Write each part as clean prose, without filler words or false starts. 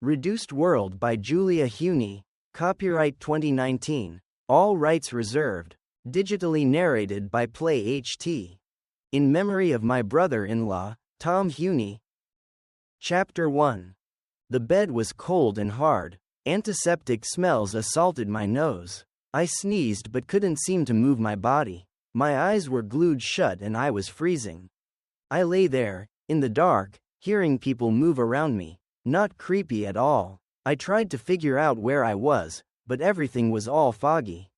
Reduced World by Julia Huney. Copyright 2019. All rights reserved. Digitally narrated by Play HT. In memory of my brother-in-law, Tom Huney. Chapter 1. The bed was cold and hard. Antiseptic smells assaulted my nose. I sneezed but couldn't seem to move my body. My eyes were glued shut and I was freezing. I lay there, in the dark, hearing people move around me. Not creepy at all. I tried to figure out where I was, but everything was all foggy.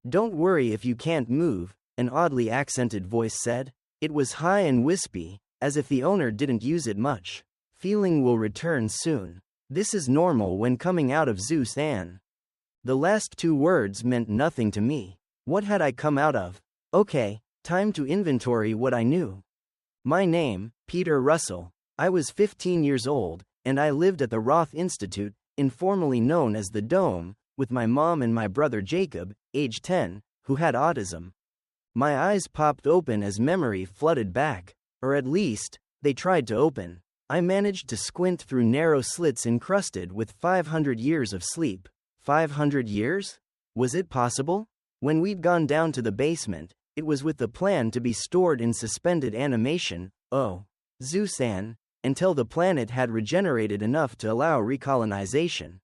"Don't worry if you can't move," an oddly accented voice said. It was high and wispy, as if the owner didn't use it much. "Feeling will return soon. This is normal when coming out of Zeus Ann." The last two words meant nothing to me. What had I come out of? Okay, time to inventory what I knew. My name, Peter Russell. I was 15 years old, and I lived at the Roth Institute, informally known as the Dome, with my mom and my brother Jacob, age 10, who had autism. My eyes popped open as memory flooded back, or at least, they tried to open. I managed to squint through narrow slits encrusted with 500 years of sleep. 500 years? Was it possible? When we'd gone down to the basement, it was with the plan to be stored in suspended animation, Zeus Ann, until the planet had regenerated enough to allow recolonization.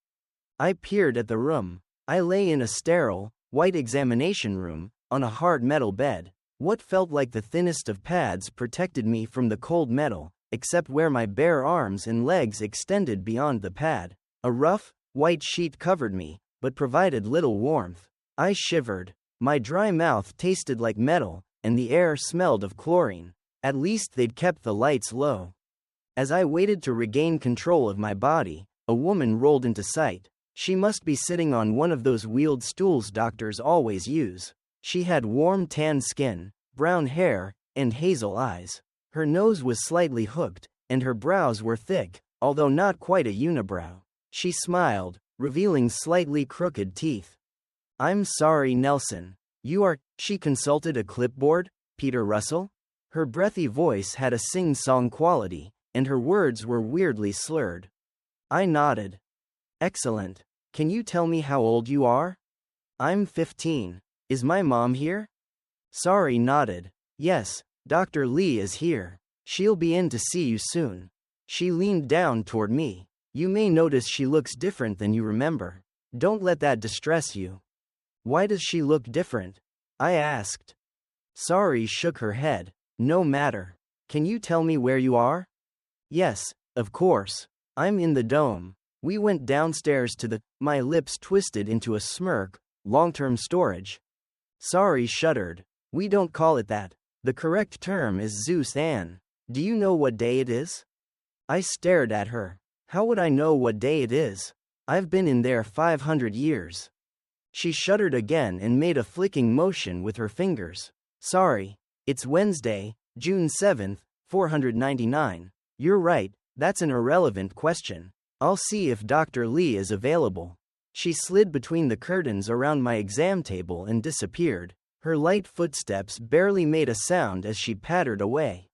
I peered at the room. I lay in a sterile, white examination room, on a hard metal bed. What felt like the thinnest of pads protected me from the cold metal, except where my bare arms and legs extended beyond the pad. A rough, white sheet covered me, but provided little warmth. I shivered. My dry mouth tasted like metal, and the air smelled of chlorine. At least they'd kept the lights low. As I waited to regain control of my body, a woman rolled into sight. She must be sitting on one of those wheeled stools doctors always use. She had warm tan skin, brown hair, and hazel eyes. Her nose was slightly hooked, and her brows were thick, although not quite a unibrow. She smiled, revealing slightly crooked teeth. "I'm sorry, Nelson. You are..." She consulted a clipboard. "Peter Russell?" Her breathy voice had a sing-song quality, and her words were weirdly slurred. I nodded. "Excellent. Can you tell me how old you are?" "I'm 15. Is my mom here?" Sorry nodded. "Yes, Dr. Lee is here. She'll be in to see you soon." She leaned down toward me. "You may notice she looks different than you remember. Don't let that distress you." "Why does she look different?" I asked. Sorry shook her head. "No matter. Can you tell me where you are?" "Yes, of course. I'm in the Dome. We went downstairs to the..." My lips twisted into a smirk. "Long-term storage." Sorry shuddered. "We don't call it that. The correct term is Zeus Ann. Do you know what day it is?" I stared at her. "How would I know what day it is? I've been in there 500 years." She shuddered again and made a flicking motion with her fingers. "Sorry. It's Wednesday, June 7th, 499. You're right, that's an irrelevant question. I'll see if Dr. Lee is available." She slid between the curtains around my exam table and disappeared. Her light footsteps barely made a sound as she pattered away.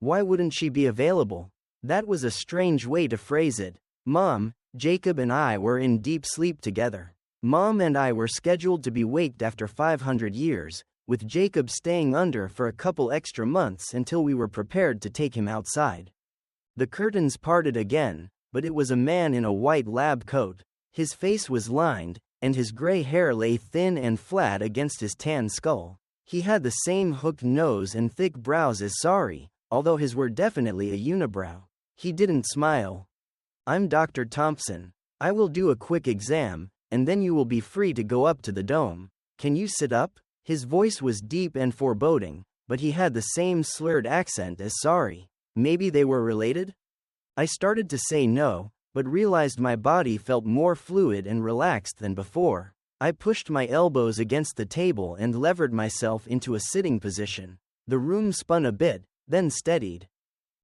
Why wouldn't she be available? That was a strange way to phrase it. Mom, Jacob and I were in deep sleep together. Mom and I were scheduled to be waked after 500 years, with Jacob staying under for a couple extra months until we were prepared to take him outside. The curtains parted again, but it was a man in a white lab coat. His face was lined, and his gray hair lay thin and flat against his tan skull. He had the same hooked nose and thick brows as Sorry, although his were definitely a unibrow. He didn't smile. "I'm Dr. Thompson. I will do a quick exam, and then you will be free to go up to the Dome. Can you sit up?" His voice was deep and foreboding, but he had the same slurred accent as Sorry. Maybe they were related? I started to say no, but realized my body felt more fluid and relaxed than before. I pushed my elbows against the table and levered myself into a sitting position. The room spun a bit, then steadied.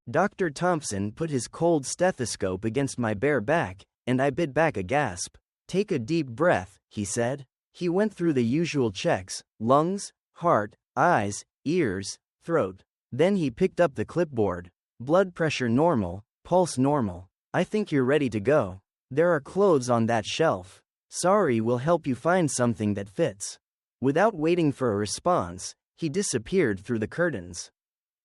Dr. Thompson put his cold stethoscope against my bare back, and I bit back a gasp. "Take a deep breath," he said. He went through the usual checks: lungs, heart, eyes, ears, throat. Then he picked up the clipboard. "Blood pressure normal, pulse normal. I think you're ready to go." There are clothes on that shelf. Sorry, we'll help you find something that fits. Without waiting for a response, he disappeared through the curtains.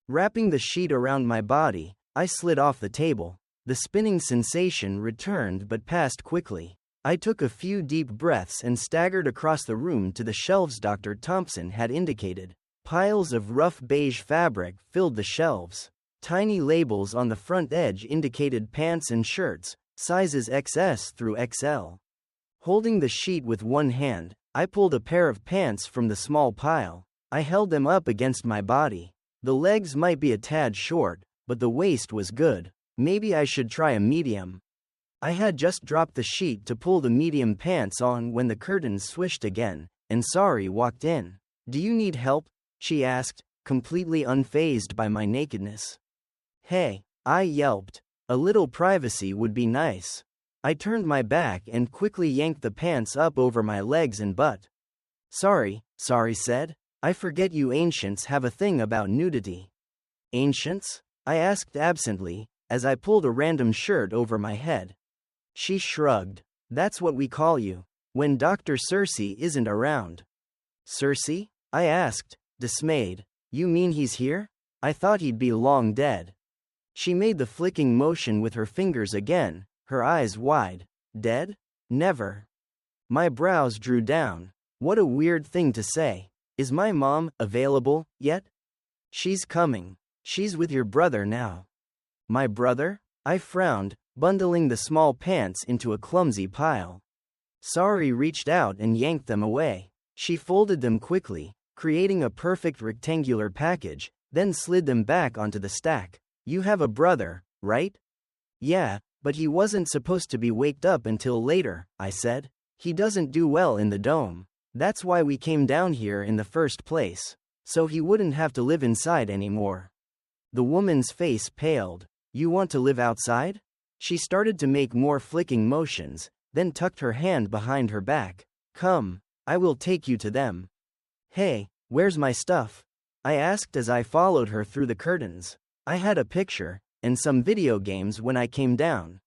Wrapping the sheet around my body, I slid off the table. The spinning sensation returned but passed quickly. I took a few deep breaths and staggered across the room to the shelves Dr. Thompson had indicated. Piles of rough beige fabric filled the shelves. Tiny labels on the front edge indicated pants and shirts, sizes XS through XL. Holding the sheet with one hand, I pulled a pair of pants from the small pile. I held them up against my body. The legs might be a tad short, but the waist was good. Maybe I should try a medium. I had just dropped the sheet to pull the medium pants on when the curtains swished again, and Sari walked in. "Do you need help?" she asked, completely unfazed by my nakedness. "Hey," I yelped. "A little privacy would be nice." I turned my back and quickly yanked the pants up over my legs and butt. "Sorry," Sari said. "I forget you ancients have a thing about nudity." "Ancients?" I asked absently, as I pulled a random shirt over my head. She shrugged. "That's what we call you, when Dr. Cersei isn't around." "Cersei?" I asked, dismayed. "You mean he's here? I thought he'd be long dead." She made the flicking motion with her fingers again, her eyes wide. "Dead? Never." My brows drew down. What a weird thing to say. Is my mom available yet? "She's coming. She's with your brother now." "My brother?" I frowned, bundling the small pants into a clumsy pile. Sari reached out and yanked them away. She folded them quickly, creating a perfect rectangular package, then slid them back onto the stack. "You have a brother, right?" "Yeah, but he wasn't supposed to be waked up until later," I said. "He doesn't do well in the dome. That's why we came down here in the first place. So he wouldn't have to live inside anymore." The woman's face paled. "You want to live outside?" She started to make more flicking motions, then tucked her hand behind her back. "Come, I will take you to them." "Hey, where's my stuff?" I asked as I followed her through the curtains. "I had a picture, and some video games when I came down."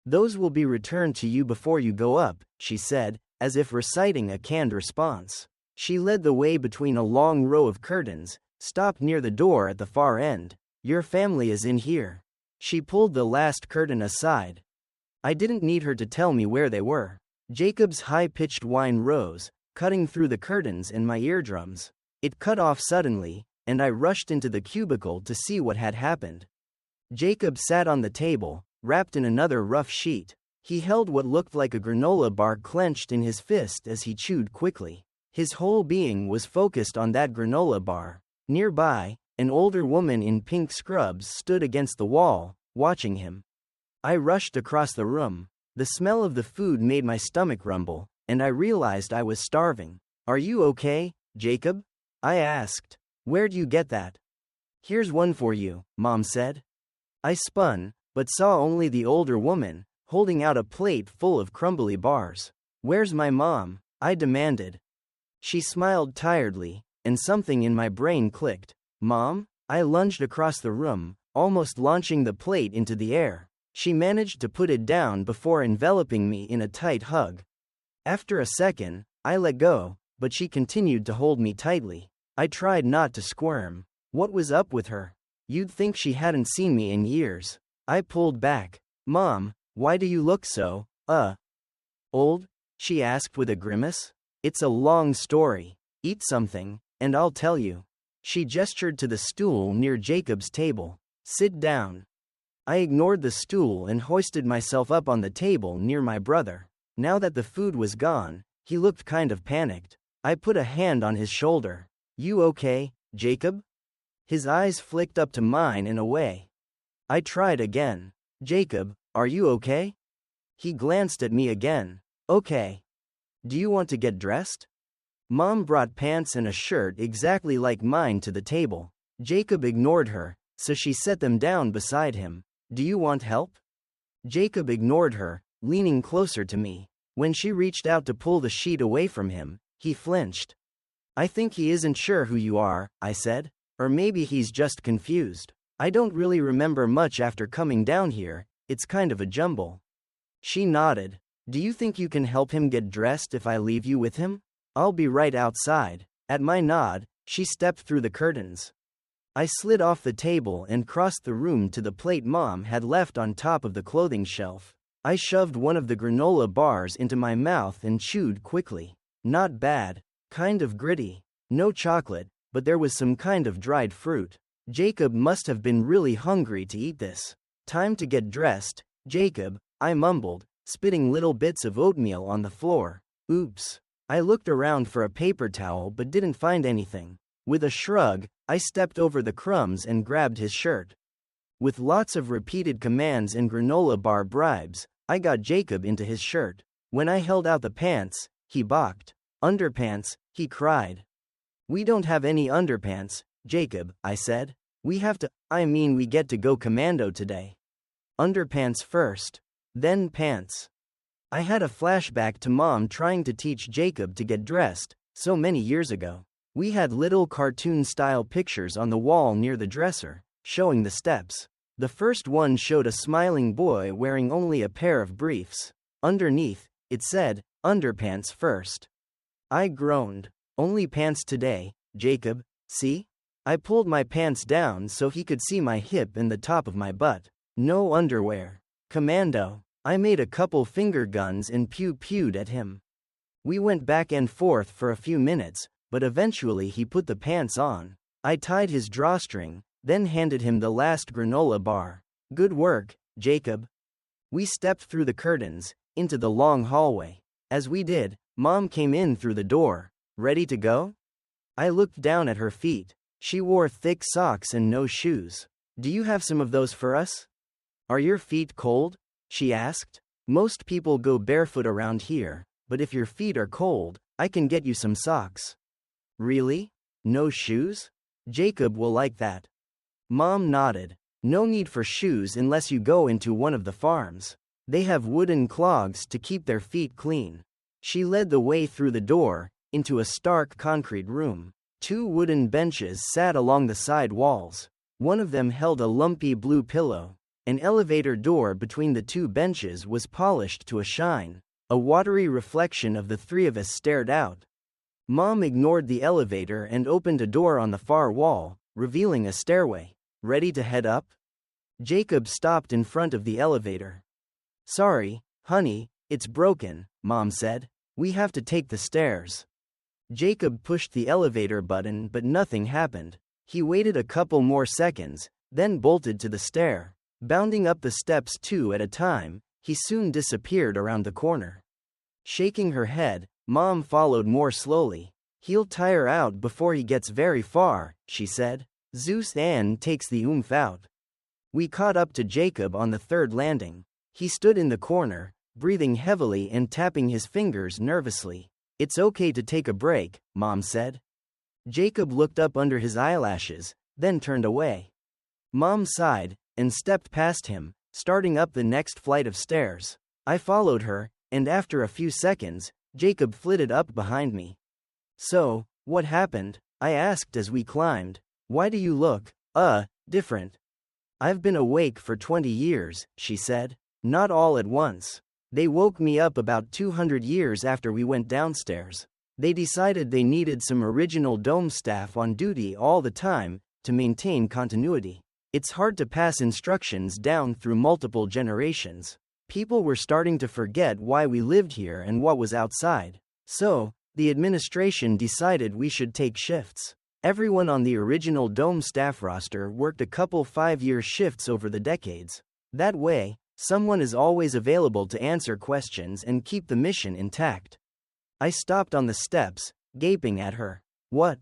"Those will be returned to you before you go up," she said, as if reciting a canned response. She led the way between a long row of curtains, stopped near the door at the far end. "Your family is in here." She pulled the last curtain aside. I didn't need her to tell me where they were. Jacob's high-pitched whine rose, cutting through the curtains and my eardrums. It cut off suddenly, and I rushed into the cubicle to see what had happened. Jacob sat on the table, wrapped in another rough sheet. He held what looked like a granola bar clenched in his fist as he chewed quickly. His whole being was focused on that granola bar. Nearby, an older woman in pink scrubs stood against the wall, watching him. I rushed across the room. The smell of the food made my stomach rumble, and I realized I was starving. "Are you okay, Jacob?" I asked. "Where'd you get that?" "Here's one for you," Mom said. I spun, but saw only the older woman, holding out a plate full of crumbly bars. "Where's my mom?" I demanded. She smiled tiredly, and something in my brain clicked. "Mom?" I lunged across the room, almost launching the plate into the air. She managed to put it down before enveloping me in a tight hug. After a second, I let go, but she continued to hold me tightly. I tried not to squirm. What was up with her? You'd think she hadn't seen me in years. I pulled back. "Mom, why do you look so, old?" she asked with a grimace. "It's a long story. Eat something, and I'll tell you." She gestured to the stool near Jacob's table. "Sit down." I ignored the stool and hoisted myself up on the table near my brother. Now that the food was gone, he looked kind of panicked. I put a hand on his shoulder. "You okay, Jacob?" His eyes flicked up to mine and away. I tried again. "Jacob, are you okay?" He glanced at me again. "Okay. Do you want to get dressed?" Mom brought pants and a shirt exactly like mine to the table. Jacob ignored her, so she set them down beside him. "Do you want help?" Jacob ignored her, leaning closer to me. When she reached out to pull the sheet away from him, he flinched. "I think he isn't sure who you are," I said. "Or maybe he's just confused. I don't really remember much after coming down here, it's kind of a jumble." She nodded. Do you think you can help him get dressed if I leave you with him? I'll be right outside. At my nod, she stepped through the curtains. I slid off the table and crossed the room to the plate Mom had left on top of the clothing shelf. I shoved one of the granola bars into my mouth and chewed quickly. Not bad. Kind of gritty. No chocolate, but there was some kind of dried fruit. Jacob must have been really hungry to eat this. Time to get dressed, Jacob, I mumbled, spitting little bits of oatmeal on the floor. Oops. I looked around for a paper towel but didn't find anything. With a shrug, I stepped over the crumbs and grabbed his shirt. With lots of repeated commands and granola bar bribes, I got Jacob into his shirt. When I held out the pants, he balked. Underpants, he cried. We don't have any underpants, Jacob, I said. We get to go commando today. Underpants first. Then pants. I had a flashback to Mom trying to teach Jacob to get dressed, so many years ago. We had little cartoon-style pictures on the wall near the dresser, showing the steps. The first one showed a smiling boy wearing only a pair of briefs. Underneath, it said, underpants first. I groaned. Only pants today, Jacob, see? I pulled my pants down so he could see my hip and the top of my butt. No underwear. Commando. I made a couple finger guns and pew-pewed at him. We went back and forth for a few minutes, but eventually he put the pants on. I tied his drawstring, then handed him the last granola bar. Good work, Jacob. We stepped through the curtains, into the long hallway. As we did, Mom came in through the door. Ready to go? I looked down at her feet. She wore thick socks and no shoes. Do you have some of those for us? Are your feet cold? She asked. Most people go barefoot around here, but if your feet are cold, I can get you some socks. Really? No shoes? Jacob will like that. Mom nodded. No need for shoes unless you go into one of the farms. They have wooden clogs to keep their feet clean. She led the way through the door, into a stark concrete room. 2 wooden benches sat along the side walls. One of them held a lumpy blue pillow. An elevator door between the 2 benches was polished to a shine. A watery reflection of the 3 of us stared out. Mom ignored the elevator and opened a door on the far wall, revealing a stairway. Ready to head up? Jacob stopped in front of the elevator. Sorry, honey, it's broken, Mom said. We have to take the stairs. Jacob pushed the elevator button but nothing happened. He waited a couple more seconds, then bolted to the stair. Bounding up the steps 2 at a time, he soon disappeared around the corner. Shaking her head, Mom followed more slowly. He'll tire out before he gets very far, she said. Zeus Ann takes the oomph out. We caught up to Jacob on the 3rd landing. He stood in the corner, breathing heavily and tapping his fingers nervously. It's okay to take a break, Mom said. Jacob looked up under his eyelashes, then turned away. Mom sighed and stepped past him, starting up the next flight of stairs. I followed her, and after a few seconds, Jacob flitted up behind me. So, what happened? I asked as we climbed. Why do you look, different? I've been awake for 20 years, she said. Not all at once. They woke me up about 200 years after we went downstairs. They decided they needed some original dome staff on duty all the time, to maintain continuity. It's hard to pass instructions down through multiple generations. People were starting to forget why we lived here and what was outside. So, the administration decided we should take shifts. Everyone on the original dome staff roster worked a couple 5-year shifts over the decades. That way, someone is always available to answer questions and keep the mission intact. I stopped on the steps, gaping at her. What?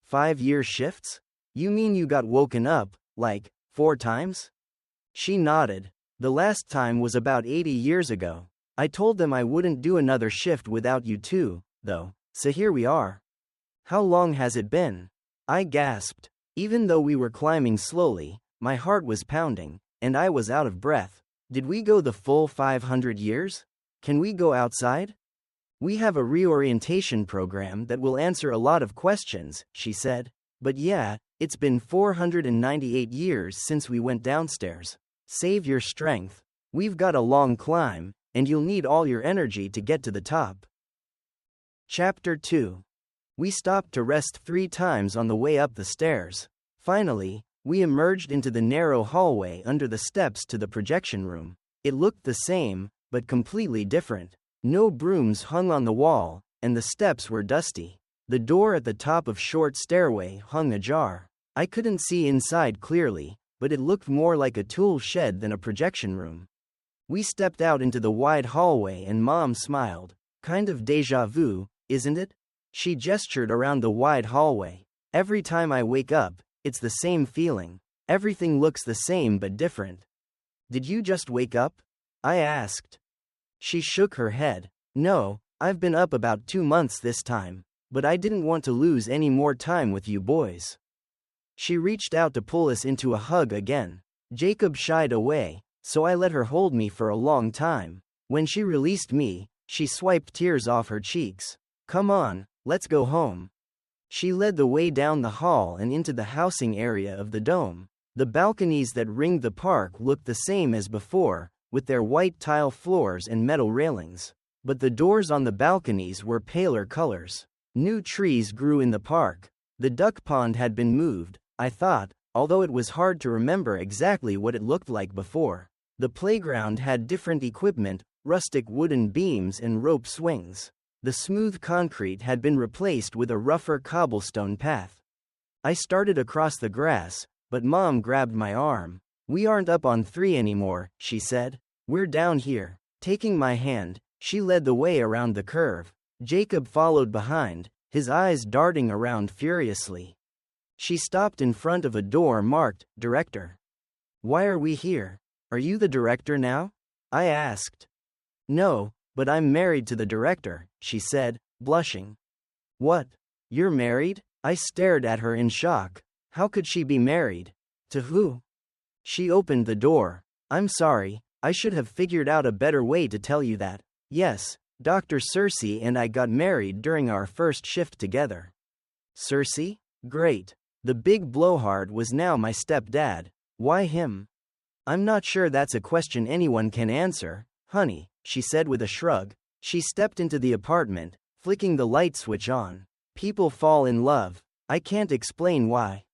5-year shifts? You mean you got woken up, like, 4 times? She nodded. The last time was about 80 years ago. I told them I wouldn't do another shift without you too, though, so here we are. How long has it been? I gasped. Even though we were climbing slowly, my heart was pounding, and I was out of breath. Did we go the full 500 years? Can we go outside? We have a reorientation program that will answer a lot of questions, she said. But yeah, it's been 498 years since we went downstairs. Save your strength. We've got a long climb, and you'll need all your energy to get to the top. Chapter 2. We stopped to rest 3 times on the way up the stairs. Finally, we emerged into the narrow hallway under the steps to the projection room. It looked the same, but completely different. No brooms hung on the wall, and the steps were dusty. The door at the top of short stairway hung ajar. I couldn't see inside clearly, but it looked more like a tool shed than a projection room. We stepped out into the wide hallway and Mom smiled. Kind of déjà vu, isn't it? She gestured around the wide hallway. Every time I wake up, it's the same feeling. Everything looks the same but different. Did you just wake up? I asked. She shook her head. No, I've been up about 2 months this time, but I didn't want to lose any more time with you boys. She reached out to pull us into a hug again. Jacob shied away, so I let her hold me for a long time. When she released me, she swiped tears off her cheeks. Come on, let's go home. She led the way down the hall and into the housing area of the dome. The balconies that ringed the park looked the same as before, with their white tile floors and metal railings. But the doors on the balconies were paler colors. New trees grew in the park. The duck pond had been moved, I thought, although it was hard to remember exactly what it looked like before. The playground had different equipment, rustic wooden beams and rope swings. The smooth concrete had been replaced with a rougher cobblestone path. I started across the grass, but Mom grabbed my arm. We aren't up on 3 anymore, she said. We're down here. Taking my hand, she led the way around the curve. Jacob followed behind, his eyes darting around furiously. She stopped in front of a door marked, Director. Why are we here? Are you the director now? I asked. No, but I'm married to the director, she said, blushing. What? You're married? I stared at her in shock. How could she be married? To who? She opened the door. I'm sorry, I should have figured out a better way to tell you that. Yes, Dr. Cersei and I got married during our first shift together. Cersei? Great. The big blowhard was now my stepdad. Why him? I'm not sure that's a question anyone can answer, honey, she said with a shrug. She stepped into the apartment, flicking the light switch on. People fall in love. I can't explain why.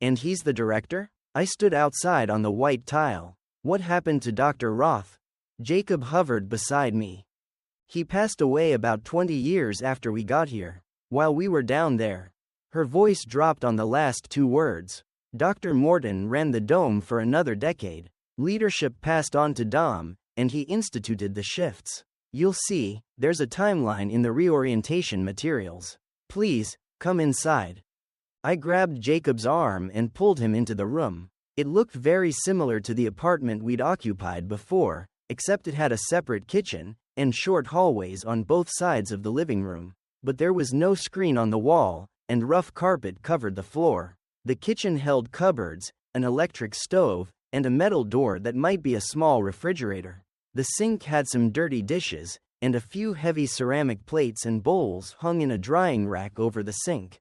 And he's the director? I stood outside on the white tile. What happened to Dr. Roth? Jacob hovered beside me. He passed away about 20 years after we got here. While we were down there. Her voice dropped on the last 2 words. Dr. Morton ran the dome for another decade. Leadership passed on to Dom, and he instituted the shifts. You'll see, there's a timeline in the reorientation materials. Please, come inside. I grabbed Jacob's arm and pulled him into the room. It looked very similar to the apartment we'd occupied before, except it had a separate kitchen, and short hallways on both sides of the living room. But there was no screen on the wall, and rough carpet covered the floor. The kitchen held cupboards, an electric stove, and a metal door that might be a small refrigerator. The sink had some dirty dishes, and a few heavy ceramic plates and bowls hung in a drying rack over the sink.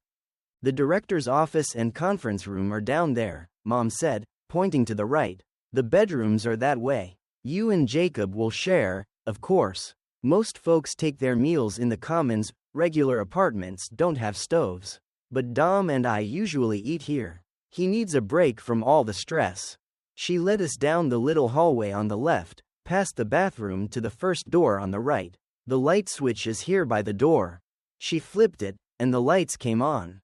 The director's office and conference room are down there, Mom said, pointing to the right. The bedrooms are that way. You and Jacob will share, of course. Most folks take their meals in the commons, regular apartments don't have stoves. But Dom and I usually eat here. He needs a break from all the stress. She led us down the little hallway on the left, past the bathroom to the first door on the right. The light switch is here by the door. She flipped it, and the lights came on.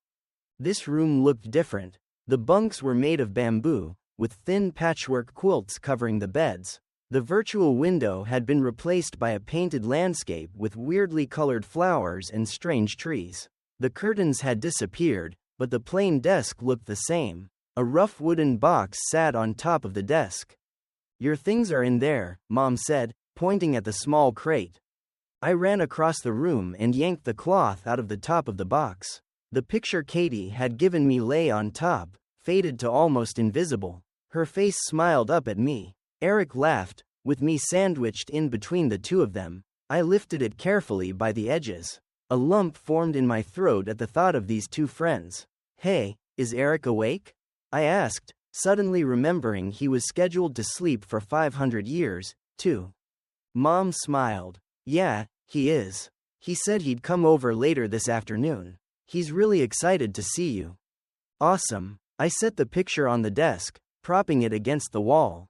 This room looked different. The bunks were made of bamboo, with thin patchwork quilts covering the beds. The virtual window had been replaced by a painted landscape with weirdly colored flowers and strange trees. The curtains had disappeared, but the plain desk looked the same. A rough wooden box sat on top of the desk. Your things are in there, Mom said, pointing at the small crate. I ran across the room and yanked the cloth out of the top of the box. The picture Katie had given me lay on top, faded to almost invisible. Her face smiled up at me. Eric laughed, with me sandwiched in between the two of them. I lifted it carefully by the edges. A lump formed in my throat at the thought of these two friends. Hey, is Eric awake? I asked, suddenly remembering he was scheduled to sleep for 500 years, too. Mom smiled. Yeah, he is. He said he'd come over later this afternoon. He's really excited to see you. Awesome. I set the picture on the desk, propping it against the wall.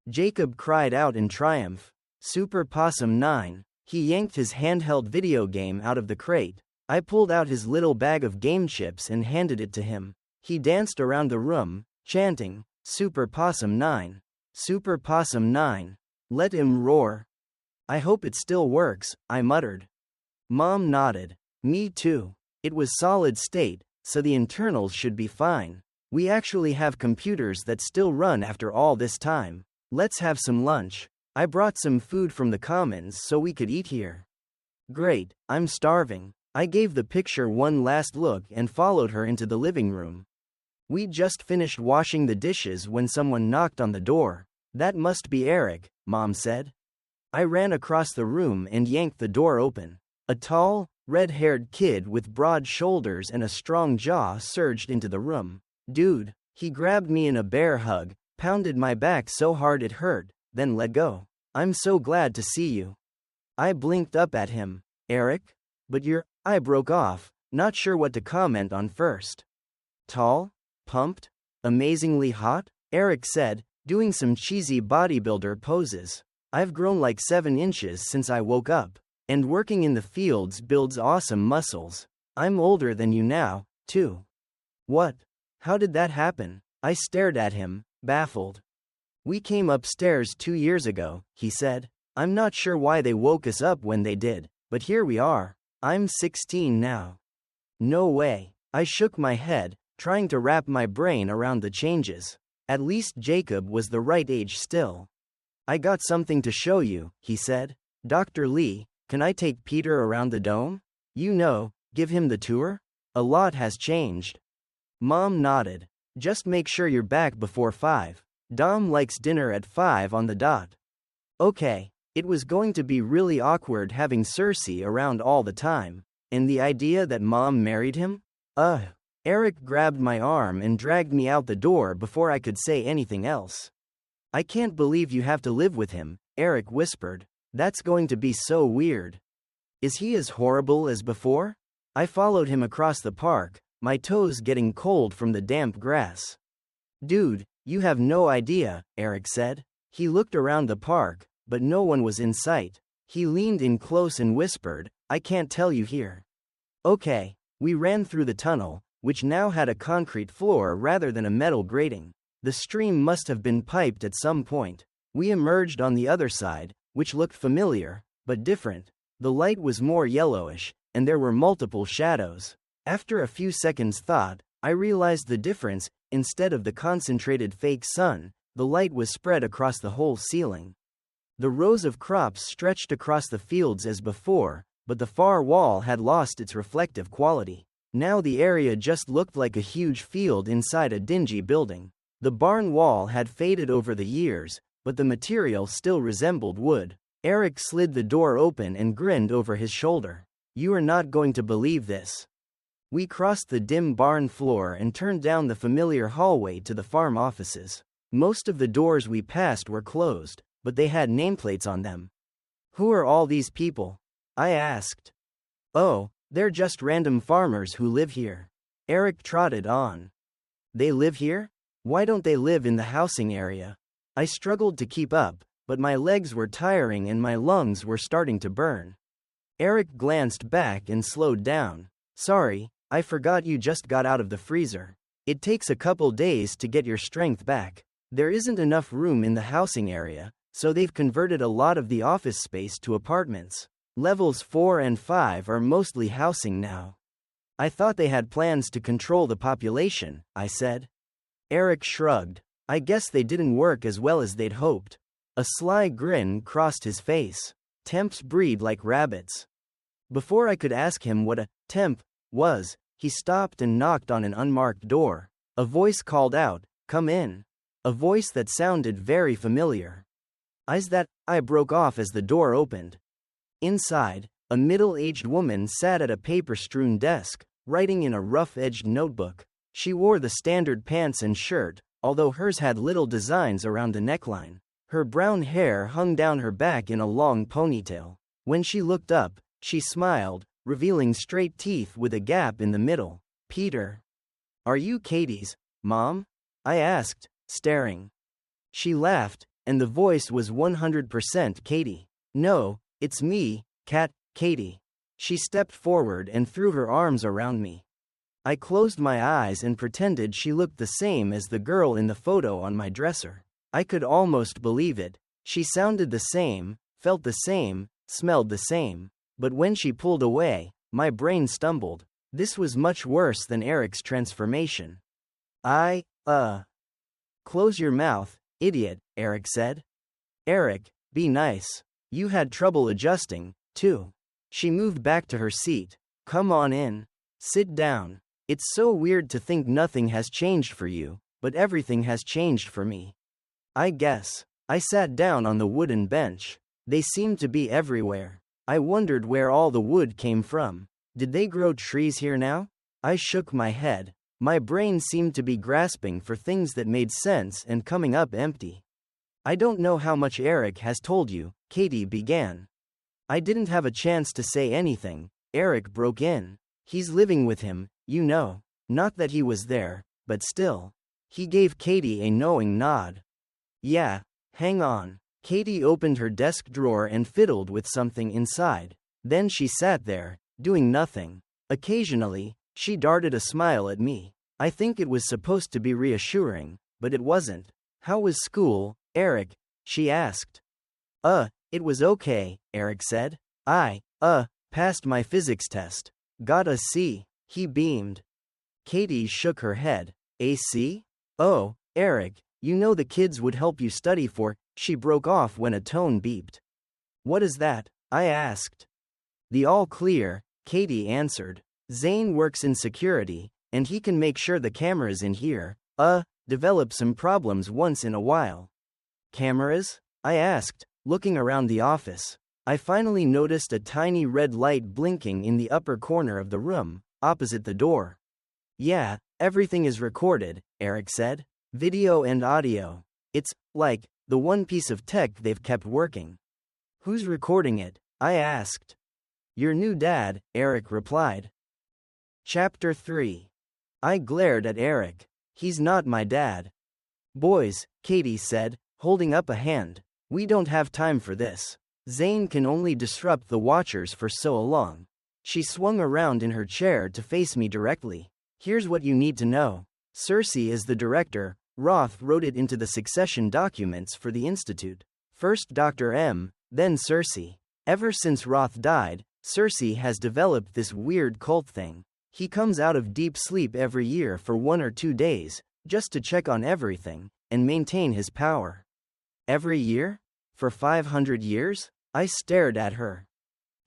Jacob cried out in triumph. Super Possum 9. He yanked his handheld video game out of the crate. I pulled out his little bag of game chips and handed it to him. He danced around the room, chanting, Super Possum 9. Super Possum 9. Let him roar. I hope it still works, I muttered. Mom nodded. Me too. It was solid state, so the internals should be fine. We actually have computers that still run after all this time. Let's have some lunch. I brought some food from the commons so we could eat here. Great, I'm starving. I gave the picture one last look and followed her into the living room. We just finished washing the dishes when someone knocked on the door. That must be Eric, Mom said. I ran across the room and yanked the door open. A tall, red-haired kid with broad shoulders and a strong jaw surged into the room. Dude, he grabbed me in a bear hug, pounded my back so hard it hurt, then let go. I'm so glad to see you. I blinked up at him. Eric? But I broke off, not sure what to comment on first. Tall? Pumped? Amazingly hot? Eric said, doing some cheesy bodybuilder poses. I've grown like 7 inches since I woke up, and working in the fields builds awesome muscles. I'm older than you now, too. What? How did that happen? I stared at him, baffled. We came upstairs 2 years ago, he said. I'm not sure why they woke us up when they did, but here we are. I'm 16 now. No way. I shook my head, trying to wrap my brain around the changes. At least Jacob was the right age still. I got something to show you, he said. Dr. Lee, can I take Peter around the dome? You know, give him the tour? A lot has changed. Mom nodded. Just make sure you're back before 5. Dom likes dinner at 5 on the dot. Okay. It was going to be really awkward having Cersei around all the time. And the idea that Mom married him? Eric grabbed my arm and dragged me out the door before I could say anything else. I can't believe you have to live with him, Eric whispered. That's going to be so weird. Is he as horrible as before? I followed him across the park, my toes getting cold from the damp grass. Dude, you have no idea, Eric said. He looked around the park, but no one was in sight. He leaned in close and whispered, I can't tell you here. Okay. We ran through the tunnel, which now had a concrete floor rather than a metal grating. The stream must have been piped at some point. We emerged on the other side, which looked familiar, but different. The light was more yellowish, and there were multiple shadows. After a few seconds thought, I realized the difference. Instead of the concentrated fake sun, the light was spread across the whole ceiling. The rows of crops stretched across the fields as before, but the far wall had lost its reflective quality. Now the area just looked like a huge field inside a dingy building. The barn wall had faded over the years, but the material still resembled wood. Eric slid the door open and grinned over his shoulder. You are not going to believe this. We crossed the dim barn floor and turned down the familiar hallway to the farm offices. Most of the doors we passed were closed, but they had nameplates on them. Who are all these people? I asked. Oh, they're just random farmers who live here. Eric trotted on. They live here? Why don't they live in the housing area? I struggled to keep up, but my legs were tiring and my lungs were starting to burn. Eric glanced back and slowed down. Sorry, I forgot you just got out of the freezer. It takes a couple days to get your strength back. There isn't enough room in the housing area, so they've converted a lot of the office space to apartments. Levels 4 and 5 are mostly housing now. I thought they had plans to control the population, I said. Eric shrugged. I guess they didn't work as well as they'd hoped. A sly grin crossed his face. Temps breed like rabbits. Before I could ask him what a temp was, he stopped and knocked on an unmarked door. A voice called out, "Come in." A voice that sounded very familiar. I broke off as the door opened. Inside, a middle-aged woman sat at a paper-strewn desk, writing in a rough-edged notebook. She wore the standard pants and shirt, although hers had little designs around the neckline. Her brown hair hung down her back in a long ponytail. When she looked up, she smiled, revealing straight teeth with a gap in the middle. Peter. Are you Katie's mom? I asked, staring. She laughed, and the voice was 100% Katie. No, it's me, Katie. She stepped forward and threw her arms around me. I closed my eyes and pretended she looked the same as the girl in the photo on my dresser. I could almost believe it. She sounded the same, felt the same, smelled the same. But when she pulled away, my brain stumbled. This was much worse than Eric's transformation. Close your mouth, idiot, Eric said. Eric, be nice. You had trouble adjusting, too. She moved back to her seat. Come on in. Sit down. It's so weird to think nothing has changed for you, but everything has changed for me. I guess. I sat down on the wooden bench. They seemed to be everywhere. I wondered where all the wood came from. Did they grow trees here now? I shook my head. My brain seemed to be grasping for things that made sense and coming up empty. I don't know how much Eric has told you, Katie began. I didn't have a chance to say anything. Eric broke in. He's living with him, you know. Not that he was there, but still. He gave Katie a knowing nod. Yeah, hang on. Katie opened her desk drawer and fiddled with something inside. Then she sat there, doing nothing. Occasionally, she darted a smile at me. I think it was supposed to be reassuring, but it wasn't. How was school, Eric? She asked. It was okay, Eric said. I passed my physics test. Got a C. He beamed. Katie shook her head. A C? Oh, Eric, you know the kids would help you study for. She broke off when a tone beeped. What is that? I asked. The all clear, Katie answered. Zane works in security, and he can make sure the cameras in here, develop some problems once in a while. Cameras? I asked, looking around the office. I finally noticed a tiny red light blinking in the upper corner of the room, opposite the door. Yeah, everything is recorded, Eric said. Video and audio. It's, like, the one piece of tech they've kept working. Who's recording it? I asked. Your new dad, Eric replied. Chapter 3. I glared at Eric. He's not my dad. Boys, Katie said, holding up a hand. We don't have time for this. Zane can only disrupt the Watchers for so long. She swung around in her chair to face me directly. Here's what you need to know. Cersei is the director. Roth wrote it into the succession documents for the Institute. First Dr. M, then Cersei. Ever since Roth died, Cersei has developed this weird cult thing. He comes out of deep sleep every year for 1 or 2 days, just to check on everything, and maintain his power. Every year? For 500 years? I stared at her.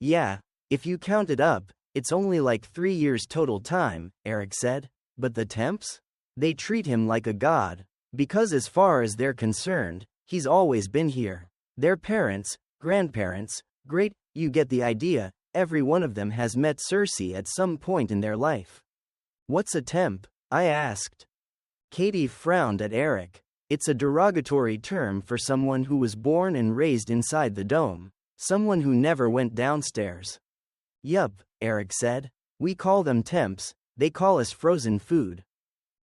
Yeah, if you count it up, it's only like 3 years total time, Eric said. But the Temps? They treat him like a god. Because as far as they're concerned, he's always been here. Their parents, grandparents, you get the idea, every one of them has met Cersei at some point in their life. What's a temp? I asked. Katie frowned at Eric. It's a derogatory term for someone who was born and raised inside the dome. Someone who never went downstairs. Yup, Eric said. We call them temps, they call us frozen food.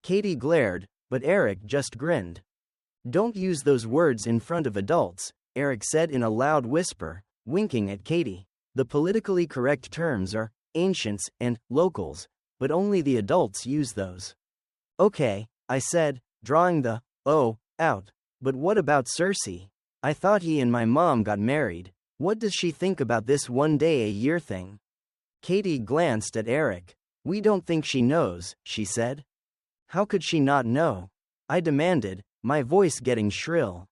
Katie glared, but Eric just grinned. Don't use those words in front of adults, Eric said in a loud whisper, winking at Katie. The politically correct terms are ancients and locals, but only the adults use those. Okay, I said, drawing the out. But what about Cersei? I thought he and my mom got married. What does she think about this 1 day a year thing? Katie glanced at Eric. We don't think she knows, she said. How could she not know? I demanded, my voice getting shrill.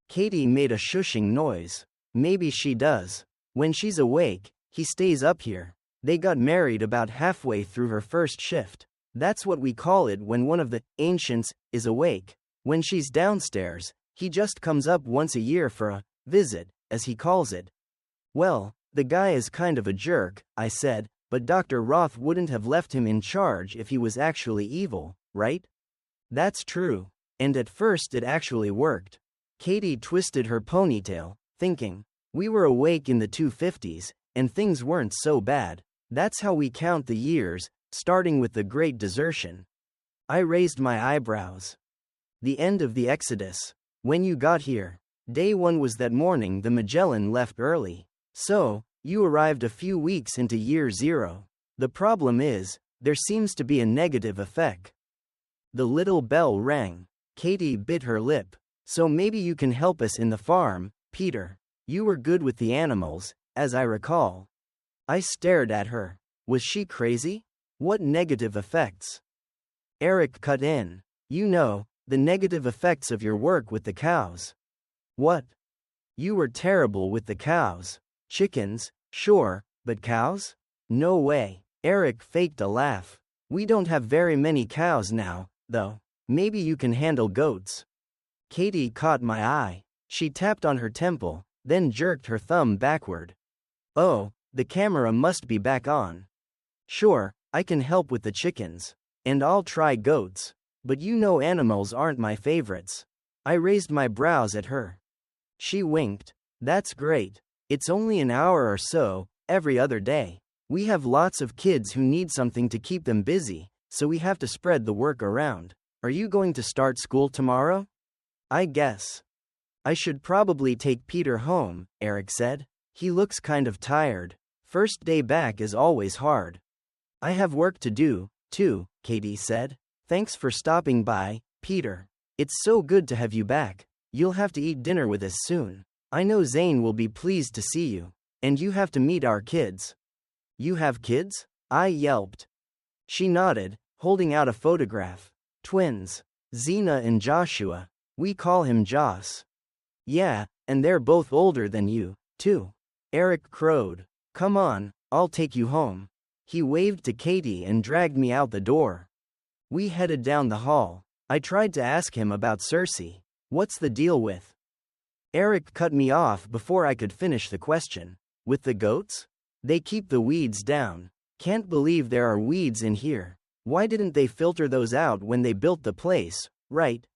Katie made a shushing noise. Maybe she does. When she's awake, he stays up here. They got married about halfway through her first shift. That's what we call it when one of the ancients is awake. When she's downstairs, he just comes up once a year for a visit, as he calls it. Well, the guy is kind of a jerk, I said, but Dr. Roth wouldn't have left him in charge if he was actually evil, right? That's true. And at first it actually worked. Katie twisted her ponytail, thinking, we were awake in the 250s, and things weren't so bad. That's how we count the years, starting with the Great Desertion. I raised my eyebrows. The end of the Exodus. When you got here. Day 1 was that morning the Magellan left early. So, you arrived a few weeks into year 0. The problem is, there seems to be a negative effect. The little bell rang. Katie bit her lip. So maybe you can help us in the farm, Peter. You were good with the animals, as I recall. I stared at her. Was she crazy? What negative effects? Eric cut in. You know, the negative effects of your work with the cows. What? You were terrible with the cows. Chickens, sure, but cows? No way. Eric faked a laugh. We don't have very many cows now, though. Maybe you can handle goats. Katie caught my eye. She tapped on her temple, then jerked her thumb backward. Oh, the camera must be back on. Sure, I can help with the chickens. And I'll try goats. But you know animals aren't my favorites. I raised my brows at her. She winked. That's great. It's only an hour or so, every other day. We have lots of kids who need something to keep them busy, so we have to spread the work around. Are you going to start school tomorrow? I guess. I should probably take Peter home, Eric said. He looks kind of tired. First day back is always hard. I have work to do, too, Katie said. Thanks for stopping by, Peter. It's so good to have you back. You'll have to eat dinner with us soon. I know Zane will be pleased to see you. And you have to meet our kids. You have kids? I yelped. She nodded, holding out a photograph. Twins. Zena and Joshua. We call him Joss. Yeah, and they're both older than you, too. Eric crowed. Come on, I'll take you home. He waved to Katie and dragged me out the door. We headed down the hall. I tried to ask him about Cersei. What's the deal with? Eric cut me off before I could finish the question. With the goats? They keep the weeds down. Can't believe there are weeds in here. Why didn't they filter those out when they built the place, right?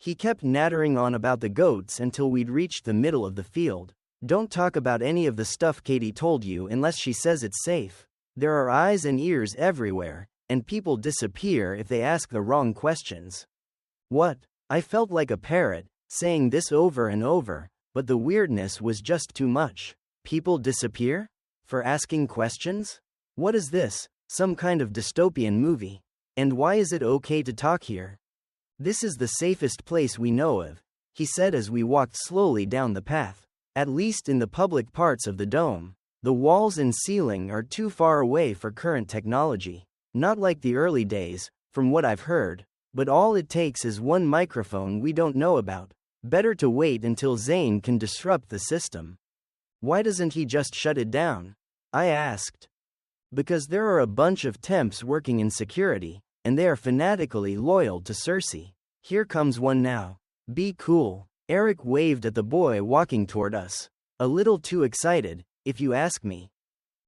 He kept nattering on about the goats until we'd reached the middle of the field. Don't talk about any of the stuff Katie told you unless she says it's safe. There are eyes and ears everywhere, and people disappear if they ask the wrong questions. What? I felt like a parrot, saying this over and over, but the weirdness was just too much. People disappear? For asking questions? What is this, some kind of dystopian movie? And why is it okay to talk here? This is the safest place we know of, he said as we walked slowly down the path. At least in the public parts of the dome. The walls and ceiling are too far away for current technology. Not like the early days, from what I've heard. But all it takes is one microphone we don't know about. Better to wait until Zane can disrupt the system. Why doesn't he just shut it down? I asked. Because there are a bunch of temps working in security, and they are fanatically loyal to Cersei. Here comes one now. Be cool. Eric waved at the boy walking toward us. A little too excited, if you ask me.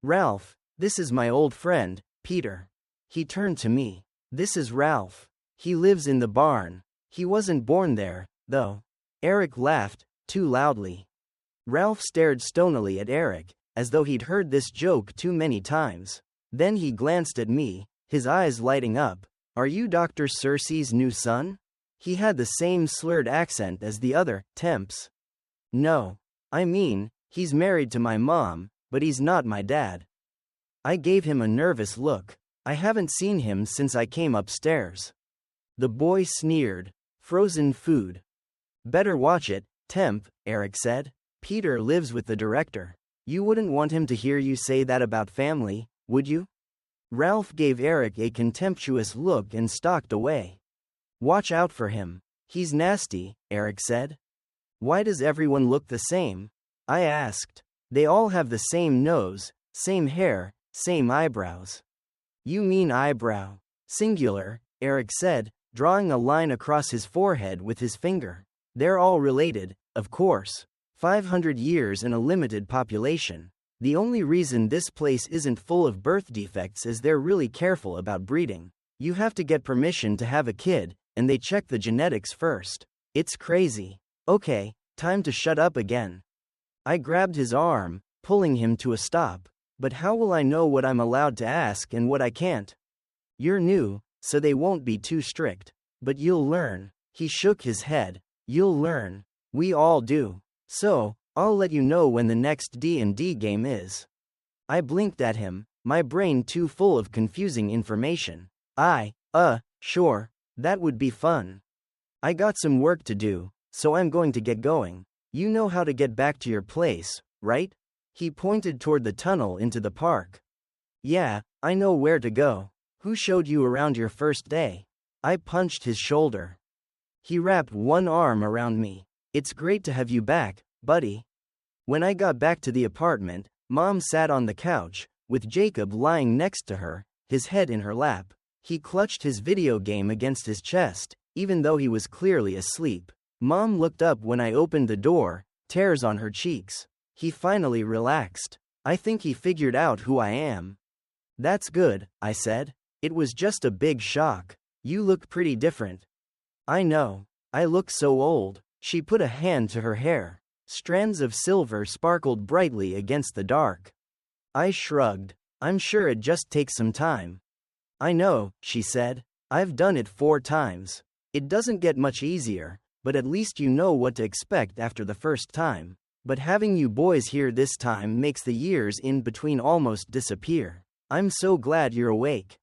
Ralph, this is my old friend, Peter. He turned to me. This is Ralph. He lives in the barn. He wasn't born there, though. Eric laughed, too loudly. Ralph stared stonily at Eric, as though he'd heard this joke too many times. Then he glanced at me, his eyes lighting up. Are you Dr. Cersei's new son? He had the same slurred accent as the other temps. No. I mean, he's married to my mom, but he's not my dad. I gave him a nervous look. I haven't seen him since I came upstairs. The boy sneered. Frozen food. Better watch it, temp, Eric said. Peter lives with the director. You wouldn't want him to hear you say that about family, would you? Ralph gave Eric a contemptuous look and stalked away. Watch out for him. He's nasty, Eric said. Why does everyone look the same? I asked. They all have the same nose, same hair, same eyebrows. You mean eyebrow. Singular, Eric said, drawing a line across his forehead with his finger. They're all related, of course. 500 years and a limited population. The only reason this place isn't full of birth defects is they're really careful about breeding. You have to get permission to have a kid, and they check the genetics first. It's crazy. Okay, time to shut up again. I grabbed his arm, pulling him to a stop. But how will I know what I'm allowed to ask and what I can't? You're new, so they won't be too strict. But you'll learn. He shook his head. You'll learn. We all do. So, I'll let you know when the next D&D game is. I blinked at him, my brain too full of confusing information. Sure, that would be fun. I got some work to do, so I'm going to get going. You know how to get back to your place, right? He pointed toward the tunnel into the park. Yeah, I know where to go. Who showed you around your first day? I punched his shoulder. He wrapped one arm around me. It's great to have you back, buddy. When I got back to the apartment, Mom sat on the couch, with Jacob lying next to her, his head in her lap. He clutched his video game against his chest, even though he was clearly asleep. Mom looked up when I opened the door, tears on her cheeks. He finally relaxed. I think he figured out who I am. That's good, I said. It was just a big shock. You look pretty different. I know. I look so old. She put a hand to her hair. Strands of silver sparkled brightly against the dark. I shrugged. I'm sure it just takes some time. I know, she said. I've done it 4 times. It doesn't get much easier, but at least you know what to expect after the first time. But having you boys here this time makes the years in between almost disappear. I'm so glad you're awake.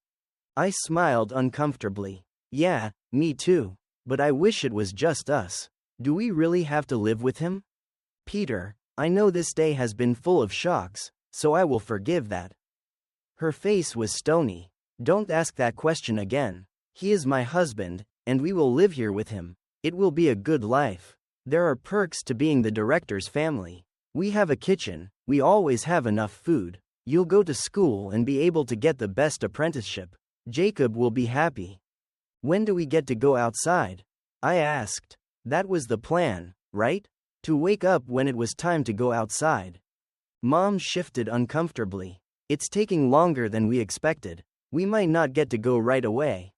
I smiled uncomfortably. Yeah, me too. But I wish it was just us. Do we really have to live with him? Peter, I know this day has been full of shocks, so I will forgive that. Her face was stony. Don't ask that question again. He is my husband, and we will live here with him. It will be a good life. There are perks to being the director's family. We have a kitchen, we always have enough food. You'll go to school and be able to get the best apprenticeship. Jacob will be happy. When do we get to go outside? I asked. That was the plan, right? To wake up when it was time to go outside. Mom shifted uncomfortably. It's taking longer than we expected. We might not get to go right away.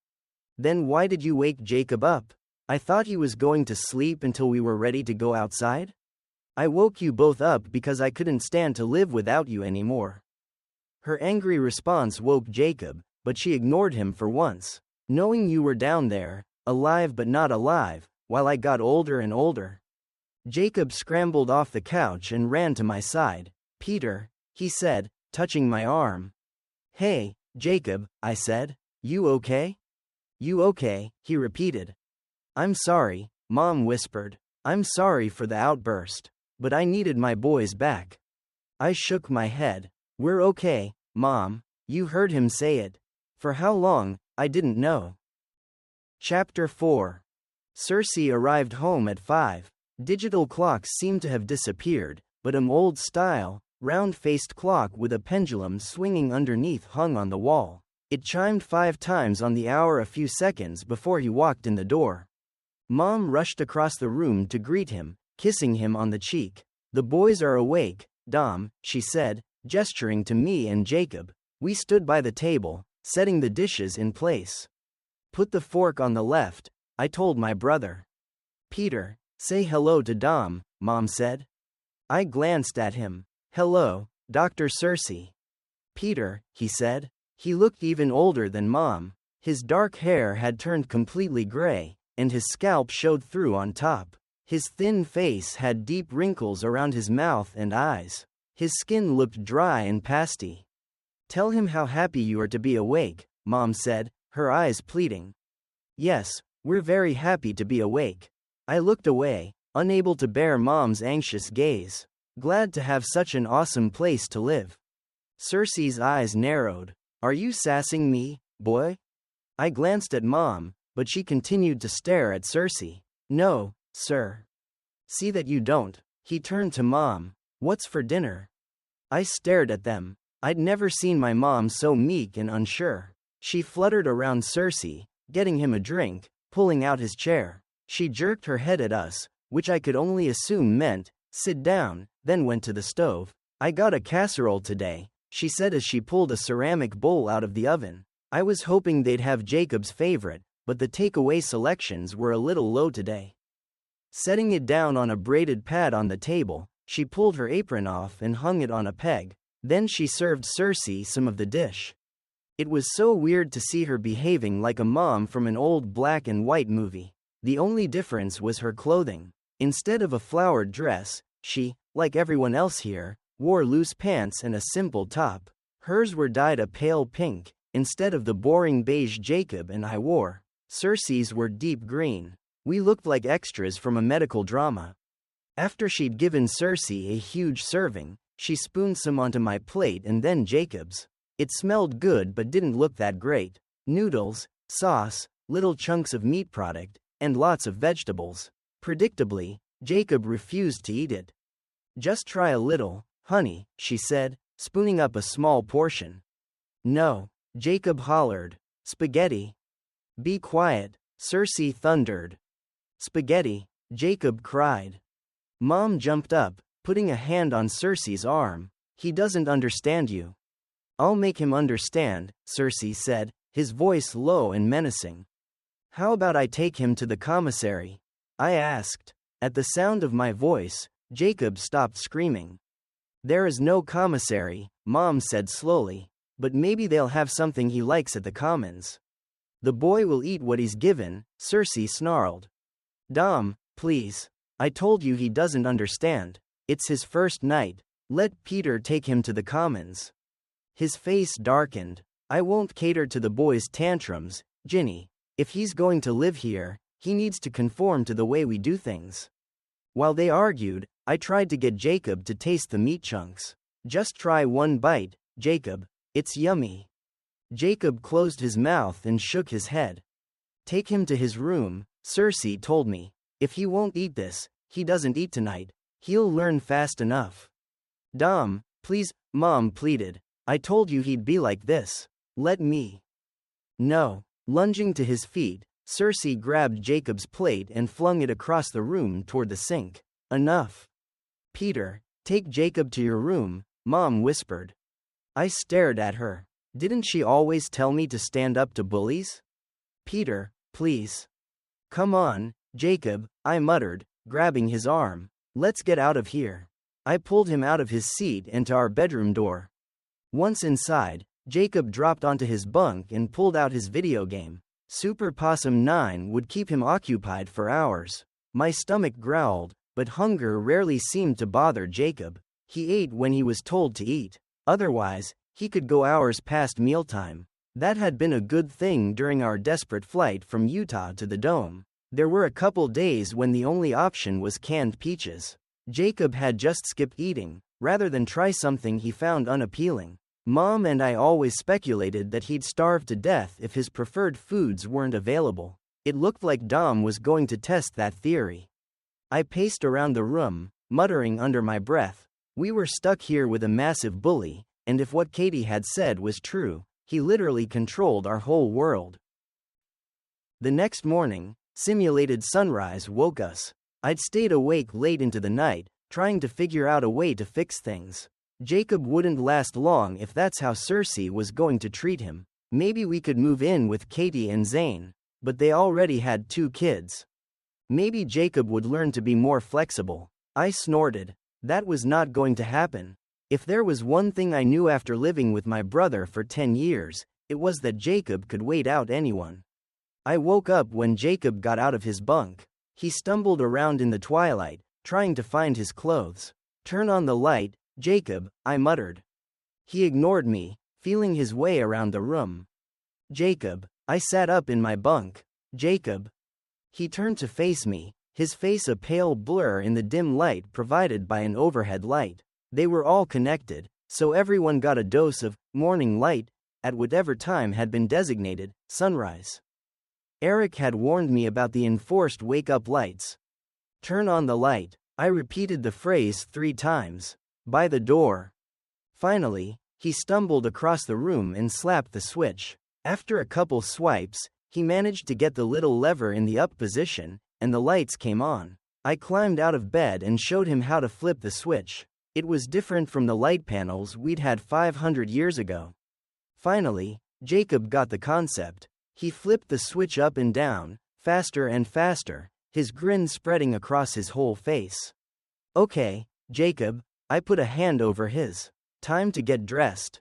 Then why did you wake Jacob up? I thought he was going to sleep until we were ready to go outside. I woke you both up because I couldn't stand to live without you anymore. Her angry response woke Jacob, but she ignored him for once. Knowing you were down there, alive but not alive, while I got older and older. Jacob scrambled off the couch and ran to my side. Peter, he said, touching my arm. Hey, Jacob, I said. You okay? You okay, he repeated. I'm sorry, Mom whispered. I'm sorry for the outburst. But I needed my boys back. I shook my head. We're okay, Mom. You heard him say it. For how long, I didn't know. Chapter 4. Cersei arrived home at 5. Digital clocks seemed to have disappeared, but an old-style, round-faced clock with a pendulum swinging underneath hung on the wall. It chimed 5 times on the hour a few seconds before he walked in the door. Mom rushed across the room to greet him, kissing him on the cheek. The boys are awake, Dom, she said, gesturing to me and Jacob. We stood by the table, setting the dishes in place. Put the fork on the left, I told my brother. Peter, say hello to Dom, Mom said. I glanced at him. Hello, Dr. Cersei. Peter, he said. He looked even older than Mom. His dark hair had turned completely gray, and his scalp showed through on top. His thin face had deep wrinkles around his mouth and eyes. His skin looked dry and pasty. Tell him how happy you are to be awake, Mom said, her eyes pleading. Yes, we're very happy to be awake. I looked away, unable to bear Mom's anxious gaze. Glad to have such an awesome place to live. Cersei's eyes narrowed. Are you sassing me, boy? I glanced at Mom, but she continued to stare at Cersei. No, sir. See that you don't. He turned to Mom. What's for dinner? I stared at them. I'd never seen my mom so meek and unsure. She fluttered around Cersei, getting him a drink, pulling out his chair. She jerked her head at us, which I could only assume meant, sit down, then went to the stove. I got a casserole today, she said as she pulled a ceramic bowl out of the oven. I was hoping they'd have Jacob's favorite, but the takeaway selections were a little low today. Setting it down on a braided pad on the table, she pulled her apron off and hung it on a peg. Then she served Cersei some of the dish. It was so weird to see her behaving like a mom from an old black and white movie. The only difference was her clothing. Instead of a flowered dress, she, like everyone else here, wore loose pants and a simple top. Hers were dyed a pale pink, instead of the boring beige Jacob and I wore. Cersei's were deep green. We looked like extras from a medical drama. After she'd given Cersei a huge serving, she spooned some onto my plate and then Jacob's. It smelled good but didn't look that great. Noodles, sauce, little chunks of meat product, and lots of vegetables. Predictably, Jacob refused to eat it. "Just try a little, honey," she said, spooning up a small portion. "No," Jacob hollered. "Spaghetti." "Be quiet," Cersei thundered. "Spaghetti," Jacob cried. Mom jumped up, putting a hand on Cersei's arm. "He doesn't understand you." "I'll make him understand," Cersei said, his voice low and menacing. "How about I take him to the commissary?" I asked. At the sound of my voice, Jacob stopped screaming. "There is no commissary," Mom said slowly, "but maybe they'll have something he likes at the commons." "The boy will eat what he's given," Cersei snarled. "Dom, please. I told you he doesn't understand. It's his first night. Let Peter take him to the commons." His face darkened. "I won't cater to the boy's tantrums, Ginny. If he's going to live here, he needs to conform to the way we do things." While they argued, I tried to get Jacob to taste the meat chunks. "Just try one bite, Jacob. It's yummy." Jacob closed his mouth and shook his head. "Take him to his room," Cersei told me. "If he won't eat this, he doesn't eat tonight. He'll learn fast enough." "Dom, please," Mom pleaded. "I told you he'd be like this. Let me." "No." Lunging to his feet, Cersei grabbed Jacob's plate and flung it across the room toward the sink. "Enough." "Peter, take Jacob to your room," Mom whispered. I stared at her. Didn't she always tell me to stand up to bullies? "Peter, please." "Come on, Jacob," I muttered, grabbing his arm. "Let's get out of here." I pulled him out of his seat and to our bedroom door. Once inside, Jacob dropped onto his bunk and pulled out his video game. Super Possum 9 would keep him occupied for hours. My stomach growled, but hunger rarely seemed to bother Jacob. He ate when he was told to eat. Otherwise, he could go hours past mealtime. That had been a good thing during our desperate flight from Utah to the Dome. There were a couple days when the only option was canned peaches. Jacob had just skipped eating, rather than try something he found unappealing. Mom and I always speculated that he'd starve to death if his preferred foods weren't available. It looked like Dom was going to test that theory. I paced around the room, muttering under my breath. We were stuck here with a massive bully, and if what Katie had said was true, he literally controlled our whole world. The next morning, simulated sunrise woke us. I'd stayed awake late into the night, trying to figure out a way to fix things. Jacob wouldn't last long if that's how Cersei was going to treat him. Maybe we could move in with Katie and Zane, but they already had 2 kids. Maybe Jacob would learn to be more flexible. I snorted. That was not going to happen. If there was one thing I knew after living with my brother for 10 years, it was that Jacob could wait out anyone. I woke up when Jacob got out of his bunk. He stumbled around in the twilight, trying to find his clothes. "Turn on the light, Jacob," I muttered. He ignored me, feeling his way around the room. "Jacob." I sat up in my bunk. "Jacob." He turned to face me, his face a pale blur in the dim light provided by an overhead light. They were all connected, so everyone got a dose of morning light at whatever time had been designated sunrise. Eric had warned me about the enforced wake-up lights. "Turn on the light." I repeated the phrase 3 times. "By the door." Finally, he stumbled across the room and slapped the switch. After a couple swipes, he managed to get the little lever in the up position, and the lights came on. I climbed out of bed and showed him how to flip the switch. It was different from the light panels we'd had 500 years ago. Finally, Jacob got the concept. He flipped the switch up and down, faster and faster, his grin spreading across his whole face. Okay, Jacob, I put a hand over his. Time to get dressed.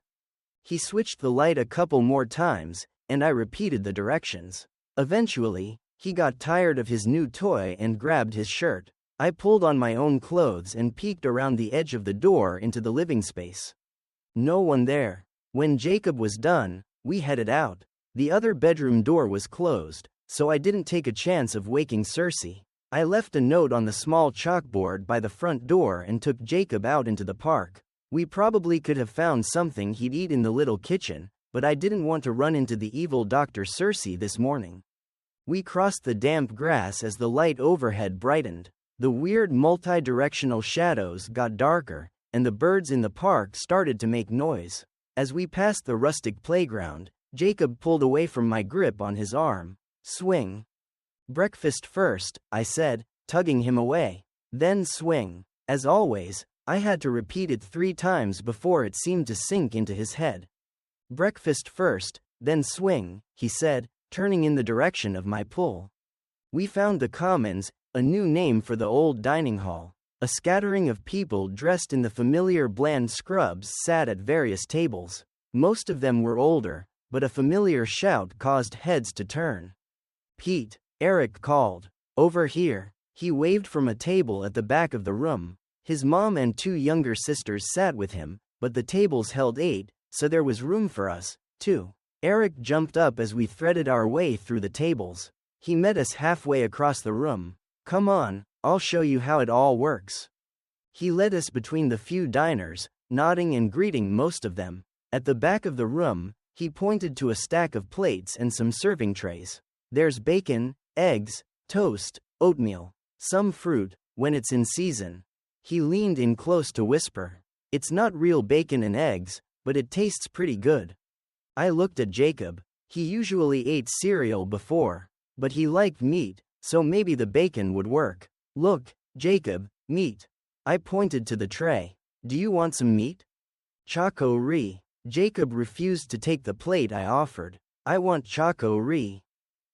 He switched the light a couple more times, and I repeated the directions. Eventually, he got tired of his new toy and grabbed his shirt. I pulled on my own clothes and peeked around the edge of the door into the living space. No one there. When Jacob was done, we headed out. The other bedroom door was closed, so I didn't take a chance of waking Cersei. I left a note on the small chalkboard by the front door and took Jacob out into the park. We probably could have found something he'd eat in the little kitchen, but I didn't want to run into the evil Dr. Cersei this morning. We crossed the damp grass as the light overhead brightened. The weird multi-directional shadows got darker, and the birds in the park started to make noise. As we passed the rustic playground, Jacob pulled away from my grip on his arm. Swing. Breakfast first, I said, tugging him away. Then swing. As always, I had to repeat it 3 times before it seemed to sink into his head. Breakfast first, then swing, he said, turning in the direction of my pull. We found the Commons, a new name for the old dining hall. A scattering of people dressed in the familiar bland scrubs sat at various tables. Most of them were older, but a familiar shout caused heads to turn. Pete, Eric called. Over here. He waved from a table at the back of the room. His mom and 2 younger sisters sat with him, but the tables held 8, so there was room for us, too. Eric jumped up as we threaded our way through the tables. He met us halfway across the room. Come on, I'll show you how it all works. He led us between the few diners, nodding and greeting most of them. At the back of the room, he pointed to a stack of plates and some serving trays. There's bacon, eggs, toast, oatmeal, some fruit, when it's in season. He leaned in close to whisper. It's not real bacon and eggs, but it tastes pretty good. I looked at Jacob. He usually ate cereal before, but he liked meat, so maybe the bacon would work. Look, Jacob, meat. I pointed to the tray. Do you want some meat? Choco-Ri. Jacob refused to take the plate I offered. I want Choco-Ri.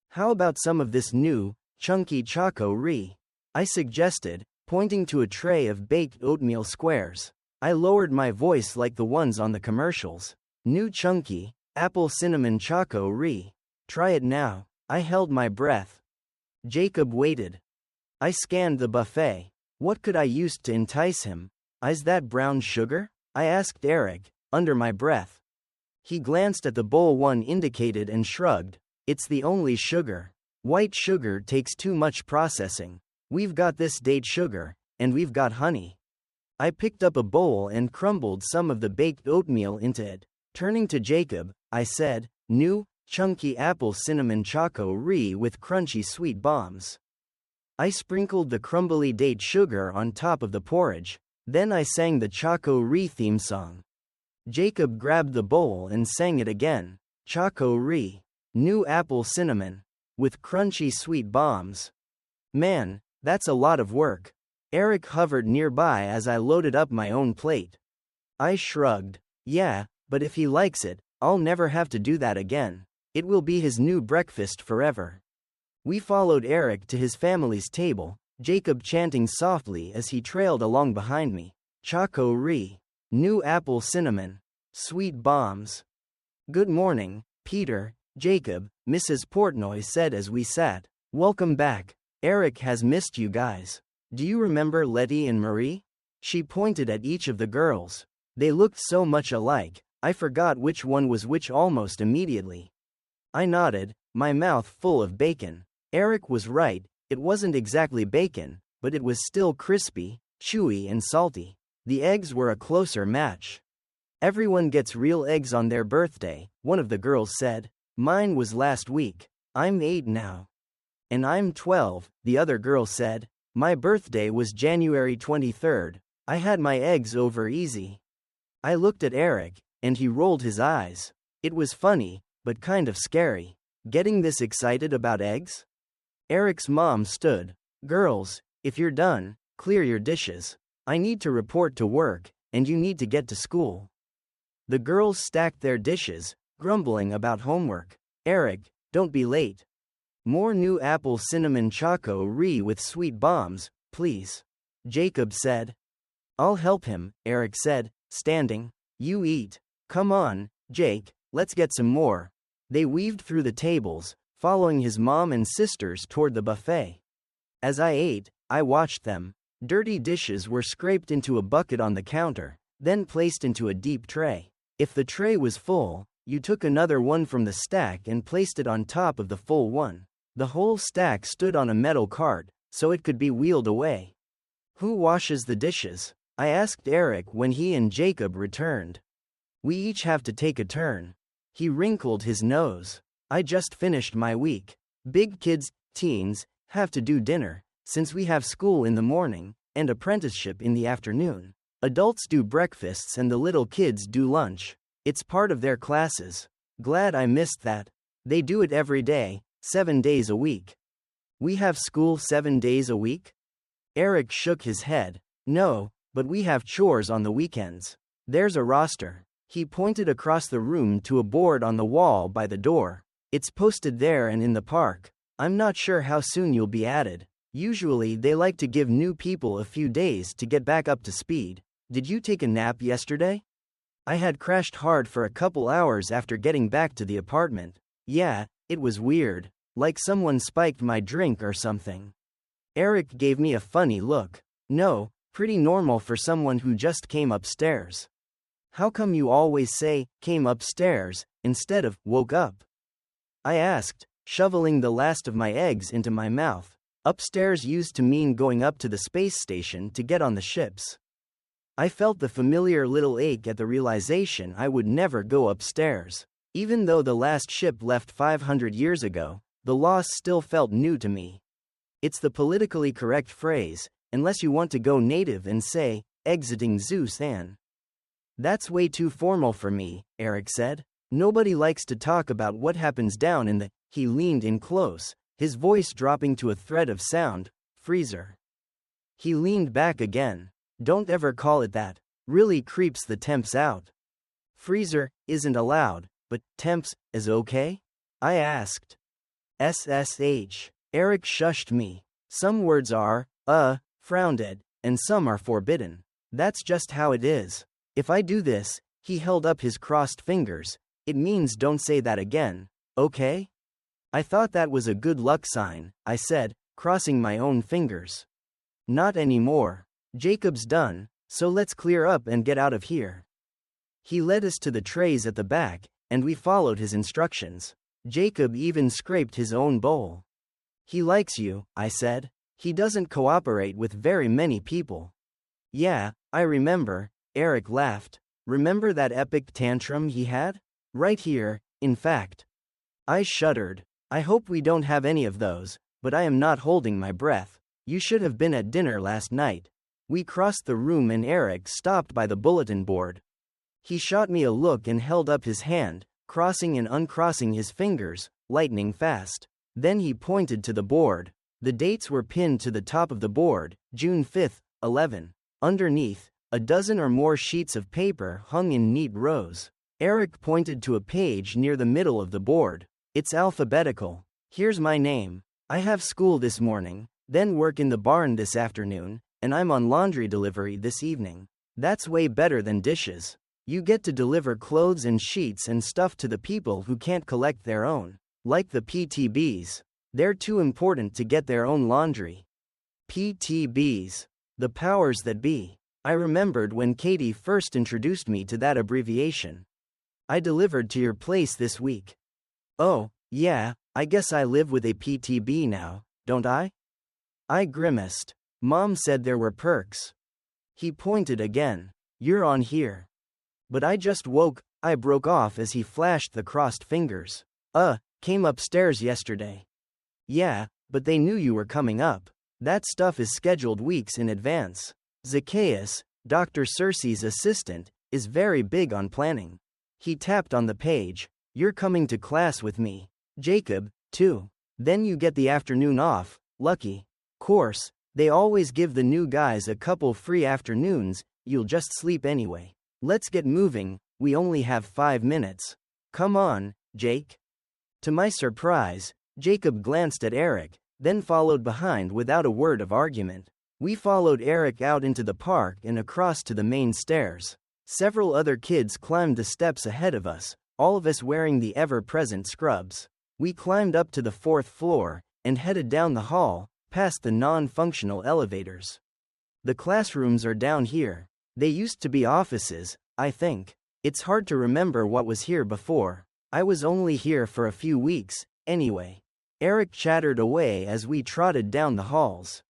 How about some of this new, chunky Choco-Ri? I suggested, pointing to a tray of baked oatmeal squares. I lowered my voice like the ones on the commercials. New chunky, apple cinnamon Choco-Ri. Try it now. I held my breath. Jacob waited. I scanned the buffet. What could I use to entice him? Is that brown sugar? I asked Eric, under my breath. He glanced at the bowl one indicated and shrugged. It's the only sugar. White sugar takes too much processing. We've got this date sugar, and we've got honey. I picked up a bowl and crumbled some of the baked oatmeal into it. Turning to Jacob, I said, new, chunky apple cinnamon Choco-Ri with crunchy sweet bombs. I sprinkled the crumbly date sugar on top of the porridge. Then I sang the Choco-Ri theme song. Jacob grabbed the bowl and sang it again. Choco-Ri. New apple cinnamon. With crunchy sweet bombs. Man, that's a lot of work. Eric hovered nearby as I loaded up my own plate. I shrugged. Yeah, but if he likes it, I'll never have to do that again. It will be his new breakfast forever. We followed Eric to his family's table, Jacob chanting softly as he trailed along behind me. Choco-Ri. New apple cinnamon. Sweet bombs. Good morning, Peter, Jacob, Mrs. Portnoy said as we sat. Welcome back. Eric has missed you guys. Do you remember Letty and Marie? She pointed at each of the girls. They looked so much alike, I forgot which one was which almost immediately. I nodded, my mouth full of bacon. Eric was right, it wasn't exactly bacon, but it was still crispy, chewy and salty. The eggs were a closer match. Everyone gets real eggs on their birthday, one of the girls said. Mine was last week. I'm 8 now. And I'm 12, the other girl said. My birthday was January 23rd. I had my eggs over easy. I looked at Eric, and he rolled his eyes. It was funny, but kind of scary. Getting this excited about eggs? Eric's mom stood. Girls, if you're done, clear your dishes. I need to report to work, and you need to get to school. The girls stacked their dishes, grumbling about homework. Eric, don't be late. More new apple cinnamon choco with sweet bombs, please. Jacob said. I'll help him, Eric said, standing. You eat. Come on, Jake, let's get some more. They weaved through the tables, following his mom and sisters toward the buffet. As I ate, I watched them. Dirty dishes were scraped into a bucket on the counter, then placed into a deep tray. If the tray was full, you took another one from the stack and placed it on top of the full one. The whole stack stood on a metal cart, so it could be wheeled away. Who washes the dishes? I asked Eric when he and Jacob returned. We each have to take a turn. He wrinkled his nose. I just finished my week. Big kids, teens, have to do dinner, since we have school in the morning, and apprenticeship in the afternoon. Adults do breakfasts and the little kids do lunch. It's part of their classes. Glad I missed that. They do it every day, 7 days a week. We have school 7 days a week? Eric shook his head. No, but we have chores on the weekends. There's a roster. He pointed across the room to a board on the wall by the door. It's posted there and in the park. I'm not sure how soon you'll be added. Usually they like to give new people a few days to get back up to speed. Did you take a nap yesterday? I had crashed hard for a couple hours after getting back to the apartment. Yeah, it was weird. Like someone spiked my drink or something. Eric gave me a funny look. No, pretty normal for someone who just came upstairs. How come you always say, came upstairs, instead of, woke up? I asked, shoveling the last of my eggs into my mouth. Upstairs used to mean going up to the space station to get on the ships. I felt the familiar little ache at the realization I would never go upstairs. Even though the last ship left 500 years ago, the loss still felt new to me. It's the politically correct phrase, unless you want to go native and say, exiting Zeus and. That's way too formal for me, Eric said. Nobody likes to talk about what happens down in the. He leaned in close, his voice dropping to a thread of sound, freezer. He leaned back again. Don't ever call it that. Really creeps the temps out. Freezer isn't allowed, but temps is okay? I asked. SSH. Eric shushed me. Some words are, frowned at, and some are forbidden. That's just how it is. If I do this, he held up his crossed fingers, it means don't say that again, okay? I thought that was a good luck sign, I said, crossing my own fingers. Not anymore. Jacob's done, so let's clear up and get out of here. He led us to the trays at the back, and we followed his instructions. Jacob even scraped his own bowl. He likes you, I said. He doesn't cooperate with very many people. Yeah, I remember, Eric laughed. Remember that epic tantrum he had? Right here, in fact. I shuddered. I hope we don't have any of those, but I am not holding my breath. You should have been at dinner last night. We crossed the room and Eric stopped by the bulletin board. He shot me a look and held up his hand, crossing and uncrossing his fingers, lightning fast. Then he pointed to the board. The dates were pinned to the top of the board, June 5th, 11. Underneath, a dozen or more sheets of paper hung in neat rows. Eric pointed to a page near the middle of the board. It's alphabetical. Here's my name. I have school this morning, then work in the barn this afternoon, and I'm on laundry delivery this evening. That's way better than dishes. You get to deliver clothes and sheets and stuff to the people who can't collect their own. Like the PTBs. They're too important to get their own laundry. PTBs. The powers that be. I remembered when Katie first introduced me to that abbreviation. I delivered to your place this week. Oh, yeah, I guess I live with a PTB now, don't I? I grimaced. Mom said there were perks. He pointed again. You're on here. But I just woke, I broke off as he flashed the crossed fingers. Came upstairs yesterday. Yeah, but they knew you were coming up. That stuff is scheduled weeks in advance. Zacchaeus, Dr. Cersei's assistant, is very big on planning. He tapped on the page. You're coming to class with me. Jacob, too. Then you get the afternoon off, lucky. Course, they always give the new guys a couple free afternoons, you'll just sleep anyway. Let's get moving, we only have 5 minutes. Come on, Jake. To my surprise, Jacob glanced at Eric, then followed behind without a word of argument. We followed Eric out into the park and across to the main stairs. Several other kids climbed the steps ahead of us, all of us wearing the ever-present scrubs. We climbed up to the 4th floor and headed down the hall, past the non-functional elevators. The classrooms are down here. They used to be offices, I think. It's hard to remember what was here before. I was only here for a few weeks, anyway. Eric chattered away as we trotted down the halls.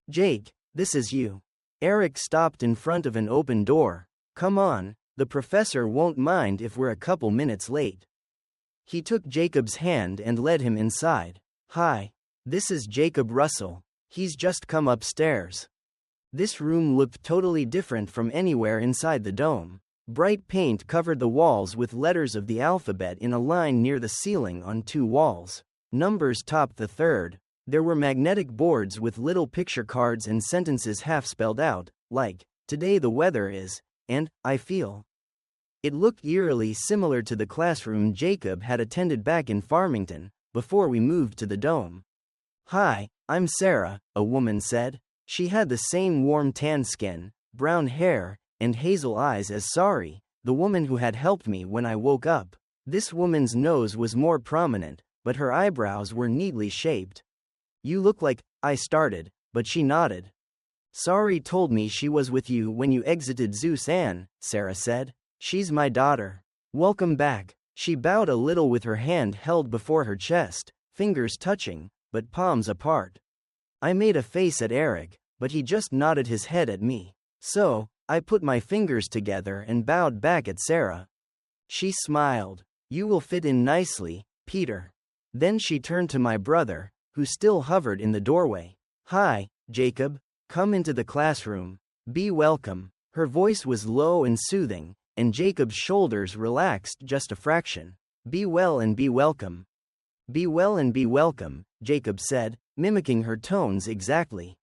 Jake, this is you. Eric stopped in front of an open door. Come on, the professor won't mind if we're a couple minutes late. He took Jacob's hand and led him inside. Hi, this is Jacob Russell. He's just come upstairs. This room looked totally different from anywhere inside the dome. Bright paint covered the walls with letters of the alphabet in a line near the ceiling on 2 walls. Numbers topped the 3rd. There were magnetic boards with little picture cards and sentences half spelled out, like, "Today the weather is," and, "I feel." It looked eerily similar to the classroom Jacob had attended back in Farmington, before we moved to the dome. Hi, I'm Sarah, a woman said. She had the same warm tan skin, brown hair, and hazel eyes as Sari, the woman who had helped me when I woke up. This woman's nose was more prominent, but her eyebrows were neatly shaped. You look like, I started, but she nodded. Sari told me she was with you when you exited Zeus Ann, Sarah said. She's my daughter. Welcome back. She bowed a little with her hand held before her chest, fingers touching, but palms apart. I made a face at Eric, but he just nodded his head at me. So, I put my fingers together and bowed back at Sarah. She smiled. You will fit in nicely, Peter. Then she turned to my brother, who still hovered in the doorway. Hi, Jacob. Come into the classroom. Be welcome. Her voice was low and soothing, and Jacob's shoulders relaxed just a fraction. Be well and be welcome. Be well and be welcome, Jacob said, mimicking her tones exactly.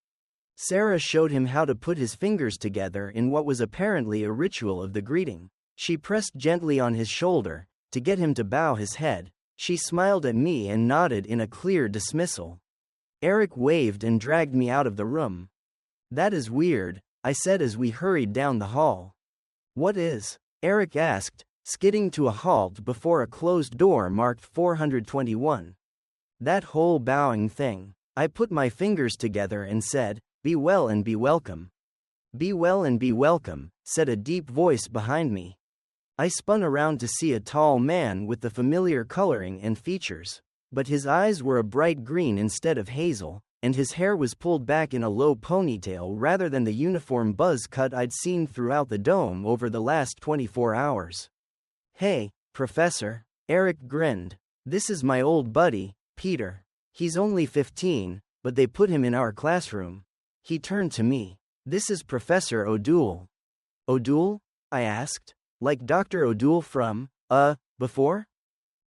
Sarah showed him how to put his fingers together in what was apparently a ritual of the greeting. She pressed gently on his shoulder, to get him to bow his head. She smiled at me and nodded in a clear dismissal. Eric waved and dragged me out of the room. That is weird, I said as we hurried down the hall. What is? Eric asked, skidding to a halt before a closed door marked 421. That whole bowing thing. I put my fingers together and said, be well and be welcome. Be well and be welcome, said a deep voice behind me. I spun around to see a tall man with the familiar coloring and features. But his eyes were a bright green instead of hazel, and his hair was pulled back in a low ponytail rather than the uniform buzz cut I'd seen throughout the dome over the last 24 hours. Hey, Professor, Eric grinned. This is my old buddy, Peter. He's only 15, but they put him in our classroom. He turned to me. This is Professor O'Doul. O'Doul? I asked. Like Dr. O'Doul from, before?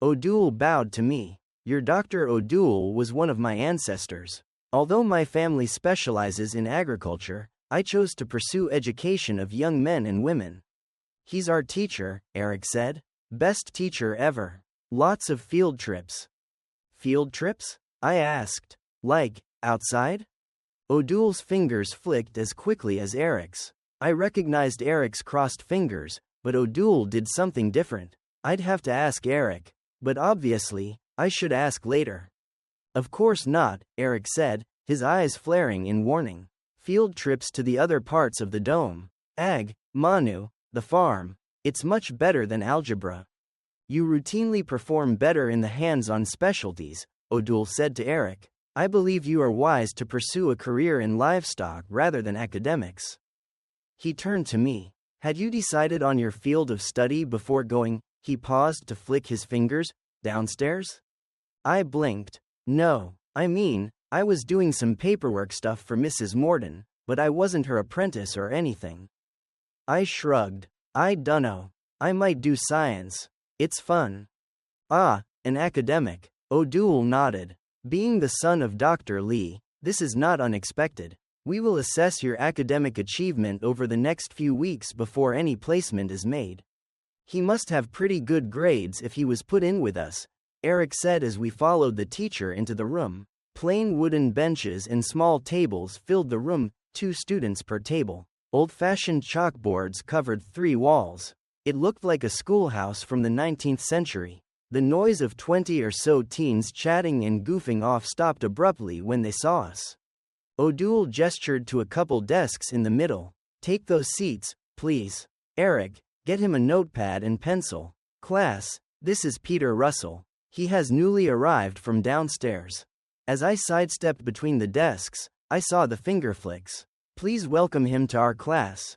O'Doul bowed to me. Your Dr. O'Doul was one of my ancestors. Although my family specializes in agriculture, I chose to pursue education of young men and women. He's our teacher, Eric said. Best teacher ever. Lots of field trips. Field trips? I asked. Like, outside? O'Doul's fingers flicked as quickly as Eric's. I recognized Eric's crossed fingers, but O'Doul did something different. I'd have to ask Eric. But obviously, I should ask later. Of course not, Eric said, his eyes flaring in warning. Field trips to the other parts of the dome. Ag, Manu, the farm. It's much better than algebra. You routinely perform better in the hands-on specialties, O'Doul said to Eric. I believe you are wise to pursue a career in livestock rather than academics. He turned to me. Had you decided on your field of study before going, he paused to flick his fingers, downstairs? I blinked. No, I mean, I was doing some paperwork stuff for Mrs. Morden, but I wasn't her apprentice or anything. I shrugged. I dunno. I might do science. It's fun. Ah, an academic. O'Doul nodded. Being the son of Dr. Lee, this is not unexpected. We will assess your academic achievement over the next few weeks before any placement is made. He must have pretty good grades if he was put in with us, Eric said as we followed the teacher into the room. Plain wooden benches and small tables filled the room, 2 students per table. Old-fashioned chalkboards covered 3 walls. It looked like a schoolhouse from the 19th century. The noise of 20 or so teens chatting and goofing off stopped abruptly when they saw us. O'Doul gestured to a couple desks in the middle. "Take those seats, please. Eric, get him a notepad and pencil. Class, this is Peter Russell. He has newly arrived from downstairs." As I sidestepped between the desks, I saw the finger flicks. "Please welcome him to our class."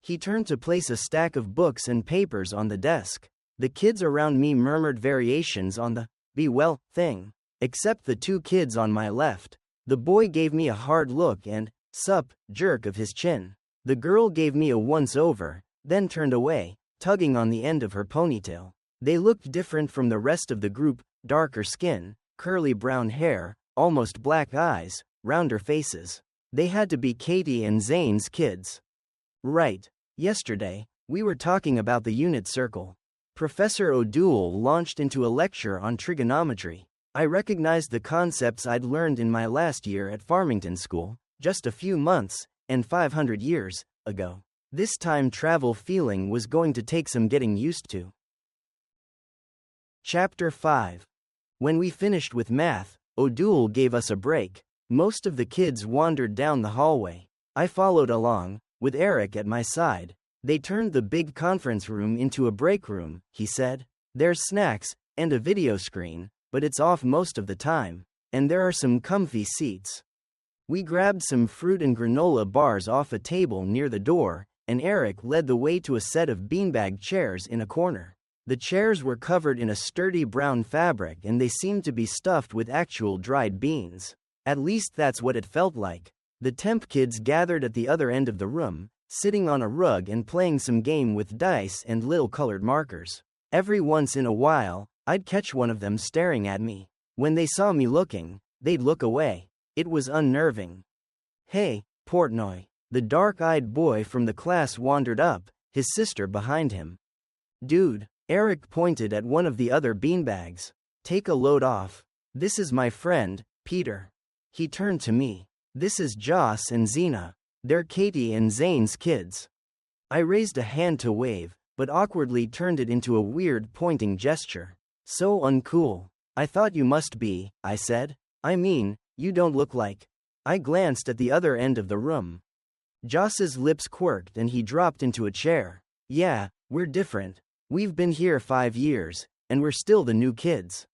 He turned to place a stack of books and papers on the desk. The kids around me murmured variations on the "be well" thing. Except the 2 kids on my left. The boy gave me a hard look and "sup" jerk of his chin. The girl gave me a once-over, then turned away, tugging on the end of her ponytail. They looked different from the rest of the group: darker skin, curly brown hair, almost black eyes, rounder faces. They had to be Katie and Zane's kids. Right. Yesterday, we were talking about the unit circle. Professor O'Doul launched into a lecture on trigonometry. I recognized the concepts I'd learned in my last year at Farmington School, just a few months, and 500 years, ago. This time travel feeling was going to take some getting used to. Chapter 5. When we finished with math, O'Doul gave us a break. Most of the kids wandered down the hallway. I followed along, with Eric at my side. "They turned the big conference room into a break room," he said. "There's snacks, and a video screen, but it's off most of the time, and there are some comfy seats." We grabbed some fruit and granola bars off a table near the door, and Eric led the way to a set of beanbag chairs in a corner. The chairs were covered in a sturdy brown fabric and they seemed to be stuffed with actual dried beans. At least that's what it felt like. The temp kids gathered at the other end of the room, sitting on a rug and playing some game with dice and little colored markers. Every once in a while, I'd catch one of them staring at me. When they saw me looking, they'd look away. It was unnerving. "Hey, Portnoy." The dark-eyed boy from the class wandered up, his sister behind him. "Dude," Eric pointed at one of the other beanbags. "Take a load off. This is my friend, Peter." He turned to me. "This is Joss and Zena. They're Katie and Zane's kids." I raised a hand to wave, but awkwardly turned it into a weird pointing gesture. "So uncool." "I thought you must be," I said. "I mean, you don't look like." I glanced at the other end of the room. Joss's lips quirked and he dropped into a chair. "Yeah, we're different. We've been here 5 years, and we're still the new kids."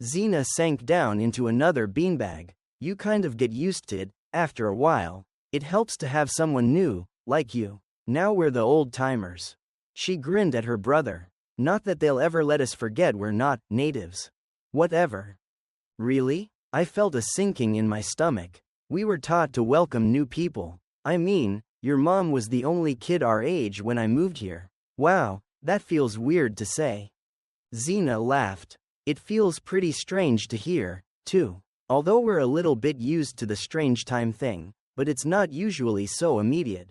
Zena sank down into another beanbag. "You kind of get used to it, after a while. It helps to have someone new, like you. Now we're the old-timers." She grinned at her brother. "Not that they'll ever let us forget we're not natives." "Whatever." "Really?" I felt a sinking in my stomach. "We were taught to welcome new people. I mean, your mom was the only kid our age when I moved here." "Wow, that feels weird to say." Zena laughed. "It feels pretty strange to hear, too. Although we're a little bit used to the strange time thing, but it's not usually so immediate."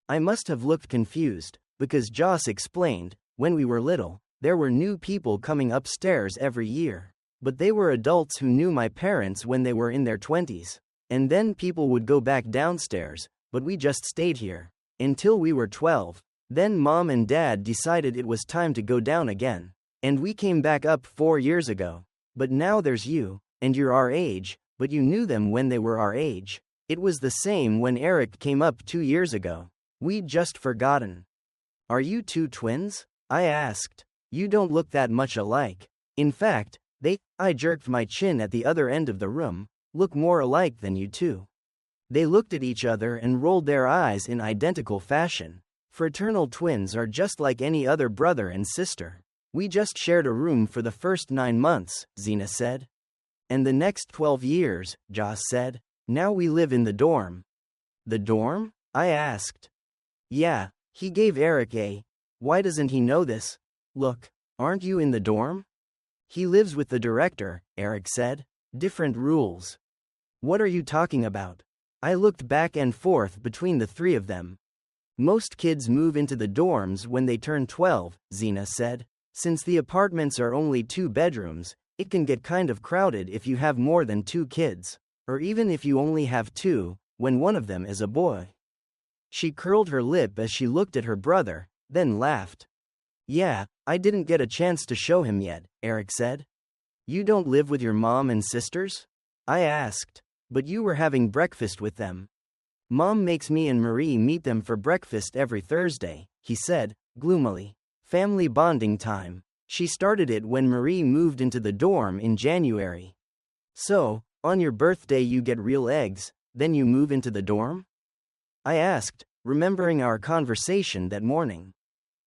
I must have looked confused, because Joss explained, when we were little, there were new people coming upstairs every year. But they were adults who knew my parents when they were in their 20s. And then people would go back downstairs, but we just stayed here. Until we were 12. Then Mom and Dad decided it was time to go down again. And we came back up 4 years ago. But now there's you, and you're our age, but you knew them when they were our age. It was the same when Eric came up 2 years ago. We'd just forgotten. "Are you 2 twins?" I asked. "You don't look that much alike. In fact, I jerked my chin at the other end of the room, look more alike than you two." They looked at each other and rolled their eyes in identical fashion. "Fraternal twins are just like any other brother and sister. We just shared a room for the first 9 months," Zena said. "And the next 12 years, Joss said. Now we live in the dorm." "The dorm?" I asked. "Yeah," he gave Eric a, "Why doesn't he know this? Look, aren't you in the dorm?" "He lives with the director," Eric said. "Different rules." "What are you talking about?" I looked back and forth between the 3 of them. "Most kids move into the dorms when they turn 12, Zena said. Since the apartments are only 2 bedrooms, It can get kind of crowded if you have more than 2 kids, or even if you only have 2, when one of them is a boy. She curled her lip as she looked at her brother, then laughed. Yeah, I didn't get a chance to show him yet, Eric said. You don't live with your mom and sisters? I asked. But you were having breakfast with them. Mom makes me and Marie meet them for breakfast every Thursday, he said, gloomily. Family bonding time. She started it when Marie moved into the dorm in January. So, on your birthday you get real eggs, then you move into the dorm? I asked, remembering our conversation that morning.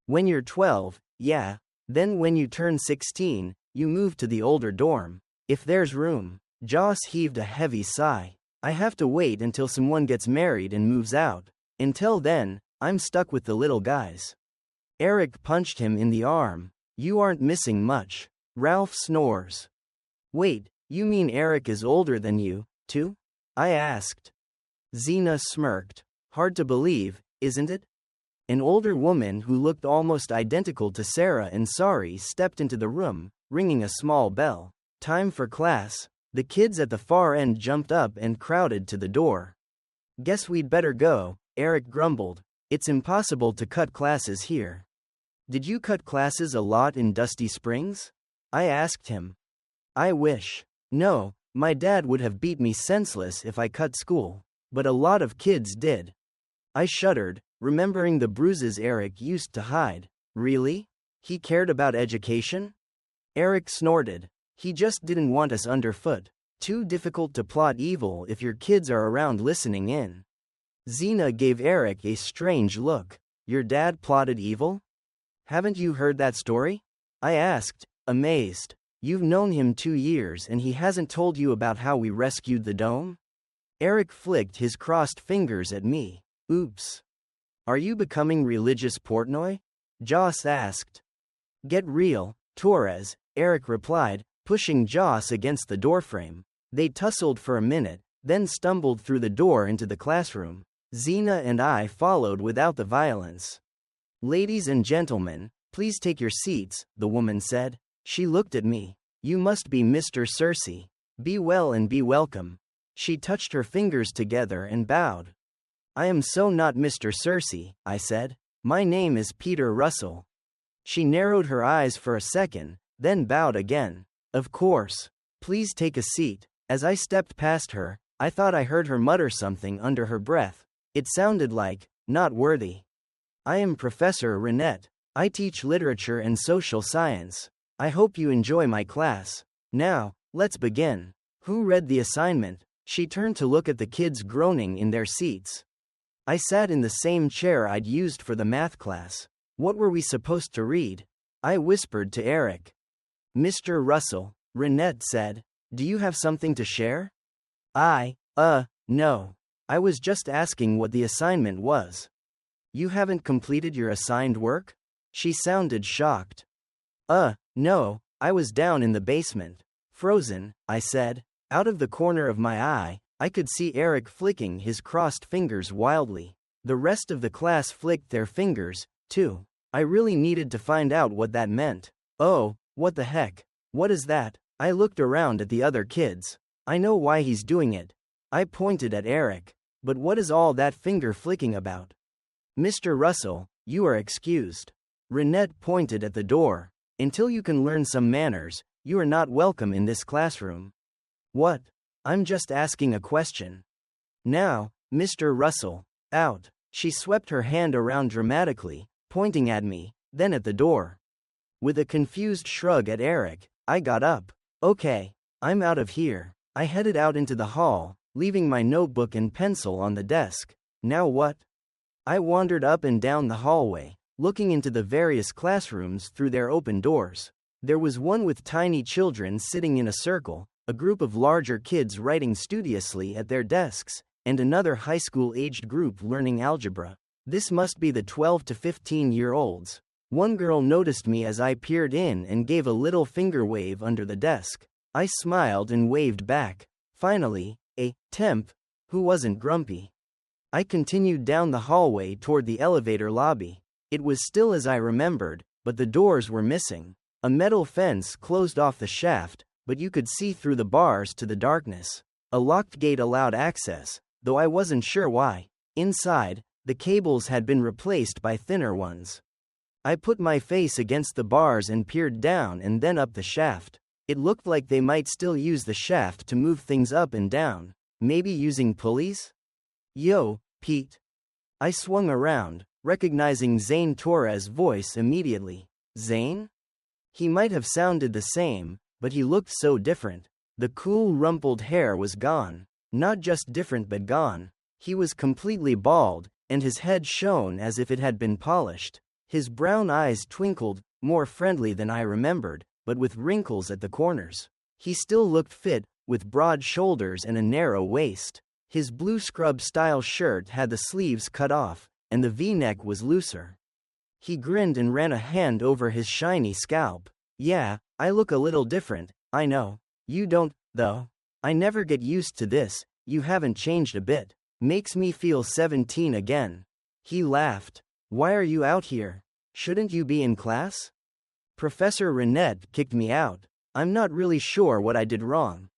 When you're 12, yeah. Then when you turn 16, you move to the older dorm, if there's room. Joss heaved a heavy sigh. I have to wait until someone gets married and moves out. Until then, I'm stuck with the little guys. Eric punched him in the arm. You aren't missing much. Ralph snores. Wait, you mean Eric is older than you, too? I asked. Zena smirked. Hard to believe, isn't it? An older woman who looked almost identical to Sarah and Sari stepped into the room, ringing a small bell. Time for class. The kids at the far end jumped up and crowded to the door. Guess we'd better go, Eric grumbled. It's impossible to cut classes here. Did you cut classes a lot in Dusty Springs? I asked him. I wish. No, my dad would have beat me senseless if I cut school. But a lot of kids did. I shuddered, remembering the bruises Eric used to hide. Really? He cared about education? Eric snorted. He just didn't want us underfoot. Too difficult to plot evil if your kids are around listening in. Zena gave Eric a strange look. Your dad plotted evil? Haven't you heard that story? I asked, amazed. You've known him 2 years and he hasn't told you about how we rescued the dome? Eric flicked his crossed fingers at me. Oops. Are you becoming religious Portnoy? Joss asked. Get real, Torres, Eric replied, pushing Joss against the doorframe. They tussled for a minute, then stumbled through the door into the classroom. Zena and I followed without the violence. Ladies and gentlemen, please take your seats, the woman said. She looked at me. You must be Mr. Cersei. Be well and be welcome. She touched her fingers together and bowed. I am so not Mr. Cersei, I said. My name is Peter Russell. She narrowed her eyes for a second, then bowed again. Of course. Please take a seat. As I stepped past her, I thought I heard her mutter something under her breath. It sounded like, not worthy. I am Professor Renette. I teach literature and social science. I hope you enjoy my class. Now, let's begin. Who read the assignment? She turned to look at the kids groaning in their seats. I sat in the same chair I'd used for the math class. What were we supposed to read? I whispered to Eric. Mr. Russell, Renette said. Do you have something to share? No. I was just asking what the assignment was. You haven't completed your assigned work? She sounded shocked. No, I was down in the basement. Frozen, I said. Out of the corner of my eye, I could see Eric flicking his crossed fingers wildly. The rest of the class flicked their fingers, too. I really needed to find out what that meant. Oh, what the heck? What is that? I looked around at the other kids. I know why he's doing it. I pointed at Eric. But what is all that finger flicking about? Mr. Russell, you are excused. Renette pointed at the door. Until you can learn some manners, you are not welcome in this classroom. What? I'm just asking a question. Now, Mr. Russell, out. She swept her hand around dramatically, pointing at me, then at the door. With a confused shrug at Eric, I got up. Okay, I'm out of here. I headed out into the hall, leaving my notebook and pencil on the desk. Now what? I wandered up and down the hallway, looking into the various classrooms through their open doors. There was one with tiny children sitting in a circle, a group of larger kids writing studiously at their desks, and another high school-aged group learning algebra. This must be the 12 to 15-year-olds. One girl noticed me as I peered in and gave a little finger wave under the desk. I smiled and waved back. Finally, a temp who wasn't grumpy. I continued down the hallway toward the elevator lobby. It was still as I remembered, but the doors were missing. A metal fence closed off the shaft, but you could see through the bars to the darkness. A locked gate allowed access, though I wasn't sure why. Inside, the cables had been replaced by thinner ones. I put my face against the bars and peered down and then up the shaft. It looked like they might still use the shaft to move things up and down, maybe using pulleys? Yo, Pete. I swung around, recognizing Zane Torres' voice immediately. Zane? He might have sounded the same, but he looked so different. The cool rumpled hair was gone. Not just different but gone. He was completely bald, and his head shone as if it had been polished. His brown eyes twinkled, more friendly than I remembered, but with wrinkles at the corners. He still looked fit, with broad shoulders and a narrow waist. His blue scrub-style shirt had the sleeves cut off, and the V-neck was looser. He grinned and ran a hand over his shiny scalp. Yeah, I look a little different, I know. You don't, though. I never get used to this, you haven't changed a bit. Makes me feel 17 again. He laughed. Why are you out here? Shouldn't you be in class? Professor Renette kicked me out. I'm not really sure what I did wrong.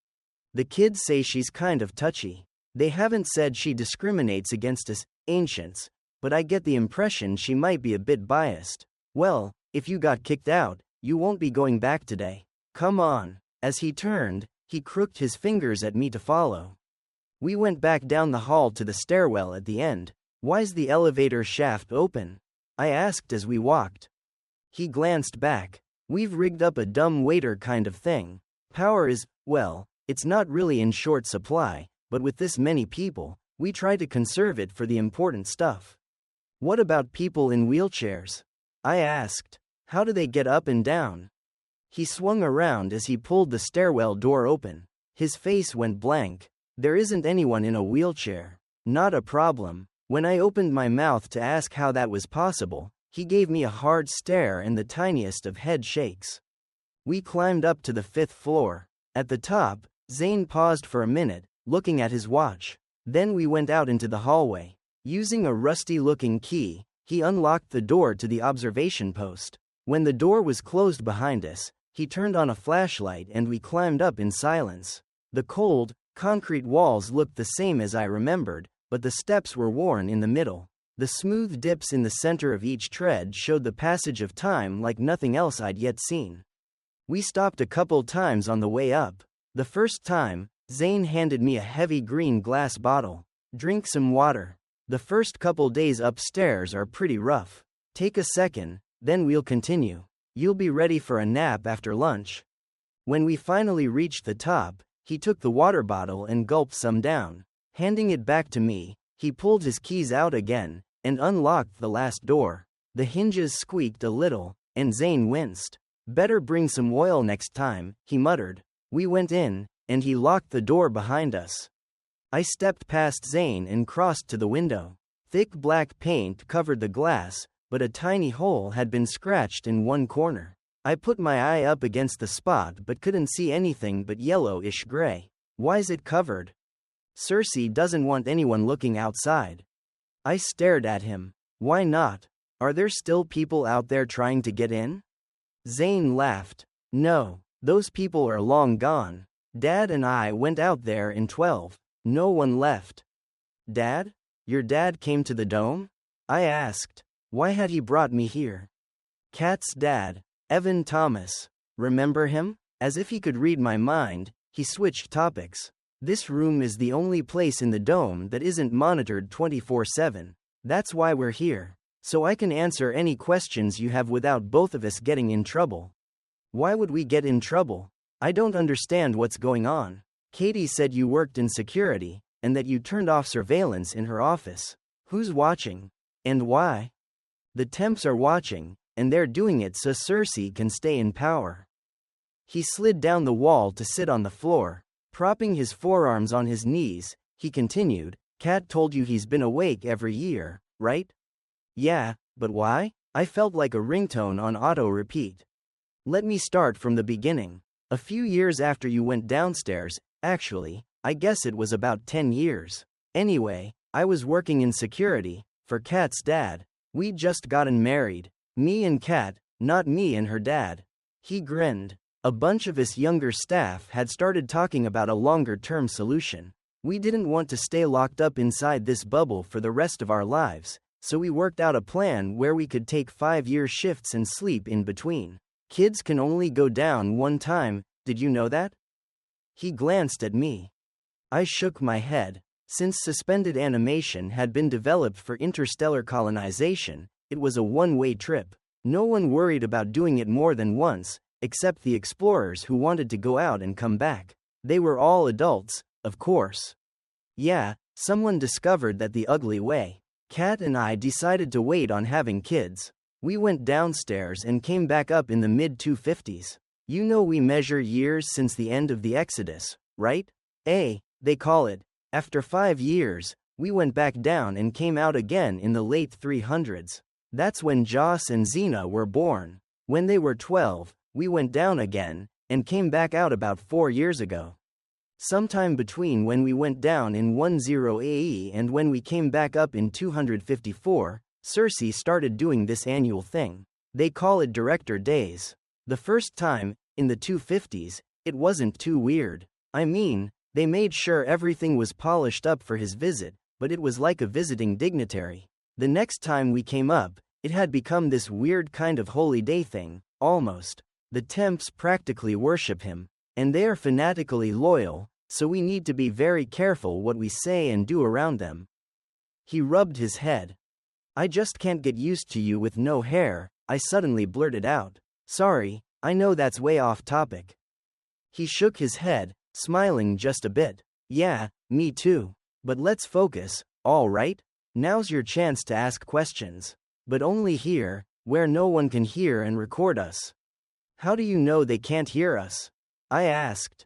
The kids say she's kind of touchy. They haven't said she discriminates against us, ancients, but I get the impression she might be a bit biased. Well, if you got kicked out, you won't be going back today. Come on. As he turned, he crooked his fingers at me to follow. We went back down the hall to the stairwell at the end. Why's the elevator shaft open? I asked as we walked. He glanced back. We've rigged up a dumb waiter kind of thing. Power is, well, it's not really in short supply, but with this many people, we try to conserve it for the important stuff. What about people in wheelchairs? I asked. How do they get up and down? He swung around as he pulled the stairwell door open. His face went blank. There isn't anyone in a wheelchair. Not a problem. When I opened my mouth to ask how that was possible, he gave me a hard stare and the tiniest of head shakes. We climbed up to the 5th floor. At the top, Zane paused for a minute, looking at his watch. Then we went out into the hallway. Using a rusty-looking key, he unlocked the door to the observation post. When the door was closed behind us, he turned on a flashlight and we climbed up in silence. The cold, concrete walls looked the same as I remembered, but the steps were worn in the middle. The smooth dips in the center of each tread showed the passage of time like nothing else I'd yet seen. We stopped a couple times on the way up. The first time, Zane handed me a heavy green glass bottle. Drink some water. The first couple days upstairs are pretty rough. Take a second, then we'll continue. You'll be ready for a nap after lunch. When we finally reached the top, he took the water bottle and gulped some down. Handing it back to me, he pulled his keys out again, and unlocked the last door. The hinges squeaked a little, and Zane winced. Better bring some oil next time, he muttered. We went in, and he locked the door behind us. I stepped past Zane and crossed to the window. Thick black paint covered the glass, but a tiny hole had been scratched in one corner. I put my eye up against the spot but couldn't see anything but yellowish gray. Why's it covered? Cersei doesn't want anyone looking outside. I stared at him. Why not? Are there still people out there trying to get in? Zane laughed. No, those people are long gone. Dad and I went out there in 12. No one left. Dad? Your dad came to the dome? I asked. Why had he brought me here? Kat's dad, Evan Thomas. Remember him? As if he could read my mind, he switched topics. This room is the only place in the dome that isn't monitored 24/7. That's why we're here. So I can answer any questions you have without both of us getting in trouble. Why would we get in trouble? I don't understand what's going on. Katie said you worked in security, and that you turned off surveillance in her office. Who's watching? And why? The temps are watching, and they're doing it so Cersei can stay in power. He slid down the wall to sit on the floor. Propping his forearms on his knees, he continued, Kat told you he's been awake every year, right? Yeah, but why? I felt like a ringtone on auto repeat. Let me start from the beginning. A few years after you went downstairs, actually, I guess it was about 10 years. Anyway, I was working in security, for Kat's dad. We'd just gotten married. Me and Kat, not me and her dad. He grinned. A bunch of us younger staff had started talking about a longer-term solution. We didn't want to stay locked up inside this bubble for the rest of our lives, so we worked out a plan where we could take 5-year shifts and sleep in between. Kids can only go down one time, did you know that? He glanced at me. I shook my head. Since suspended animation had been developed for interstellar colonization, it was a one-way trip. No one worried about doing it more than once, except the explorers who wanted to go out and come back. They were all adults, of course. Yeah, someone discovered that the ugly way. Kat and I decided to wait on having kids. We went downstairs and came back up in the mid-250s. You know we measure years since the end of the Exodus, right? They call it. After 5 years, we went back down and came out again in the late 300s. That's when Joss and Xena were born. When they were 12, we went down again, and came back out about 4 years ago. Sometime between when we went down in 10 AE and when we came back up in 254, Cersei started doing this annual thing. They call it Director Days. The first time, in the 250s, it wasn't too weird. I mean, they made sure everything was polished up for his visit, but it was like a visiting dignitary. The next time we came up, it had become this weird kind of holy day thing, almost. The Temps practically worship him, and they are fanatically loyal, so we need to be very careful what we say and do around them. He rubbed his head. I just can't get used to you with no hair, I suddenly blurted out. Sorry, I know that's way off topic. He shook his head, smiling just a bit. Yeah, me too. But let's focus, all right? Now's your chance to ask questions. But only here, where no one can hear and record us. How do you know they can't hear us? I asked.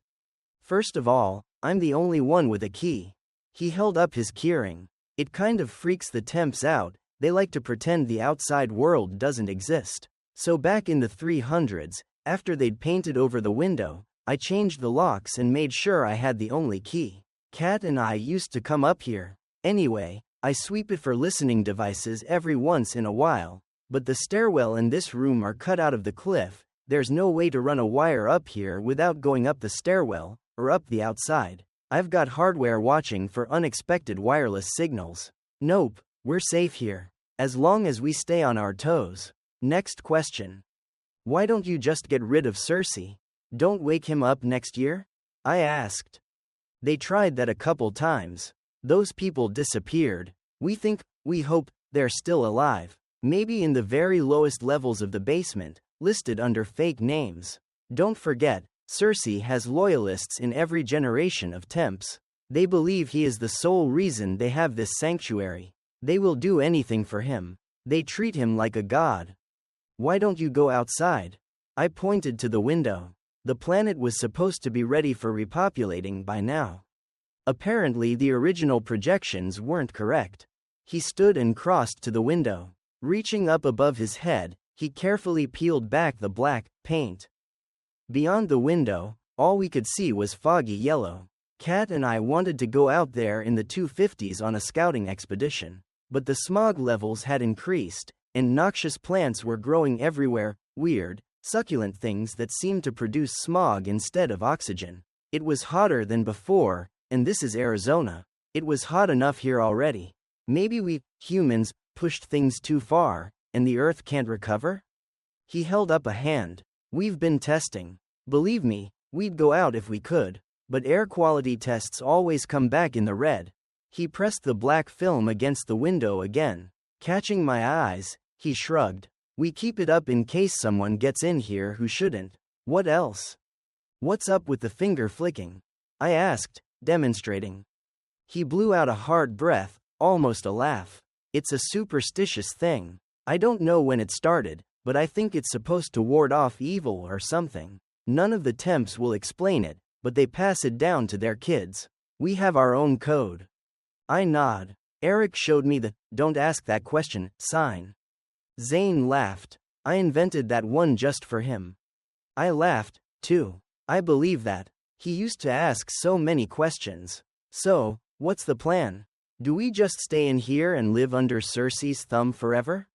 First of all, I'm the only one with a key. He held up his keyring. It kind of freaks the Temps out, they like to pretend the outside world doesn't exist. So back in the 300s, after they'd painted over the window, I changed the locks and made sure I had the only key. Kat and I used to come up here. Anyway, I sweep it for listening devices every once in a while. But the stairwell in this room are cut out of the cliff. There's no way to run a wire up here without going up the stairwell, or up the outside. I've got hardware watching for unexpected wireless signals. Nope, we're safe here. As long as we stay on our toes. Next question. Why don't you just get rid of Cersei? Don't wake him up next year? I asked. They tried that a couple times. Those people disappeared. We hope, they're still alive. Maybe in the very lowest levels of the basement, listed under fake names. Don't forget, Cersei has loyalists in every generation of Temps. They believe he is the sole reason they have this sanctuary. They will do anything for him. They treat him like a god. Why don't you go outside? I pointed to the window. The planet was supposed to be ready for repopulating by now. Apparently the original projections weren't correct. He stood and crossed to the window. Reaching up above his head, he carefully peeled back the black paint. Beyond the window, all we could see was foggy yellow. Kat and I wanted to go out there in the 250s on a scouting expedition. But the smog levels had increased, and noxious plants were growing everywhere, weird, succulent things that seemed to produce smog instead of oxygen. It was hotter than before, and this is Arizona. It was hot enough here already. Maybe we, humans, pushed things too far, and the Earth can't recover? He held up a hand. We've been testing. Believe me, we'd go out if we could, but air quality tests always come back in the red. He pressed the black film against the window again. Catching my eyes, he shrugged. We keep it up in case someone gets in here who shouldn't. What else? What's up with the finger flicking? I asked, demonstrating. He blew out a hard breath, almost a laugh. It's a superstitious thing. I don't know when it started, but I think it's supposed to ward off evil or something. None of the Temps will explain it, but they pass it down to their kids. We have our own code. I nod. Eric showed me the "don't ask that question" sign. Zane laughed. I invented that one just for him. I laughed, too. I believe that. He used to ask so many questions. So, what's the plan? Do we just stay in here and live under Cersei's thumb forever?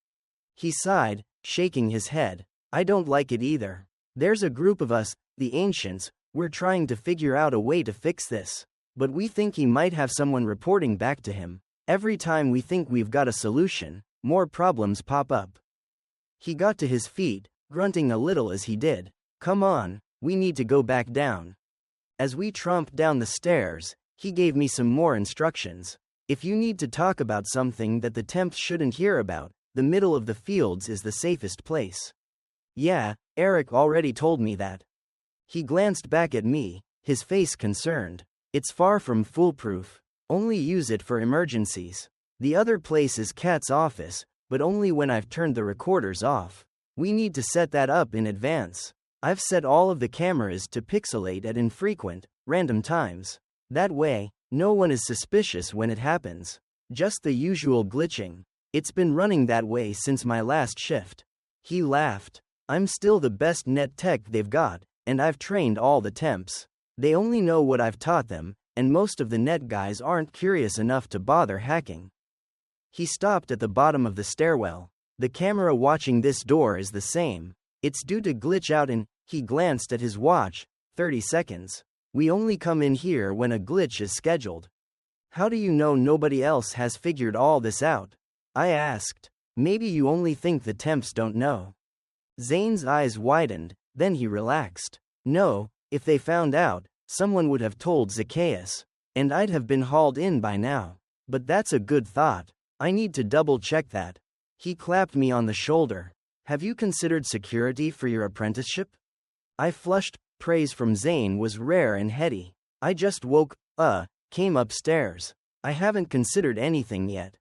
He sighed, shaking his head. I don't like it either. There's a group of us, the ancients, we're trying to figure out a way to fix this. But we think he might have someone reporting back to him. Every time we think we've got a solution, more problems pop up. He got to his feet, grunting a little as he did. Come on, we need to go back down. As we tromped down the stairs, he gave me some more instructions. If you need to talk about something that the temps shouldn't hear about, the middle of the fields is the safest place. Yeah, Eric already told me that. He glanced back at me, his face concerned. It's far from foolproof. Only use it for emergencies. The other place is Kat's office, but only when I've turned the recorders off. We need to set that up in advance. I've set all of the cameras to pixelate at infrequent, random times. That way, no one is suspicious when it happens. Just the usual glitching. It's been running that way since my last shift. He laughed. I'm still the best net tech they've got, and I've trained all the temps. They only know what I've taught them, and most of the net guys aren't curious enough to bother hacking. He stopped at the bottom of the stairwell. The camera watching this door is the same. It's due to glitch out in, he glanced at his watch, 30 seconds. We only come in here when a glitch is scheduled. How do you know nobody else has figured all this out? I asked. Maybe you only think the temps don't know. Zane's eyes widened, then he relaxed. No, if they found out, someone would have told Zacchaeus, and I'd have been hauled in by now. But that's a good thought. I need to double-check that. He clapped me on the shoulder. Have you considered security for your apprenticeship? I flushed. Praise from Zane was rare and heady. I just came upstairs. I haven't considered anything yet.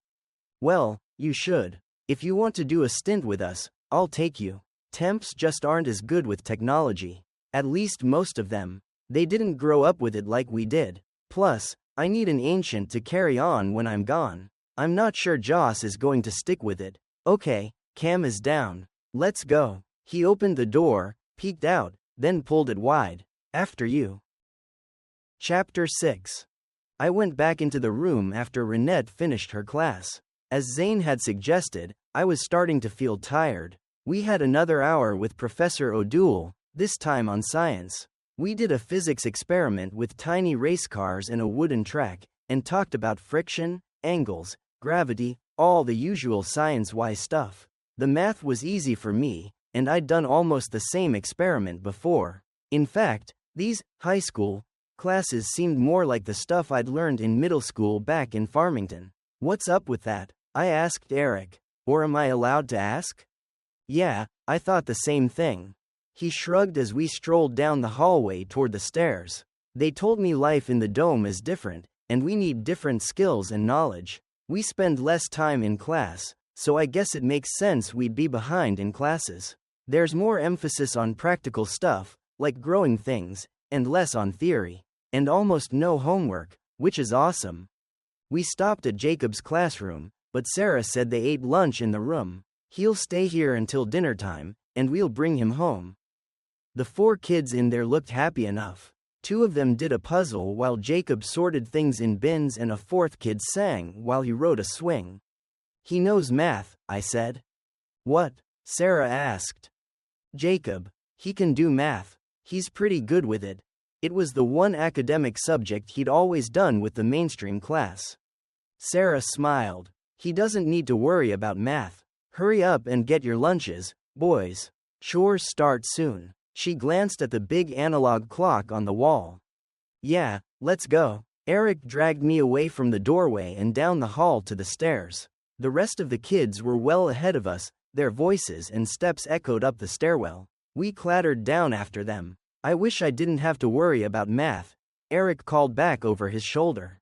Well, you should. If you want to do a stint with us, I'll take you. Temps just aren't as good with technology. At least most of them. They didn't grow up with it like we did. Plus, I need an ancient to carry on when I'm gone. I'm not sure Joss is going to stick with it. Okay, cam is down. Let's go. He opened the door, peeked out, then pulled it wide. After you. Chapter 6. I went back into the room after Renette finished her class. As Zane had suggested, I was starting to feel tired. We had another hour with Professor O'Doul, this time on science. We did a physics experiment with tiny race cars and a wooden track, and talked about friction, angles, gravity, all the usual science-wise stuff. The math was easy for me, and I'd done almost the same experiment before. In fact, these high school classes seemed more like the stuff I'd learned in middle school back in Farmington. What's up with that? I asked Eric. Or am I allowed to ask? Yeah, I thought the same thing. He shrugged as we strolled down the hallway toward the stairs. They told me life in the dome is different, and we need different skills and knowledge. We spend less time in class, so I guess it makes sense we'd be behind in classes. There's more emphasis on practical stuff, like growing things, and less on theory. And almost no homework, which is awesome. We stopped at Jacob's classroom, but Sarah said they ate lunch in the room. He'll stay here until dinner time, and we'll bring him home. The 4 kids in there looked happy enough. 2 of them did a puzzle while Jacob sorted things in bins, and a 4th kid sang while he rode a swing. He knows math, I said. What? Sarah asked. Jacob. He can do math. He's pretty good with it. It was the one academic subject he'd always done with the mainstream class. Sarah smiled. He doesn't need to worry about math. Hurry up and get your lunches, boys. Chores start soon. She glanced at the big analog clock on the wall. Yeah, let's go. Eric dragged me away from the doorway and down the hall to the stairs. The rest of the kids were well ahead of us, their voices and steps echoed up the stairwell. We clattered down after them. I wish I didn't have to worry about math, Eric called back over his shoulder.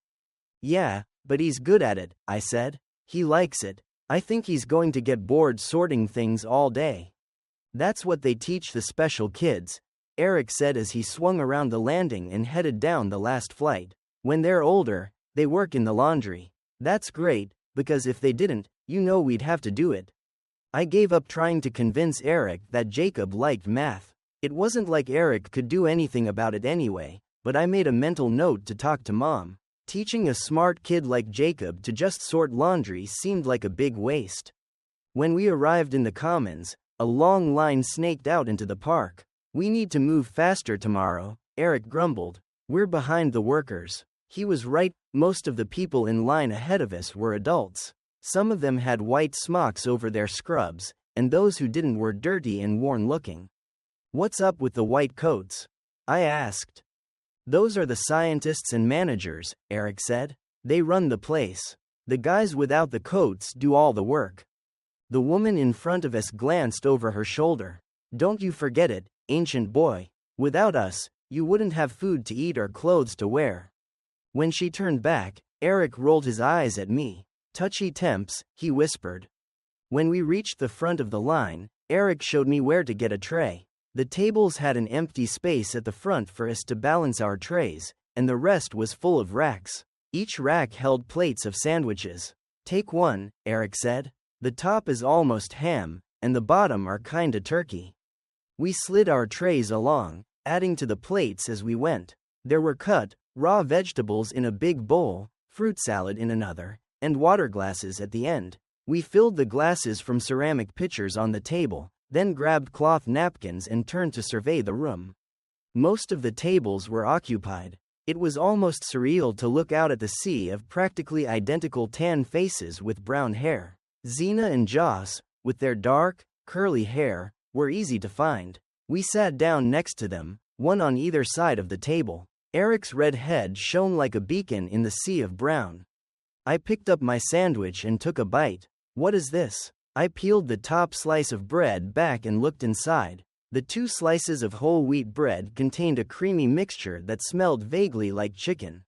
Yeah, but he's good at it, I said. He likes it. I think he's going to get bored sorting things all day. That's what they teach the special kids, Eric said as he swung around the landing and headed down the last flight. When they're older, they work in the laundry. That's great, because if they didn't, we'd have to do it. I gave up trying to convince Eric that Jacob liked math. It wasn't like Eric could do anything about it anyway, but I made a mental note to talk to Mom. Teaching a smart kid like Jacob to just sort laundry seemed like a big waste. When we arrived in the Commons, a long line snaked out into the park. We need to move faster tomorrow, Eric grumbled. We're behind the workers. He was right, most of the people in line ahead of us were adults. Some of them had white smocks over their scrubs, and those who didn't were dirty and worn-looking. What's up with the white coats? I asked. Those are the scientists and managers, Eric said. They run the place. The guys without the coats do all the work. The woman in front of us glanced over her shoulder. Don't you forget it, ancient boy. Without us, you wouldn't have food to eat or clothes to wear. When she turned back, Eric rolled his eyes at me. Touchy temps, he whispered. When we reached the front of the line, Eric showed me where to get a tray. The tables had an empty space at the front for us to balance our trays, and the rest was full of racks. Each rack held plates of sandwiches. Take one, Eric said. The top is almost ham, and the bottom are kinda turkey. We slid our trays along, adding to the plates as we went. There were cut, raw vegetables in a big bowl, fruit salad in another, and water glasses at the end. We filled the glasses from ceramic pitchers on the table, then grabbed cloth napkins and turned to survey the room. Most of the tables were occupied. It was almost surreal to look out at the sea of practically identical tan faces with brown hair. Zena and Joss, with their dark, curly hair, were easy to find. We sat down next to them, one on either side of the table. Eric's red head shone like a beacon in the sea of brown. I picked up my sandwich and took a bite. What is this? I peeled the top slice of bread back and looked inside. The 2 slices of whole wheat bread contained a creamy mixture that smelled vaguely like chicken.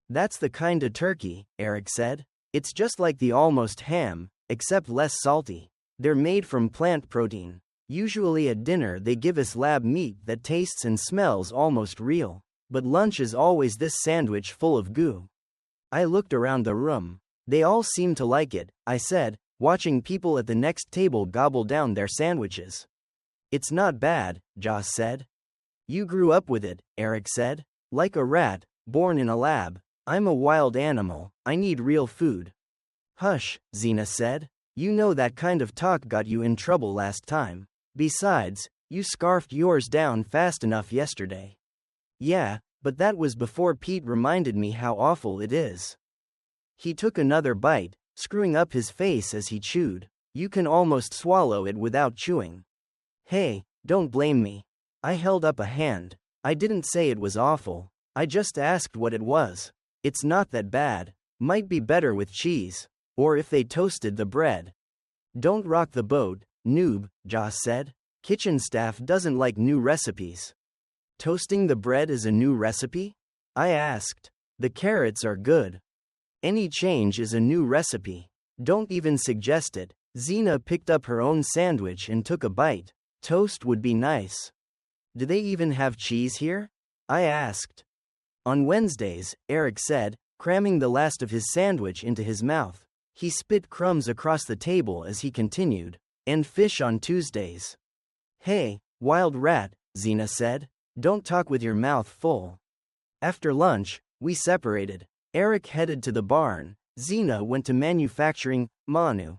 That's the kinda turkey, Eric said. It's just like the almost ham, except less salty. They're made from plant protein. Usually at dinner they give us lab meat that tastes and smells almost real. But lunch is always this sandwich full of goo. I looked around the room. They all seemed to like it, I said, watching people at the next table gobble down their sandwiches. It's not bad, Joss said. You grew up with it, Eric said. Like a rat, born in a lab. I'm a wild animal, I need real food. Hush, Zena said. You know that kind of talk got you in trouble last time. Besides, you scarfed yours down fast enough yesterday. Yeah, but that was before Pete reminded me how awful it is. He took another bite, screwing up his face as he chewed. You can almost swallow it without chewing. Hey, don't blame me. I held up a hand. I didn't say it was awful. I just asked what it was. It's not that bad. Might be better with cheese. Or if they toasted the bread. Don't rock the boat, noob, Joss said. Kitchen staff doesn't like new recipes. Toasting the bread is a new recipe? I asked. The carrots are good. Any change is a new recipe. Don't even suggest it. Zena picked up her own sandwich and took a bite. Toast would be nice. Do they even have cheese here? I asked. On Wednesdays, Eric said, cramming the last of his sandwich into his mouth. He spit crumbs across the table as he continued. And fish on Tuesdays. Hey, wild rat, Zena said. Don't talk with your mouth full. After lunch, we separated. Eric headed to the barn, Zena went to manufacturing, Manu,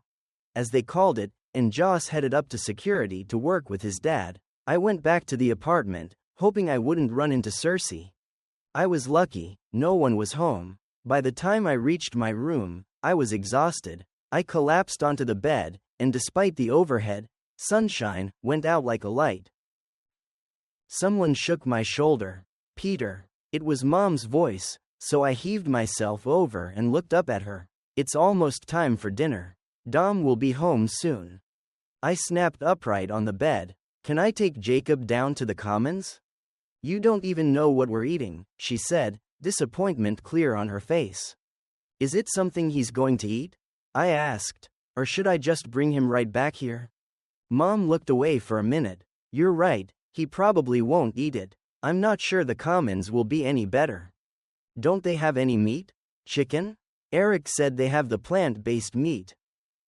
as they called it, and Joss headed up to security to work with his dad. I went back to the apartment, hoping I wouldn't run into Cersei. I was lucky, no one was home. By the time I reached my room, I was exhausted. I collapsed onto the bed, and despite the overhead, sunshine went out like a light. Someone shook my shoulder. Peter. It was Mom's voice, so I heaved myself over and looked up at her. It's almost time for dinner. Dom will be home soon. I snapped upright on the bed. Can I take Jacob down to the commons? You don't even know what we're eating, she said, disappointment clear on her face. Is it something he's going to eat? I asked. Or should I just bring him right back here? Mom looked away for a minute. You're right, he probably won't eat it. I'm not sure the commons will be any better. Don't they have any meat? Chicken? Eric said they have the plant-based meat.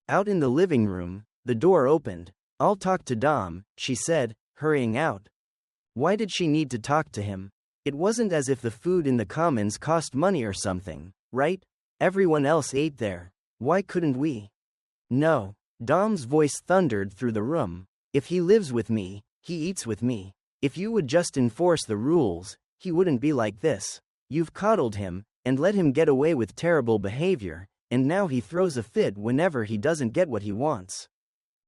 Out in the living room, the door opened. I'll talk to Dom, she said, hurrying out. Why did she need to talk to him? It wasn't as if the food in the commons cost money or something, right? Everyone else ate there. Why couldn't we? No. Dom's voice thundered through the room. If he lives with me, he eats with me. If you would just enforce the rules, he wouldn't be like this. You've coddled him, and let him get away with terrible behavior, and now he throws a fit whenever he doesn't get what he wants.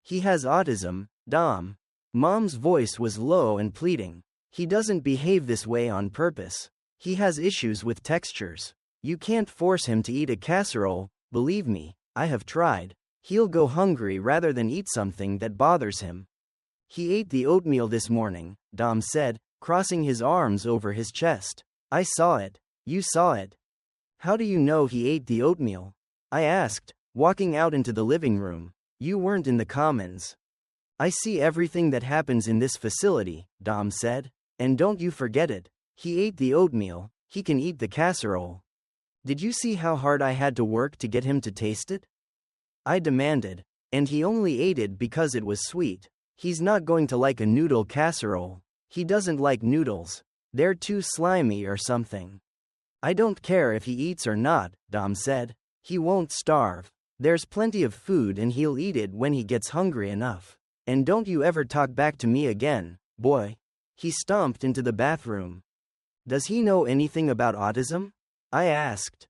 He has autism, Dom. Mom's voice was low and pleading. He doesn't behave this way on purpose. He has issues with textures. You can't force him to eat a casserole, believe me, I have tried. He'll go hungry rather than eat something that bothers him. He ate the oatmeal this morning, Dom said, crossing his arms over his chest. I saw it. You saw it. How do you know he ate the oatmeal? I asked, walking out into the living room. You weren't in the Commons. I see everything that happens in this facility, Dom said. And don't you forget it. He ate the oatmeal, he can eat the casserole. Did you see how hard I had to work to get him to taste it? I demanded. And he only ate it because it was sweet. He's not going to like a noodle casserole. He doesn't like noodles. They're too slimy or something. I don't care if he eats or not, Dom said. He won't starve. There's plenty of food and he'll eat it when he gets hungry enough. And don't you ever talk back to me again, boy. He stomped into the bathroom. Does he know anything about autism? I asked.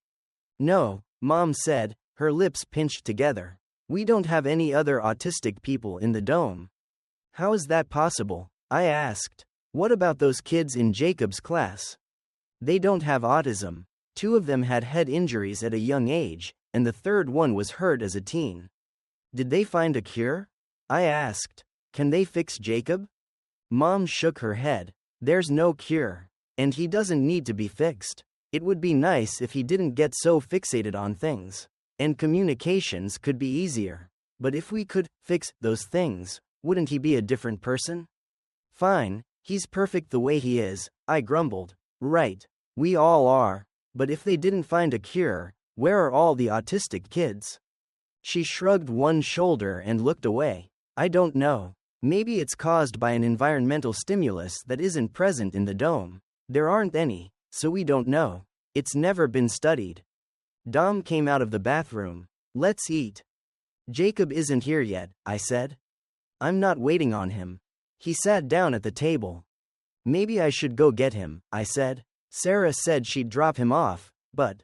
No, Mom said, her lips pinched together. We don't have any other autistic people in the dome. How is that possible? I asked. What about those kids in Jacob's class? They don't have autism. 2 of them had head injuries at a young age, and the third one was hurt as a teen. Did they find a cure? I asked. Can they fix Jacob? Mom shook her head. There's no cure. And he doesn't need to be fixed. It would be nice if he didn't get so fixated on things. And communications could be easier. But if we could fix those things, wouldn't he be a different person? Fine, he's perfect the way he is, I grumbled. Right. We all are. But if they didn't find a cure, where are all the autistic kids? She shrugged one shoulder and looked away. I don't know. Maybe it's caused by an environmental stimulus that isn't present in the dome. There aren't any, so we don't know. It's never been studied. Dom came out of the bathroom. Let's eat. Jacob isn't here yet, I said. I'm not waiting on him. He sat down at the table. Maybe I should go get him, I said. Sarah said she'd drop him off, but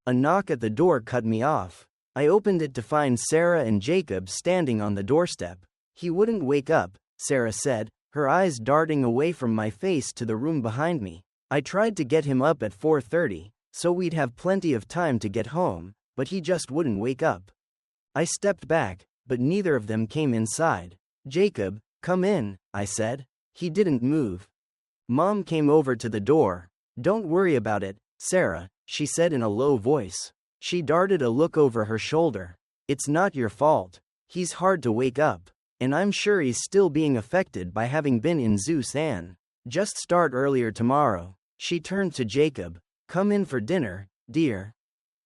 a knock at the door cut me off. I opened it to find Sarah and Jacob standing on the doorstep. He wouldn't wake up, Sarah said, her eyes darting away from my face to the room behind me. I tried to get him up at 4:30, so we'd have plenty of time to get home, but he just wouldn't wake up. I stepped back, but neither of them came inside. Jacob, come in, I said. He didn't move. Mom came over to the door. Don't worry about it, Sarah, she said in a low voice. She darted a look over her shoulder. It's not your fault. He's hard to wake up. And I'm sure he's still being affected by having been in Zeus and just start earlier tomorrow. She turned to Jacob. Come in for dinner, dear.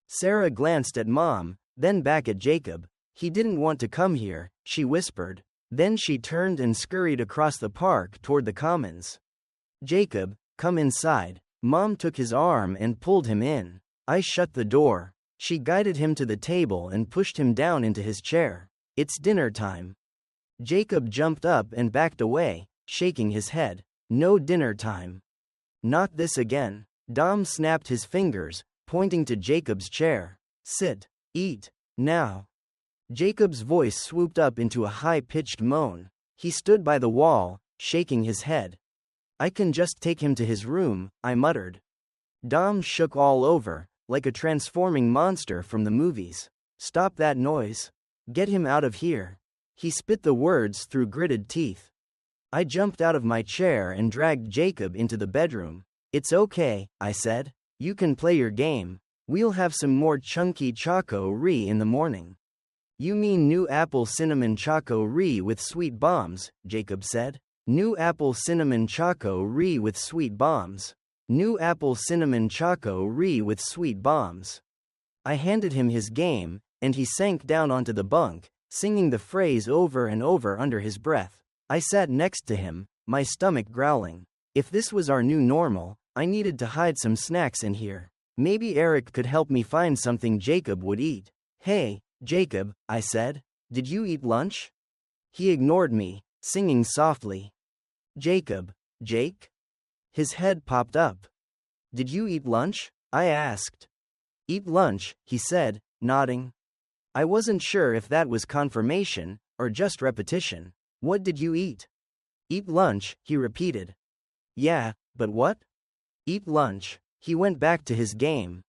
Sarah glanced at Mom, then back at Jacob. He didn't want to come here, she whispered. Then she turned and scurried across the park toward the Commons. Jacob, come inside. Mom took his arm and pulled him in. I shut the door. She guided him to the table and pushed him down into his chair. It's dinner time. Jacob jumped up and backed away, shaking his head. No dinner time. Not this again. Dom snapped his fingers, pointing to Jacob's chair. Sit. Eat. Now. Jacob's voice swooped up into a high-pitched moan. He stood by the wall, shaking his head. I can just take him to his room, I muttered. Dom shook all over, like a transforming monster from the movies. Stop that noise. Get him out of here. He spit the words through gritted teeth. I jumped out of my chair and dragged Jacob into the bedroom. It's okay, I said. You can play your game. We'll have some more chunky choco-ree in the morning. You mean new apple cinnamon choco-ree with sweet bombs, Jacob said. New apple cinnamon choco-ree with sweet bombs. New apple cinnamon choco-ree with sweet bombs. I handed him his game, and he sank down onto the bunk, singing the phrase over and over under his breath. I sat next to him, my stomach growling. If this was our new normal, I needed to hide some snacks in here. Maybe Eric could help me find something Jacob would eat. Hey, Jacob, I said. Did you eat lunch? He ignored me, singing softly. Jacob, Jake? His head popped up. Did you eat lunch? I asked. Eat lunch, he said, nodding. I wasn't sure if that was confirmation, or just repetition. What did you eat? Eat lunch, he repeated. Yeah, but what? Eat lunch. He went back to his game.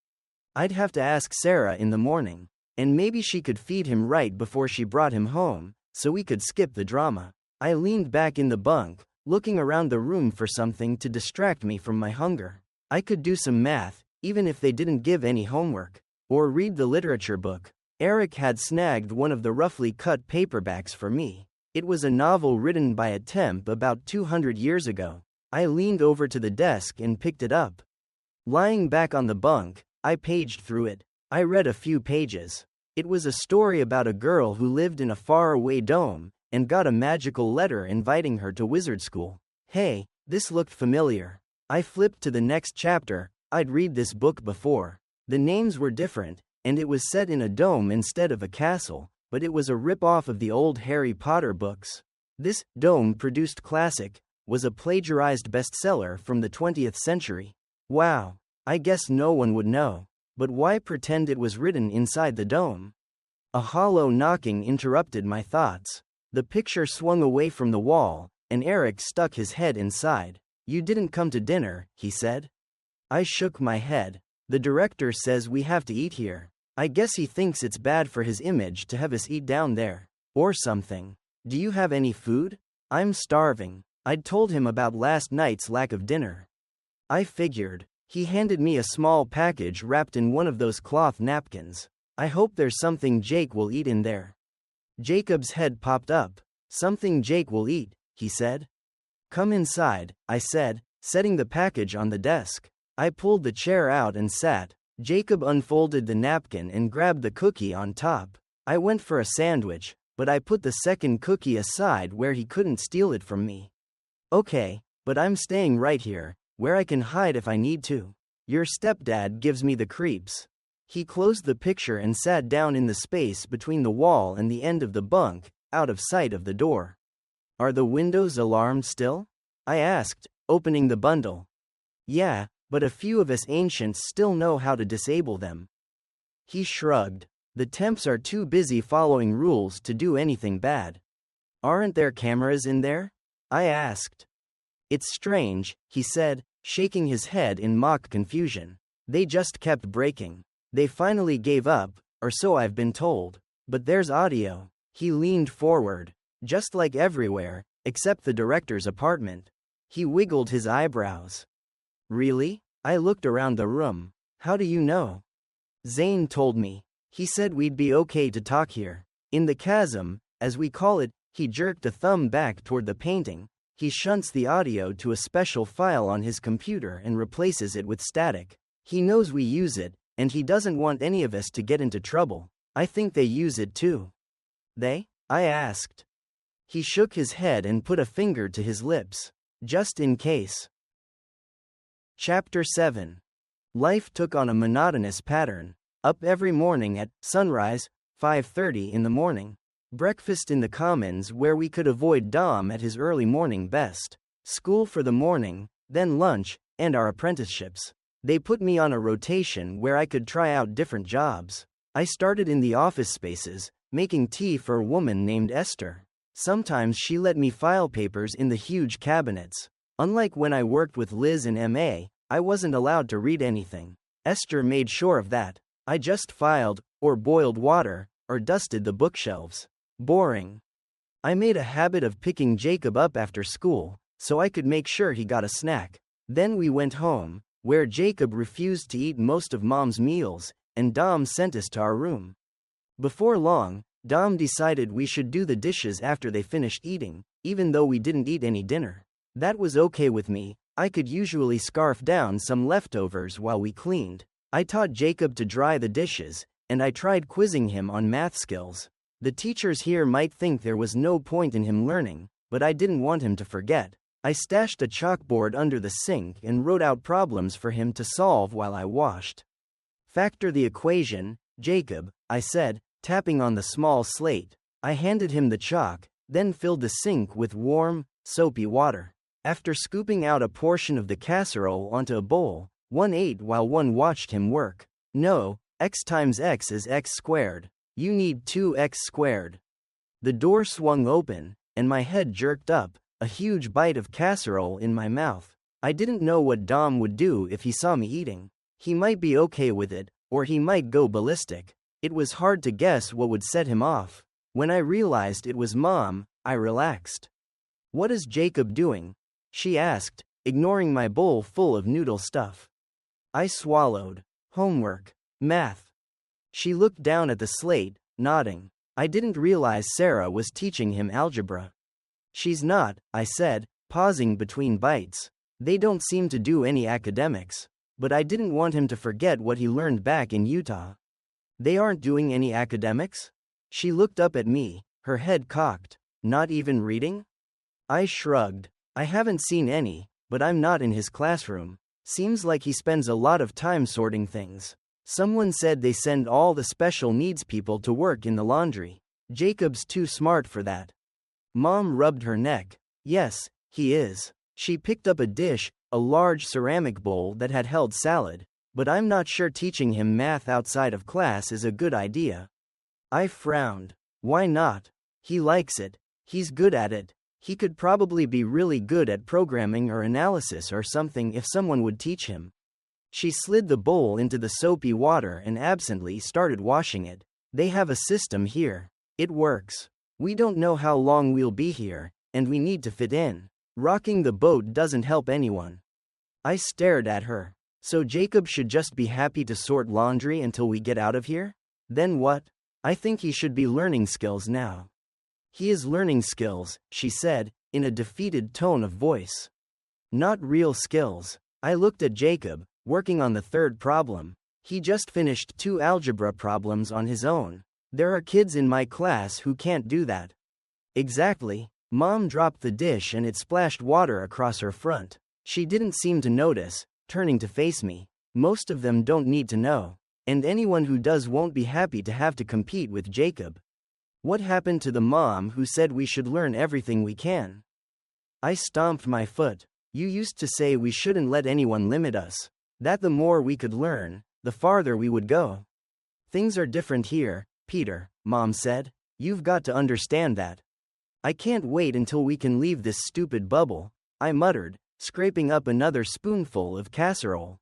I'd have to ask Sarah in the morning, and maybe she could feed him right before she brought him home, so we could skip the drama. I leaned back in the bunk, looking around the room for something to distract me from my hunger. I could do some math, even if they didn't give any homework, or read the literature book. Eric had snagged one of the roughly cut paperbacks for me. It was a novel written by a temp about 200 years ago. I leaned over to the desk and picked it up. Lying back on the bunk, I paged through it. I read a few pages. It was a story about a girl who lived in a faraway dome and got a magical letter inviting her to wizard school. Hey, this looked familiar. I flipped to the next chapter. I'd read this book before. The names were different, and it was set in a dome instead of a castle, but it was a rip-off of the old Harry Potter books. This dome-produced classic was a plagiarized bestseller from the 20th century. Wow, I guess no one would know. But why pretend it was written inside the dome? A hollow knocking interrupted my thoughts. The picture swung away from the wall, and Eric stuck his head inside. You didn't come to dinner, he said. I shook my head. The director says we have to eat here. I guess he thinks it's bad for his image to have us eat down there. Or something. Do you have any food? I'm starving. I'd told him about last night's lack of dinner. I figured. He handed me a small package wrapped in one of those cloth napkins. I hope there's something Jake will eat in there. Jacob's head popped up. Something Jake will eat, he said. Come inside, I said, setting the package on the desk. I pulled the chair out and sat. Jacob unfolded the napkin and grabbed the cookie on top. I went for a sandwich, but I put the second cookie aside where he couldn't steal it from me. Okay, but I'm staying right here, where I can hide if I need to. Your stepdad gives me the creeps. He closed the picture and sat down in the space between the wall and the end of the bunk, out of sight of the door. Are the windows alarmed still? I asked, opening the bundle. Yeah, but a few of us ancients still know how to disable them. He shrugged. The temps are too busy following rules to do anything bad. Aren't there cameras in there? I asked. It's strange, he said, shaking his head in mock confusion. They just kept breaking. They finally gave up, or so I've been told. But there's audio. He leaned forward. Just like everywhere, except the director's apartment. He wiggled his eyebrows. Really? I looked around the room. How do you know? Zane told me. He said we'd be okay to talk here. In the chasm, as we call it, he jerked a thumb back toward the painting. He shunts the audio to a special file on his computer and replaces it with static. He knows we use it, and he doesn't want any of us to get into trouble. I think they use it too. They? I asked. He shook his head and put a finger to his lips. Just in case. Chapter 7. Life took on a monotonous pattern. Up every morning at sunrise, 5:30 in the morning. Breakfast in the commons where we could avoid Dom at his early morning best. School for the morning, then lunch, and our apprenticeships. They put me on a rotation where I could try out different jobs. I started in the office spaces, making tea for a woman named Esther. Sometimes she let me file papers in the huge cabinets. Unlike when I worked with Liz and MA, I wasn't allowed to read anything. Esther made sure of that. I just filed, or boiled water, or dusted the bookshelves. Boring. I made a habit of picking Jacob up after school, so I could make sure he got a snack. Then we went home, where Jacob refused to eat most of Mom's meals, and Dom sent us to our room. Before long, Dom decided we should do the dishes after they finished eating, even though we didn't eat any dinner. That was okay with me. I could usually scarf down some leftovers while we cleaned. I taught Jacob to dry the dishes, and I tried quizzing him on math skills. The teachers here might think there was no point in him learning, but I didn't want him to forget. I stashed a chalkboard under the sink and wrote out problems for him to solve while I washed. Factor the equation, Jacob, I said, tapping on the small slate. I handed him the chalk, then filled the sink with warm, soapy water. After scooping out a portion of the casserole onto a bowl, one ate while one watched him work. No, x times x is x squared. You need 2x squared. The door swung open, and my head jerked up, a huge bite of casserole in my mouth. I didn't know what Dom would do if he saw me eating. He might be okay with it, or he might go ballistic. It was hard to guess what would set him off. When I realized it was Mom, I relaxed. "What is Jacob doing?" she asked, ignoring my bowl full of noodle stuff. I swallowed. "Homework. Math." She looked down at the slate, nodding. I didn't realize Sarah was teaching him algebra. "She's not," I said, pausing between bites. "They don't seem to do any academics." But I didn't want him to forget what he learned back in Utah. "They aren't doing any academics?" She looked up at me, her head cocked. "Not even reading?" I shrugged. "I haven't seen any, but I'm not in his classroom. Seems like he spends a lot of time sorting things. Someone said they send all the special needs people to work in the laundry. Jacob's too smart for that." Mom rubbed her neck. "Yes, he is." She picked up a dish, a large ceramic bowl that had held salad, "but I'm not sure teaching him math outside of class is a good idea." I frowned. "Why not? He likes it. He's good at it. He could probably be really good at programming or analysis or something if someone would teach him." She slid the bowl into the soapy water and absently started washing it. "They have a system here. It works. We don't know how long we'll be here, and we need to fit in. Rocking the boat doesn't help anyone." I stared at her. "So Jacob should just be happy to sort laundry until we get out of here? Then what?" "I think he should be learning skills now." "He is learning skills," she said, in a defeated tone of voice. "Not real skills." I looked at Jacob, working on the third problem. He just finished 2 algebra problems on his own. There are kids in my class who can't do that. Exactly. Mom dropped the dish and it splashed water across her front. She didn't seem to notice, turning to face me. "Most of them don't need to know. And anyone who does won't be happy to have to compete with Jacob." "What happened to the mom who said we should learn everything we can?" I stomped my foot. "You used to say we shouldn't let anyone limit us. That the more we could learn, the farther we would go." "Things are different here, Peter," Mom said. "You've got to understand that." "I can't wait until we can leave this stupid bubble," I muttered, scraping up another spoonful of casserole.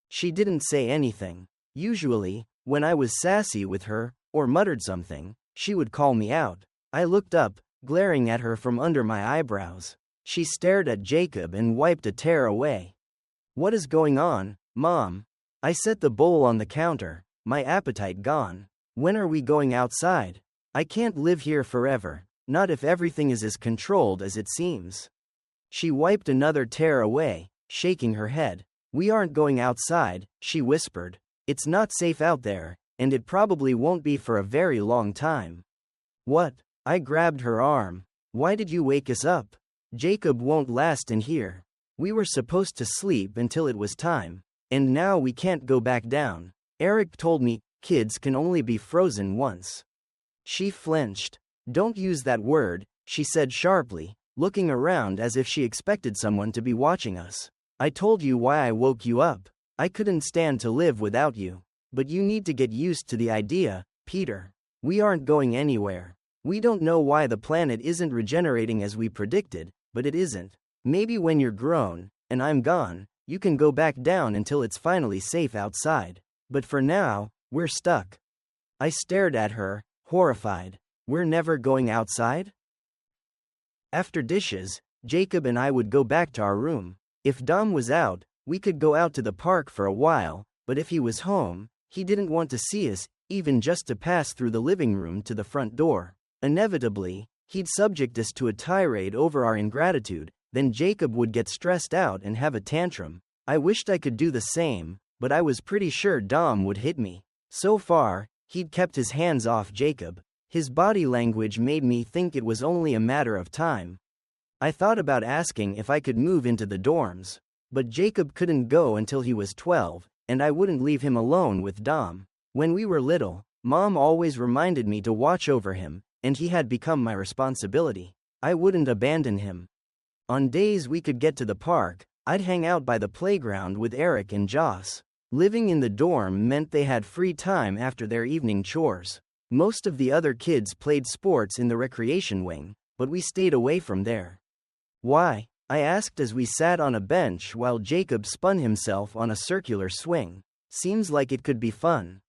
She didn't say anything. Usually, when I was sassy with her, or muttered something, she would call me out. I looked up, glaring at her from under my eyebrows. She stared at Jacob and wiped a tear away. "What is going on, Mom?" I set the bowl on the counter, my appetite gone. "When are we going outside? I can't live here forever, not if everything is as controlled as it seems." She wiped another tear away, shaking her head. "We aren't going outside," she whispered. "It's not safe out there, and it probably won't be for a very long time." "What?" I grabbed her arm. "Why did you wake us up? Jacob won't last in here. We were supposed to sleep until it was time, and now we can't go back down. Eric told me, kids can only be frozen once." She flinched. "Don't use that word," she said sharply, looking around as if she expected someone to be watching us. "I told you why I woke you up. I couldn't stand to live without you. But you need to get used to the idea, Peter. We aren't going anywhere. We don't know why the planet isn't regenerating as we predicted, but it isn't. Maybe when you're grown, and I'm gone, you can go back down until it's finally safe outside. But for now, we're stuck." I stared at her, horrified. "We're never going outside?" After dishes, Jacob and I would go back to our room. If Dom was out, we could go out to the park for a while, but if he was home, he didn't want to see us, even just to pass through the living room to the front door. Inevitably, he'd subject us to a tirade over our ingratitude, then Jacob would get stressed out and have a tantrum. I wished I could do the same, but I was pretty sure Dom would hit me. So far, he'd kept his hands off Jacob. His body language made me think it was only a matter of time. I thought about asking if I could move into the dorms, but Jacob couldn't go until he was 12, and I wouldn't leave him alone with Dom. When we were little, Mom always reminded me to watch over him, and he had become my responsibility. I wouldn't abandon him. On days we could get to the park, I'd hang out by the playground with Eric and Joss. Living in the dorm meant they had free time after their evening chores. Most of the other kids played sports in the recreation wing, but we stayed away from there. Why? I asked as we sat on a bench while Jacob spun himself on a circular swing. Seems like it could be fun.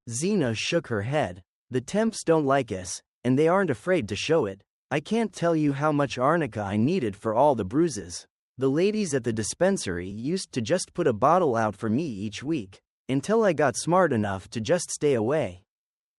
Xena shook her head. The temps don't like us, and they aren't afraid to show it. I can't tell you how much arnica I needed for all the bruises. The ladies at the dispensary used to just put a bottle out for me each week, until I got smart enough to just stay away.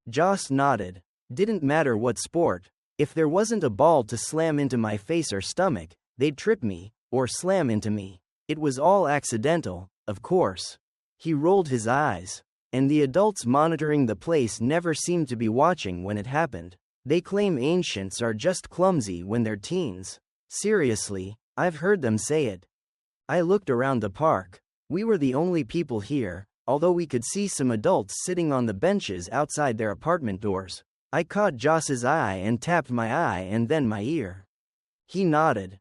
Joss nodded. Didn't matter what sport. If there wasn't a ball to slam into my face or stomach, they'd trip me, or slam into me. It was all accidental, of course. He rolled his eyes. And the adults monitoring the place never seemed to be watching when it happened. They claim ancients are just clumsy when they're teens. Seriously, I've heard them say it. I looked around the park. We were the only people here, although we could see some adults sitting on the benches outside their apartment doors. I caught Joss's eye and tapped my eye and then my ear. He nodded.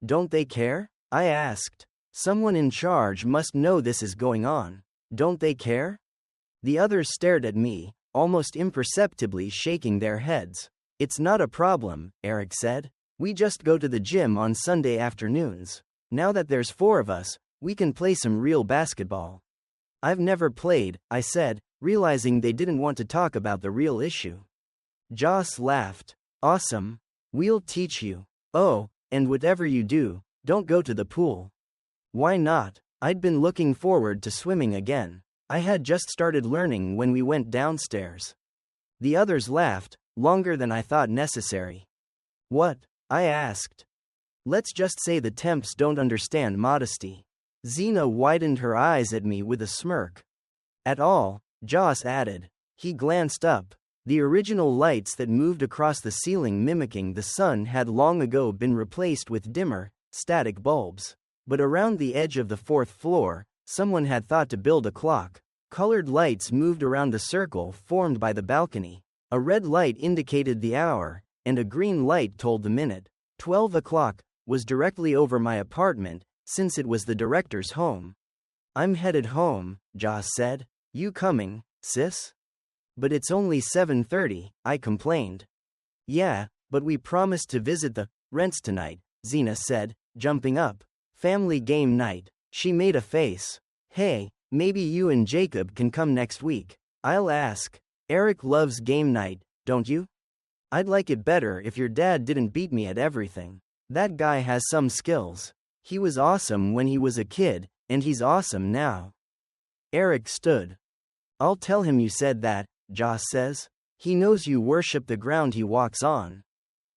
Don't they care? I asked. Someone in charge must know this is going on. Don't they care? The others stared at me, almost imperceptibly shaking their heads. It's not a problem, Eric said. We just go to the gym on Sunday afternoons. Now that there's 4 of us, we can play some real basketball. I've never played, I said, realizing they didn't want to talk about the real issue. Joss laughed. Awesome. We'll teach you. Oh, and whatever you do, don't go to the pool. Why not? I'd been looking forward to swimming again. I had just started learning when we went downstairs. The others laughed, longer than I thought necessary. What? I asked. Let's just say the temps don't understand modesty. Xena widened her eyes at me with a smirk. At all, Joss added. He glanced up. The original lights that moved across the ceiling mimicking the sun had long ago been replaced with dimmer, static bulbs. But around the edge of the 4th floor, someone had thought to build a clock. Colored lights moved around the circle formed by the balcony. A red light indicated the hour, and a green light told the minute. 12 o'clock was directly over my apartment, since it was the director's home. I'm headed home, Joss said. You coming, sis? But it's only 7:30, I complained. Yeah, but we promised to visit the rents tonight, Xena said, jumping up. Family game night. She made a face. Hey, maybe you and Jacob can come next week. I'll ask. Eric loves game night, don't you? I'd like it better if your dad didn't beat me at everything. That guy has some skills. He was awesome when he was a kid, and he's awesome now. Eric stood. I'll tell him you said that, Joss says. He knows you worship the ground he walks on.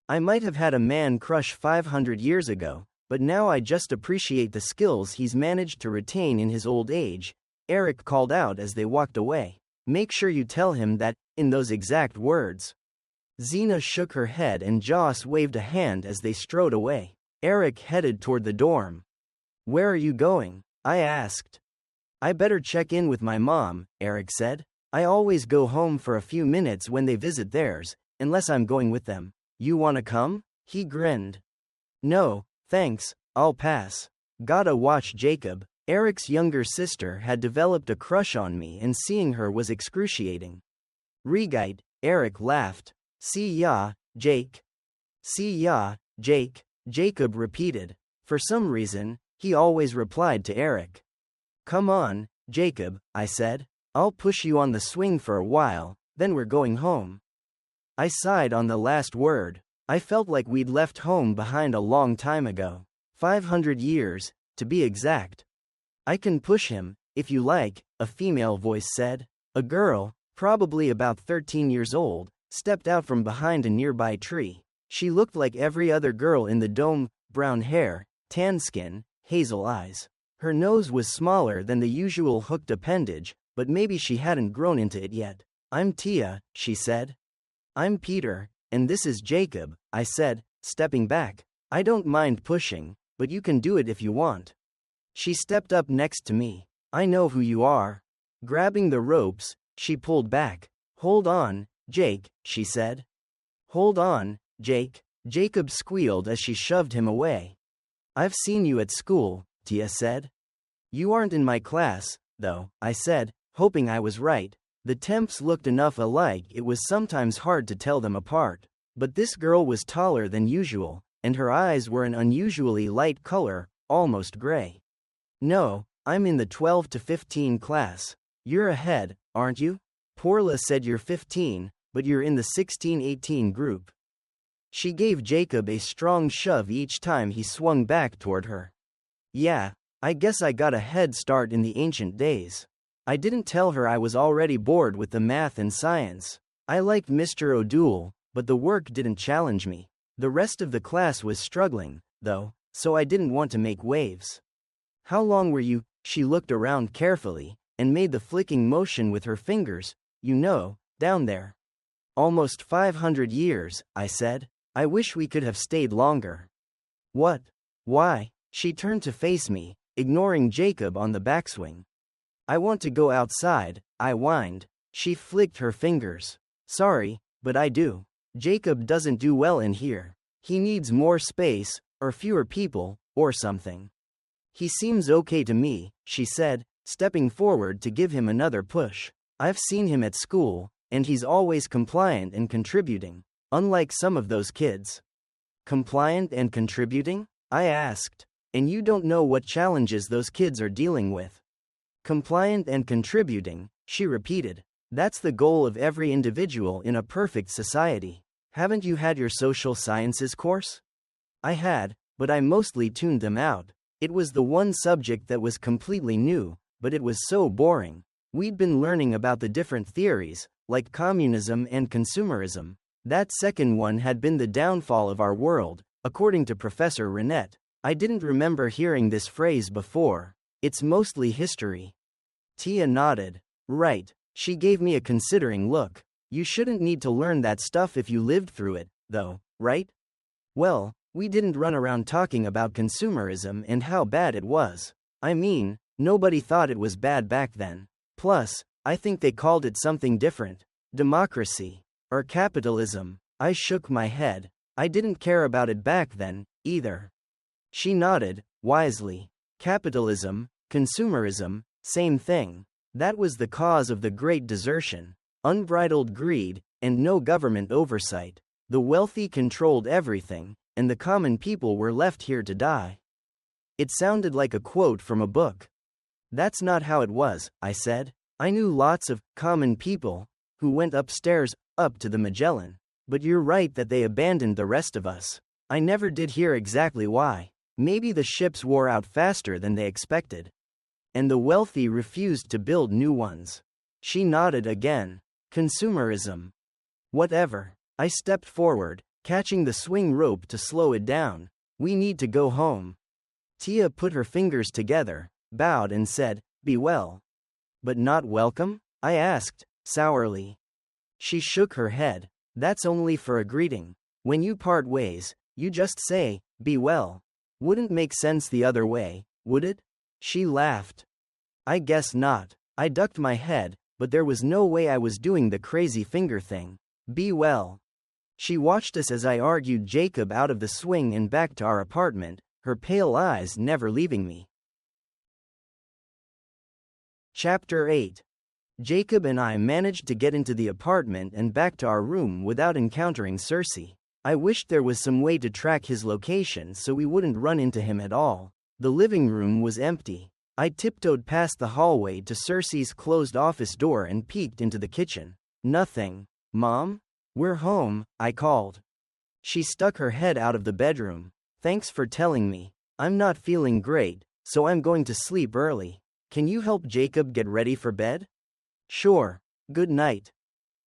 I might have had a man crush 500 years ago, but now I just appreciate the skills he's managed to retain in his old age, Eric called out as they walked away. Make sure you tell him that, in those exact words. Xena shook her head and Joss waved a hand as they strode away. Eric headed toward the dorm. Where are you going? I asked. I better check in with my mom, Eric said. I always go home for a few minutes when they visit theirs, unless I'm going with them. You wanna come? He grinned. No, thanks, I'll pass. Gotta watch Jacob. Eric's younger sister had developed a crush on me and seeing her was excruciating. Regite, Eric laughed. See ya, Jake. See ya, Jake, Jacob repeated. For some reason, he always replied to Eric. Come on, Jacob, I said. I'll push you on the swing for a while, then we're going home. I sighed on the last word. I felt like we'd left home behind a long time ago. 500 years, to be exact. I can push him, if you like, a female voice said. A girl, probably about 13 years old, stepped out from behind a nearby tree. She looked like every other girl in the dome, brown hair, tan skin, hazel eyes. Her nose was smaller than the usual hooked appendage, but maybe she hadn't grown into it yet. I'm Tia, she said. I'm Peter, and this is Jacob, I said, stepping back. I don't mind pushing, but you can do it if you want. She stepped up next to me. I know who you are. Grabbing the ropes, she pulled back. Hold on, Jake, she said. Hold on, Jake. Jacob squealed as she shoved him away. I've seen you at school, Tia said. You aren't in my class, though, I said, hoping I was right. The temps looked enough alike it was sometimes hard to tell them apart. But this girl was taller than usual, and her eyes were an unusually light color, almost gray. No, I'm in the 12 to 15 class. You're ahead, aren't you? Porla said you're 15, but you're in the 16-18 group. She gave Jacob a strong shove each time he swung back toward her. Yeah, I guess I got a head start in the ancient days. I didn't tell her I was already bored with the math and science. I liked Mr. O'Doul, but the work didn't challenge me. The rest of the class was struggling, though, so I didn't want to make waves. How long were you? She looked around carefully, and made the flicking motion with her fingers. You know, down there. Almost 500 years, I said. I wish we could have stayed longer. What? Why? She turned to face me, ignoring Jacob on the backswing. I want to go outside, I whined. She flicked her fingers. Sorry, but I do. Jacob doesn't do well in here. He needs more space, or fewer people, or something. He seems okay to me, she said, stepping forward to give him another push. I've seen him at school, and he's always compliant and contributing, unlike some of those kids. Compliant and contributing? I asked. And you don't know what challenges those kids are dealing with. Compliant and contributing, she repeated. That's the goal of every individual in a perfect society. Haven't you had your social sciences course? I had, but I mostly tuned them out. It was the one subject that was completely new, but it was so boring. We'd been learning about the different theories, like communism and consumerism. That second one had been the downfall of our world, according to Professor Renette. I didn't remember hearing this phrase before. It's mostly history. Tia nodded. Right. She gave me a considering look. You shouldn't need to learn that stuff if you lived through it, though, right? Well, we didn't run around talking about consumerism and how bad it was. I mean, nobody thought it was bad back then. Plus, I think they called it something different. Democracy. Or capitalism. I shook my head. I didn't care about it back then, either. She nodded, wisely. Capitalism, consumerism, same thing. That was the cause of the Great Desertion. Unbridled greed, and no government oversight. The wealthy controlled everything, and the common people were left here to die. It sounded like a quote from a book. That's not how it was, I said. I knew lots of common people who went upstairs, up to the Magellan. But you're right that they abandoned the rest of us. I never did hear exactly why. Maybe the ships wore out faster than they expected. And the wealthy refused to build new ones. She nodded again. Consumerism. Whatever. I stepped forward, catching the swing rope to slow it down. We need to go home. Tia put her fingers together, bowed and said, Be well. But not welcome? I asked, sourly. She shook her head. That's only for a greeting. When you part ways, you just say, Be well. Wouldn't make sense the other way, would it? She laughed. I guess not. I ducked my head, but there was no way I was doing the crazy finger thing. Be well. She watched us as I argued Jacob out of the swing and back to our apartment, her pale eyes never leaving me. Chapter 8. Jacob and I managed to get into the apartment and back to our room without encountering Cersei. I wished there was some way to track his location so we wouldn't run into him at all. The living room was empty. I tiptoed past the hallway to Cersei's closed office door and peeked into the kitchen. Nothing. Mom? We're home, I called. She stuck her head out of the bedroom. Thanks for telling me. I'm not feeling great, so I'm going to sleep early. Can you help Jacob get ready for bed? Sure. Good night.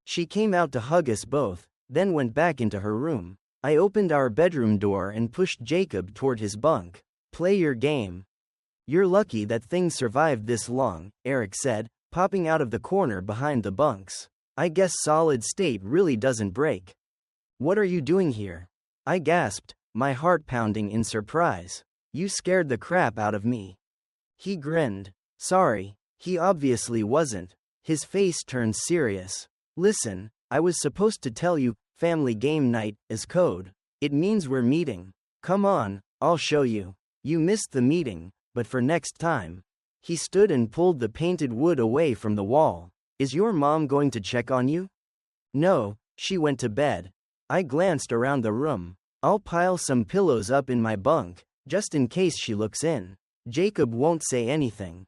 She came out to hug us both, then went back into her room. I opened our bedroom door and pushed Jacob toward his bunk. Play your game. You're lucky that things survived this long, Eric said, popping out of the corner behind the bunks. I guess solid state really doesn't break. What are you doing here? I gasped, my heart pounding in surprise. You scared the crap out of me. He grinned. Sorry, he obviously wasn't. His face turned serious. Listen, I was supposed to tell you, family game night is code. It means we're meeting. Come on, I'll show you. You missed the meeting, but for next time. He stood and pulled the painted wood away from the wall. Is your mom going to check on you? No, she went to bed. I glanced around the room. I'll pile some pillows up in my bunk, just in case she looks in. Jacob won't say anything.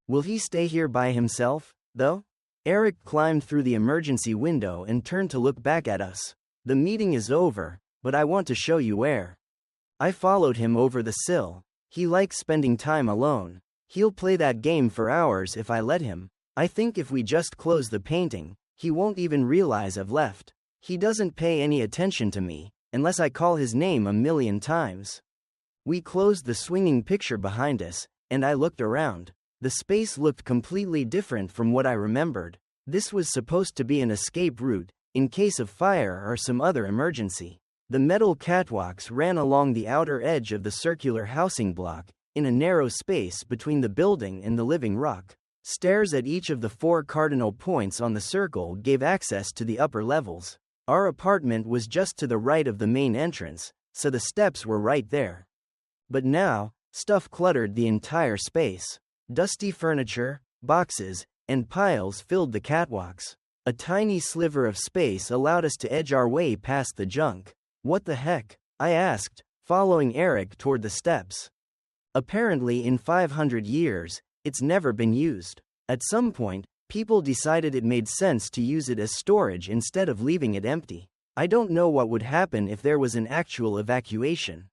Will he stay here by himself, though? Eric climbed through the emergency window and turned to look back at us. The meeting is over, but I want to show you where. I followed him over the sill. He likes spending time alone. He'll play that game for hours if I let him. I think if we just close the painting, he won't even realize I've left. He doesn't pay any attention to me, unless I call his name a million times. We closed the swinging picture behind us, and I looked around. The space looked completely different from what I remembered. This was supposed to be an escape route, in case of fire or some other emergency. The metal catwalks ran along the outer edge of the circular housing block, in a narrow space between the building and the living rock. Stairs at each of the 4 cardinal points on the circle gave access to the upper levels. Our apartment was just to the right of the main entrance, so the steps were right there. But now, stuff cluttered the entire space. Dusty furniture, boxes, and piles filled the catwalks. A tiny sliver of space allowed us to edge our way past the junk. What the heck? I asked, following Eric toward the steps. Apparently in 500 years, it's never been used. At some point, people decided it made sense to use it as storage instead of leaving it empty. I don't know what would happen if there was an actual evacuation.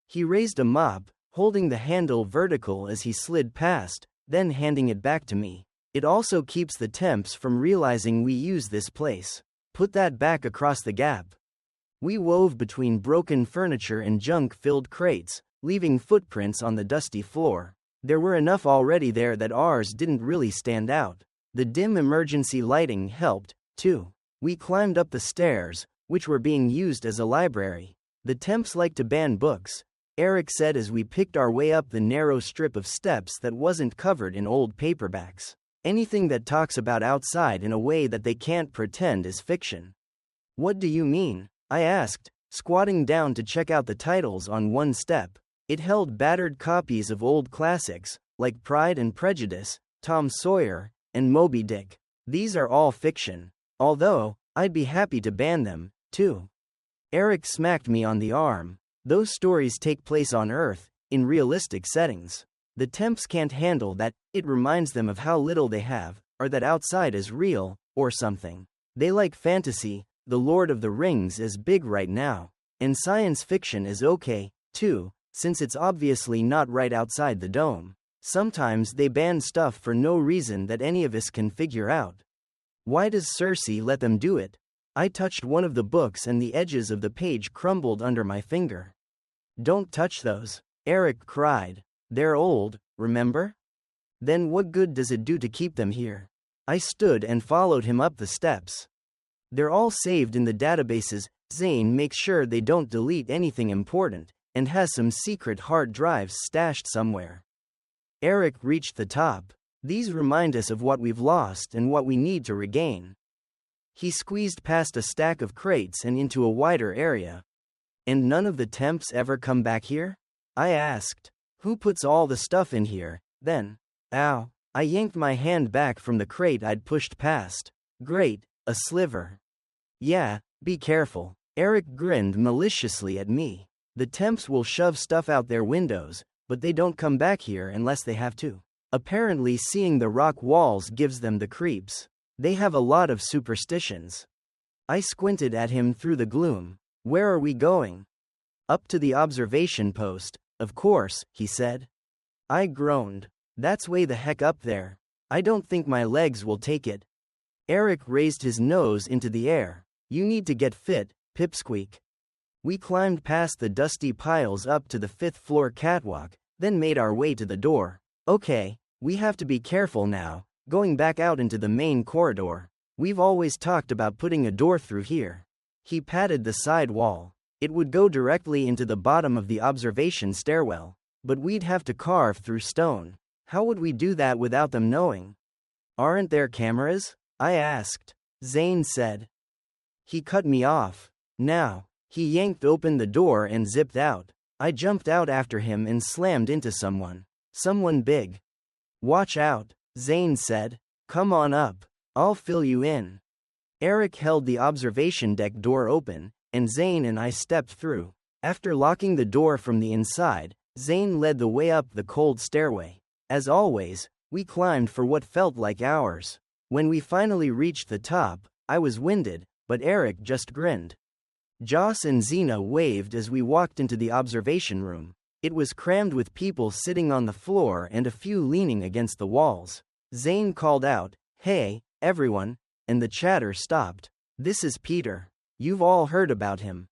He raised a mop, holding the handle vertical as he slid past, then handing it back to me. It also keeps the temps from realizing we use this place. Put that back across the gap. We wove between broken furniture and junk-filled crates, leaving footprints on the dusty floor. There were enough already there that ours didn't really stand out. The dim emergency lighting helped, too. We climbed up the stairs, which were being used as a library. The temps like to ban books, Eric said as we picked our way up the narrow strip of steps that wasn't covered in old paperbacks. Anything that talks about outside in a way that they can't pretend is fiction. What do you mean? I asked, squatting down to check out the titles on one step. It held battered copies of old classics, like Pride and Prejudice, Tom Sawyer, and Moby Dick. These are all fiction. Although, I'd be happy to ban them, too. Eric smacked me on the arm. Those stories take place on Earth, in realistic settings. The temps can't handle that. It reminds them of how little they have, or that outside is real, or something. They like fantasy. The Lord of the Rings is big right now. And science fiction is okay, too, since it's obviously not right outside the dome. Sometimes they ban stuff for no reason that any of us can figure out. Why does Cersei let them do it? I touched one of the books and the edges of the page crumbled under my finger. Don't touch those, Eric cried. They're old, remember? Then what good does it do to keep them here? I stood and followed him up the steps. They're all saved in the databases. Zane makes sure they don't delete anything important, and has some secret hard drives stashed somewhere. Eric reached the top. These remind us of what we've lost and what we need to regain. He squeezed past a stack of crates and into a wider area. And none of the temps ever come back here? I asked. Who puts all the stuff in here, then? Ow. I yanked my hand back from the crate I'd pushed past. Great, a sliver. Yeah, be careful. Eric grinned maliciously at me. The temps will shove stuff out their windows, but they don't come back here unless they have to. Apparently seeing the rock walls gives them the creeps. They have a lot of superstitions. I squinted at him through the gloom. Where are we going? Up to the observation post, of course, he said. I groaned. That's way the heck up there. I don't think my legs will take it. Eric raised his nose into the air. You need to get fit, pipsqueak. We climbed past the dusty piles up to the 5th floor catwalk, then made our way to the door. Okay, we have to be careful now, going back out into the main corridor. We've always talked about putting a door through here. He patted the side wall. It would go directly into the bottom of the observation stairwell, but we'd have to carve through stone. How would we do that without them knowing? Aren't there cameras? I asked. Zane said. He cut me off. Now. He yanked open the door and zipped out. I jumped out after him and slammed into someone. Someone big. Watch out, Zane said. Come on up. I'll fill you in. Eric held the observation deck door open, and Zane and I stepped through. After locking the door from the inside, Zane led the way up the cold stairway. As always, we climbed for what felt like hours. When we finally reached the top, I was winded, but Eric just grinned. Joss and Xena waved as we walked into the observation room. It was crammed with people sitting on the floor and a few leaning against the walls. Zane called out, "Hey, everyone," and the chatter stopped. "This is Peter. You've all heard about him."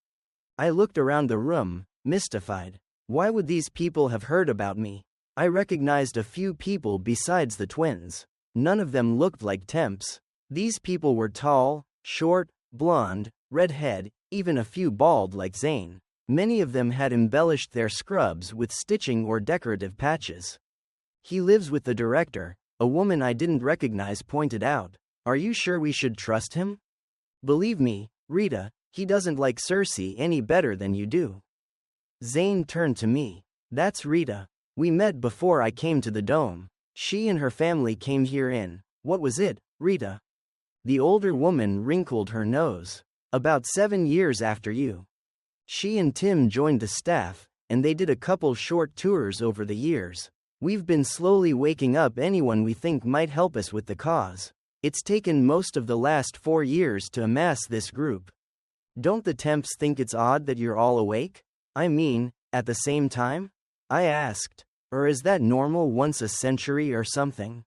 I looked around the room, mystified. Why would these people have heard about me? I recognized a few people besides the twins. None of them looked like temps. These people were tall, short, blonde, redhead, even a few bald like Zane. Many of them had embellished their scrubs with stitching or decorative patches. "He lives with the director," a woman I didn't recognize pointed out. "Are you sure we should trust him?" "Believe me, Rita, he doesn't like Cersei any better than you do." Zane turned to me. "That's Rita. We met before I came to the dome. She and her family came here in, what was it, Rita?" The older woman wrinkled her nose. "About 7 years after you. She and Tim joined the staff, and they did a couple short tours over the years. We've been slowly waking up anyone we think might help us with the cause. It's taken most of the last 4 years to amass this group. Don't the temps think it's odd that you're all awake? I mean, at the same time?" I asked. "Or is that normal once a century or something?"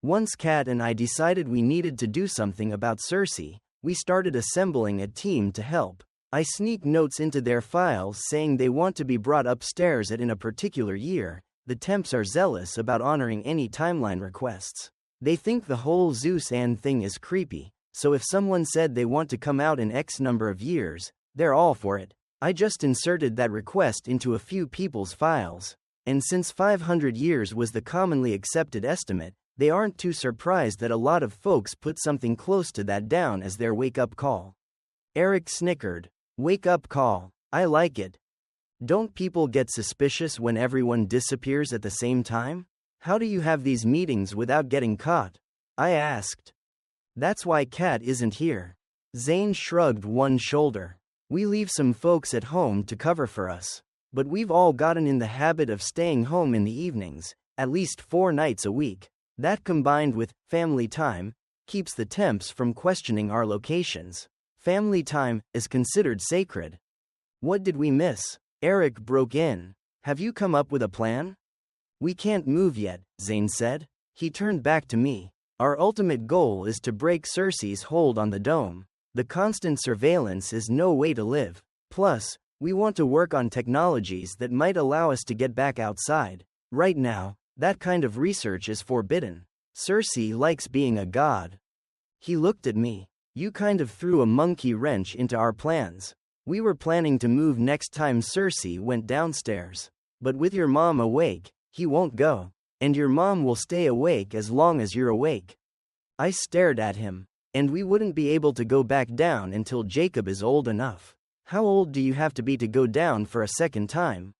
Once Kat and I decided we needed to do something about Cersei, we started assembling a team to help. I sneak notes into their files saying they want to be brought upstairs in a particular year. The temps are zealous about honoring any timeline requests. They think the whole Zeus and thing is creepy, so if someone said they want to come out in X number of years, they're all for it. I just inserted that request into a few people's files, and since 500 years was the commonly accepted estimate, they aren't too surprised that a lot of folks put something close to that down as their wake-up call. Eric snickered. "Wake-up call. I like it. Don't people get suspicious when everyone disappears at the same time? How do you have these meetings without getting caught?" I asked. "That's why Kat isn't here." Zane shrugged one shoulder. "We leave some folks at home to cover for us. But we've all gotten in the habit of staying home in the evenings, at least 4 nights a week. That combined with family time keeps the temps from questioning our locations. Family time is considered sacred." "What did we miss?" Eric broke in. "Have you come up with a plan?" "We can't move yet," Zane said. He turned back to me. "Our ultimate goal is to break Cersei's hold on the dome. The constant surveillance is no way to live. Plus, we want to work on technologies that might allow us to get back outside. Right now, that kind of research is forbidden. Cersei likes being a god." He looked at me. "You kind of threw a monkey wrench into our plans. We were planning to move next time Cersei went downstairs. But with your mom awake, he won't go. And your mom will stay awake as long as you're awake." I stared at him. "And we wouldn't be able to go back down until Jacob is old enough. How old do you have to be to go down for a second time?"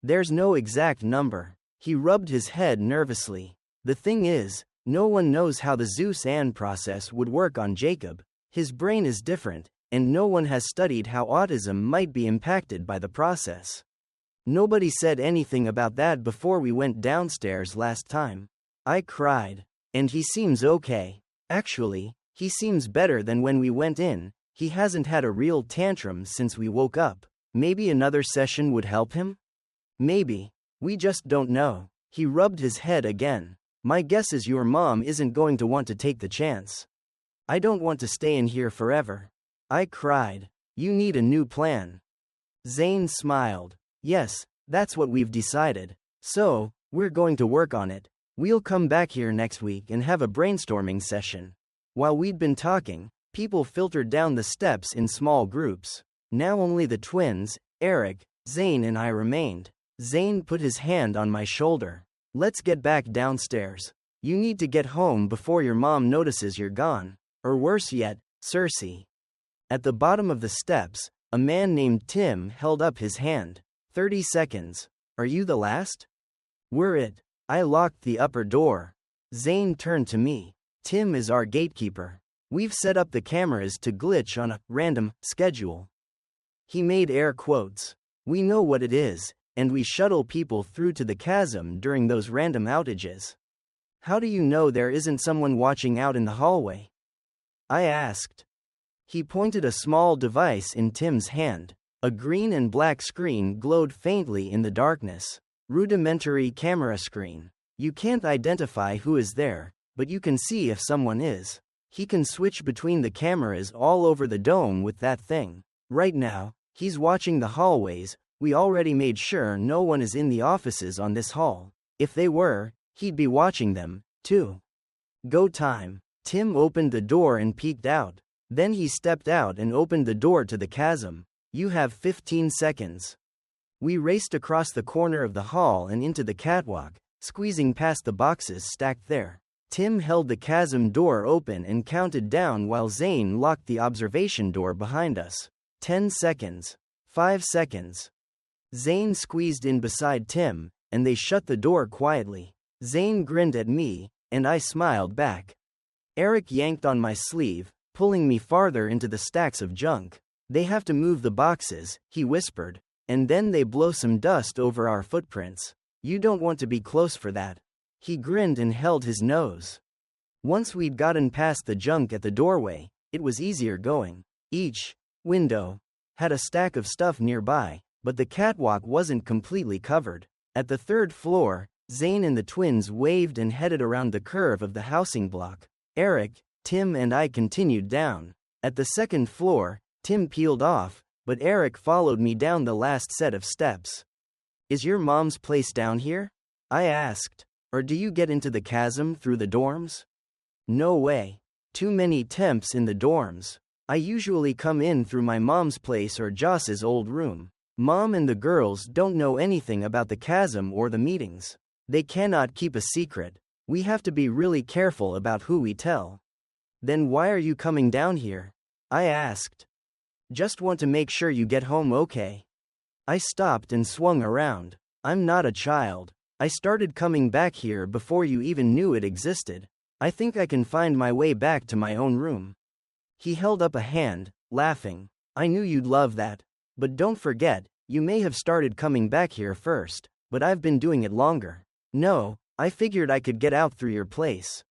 "There's no exact number." He rubbed his head nervously. "The thing is, no one knows how the Zeus and process would work on Jacob. His brain is different, and no one has studied how autism might be impacted by the process. Nobody said anything about that before we went downstairs last time." I cried. "And he seems okay. Actually, he seems better than when we went in. He hasn't had a real tantrum since we woke up. Maybe another session would help him?" "Maybe. We just don't know." He rubbed his head again. "My guess is your mom isn't going to want to take the chance." "I don't want to stay in here forever." I cried. "You need a new plan." Zane smiled. "Yes, that's what we've decided. So, we're going to work on it. We'll come back here next week and have a brainstorming session." While we'd been talking, people filtered down the steps in small groups. Now only the twins, Eric, Zane and I remained. Zane put his hand on my shoulder. "Let's get back downstairs. You need to get home before your mom notices you're gone. Or worse yet, Cersei." At the bottom of the steps, a man named Tim held up his hand. 30 seconds. Are you the last? We're it. I locked the upper door. Zane turned to me. Tim is our gatekeeper. We've set up the cameras to glitch on a random schedule. He made air quotes. We know what it is, and we shuttle people through to the chasm during those random outages. How do you know there isn't someone watching out in the hallway? I asked. He pointed a small device in Tim's hand. A green and black screen glowed faintly in the darkness. Rudimentary camera screen. You can't identify who is there, but you can see if someone is. He can switch between the cameras all over the dome with that thing. Right now, he's watching the hallways. We already made sure no one is in the offices on this hall. If they were, he'd be watching them, too. Go time. Tim opened the door and peeked out. Then he stepped out and opened the door to the chasm. You have 15 seconds. We raced across the corner of the hall and into the catwalk, squeezing past the boxes stacked there. Tim held the chasm door open and counted down while Zane locked the observation door behind us. 10 seconds. 5 seconds. Zane squeezed in beside Tim, and they shut the door quietly. Zane grinned at me, and I smiled back. Eric yanked on my sleeve, pulling me farther into the stacks of junk. They have to move the boxes, he whispered, and then they blow some dust over our footprints. You don't want to be close for that. He grinned and held his nose. Once we'd gotten past the junk at the doorway, it was easier going. Each window had a stack of stuff nearby, but the catwalk wasn't completely covered. At the third floor, Zane and the twins waved and headed around the curve of the housing block. Eric, Tim and I continued down. At the second floor, Tim peeled off, but Eric followed me down the last set of steps. Is your mom's place down here? I asked. Or do you get into the chasm through the dorms? No way. Too many temps in the dorms. I usually come in through my mom's place or Joss's old room. Mom and the girls don't know anything about the chasm or the meetings. They cannot keep a secret. We have to be really careful about who we tell. Then why are you coming down here? I asked. Just want to make sure you get home okay. I stopped and swung around. I'm not a child. I started coming back here before you even knew it existed. I think I can find my way back to my own room. He held up a hand, laughing. I knew you'd love that. But don't forget, you may have started coming back here first, but I've been doing it longer. No, I figured I could get out through your place.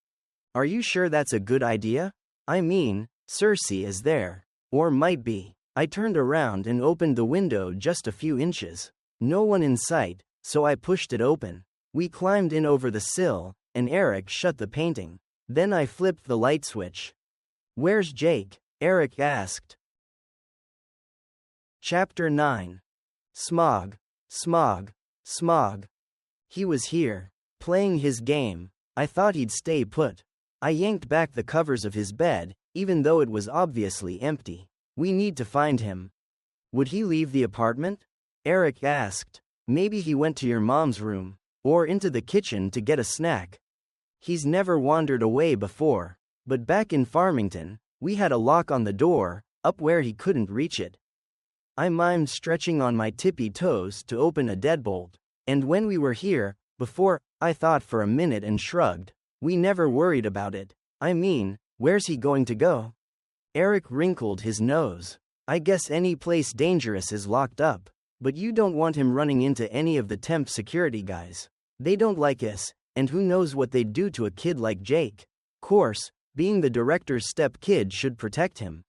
Are you sure that's a good idea? I mean, Cersei is there. Or might be. I turned around and opened the window just a few inches. No one in sight, so I pushed it open. We climbed in over the sill, and Eric shut the painting. Then I flipped the light switch. Where's Jake? Eric asked. Chapter 9. Smog. Smog. Smog. He was here, playing his game. I thought he'd stay put. I yanked back the covers of his bed, even though it was obviously empty. We need to find him. Would he leave the apartment? Eric asked. Maybe he went to your mom's room, or into the kitchen to get a snack. He's never wandered away before, but back in Farmington, we had a lock on the door, up where he couldn't reach it. I mimed stretching on my tippy toes to open a deadbolt. And when we were here, before, I thought for a minute and shrugged. We never worried about it. I mean, where's he going to go? Eric wrinkled his nose. I guess any place dangerous is locked up. But you don't want him running into any of the temp security guys. They don't like us, and who knows what they'd do to a kid like Jake. Course, being the director's step-kid should protect him.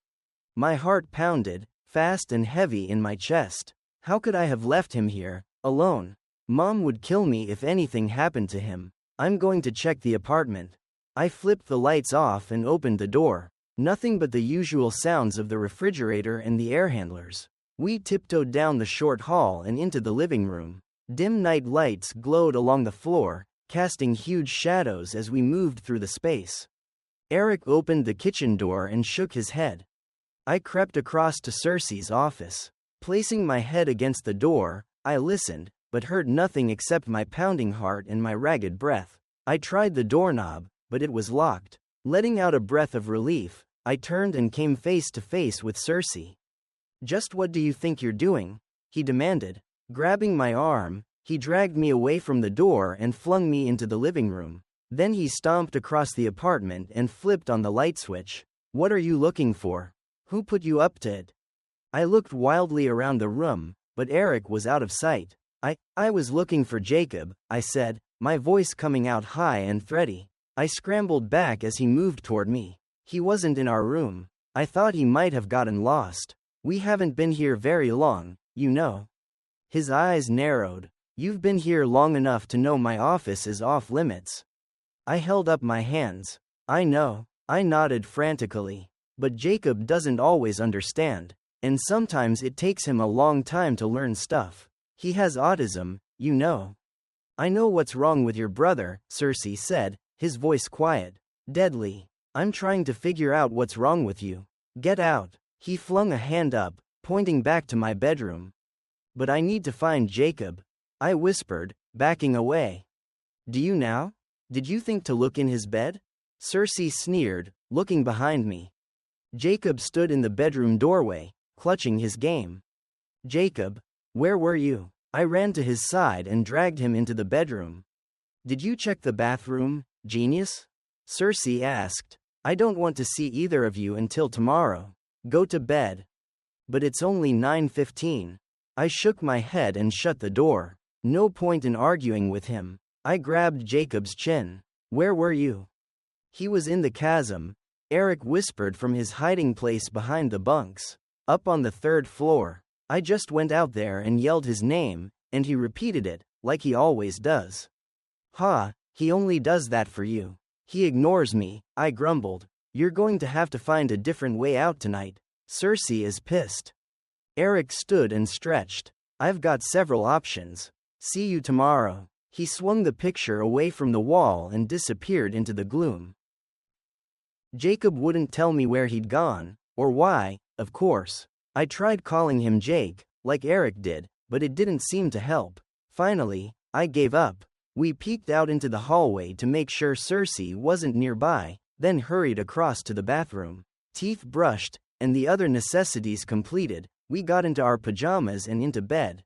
My heart pounded, fast and heavy in my chest. How could I have left him here, alone? Mom would kill me if anything happened to him. I'm going to check the apartment. I flipped the lights off and opened the door. Nothing but the usual sounds of the refrigerator and the air handlers. We tiptoed down the short hall and into the living room. Dim night lights glowed along the floor, casting huge shadows as we moved through the space. Eric opened the kitchen door and shook his head. I crept across to Cersei's office. Placing my head against the door, I listened, but heard nothing except my pounding heart and my ragged breath. I tried the doorknob, but it was locked. Letting out a breath of relief, I turned and came face to face with Cersei. Just what do you think you're doing? He demanded. Grabbing my arm, he dragged me away from the door and flung me into the living room. Then he stomped across the apartment and flipped on the light switch. "What are you looking for? Who put you up to it?" I looked wildly around the room, but Eric was out of sight. I was looking for Jacob," I said, my voice coming out high and thready. I scrambled back as he moved toward me. He wasn't in our room. I thought he might have gotten lost. "We haven't been here very long, you know." His eyes narrowed. "You've been here long enough to know my office is off limits." I held up my hands. "I know." I nodded frantically. "But Jacob doesn't always understand. And sometimes it takes him a long time to learn stuff. He has autism, you know." "I know what's wrong with your brother," Cersei said, his voice quiet. "Deadly. I'm trying to figure out what's wrong with you. Get out." He flung a hand up, pointing back to my bedroom. "But I need to find Jacob," I whispered, backing away. "Do you now? Did you think to look in his bed?" Cersei sneered, looking behind me. Jacob stood in the bedroom doorway, clutching his game. "Jacob, where were you?" I ran to his side and dragged him into the bedroom. "Did you check the bathroom, genius?" Cersei asked. "I don't want to see either of you until tomorrow. Go to bed." "But it's only 9:15. I shook my head and shut the door. No point in arguing with him. I grabbed Jacob's chin. "Where were you?" "He was in the chasm," Eric whispered from his hiding place behind the bunks. "Up on the 3rd floor. I just went out there and yelled his name, and he repeated it, like he always does." "Ha, he only does that for you. He ignores me," I grumbled. "You're going to have to find a different way out tonight. Cersei is pissed." Eric stood and stretched. "I've got several options. See you tomorrow." He swung the picture away from the wall and disappeared into the gloom. Jacob wouldn't tell me where he'd gone, or why, of course. I tried calling him Jake, like Eric did, but it didn't seem to help. Finally, I gave up. We peeked out into the hallway to make sure Cersei wasn't nearby, then hurried across to the bathroom. Teeth brushed, and the other necessities completed, we got into our pajamas and into bed.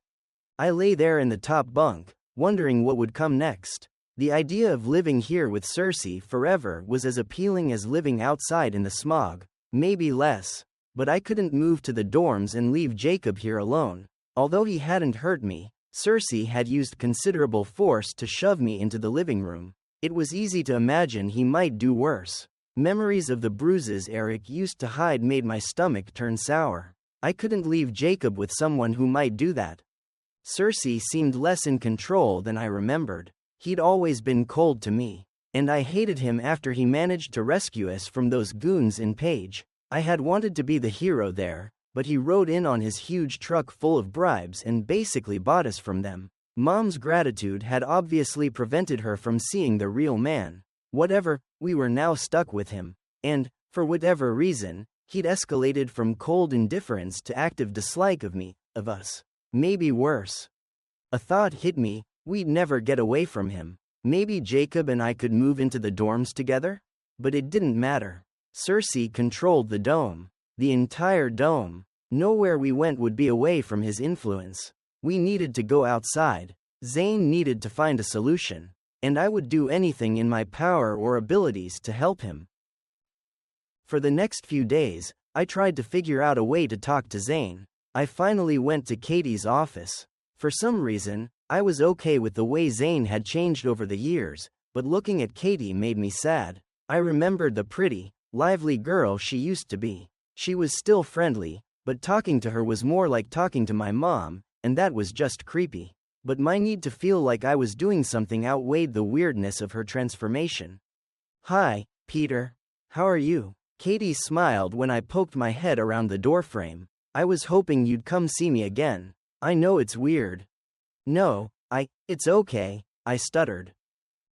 I lay there in the top bunk, wondering what would come next. The idea of living here with Cersei forever was as appealing as living outside in the smog, maybe less. But I couldn't move to the dorms and leave Jacob here alone. Although he hadn't hurt me, Cersei had used considerable force to shove me into the living room. It was easy to imagine he might do worse. Memories of the bruises Eric used to hide made my stomach turn sour. I couldn't leave Jacob with someone who might do that. Cersei seemed less in control than I remembered. He'd always been cold to me. And I hated him after he managed to rescue us from those goons in Page. I had wanted to be the hero there, but he rode in on his huge truck full of bribes and basically bought us from them. Mom's gratitude had obviously prevented her from seeing the real man. Whatever, we were now stuck with him. And, for whatever reason, he'd escalated from cold indifference to active dislike of me, of us. Maybe worse. A thought hit me, we'd never get away from him. Maybe Jacob and I could move into the dorms together? But it didn't matter. Cersei controlled the dome. The entire dome. Nowhere we went would be away from his influence. We needed to go outside. Zane needed to find a solution. And I would do anything in my power or abilities to help him. For the next few days, I tried to figure out a way to talk to Zane. I finally went to Katie's office. For some reason, I was okay with the way Zane had changed over the years, but looking at Katie made me sad. I remembered the pretty, lively girl she used to be. She was still friendly, but talking to her was more like talking to my mom, and that was just creepy. But my need to feel like I was doing something outweighed the weirdness of her transformation. "Hi, Peter. How are you?" Katie smiled when I poked my head around the doorframe. "I was hoping you'd come see me again. I know it's weird." "No, it's okay," I stuttered.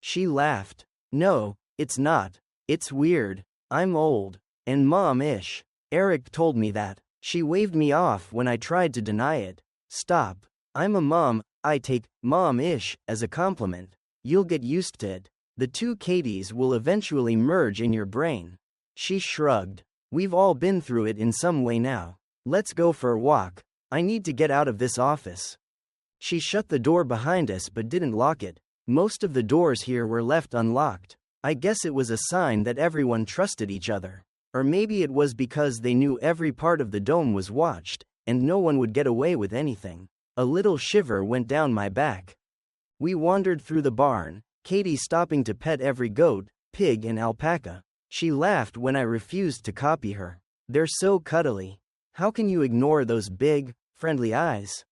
She laughed. "No, it's not. It's weird. I'm old. And mom-ish. Eric told me that." She waved me off when I tried to deny it. "Stop. I'm a mom. I take mom-ish as a compliment. You'll get used to it. The two Katies will eventually merge in your brain." She shrugged. "We've all been through it in some way now. Let's go for a walk. I need to get out of this office." She shut the door behind us but didn't lock it. Most of the doors here were left unlocked. I guess it was a sign that everyone trusted each other. Or maybe it was because they knew every part of the dome was watched, and no one would get away with anything. A little shiver went down my back. We wandered through the barn, Katie stopping to pet every goat, pig and alpaca. She laughed when I refused to copy her. They're so cuddly. How can you ignore those big, friendly eyes?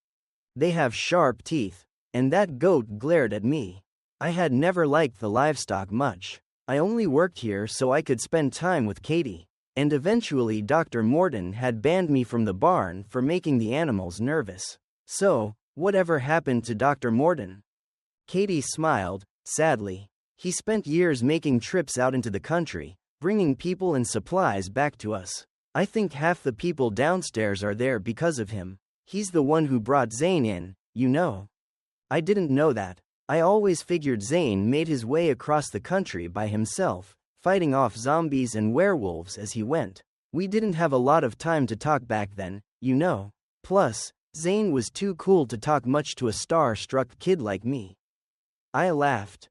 They have sharp teeth. And that goat glared at me. I had never liked the livestock much. I only worked here so I could spend time with Katie. And eventually Dr. Morton had banned me from the barn for making the animals nervous. So, whatever happened to Dr. Morton? Katie smiled, sadly. He spent years making trips out into the country, bringing people and supplies back to us. I think half the people downstairs are there because of him. He's the one who brought Zane in, you know. I didn't know that. I always figured Zane made his way across the country by himself, fighting off zombies and werewolves as he went. We didn't have a lot of time to talk back then, you know. Plus, Zane was too cool to talk much to a star-struck kid like me. I laughed.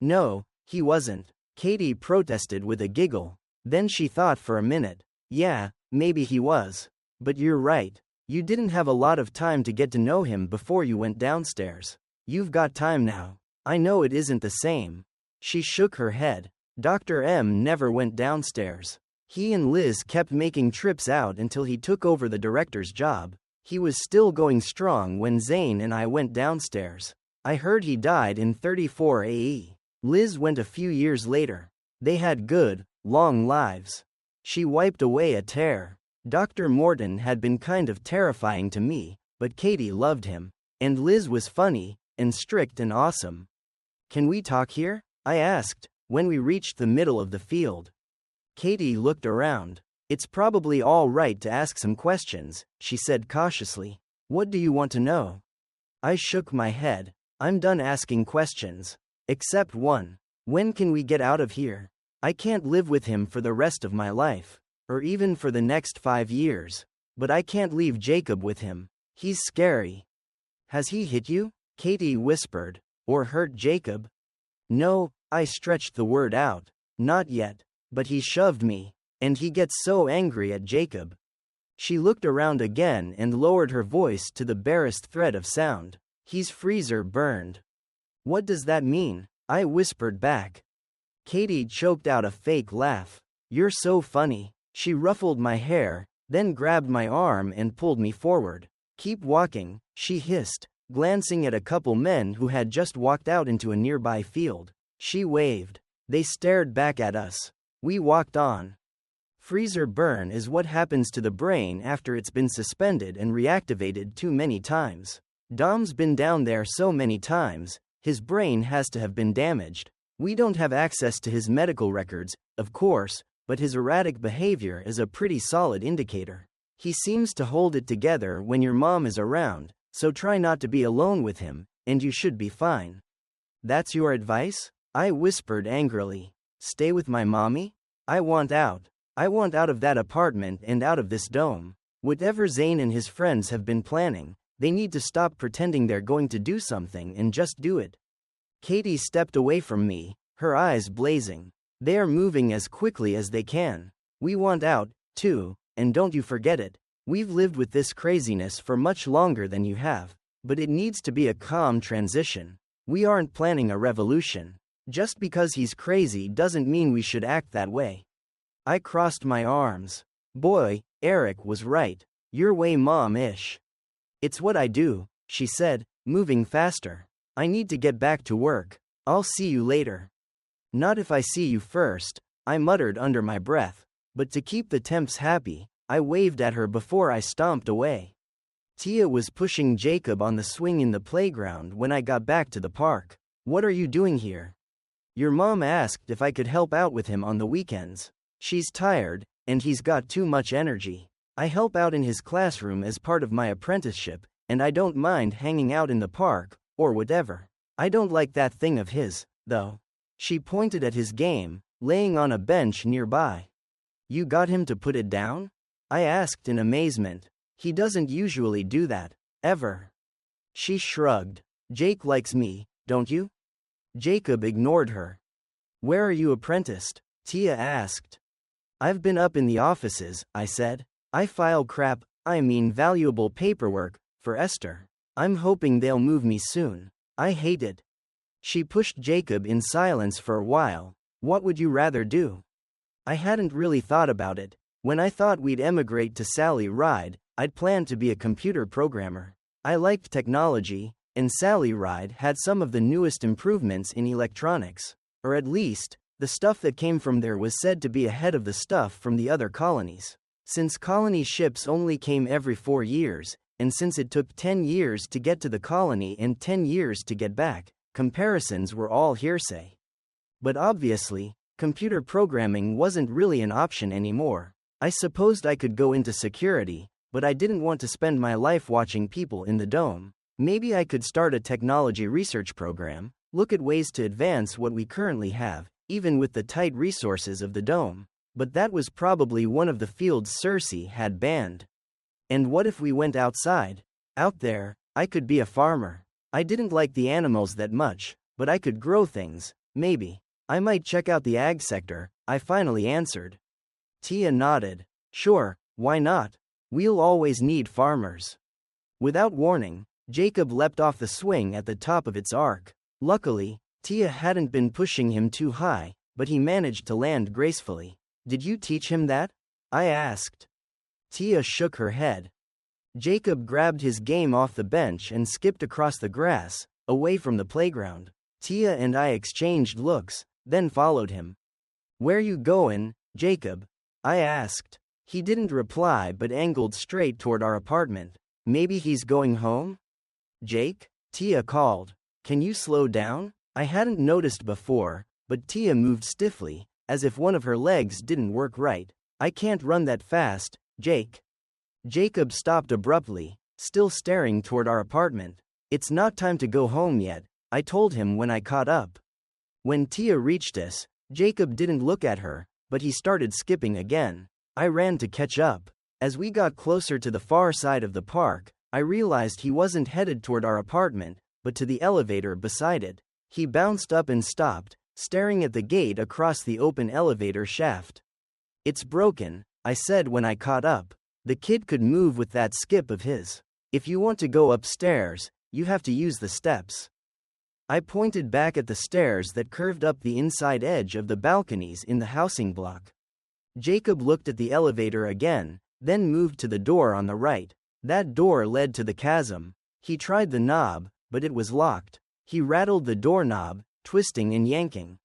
No, he wasn't. Katie protested with a giggle. Then she thought for a minute. Yeah, maybe he was. But you're right. You didn't have a lot of time to get to know him before you went downstairs. You've got time now. I know it isn't the same. She shook her head. Dr. M never went downstairs. He and Liz kept making trips out until he took over the director's job. He was still going strong when Zane and I went downstairs. I heard he died in 34 AE. Liz went a few years later. They had good, long lives. She wiped away a tear. Dr. Morton had been kind of terrifying to me, but Katie loved him. And Liz was funny, and strict and awesome. Can we talk here? I asked, when we reached the middle of the field. Katie looked around. It's probably all right to ask some questions, she said cautiously. What do you want to know? I shook my head. I'm done asking questions. Except one. When can we get out of here? I can't live with him for the rest of my life. Or even for the next 5 years. But I can't leave Jacob with him. He's scary. Has he hit you? Katie whispered. Or hurt Jacob? No, I stretched the word out. Not yet. But he shoved me. And he gets so angry at Jacob. She looked around again and lowered her voice to the barest thread of sound. He's freezer burned. What does that mean? I whispered back. Katie choked out a fake laugh. You're so funny. She ruffled my hair, then grabbed my arm and pulled me forward. Keep walking, she hissed, glancing at a couple men who had just walked out into a nearby field. She waved. They stared back at us. We walked on. Freezer burn is what happens to the brain after it's been suspended and reactivated too many times. Dom's been down there so many times, his brain has to have been damaged. We don't have access to his medical records, of course, but his erratic behavior is a pretty solid indicator. He seems to hold it together when your mom is around, so try not to be alone with him, and you should be fine. That's your advice? I whispered angrily. Stay with my mommy? I want out. I want out of that apartment and out of this dome. Whatever Zane and his friends have been planning, they need to stop pretending they're going to do something and just do it. Katie stepped away from me, her eyes blazing. They are moving as quickly as they can. We want out, too, and don't you forget it. We've lived with this craziness for much longer than you have, but it needs to be a calm transition. We aren't planning a revolution. Just because he's crazy doesn't mean we should act that way. I crossed my arms. Boy, Eric was right. You're way mom-ish. It's what I do, she said, moving faster. I need to get back to work. I'll see you later. Not if I see you first, I muttered under my breath. But to keep the temps happy, I waved at her before I stomped away. Tia was pushing Jacob on the swing in the playground when I got back to the park. What are you doing here? Your mom asked if I could help out with him on the weekends. She's tired, and he's got too much energy. I help out in his classroom as part of my apprenticeship, and I don't mind hanging out in the park, or whatever. I don't like that thing of his, though. She pointed at his game, laying on a bench nearby. You got him to put it down? I asked in amazement. He doesn't usually do that, ever. She shrugged. Jake likes me, don't you? Jacob ignored her. Where are you apprenticed? Tia asked. I've been up in the offices, I said. I file valuable paperwork, for Esther. I'm hoping they'll move me soon. I hate it. She pushed Jacob in silence for a while. What would you rather do? I hadn't really thought about it. When I thought we'd emigrate to Sally Ride, I'd planned to be a computer programmer. I liked technology, and Sally Ride had some of the newest improvements in electronics. Or at least, the stuff that came from there was said to be ahead of the stuff from the other colonies. Since colony ships only came every 4 years, and since it took 10 years to get to the colony and 10 years to get back, comparisons were all hearsay. But obviously, computer programming wasn't really an option anymore. I supposed I could go into security, but I didn't want to spend my life watching people in the dome. Maybe I could start a technology research program, look at ways to advance what we currently have, even with the tight resources of the dome. But that was probably one of the fields Cersei had banned. And what if we went outside? Out there, I could be a farmer. I didn't like the animals that much, but I could grow things, maybe. I might check out the ag sector, I finally answered. Tia nodded. Sure, why not? We'll always need farmers. Without warning, Jacob leapt off the swing at the top of its arc. Luckily, Tia hadn't been pushing him too high, but he managed to land gracefully. Did you teach him that? I asked. Tia shook her head. Jacob grabbed his game off the bench and skipped across the grass, away from the playground. Tia and I exchanged looks, then followed him. Where you goin', Jacob? I asked. He didn't reply but angled straight toward our apartment. Maybe he's going home? Jake? Tia called. Can you slow down? I hadn't noticed before, but Tia moved stiffly, as if one of her legs didn't work right. I can't run that fast, Jake. Jacob stopped abruptly, still staring toward our apartment. It's not time to go home yet, I told him when I caught up. When Tia reached us, Jacob didn't look at her, but he started skipping again. I ran to catch up. As we got closer to the far side of the park, I realized he wasn't headed toward our apartment, but to the elevator beside it. He bounced up and stopped, staring at the gate across the open elevator shaft. It's broken, I said when I caught up. The kid could move with that skip of his. If you want to go upstairs, you have to use the steps. I pointed back at the stairs that curved up the inside edge of the balconies in the housing block. Jacob looked at the elevator again, then moved to the door on the right. That door led to the chasm. He tried the knob, but it was locked. He rattled the doorknob, twisting and yanking.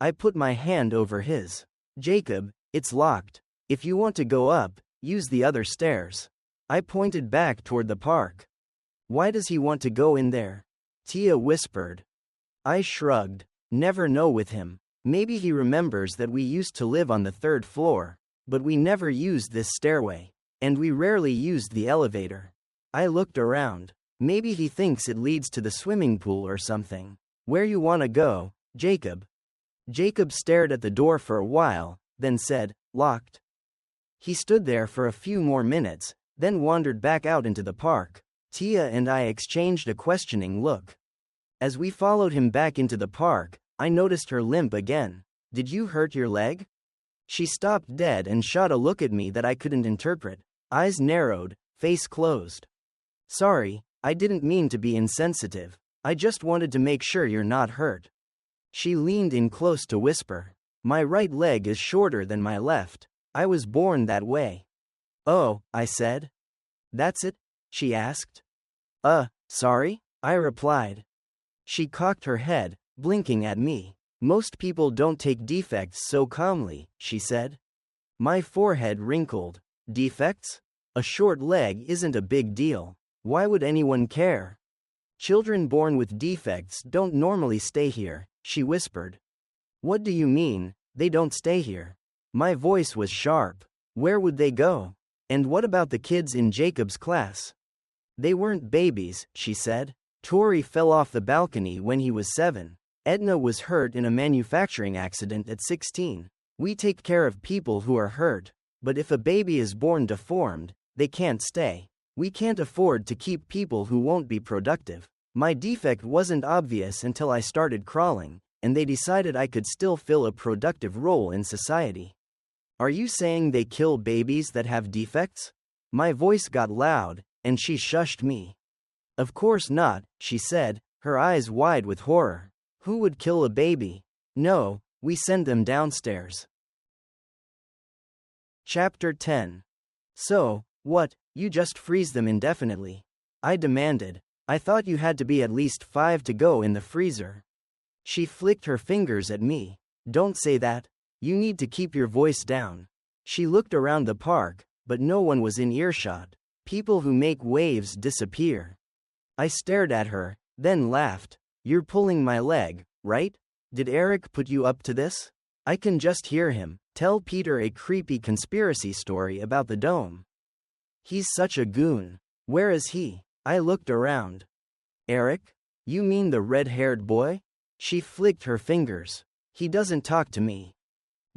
I put my hand over his. Jacob, it's locked. If you want to go up, use the other stairs. I pointed back toward the park. Why does he want to go in there? Tia whispered. I shrugged. Never know with him. Maybe he remembers that we used to live on the 3rd floor, but we never used this stairway, and we rarely used the elevator. I looked around. Maybe he thinks it leads to the swimming pool or something. Where you wanna go, Jacob? Jacob stared at the door for a while, then said, locked. He stood there for a few more minutes, then wandered back out into the park. Tia and I exchanged a questioning look. As we followed him back into the park, I noticed her limp again. Did you hurt your leg? She stopped dead and shot a look at me that I couldn't interpret. Eyes narrowed, face closed. Sorry, I didn't mean to be insensitive. I just wanted to make sure you're not hurt. She leaned in close to whisper. My right leg is shorter than my left. I was born that way. Oh, I said. That's it? She asked. Sorry? I replied. She cocked her head, blinking at me. Most people don't take defects so calmly, she said. My forehead wrinkled. Defects? A short leg isn't a big deal. Why would anyone care? Children born with defects don't normally stay here, she whispered. What do you mean, they don't stay here? My voice was sharp. Where would they go? And what about the kids in Jacob's class? They weren't babies, she said. Tori fell off the balcony when he was 7. Edna was hurt in a manufacturing accident at 16. We take care of people who are hurt, but if a baby is born deformed, they can't stay. We can't afford to keep people who won't be productive. My defect wasn't obvious until I started crawling, and they decided I could still fill a productive role in society. Are you saying they kill babies that have defects? My voice got loud, and she shushed me. Of course not, she said, her eyes wide with horror. Who would kill a baby? No, we send them downstairs. Chapter 10. So, what, you just freeze them indefinitely? I demanded. I thought you had to be at least 5 to go in the freezer. She flicked her fingers at me. Don't say that. You need to keep your voice down. She looked around the park, but no one was in earshot. People who make waves disappear. I stared at her, then laughed. You're pulling my leg, right? Did Eric put you up to this? I can just hear him tell Peter a creepy conspiracy story about the dome. He's such a goon. Where is he? I looked around. Eric? You mean the red-haired boy? She flicked her fingers. He doesn't talk to me.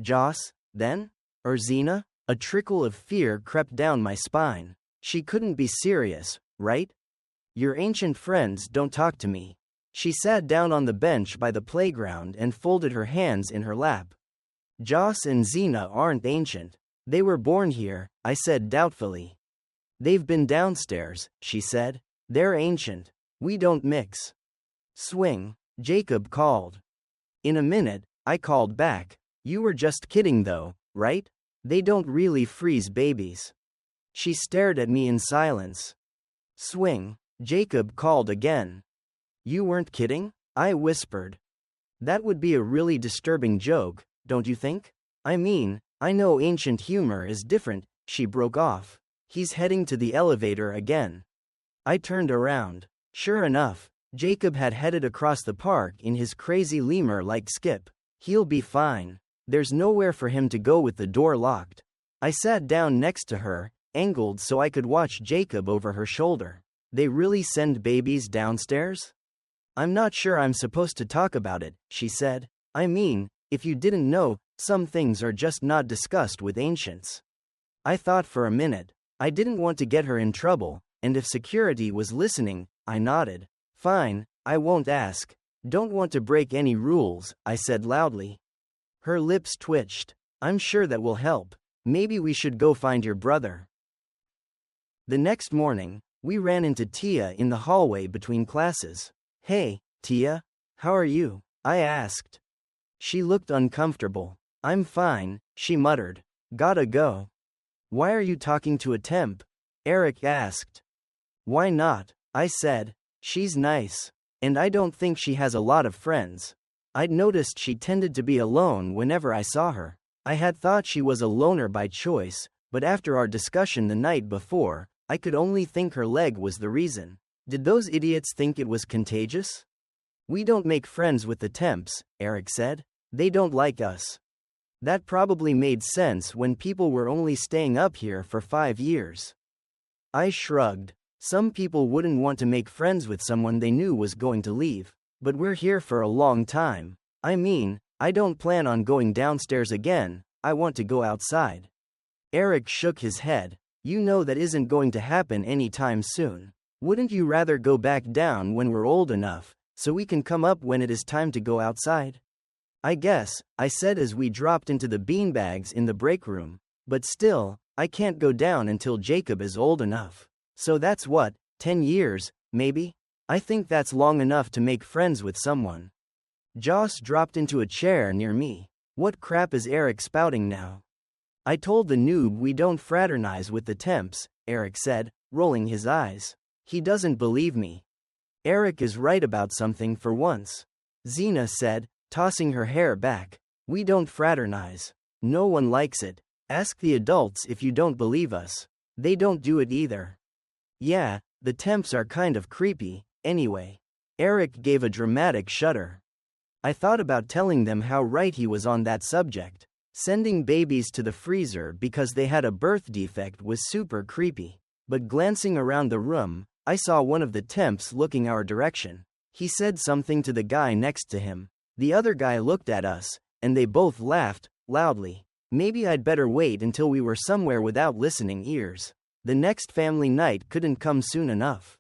Joss, then? Or Xena? A trickle of fear crept down my spine. She couldn't be serious, right? Your ancient friends don't talk to me. She sat down on the bench by the playground and folded her hands in her lap. Joss and Xena aren't ancient. They were born here, I said doubtfully. They've been downstairs, she said. They're ancient. We don't mix. Swing, Jacob called. In a minute, I called back. You were just kidding though, right? They don't really freeze babies. She stared at me in silence. Swing, Jacob called again. You weren't kidding? I whispered. That would be a really disturbing joke, don't you think? I mean, I know ancient humor is different. She broke off. He's heading to the elevator again. I turned around. Sure enough, Jacob had headed across the park in his crazy lemur-like skip. He'll be fine. There's nowhere for him to go with the door locked. I sat down next to her, angled so I could watch Jacob over her shoulder. They really send babies downstairs? I'm not sure I'm supposed to talk about it, she said. I mean, if you didn't know, some things are just not discussed with ancients. I thought for a minute. I didn't want to get her in trouble, and if security was listening, I nodded. Fine, I won't ask. Don't want to break any rules, I said loudly. Her lips twitched. I'm sure that will help. Maybe we should go find your brother. The next morning, we ran into Tia in the hallway between classes. Hey, Tia, how are you? I asked. She looked uncomfortable. I'm fine, she muttered. Gotta go. Why are you talking to a temp? Eric asked. Why not? I said. She's nice. And I don't think she has a lot of friends. I'd noticed she tended to be alone whenever I saw her. I had thought she was a loner by choice, but after our discussion the night before, I could only think her leg was the reason. Did those idiots think it was contagious? We don't make friends with the temps, Eric said. They don't like us. That probably made sense when people were only staying up here for 5 years. I shrugged. Some people wouldn't want to make friends with someone they knew was going to leave. But we're here for a long time. I mean, I don't plan on going downstairs again. I want to go outside. Eric shook his head. You know that isn't going to happen anytime soon. Wouldn't you rather go back down when we're old enough, so we can come up when it is time to go outside? I guess, I said as we dropped into the beanbags in the break room. But still, I can't go down until Jacob is old enough. So that's what, 10 years, maybe? I think that's long enough to make friends with someone. Joss dropped into a chair near me. What crap is Eric spouting now? I told the noob we don't fraternize with the temps, Eric said, rolling his eyes. He doesn't believe me. Eric is right about something for once. Xena said, tossing her hair back. We don't fraternize. No one likes it. Ask the adults if you don't believe us. They don't do it either. Yeah, the temps are kind of creepy, anyway. Eric gave a dramatic shudder. I thought about telling them how right he was on that subject. Sending babies to the freezer because they had a birth defect was super creepy. But glancing around the room, I saw one of the temps looking our direction. He said something to the guy next to him. The other guy looked at us, and they both laughed, loudly. Maybe I'd better wait until we were somewhere without listening ears. The next family night couldn't come soon enough.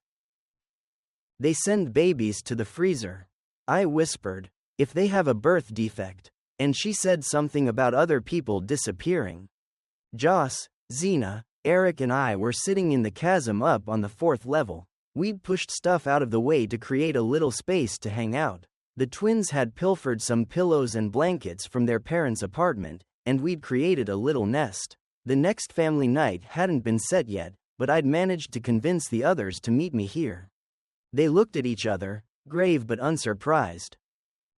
They send babies to the freezer. I whispered, if they have a birth defect. And she said something about other people disappearing. Joss, Zena, Eric and I were sitting in the chasm up on the 4th level. We'd pushed stuff out of the way to create a little space to hang out. The twins had pilfered some pillows and blankets from their parents' apartment, and we'd created a little nest. The next family night hadn't been set yet, but I'd managed to convince the others to meet me here. They looked at each other, grave but unsurprised.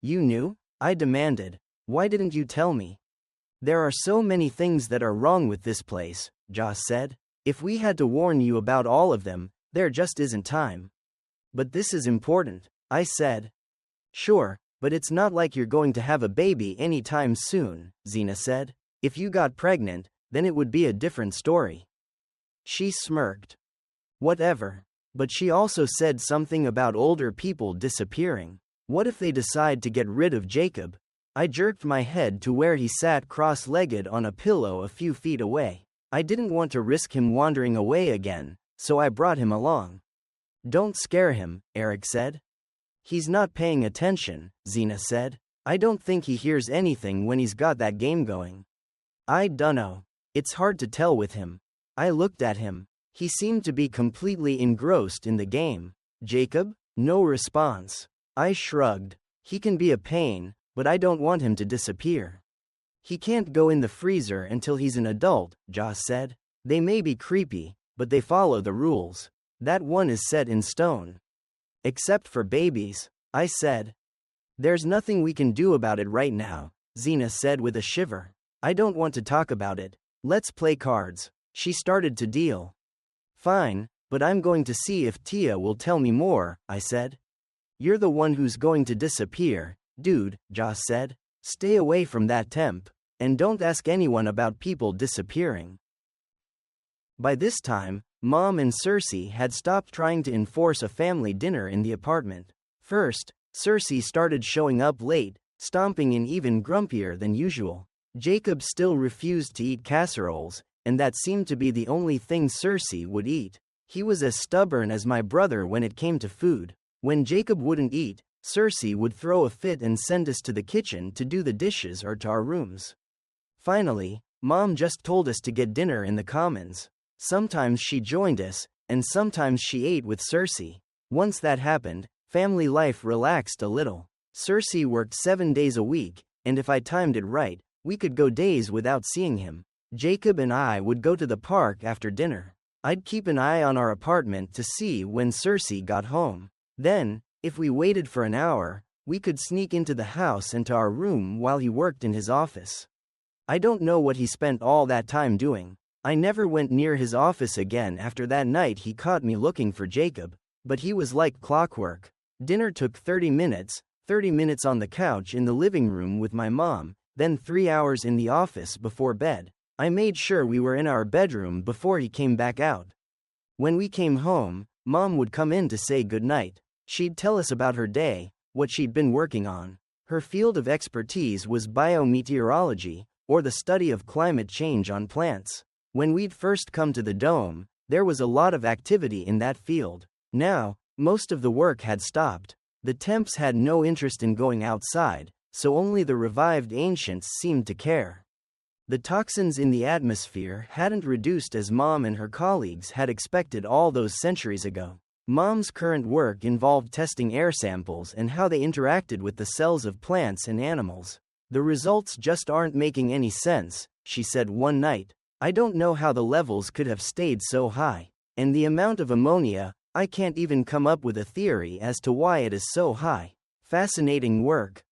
You knew? I demanded. Why didn't you tell me? There are so many things that are wrong with this place, Joss said. If we had to warn you about all of them, there just isn't time. But this is important, I said. Sure, but it's not like you're going to have a baby anytime soon, Zena said. If you got pregnant, then it would be a different story. She smirked. Whatever. But she also said something about older people disappearing. What if they decide to get rid of Jacob? I jerked my head to where he sat cross-legged on a pillow a few feet away. I didn't want to risk him wandering away again, so I brought him along. Don't scare him, Eric said. He's not paying attention, Zena said. I don't think he hears anything when he's got that game going. I dunno. It's hard to tell with him. I looked at him. He seemed to be completely engrossed in the game. Jacob? No response. I shrugged. He can be a pain, but I don't want him to disappear. He can't go in the freezer until he's an adult, Joss said. They may be creepy, but they follow the rules. That one is set in stone. Except for babies, I said. There's nothing we can do about it right now, Zena said with a shiver. I don't want to talk about it. Let's play cards. She started to deal. Fine, but I'm going to see if Tia will tell me more, I said. You're the one who's going to disappear, dude, Joss said. Stay away from that temp, and don't ask anyone about people disappearing. By this time, Mom and Cersei had stopped trying to enforce a family dinner in the apartment. First, Cersei started showing up late, stomping in even grumpier than usual. Jacob still refused to eat casseroles, and that seemed to be the only thing Cersei would eat. He was as stubborn as my brother when it came to food. When Jacob wouldn't eat, Cersei would throw a fit and send us to the kitchen to do the dishes or to our rooms. Finally, Mom just told us to get dinner in the commons. Sometimes she joined us, and sometimes she ate with Cersei. Once that happened, family life relaxed a little. Cersei worked 7 days a week, and if I timed it right, we could go days without seeing him. Jacob and I would go to the park after dinner. I'd keep an eye on our apartment to see when Cersei got home. Then, if we waited for an hour, we could sneak into the house and to our room while he worked in his office. I don't know what he spent all that time doing. I never went near his office again after that night he caught me looking for Jacob, but he was like clockwork. Dinner took 30 minutes on the couch in the living room with my mom, then 3 hours in the office before bed. I made sure we were in our bedroom before he came back out. When we came home, Mom would come in to say goodnight. She'd tell us about her day, what she'd been working on. Her field of expertise was biometeorology, or the study of climate change on plants. When we'd first come to the dome, there was a lot of activity in that field. Now, most of the work had stopped. The temps had no interest in going outside, so only the revived ancients seemed to care. The toxins in the atmosphere hadn't reduced as Mom and her colleagues had expected all those centuries ago. Mom's current work involved testing air samples and how they interacted with the cells of plants and animals. The results just aren't making any sense, she said one night. I don't know how the levels could have stayed so high. And the amount of ammonia, I can't even come up with a theory as to why it is so high. Fascinating work.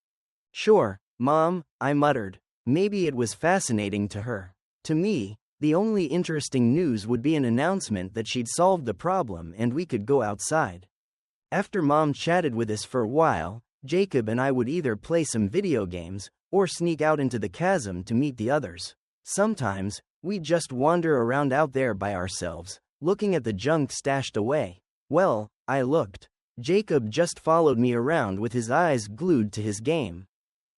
Sure, Mom, I muttered. Maybe it was fascinating to her. To me, the only interesting news would be an announcement that she'd solved the problem and we could go outside. After Mom chatted with us for a while, Jacob and I would either play some video games or sneak out into the chasm to meet the others. Sometimes, we'd just wander around out there by ourselves, looking at the junk stashed away. Well, I looked. Jacob just followed me around with his eyes glued to his game.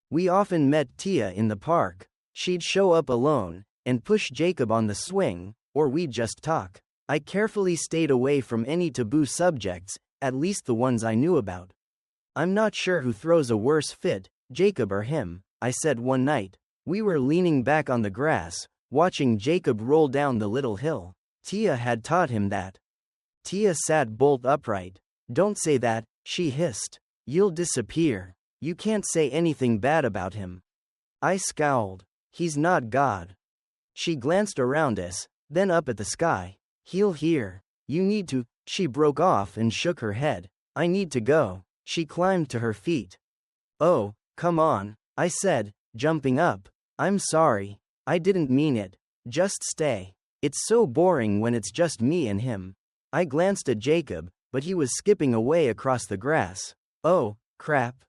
We often met Tia in the park. She'd show up alone and push Jacob on the swing, or we'd just talk. I carefully stayed away from any taboo subjects, at least the ones I knew about. I'm not sure who throws a worse fit, Jacob or him, I said one night. We were leaning back on the grass, watching Jacob roll down the little hill. Tia had taught him that. Tia sat bolt upright. Don't say that, she hissed. You'll disappear. You can't say anything bad about him. I scowled. He's not God. She glanced around us, then up at the sky. He'll hear. You need to. She broke off and shook her head. I need to go. She climbed to her feet. Oh, come on, I said, jumping up. I'm sorry. I didn't mean it. Just stay. It's so boring when it's just me and him. I glanced at Jacob, but he was skipping away across the grass. Oh, crap.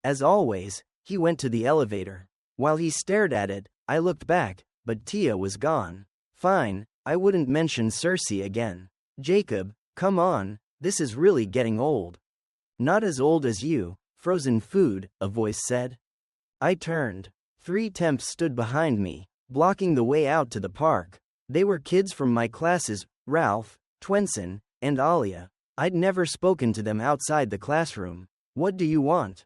As always, he went to the elevator. While he stared at it, I looked back, but Tia was gone. Fine, I wouldn't mention Cersei again. Jacob, come on, this is really getting old. Not as old as you, frozen food, a voice said. I turned. 3 temps stood behind me, blocking the way out to the park. They were kids from my classes, Ralph, Twenson, and Alia. I'd never spoken to them outside the classroom. What do you want?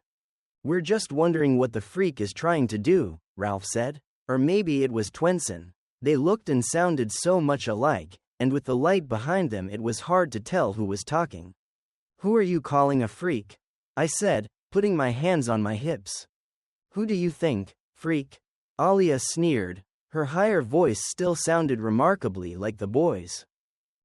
We're just wondering what the freak is trying to do, Ralph said. Or maybe it was Twenson. They looked and sounded so much alike, and with the light behind them it was hard to tell who was talking. Who are you calling a freak? I said, putting my hands on my hips. Who do you think, freak? Alia sneered. Her higher voice still sounded remarkably like the boys.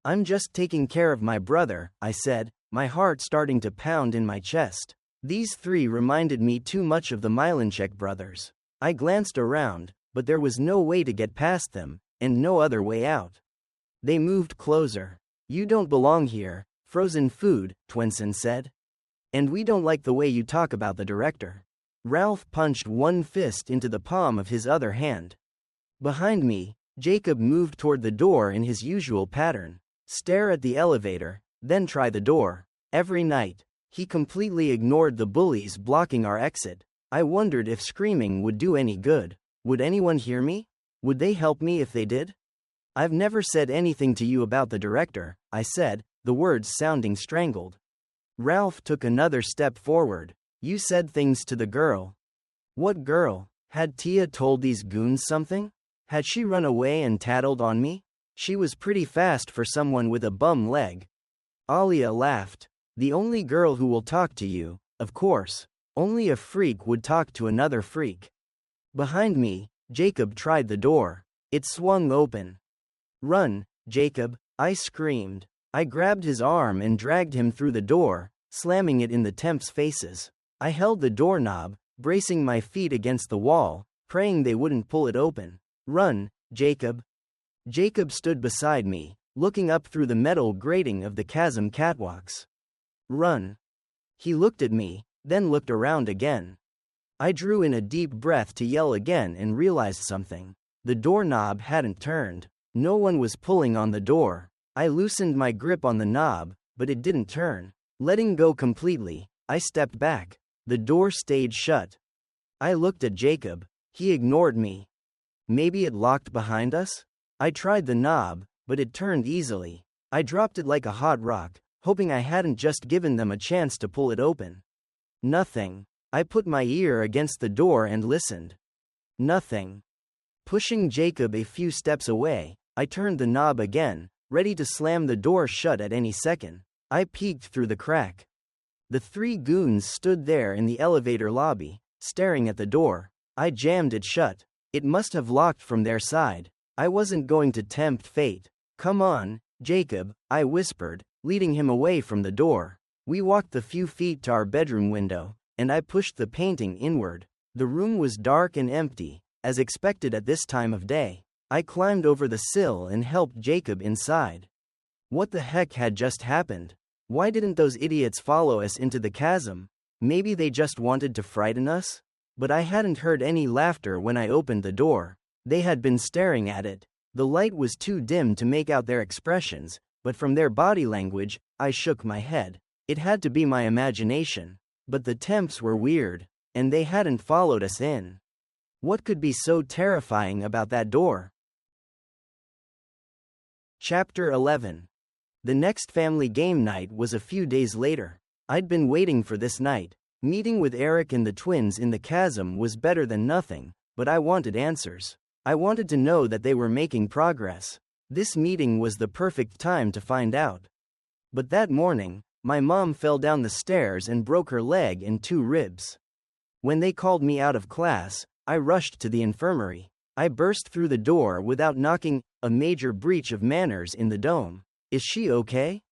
I'm just taking care of my brother, I said, my heart starting to pound in my chest. These 3 reminded me too much of the Milanchek brothers. I glanced around, but there was no way to get past them, and no other way out. They moved closer. You don't belong here, frozen food, Twenson said. And we don't like the way you talk about the director. Ralph punched one fist into the palm of his other hand. Behind me, Jacob moved toward the door in his usual pattern. Stare at the elevator, then try the door. Every night, he completely ignored the bullies blocking our exit. I wondered if screaming would do any good. Would anyone hear me? Would they help me if they did? I've never said anything to you about the director, I said, the words sounding strangled. Ralph took another step forward. You said things to the girl. What girl? Had Tia told these goons something? Had she run away and tattled on me? She was pretty fast for someone with a bum leg. Alia laughed. The only girl who will talk to you, of course. Only a freak would talk to another freak. Behind me, Jacob tried the door. It swung open. Run, Jacob, I screamed. I grabbed his arm and dragged him through the door, slamming it in the temps' faces. I held the doorknob, bracing my feet against the wall, praying they wouldn't pull it open. Run, Jacob. Jacob stood beside me, looking up through the metal grating of the chasm catwalks. Run. He looked at me, then looked around again. I drew in a deep breath to yell again and realized something. The doorknob hadn't turned. No one was pulling on the door. I loosened my grip on the knob, but it didn't turn. Letting go completely, I stepped back. The door stayed shut. I looked at Jacob. He ignored me. Maybe it locked behind us? I tried the knob, but it turned easily. I dropped it like a hot rock, hoping I hadn't just given them a chance to pull it open. Nothing. I put my ear against the door and listened. Nothing. Pushing Jacob a few steps away, I turned the knob again, ready to slam the door shut at any second. I peeked through the crack. The 3 goons stood there in the elevator lobby, staring at the door. I jammed it shut. It must have locked from their side. I wasn't going to tempt fate. Come on, Jacob, I whispered, leading him away from the door. We walked the few feet to our bedroom window, and I pushed the painting inward. The room was dark and empty, as expected at this time of day. I climbed over the sill and helped Jacob inside. What the heck had just happened? Why didn't those idiots follow us into the chasm? Maybe they just wanted to frighten us? But I hadn't heard any laughter when I opened the door. They had been staring at it. The light was too dim to make out their expressions, but from their body language, I shook my head. It had to be my imagination. But the temps were weird, and they hadn't followed us in. What could be so terrifying about that door? Chapter 11. The next family game night was a few days later. I'd been waiting for this night. Meeting with Eric and the twins in the chasm was better than nothing, but I wanted answers. I wanted to know that they were making progress. This meeting was the perfect time to find out. But that morning, my mom fell down the stairs and broke her leg and 2 ribs. When they called me out of class, I rushed to the infirmary. I burst through the door without knocking, a major breach of manners in the dome. Is she okay?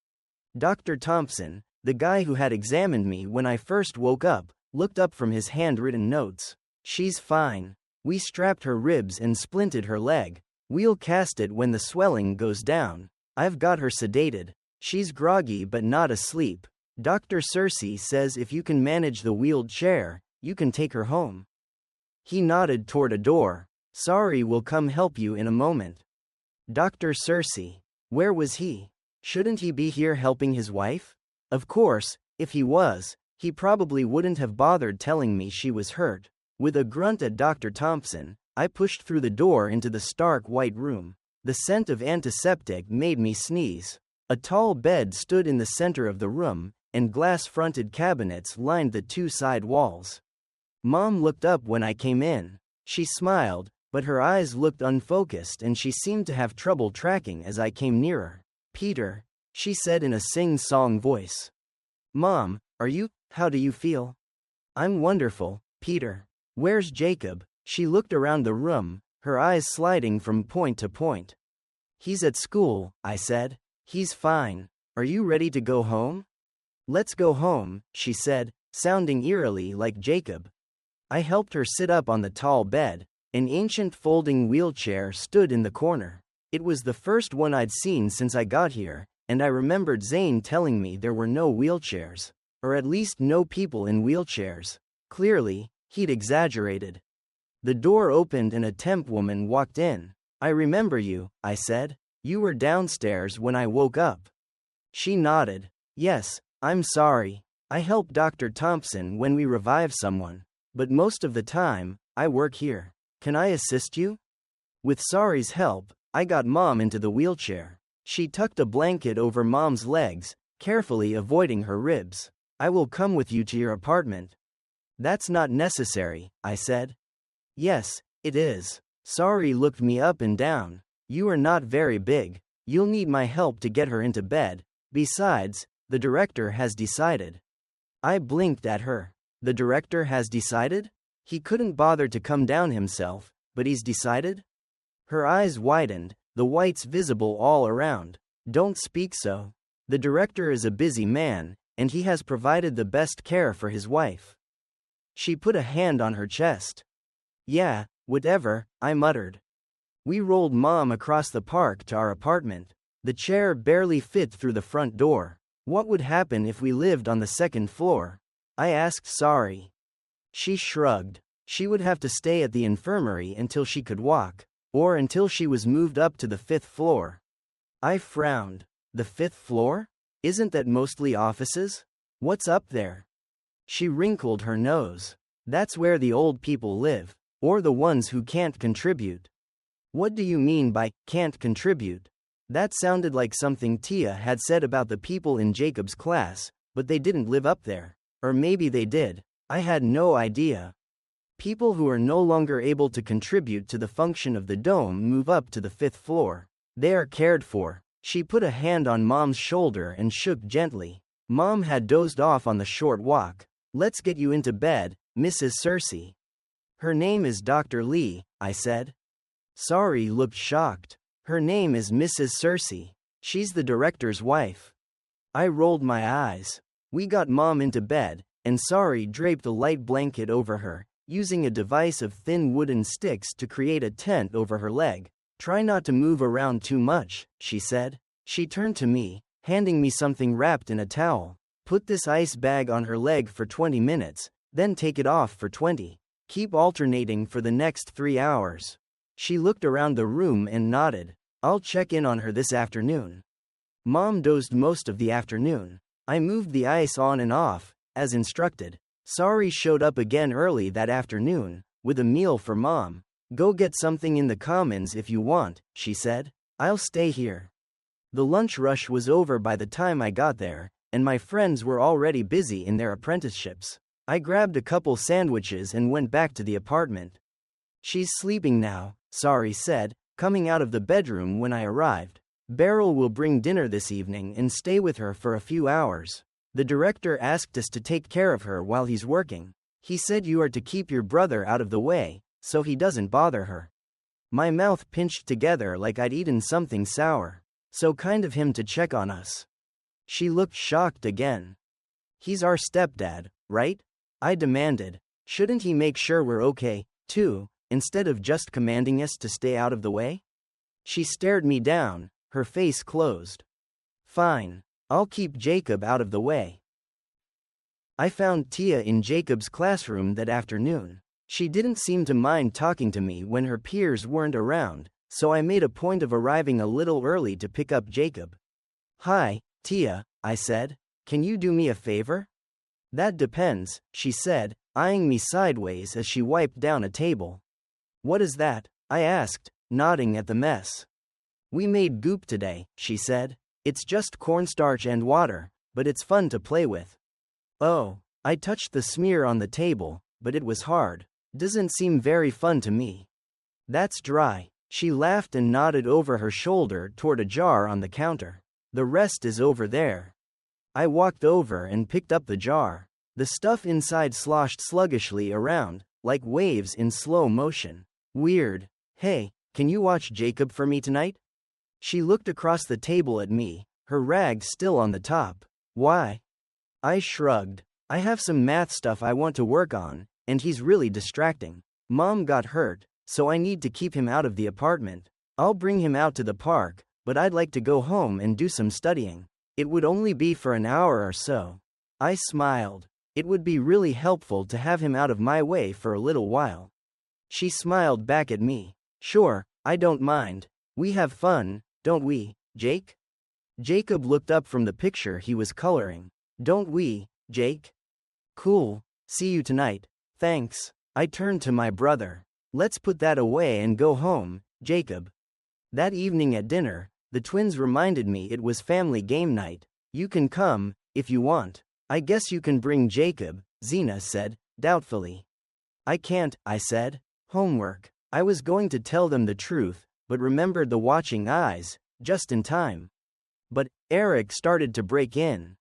Dr. Thompson, the guy who had examined me when I first woke up, looked up from his handwritten notes. She's fine. We strapped her ribs and splinted her leg. We'll cast it when the swelling goes down. I've got her sedated. She's groggy but not asleep. Dr. Cersei says if you can manage the wheeled chair, you can take her home. He nodded toward a door. Sorry, will come help you in a moment. Dr. Cersei. Where was he? Shouldn't he be here helping his wife? Of course, if he was, he probably wouldn't have bothered telling me she was hurt. With a grunt at Dr. Thompson, I pushed through the door into the stark white room. The scent of antiseptic made me sneeze. A tall bed stood in the center of the room, and glass-fronted cabinets lined the 2 side walls. Mom looked up when I came in. She smiled, but her eyes looked unfocused and she seemed to have trouble tracking as I came nearer. Peter, she said in a sing-song voice. Mom, how do you feel? I'm wonderful, Peter. Where's Jacob? She looked around the room, her eyes sliding from point to point. He's at school, I said. He's fine. Are you ready to go home? Let's go home, she said, sounding eerily like Jacob. I helped her sit up on the tall bed. An ancient folding wheelchair stood in the corner. It was the first one I'd seen since I got here, and I remembered Zane telling me there were no wheelchairs. Or at least no people in wheelchairs. Clearly, he'd exaggerated. The door opened and a temp woman walked in. I remember you, I said. You were downstairs when I woke up. She nodded. Yes, I'm sorry. I help Dr. Thompson when we revive someone. But most of the time, I work here. Can I assist you? With Sari's help, I got Mom into the wheelchair. She tucked a blanket over Mom's legs, carefully avoiding her ribs. I will come with you to your apartment. That's not necessary, I said. Yes, it is. Sari looked me up and down. You are not very big. You'll need my help to get her into bed. Besides, the director has decided. I blinked at her. The director has decided? He couldn't bother to come down himself, but he's decided? Her eyes widened, the whites visible all around. Don't speak so. The director is a busy man, and he has provided the best care for his wife. She put a hand on her chest. Yeah, whatever, I muttered. We rolled Mom across the park to our apartment. The chair barely fit through the front door. What would happen if we lived on the 2nd floor? I asked Sari. She shrugged. She would have to stay at the infirmary until she could walk, or until she was moved up to the 5th floor. I frowned. The 5th floor? Isn't that mostly offices? What's up there? She wrinkled her nose. That's where the old people live, or the ones who can't contribute. What do you mean by can't contribute? That sounded like something Tia had said about the people in Jacob's class, but they didn't live up there. Or maybe they did. I had no idea. People who are no longer able to contribute to the function of the dome move up to the 5th floor. They are cared for. She put a hand on Mom's shoulder and shook gently. Mom had dozed off on the short walk. Let's get you into bed, Mrs. Cersei. Her name is Dr. Lee, I said. Sari looked shocked. Her name is Mrs. Cersei. She's the director's wife. I rolled my eyes. We got Mom into bed, and Sari draped a light blanket over her, using a device of thin wooden sticks to create a tent over her leg. Try not to move around too much, she said. She turned to me, handing me something wrapped in a towel. Put this ice bag on her leg for 20 minutes, then take it off for 20. Keep alternating for the next 3 hours. She looked around the room and nodded. I'll check in on her this afternoon. Mom dozed most of the afternoon. I moved the ice on and off, as instructed. Sari showed up again early that afternoon, with a meal for Mom. Go get something in the commons if you want, she said. I'll stay here. The lunch rush was over by the time I got there, and my friends were already busy in their apprenticeships. I grabbed a couple sandwiches and went back to the apartment. She's sleeping now, Sari said, coming out of the bedroom when I arrived. Beryl will bring dinner this evening and stay with her for a few hours. The director asked us to take care of her while he's working. He said you are to keep your brother out of the way, so he doesn't bother her. My mouth pinched together like I'd eaten something sour. So kind of him to check on us. She looked shocked again. He's our stepdad, right? I demanded. Shouldn't he make sure we're okay, too, instead of just commanding us to stay out of the way? She stared me down, her face closed. Fine. I'll keep Jacob out of the way. I found Tia in Jacob's classroom that afternoon. She didn't seem to mind talking to me when her peers weren't around, so I made a point of arriving a little early to pick up Jacob. Hi, Tia, I said. Can you do me a favor? That depends, she said, eyeing me sideways as she wiped down a table. What is that? I asked, nodding at the mess. We made goop today, she said. It's just cornstarch and water, but it's fun to play with. Oh, I touched the smear on the table, but it was hard. Doesn't seem very fun to me. That's dry. She laughed and nodded over her shoulder toward a jar on the counter. The rest is over there. I walked over and picked up the jar. The stuff inside sloshed sluggishly around, like waves in slow motion. Weird. Hey, can you watch Jacob for me tonight? She looked across the table at me, her rag still on the top. Why? I shrugged. I have some math stuff I want to work on, and he's really distracting. Mom got hurt, so I need to keep him out of the apartment. I'll bring him out to the park, but I'd like to go home and do some studying. It would only be for an hour or so. I smiled. It would be really helpful to have him out of my way for a little while. She smiled back at me. Sure, I don't mind. We have fun, don't we, Jake? Jacob looked up from the picture he was coloring. Don't we, Jake? Cool. See you tonight. Thanks. I turned to my brother. Let's put that away and go home, Jacob. That evening at dinner, the twins reminded me it was family game night. You can come, if you want. I guess you can bring Jacob, Zena said, doubtfully. I can't, I said. Homework. I was going to tell them the truth, but remembered the watching eyes, just in time. But Eric started to break in.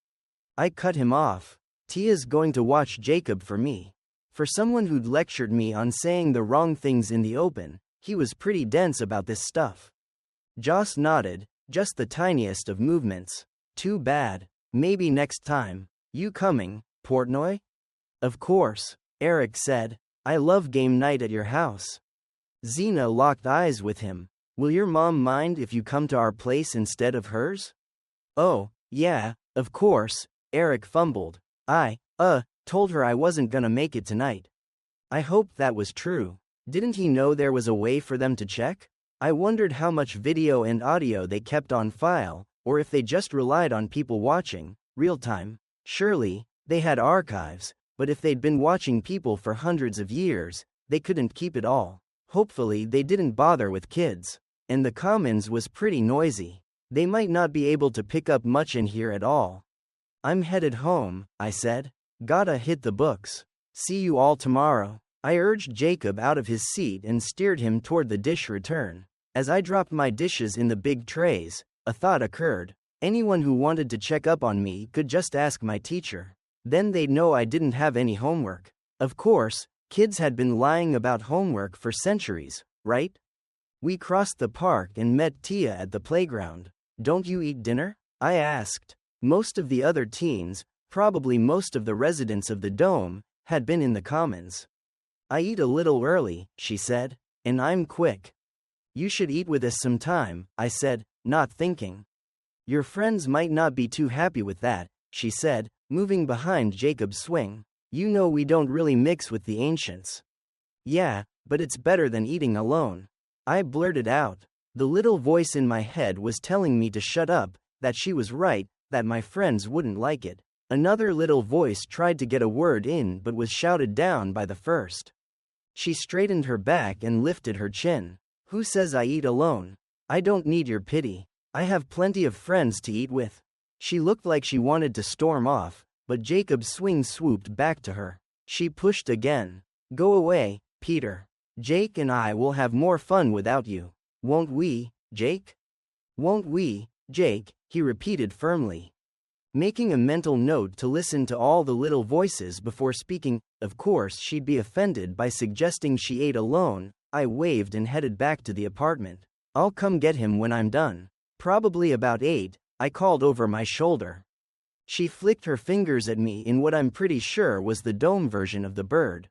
I cut him off. Tia's going to watch Jacob for me. For someone who'd lectured me on saying the wrong things in the open, he was pretty dense about this stuff. Joss nodded, just the tiniest of movements. Too bad. Maybe next time. You coming, Portnoy? Of course, Eric said. I love game night at your house. Zena locked eyes with him. Will your mom mind if you come to our place instead of hers? Oh, yeah, of course, Eric fumbled. I told her I wasn't gonna make it tonight. I hoped that was true. Didn't he know there was a way for them to check? I wondered how much video and audio they kept on file, or if they just relied on people watching, real time. Surely, they had archives, but if they'd been watching people for hundreds of years, they couldn't keep it all. Hopefully they didn't bother with kids. And the commons was pretty noisy. They might not be able to pick up much in here at all. I'm headed home, I said. Gotta hit the books. See you all tomorrow. I urged Jacob out of his seat and steered him toward the dish return. As I dropped my dishes in the big trays, a thought occurred. Anyone who wanted to check up on me could just ask my teacher. Then they'd know I didn't have any homework. Of course, kids had been lying about homework for centuries, right? We crossed the park and met Tia at the playground. Don't you eat dinner? I asked. Most of the other teens, probably most of the residents of the dome, had been in the commons. I eat a little early, she said, and I'm quick. You should eat with us sometime, I said, not thinking. Your friends might not be too happy with that, she said, moving behind Jacob's swing. You know we don't really mix with the ancients. Yeah, but it's better than eating alone. I blurted out. The little voice in my head was telling me to shut up, that she was right, that my friends wouldn't like it. Another little voice tried to get a word in but was shouted down by the first. She straightened her back and lifted her chin. Who says I eat alone? I don't need your pity. I have plenty of friends to eat with. She looked like she wanted to storm off, but Jacob's swing swooped back to her. She pushed again. Go away, Peter. Jake and I will have more fun without you. Won't we, Jake? Won't we, Jake? He repeated firmly, making a mental note to listen to all the little voices before speaking. Of course she'd be offended by suggesting she ate alone. I waved and headed back to the apartment. I'll come get him when I'm done. Probably about 8, I called over my shoulder. She flicked her fingers at me in what I'm pretty sure was the dome version of the bird.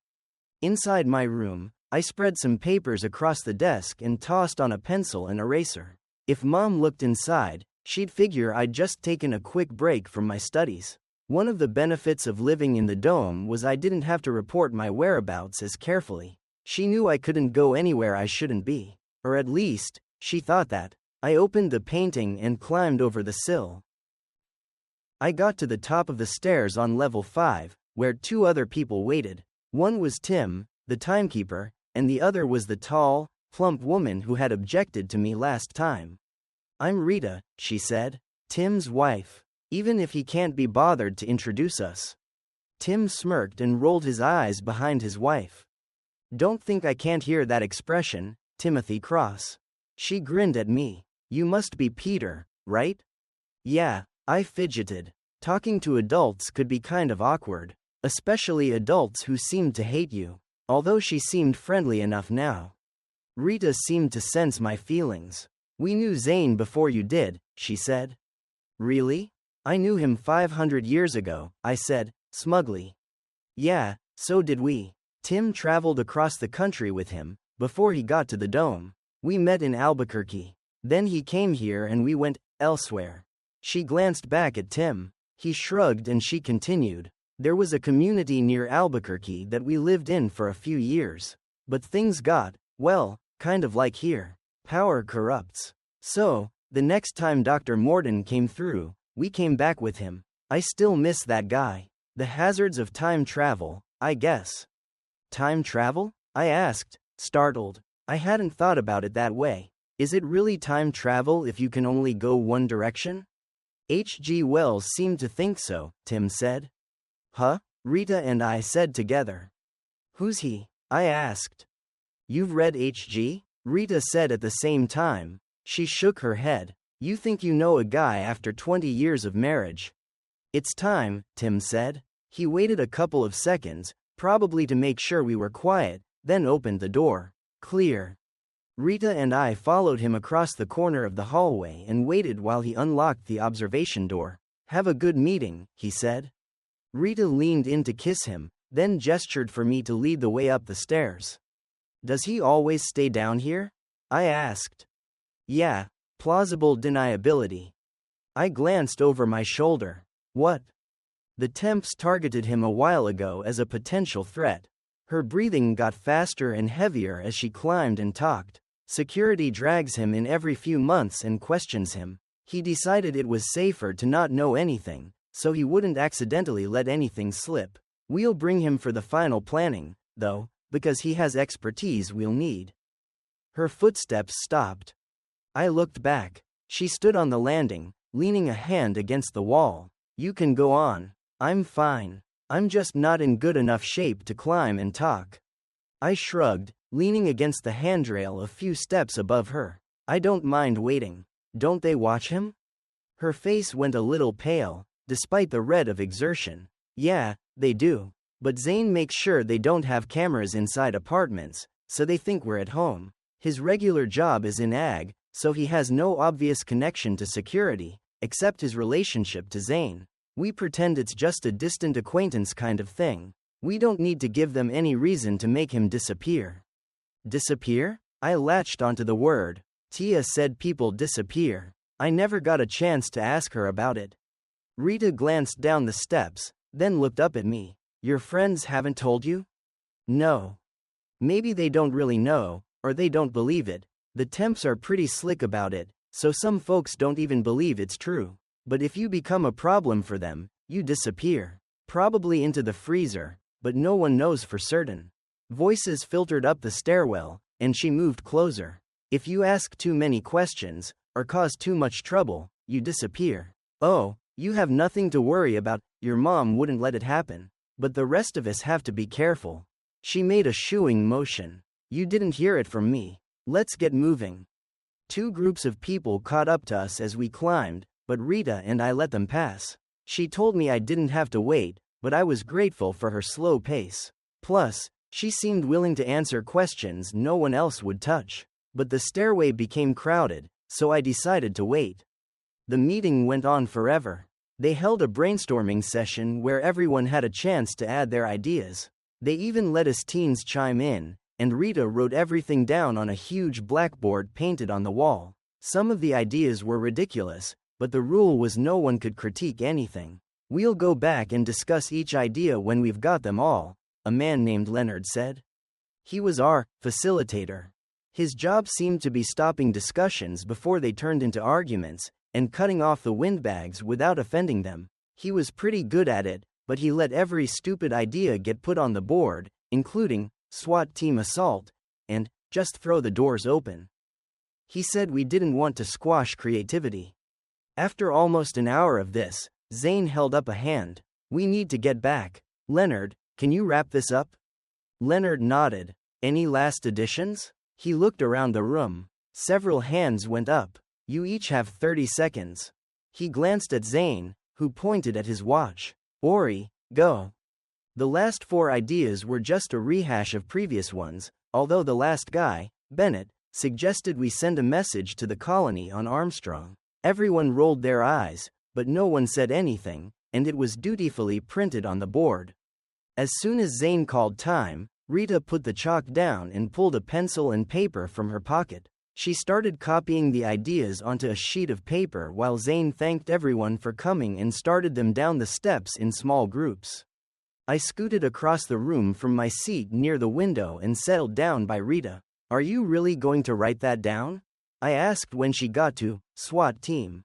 Inside my room, I spread some papers across the desk and tossed on a pencil and eraser. If Mom looked inside, she'd figure I'd just taken a quick break from my studies. One of the benefits of living in the dome was I didn't have to report my whereabouts as carefully. She knew I couldn't go anywhere I shouldn't be. Or at least, she thought that. I opened the painting and climbed over the sill. I got to the top of the stairs on level 5, where 2 other people waited. One was Tim, the timekeeper, and the other was the tall, plump woman who had objected to me last time. I'm Rita, she said, Tim's wife. Even if he can't be bothered to introduce us. Tim smirked and rolled his eyes behind his wife. Don't think I can't hear that expression, Timothy Cross. She grinned at me. You must be Peter, right? Yeah, I fidgeted. Talking to adults could be kind of awkward, especially adults who seemed to hate you, although she seemed friendly enough now. Rita seemed to sense my feelings. We knew Zane before you did, she said. Really? I knew him 500 years ago, I said, smugly. Yeah, so did we. Tim traveled across the country with him, before he got to the dome. We met in Albuquerque. Then he came here and we went elsewhere. She glanced back at Tim. He shrugged and she continued. There was a community near Albuquerque that we lived in for a few years. But things got, well, kind of like here. Power corrupts. So, the next time Dr. Morton came through, we came back with him. I still miss that guy. The hazards of time travel, I guess. Time travel? I asked, startled. I hadn't thought about it that way. Is it really time travel if you can only go one direction? H.G. Wells seemed to think so, Tim said. Huh? Rita and I said together. Who's he? I asked. You've read H.G.? Rita said at the same time. She shook her head. You think you know a guy after 20 years of marriage. It's time, Tim said. He waited a couple of seconds, probably to make sure we were quiet, then opened the door. Clear. Rita and I followed him across the corner of the hallway and waited while he unlocked the observation door. Have a good meeting, he said. Rita leaned in to kiss him, then gestured for me to lead the way up the stairs. Does he always stay down here? I asked. Yeah, plausible deniability. I glanced over my shoulder. What? The temps targeted him a while ago as a potential threat. Her breathing got faster and heavier as she climbed and talked. Security drags him in every few months and questions him. He decided it was safer to not know anything, so he wouldn't accidentally let anything slip. We'll bring him for the final planning, though, because he has expertise we'll need. Her footsteps stopped. I looked back. She stood on the landing, leaning a hand against the wall. You can go on. I'm fine. I'm just not in good enough shape to climb and talk. I shrugged, leaning against the handrail a few steps above her. I don't mind waiting. Don't they watch him? Her face went a little pale, despite the red of exertion. Yeah, they do. But Zane makes sure they don't have cameras inside apartments, so they think we're at home. His regular job is in ag, so he has no obvious connection to security, except his relationship to Zane. We pretend it's just a distant acquaintance kind of thing. We don't need to give them any reason to make him disappear. Disappear? I latched onto the word. Tia said people disappear. I never got a chance to ask her about it. Rita glanced down the steps, then looked up at me. Your friends haven't told you? No. Maybe they don't really know, or they don't believe it. The temps are pretty slick about it, so some folks don't even believe it's true. But if you become a problem for them, you disappear. Probably into the freezer, but no one knows for certain. Voices filtered up the stairwell, and she moved closer. If you ask too many questions, or cause too much trouble, you disappear. Oh, you have nothing to worry about, your mom wouldn't let it happen. But the rest of us have to be careful. She made a shooing motion. You didn't hear it from me. Let's get moving. Two groups of people caught up to us as we climbed, but Rita and I let them pass. She told me I didn't have to wait, but I was grateful for her slow pace. Plus, she seemed willing to answer questions no one else would touch. But the stairway became crowded, so I decided to wait. The meeting went on forever. They held a brainstorming session where everyone had a chance to add their ideas. They even let us teens chime in, and Rita wrote everything down on a huge blackboard painted on the wall. Some of the ideas were ridiculous, but the rule was no one could critique anything. We'll go back and discuss each idea when we've got them all, a man named Leonard said. He was our facilitator. His job seemed to be stopping discussions before they turned into arguments, and cutting off the windbags without offending them. He was pretty good at it, but he let every stupid idea get put on the board, including SWAT team assault, and just throw the doors open. He said we didn't want to squash creativity. After almost an hour of this, Zane held up a hand. We need to get back. Leonard, can you wrap this up? Leonard nodded. Any last additions? He looked around the room. Several hands went up. You each have 30 seconds. He glanced at Zane, who pointed at his watch. Ori, go. The last 4 ideas were just a rehash of previous ones, although the last guy, Bennett, suggested we send a message to the colony on Armstrong. Everyone rolled their eyes, but no one said anything, and it was dutifully printed on the board. As soon as Zane called time, Rita put the chalk down and pulled a pencil and paper from her pocket. She started copying the ideas onto a sheet of paper while Zane thanked everyone for coming and started them down the steps in small groups. I scooted across the room from my seat near the window and settled down by Rita. Are you really going to write that down? I asked when she got to SWAT team.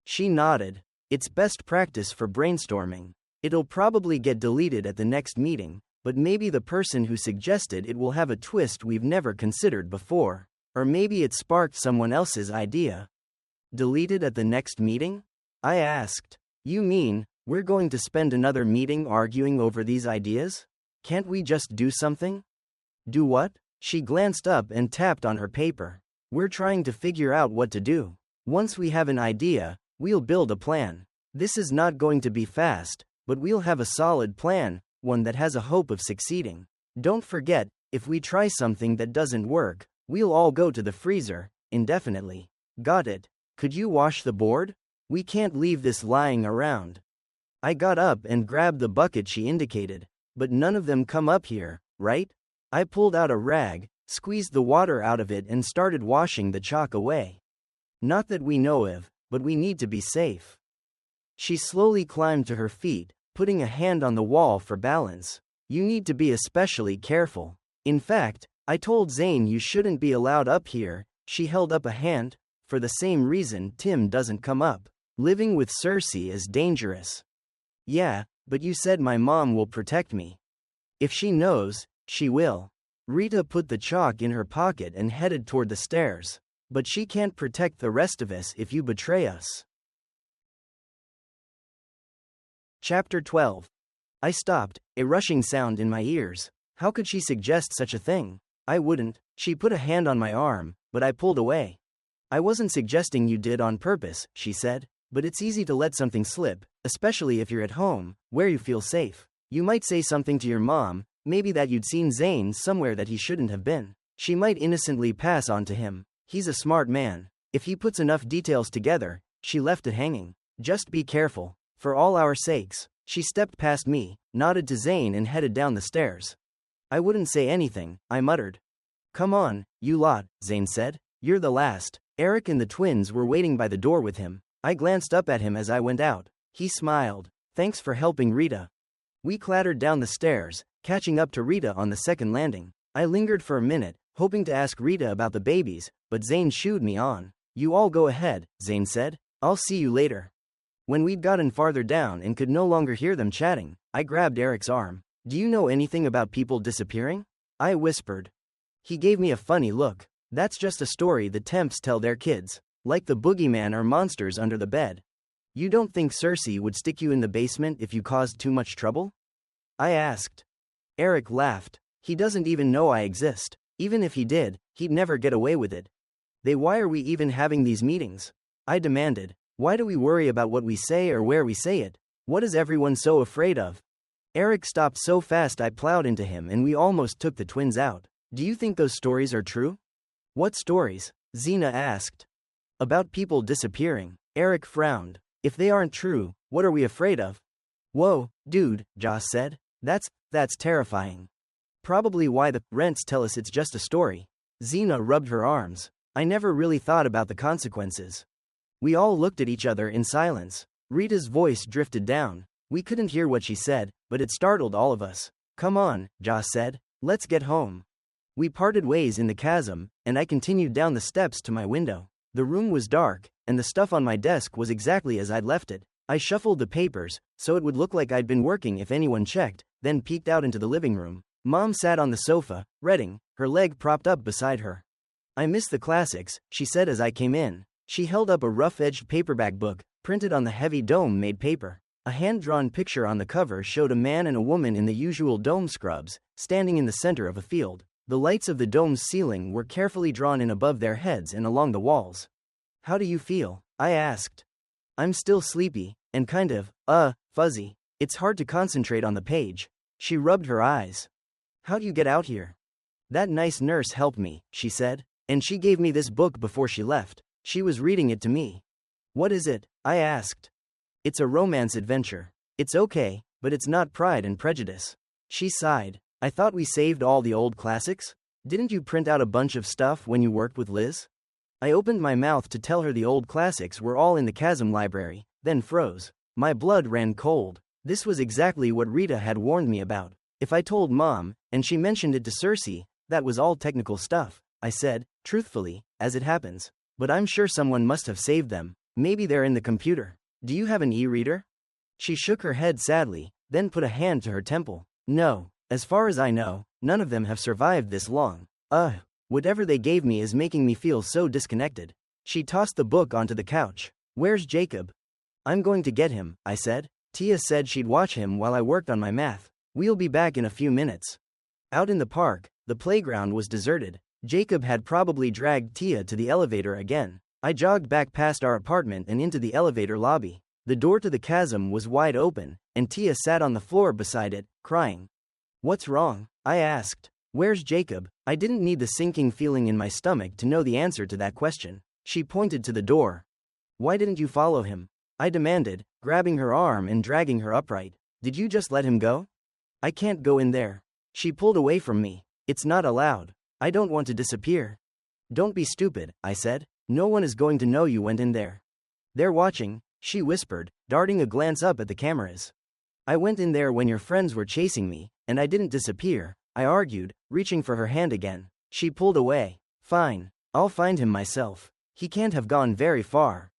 She nodded. It's best practice for brainstorming. It'll probably get deleted at the next meeting, but maybe the person who suggested it will have a twist we've never considered before. Or maybe it sparked someone else's idea. Deleted at the next meeting? I asked. You mean, we're going to spend another meeting arguing over these ideas? Can't we just do something? Do what? She glanced up and tapped on her paper. We're trying to figure out what to do. Once we have an idea, we'll build a plan. This is not going to be fast, but we'll have a solid plan, one that has a hope of succeeding. Don't forget, if we try something that doesn't work, we'll all go to the freezer, indefinitely. Got it. Could you wash the board? We can't leave this lying around. I got up and grabbed the bucket she indicated. But none of them come up here, right? I pulled out a rag, squeezed the water out of it and started washing the chalk away. Not that we know of, but we need to be safe. She slowly climbed to her feet, putting a hand on the wall for balance. You need to be especially careful. In fact, I told Zane you shouldn't be allowed up here. She held up a hand. For the same reason Tim doesn't come up. Living with Cersei is dangerous. Yeah, but you said my mom will protect me. If she knows, she will. Rita put the chalk in her pocket and headed toward the stairs. But she can't protect the rest of us if you betray us. Chapter 12. I stopped, a rushing sound in my ears. How could she suggest such a thing? I wouldn't. She put a hand on my arm, but I pulled away. I wasn't suggesting you did on purpose, she said, but it's easy to let something slip, especially if you're at home, where you feel safe. You might say something to your mom, maybe that you'd seen Zane somewhere that he shouldn't have been. She might innocently pass on to him. He's a smart man. If he puts enough details together, she left it hanging. Just be careful. For all our sakes. She stepped past me, nodded to Zane and headed down the stairs. I wouldn't say anything, I muttered. Come on, you lot, Zane said. You're the last. Eric and the twins were waiting by the door with him. I glanced up at him as I went out. He smiled. Thanks for helping Rita. We clattered down the stairs, catching up to Rita on the second landing. I lingered for a minute, hoping to ask Rita about the babies, but Zane shooed me on. You all go ahead, Zane said. I'll see you later. When we'd gotten farther down and could no longer hear them chatting, I grabbed Eric's arm. Do you know anything about people disappearing? I whispered. He gave me a funny look. That's just a story the Temps tell their kids. Like the boogeyman or monsters under the bed. You don't think Cersei would stick you in the basement if you caused too much trouble? I asked. Eric laughed. He doesn't even know I exist. Even if he did, he'd never get away with it. Then why are we even having these meetings? I demanded. Why do we worry about what we say or where we say it? What is everyone so afraid of? Eric stopped so fast I plowed into him and we almost took the twins out. Do you think those stories are true? What stories? Xena asked. About people disappearing. Eric frowned. If they aren't true, what are we afraid of? Whoa, dude, Joss said. That's terrifying. Probably why the rents tell us it's just a story. Xena rubbed her arms. I never really thought about the consequences. We all looked at each other in silence. Rita's voice drifted down. We couldn't hear what she said, but it startled all of us. Come on, Joss said. Let's get home. We parted ways in the chasm, and I continued down the steps to my window. The room was dark, and the stuff on my desk was exactly as I'd left it. I shuffled the papers, so it would look like I'd been working if anyone checked, then peeked out into the living room. Mom sat on the sofa, reading, her leg propped up beside her. I miss the classics, she said as I came in. She held up a rough-edged paperback book, printed on the heavy dome-made paper. A hand-drawn picture on the cover showed a man and a woman in the usual dome scrubs, standing in the center of a field. The lights of the dome's ceiling were carefully drawn in above their heads and along the walls. How do you feel? I asked. I'm still sleepy, and kind of, fuzzy. It's hard to concentrate on the page. She rubbed her eyes. How do you get out here? That nice nurse helped me, she said, and she gave me this book before she left. She was reading it to me. What is it? I asked. It's a romance adventure. It's okay, but it's not Pride and Prejudice. She sighed. I thought we saved all the old classics? Didn't you print out a bunch of stuff when you worked with Liz? I opened my mouth to tell her the old classics were all in the Chasm library, then froze. My blood ran cold. This was exactly what Rita had warned me about. If I told Mom, and she mentioned it to Cersei, that was all technical stuff, I said, truthfully, as it happens. But I'm sure someone must have saved them. Maybe they're in the computer. Do you have an e-reader? She shook her head sadly, then put a hand to her temple. No. As far as I know, none of them have survived this long. Whatever they gave me is making me feel so disconnected. She tossed the book onto the couch. Where's Jacob? I'm going to get him, I said. Tia said she'd watch him while I worked on my math. We'll be back in a few minutes. Out in the park, the playground was deserted. Jacob had probably dragged Tia to the elevator again. I jogged back past our apartment and into the elevator lobby. The door to the chasm was wide open, and Tia sat on the floor beside it, crying. What's wrong? I asked. Where's Jacob? I didn't need the sinking feeling in my stomach to know the answer to that question. She pointed to the door. Why didn't you follow him? I demanded, grabbing her arm and dragging her upright. Did you just let him go? I can't go in there. She pulled away from me. It's not allowed. I don't want to disappear. Don't be stupid, I said. No one is going to know you went in there. They're watching, she whispered, darting a glance up at the cameras. I went in there when your friends were chasing me, and I didn't disappear, I argued, reaching for her hand again. She pulled away. Fine. I'll find him myself. He can't have gone very far.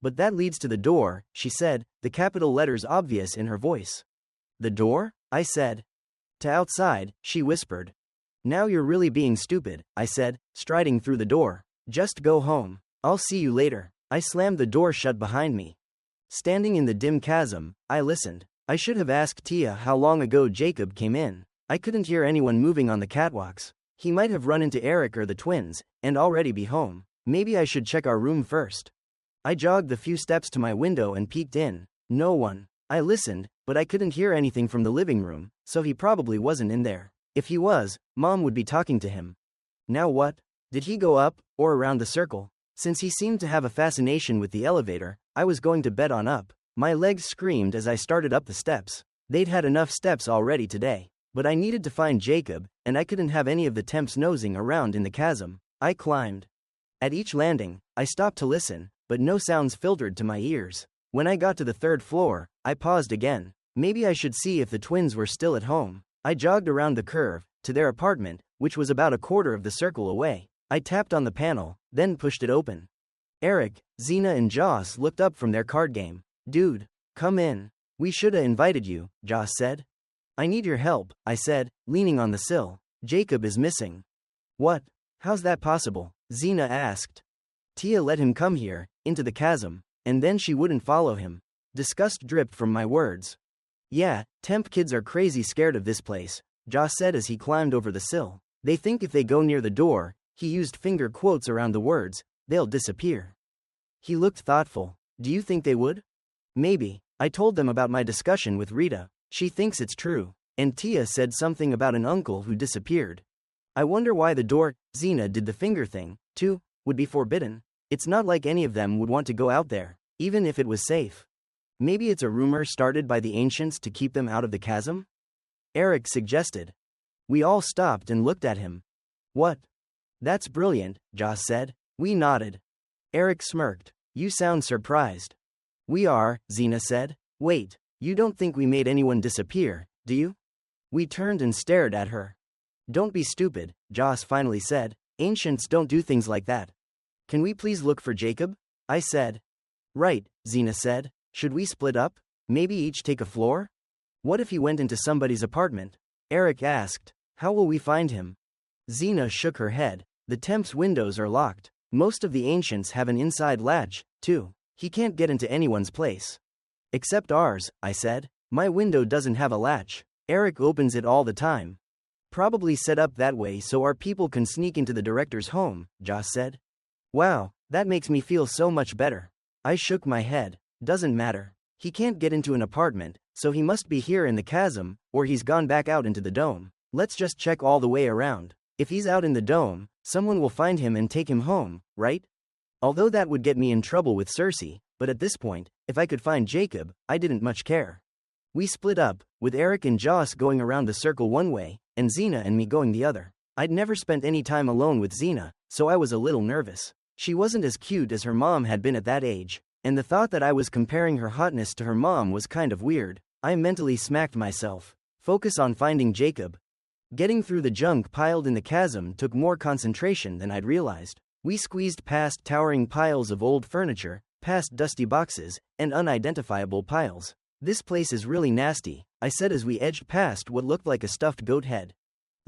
But that leads to the door, she said, the capital letters obvious in her voice. The door? I said. To outside, she whispered. Now you're really being stupid, I said, striding through the door. Just go home. I'll see you later. I slammed the door shut behind me. Standing in the dim chasm, I listened. I should have asked Tia how long ago Jacob came in. I couldn't hear anyone moving on the catwalks. He might have run into Eric or the twins, and already be home. Maybe I should check our room first. I jogged the few steps to my window and peeked in. No one. I listened, but I couldn't hear anything from the living room, so he probably wasn't in there. If he was, Mom would be talking to him. Now what? Did he go up, or around the circle? Since he seemed to have a fascination with the elevator, I was going to bet on up. My legs screamed as I started up the steps. They'd had enough steps already today. But I needed to find Jacob, and I couldn't have any of the temps nosing around in the chasm. I climbed. At each landing, I stopped to listen, but no sounds filtered to my ears. When I got to the third floor, I paused again. Maybe I should see if the twins were still at home. I jogged around the curve, to their apartment, which was about a quarter of the circle away. I tapped on the panel, then pushed it open. Eric, Xena and Joss looked up from their card game. Dude, come in. We shoulda invited you, Joss said. I need your help, I said, leaning on the sill. Jacob is missing. What? How's that possible? Xena asked. Tia let him come here, into the chasm, and then she wouldn't follow him. Disgust dripped from my words. Yeah, temp kids are crazy scared of this place, Josh said as he climbed over the sill. They think if they go near the door, he used finger quotes around the words, they'll disappear. He looked thoughtful. Do you think they would? Maybe. I told them about my discussion with Rita. She thinks it's true. And Tia said something about an uncle who disappeared. I wonder why the door, Xena did the finger thing, too, would be forbidden. It's not like any of them would want to go out there, even if it was safe. Maybe it's a rumor started by the ancients to keep them out of the chasm? Eric suggested. We all stopped and looked at him. What? That's brilliant, Josh said. We nodded. Eric smirked. You sound surprised. We are, Xena said. Wait, you don't think we made anyone disappear, do you? We turned and stared at her. Don't be stupid, Josh finally said. Ancients don't do things like that. Can we please look for Jacob? I said. Right, Xena said. Should we split up? Maybe each take a floor? What if he went into somebody's apartment? Eric asked. How will we find him? Xena shook her head. The temp's windows are locked. Most of the ancients have an inside latch, too. He can't get into anyone's place. Except ours, I said. My window doesn't have a latch. Eric opens it all the time. Probably set up that way so our people can sneak into the director's home, Josh said. Wow, that makes me feel so much better. I shook my head. Doesn't matter. He can't get into an apartment, so he must be here in the chasm, or he's gone back out into the dome. Let's just check all the way around. If he's out in the dome, someone will find him and take him home, right? Although that would get me in trouble with Cersei, but at this point, if I could find Jacob, I didn't much care. We split up, with Eric and Joss going around the circle one way, and Xena and me going the other. I'd never spent any time alone with Xena, so I was a little nervous. She wasn't as cute as her mom had been at that age, and the thought that I was comparing her hotness to her mom was kind of weird. I mentally smacked myself. Focus on finding Jacob. Getting through the junk piled in the chasm took more concentration than I'd realized. We squeezed past towering piles of old furniture, past dusty boxes, and unidentifiable piles. This place is really nasty, I said as we edged past what looked like a stuffed goat head.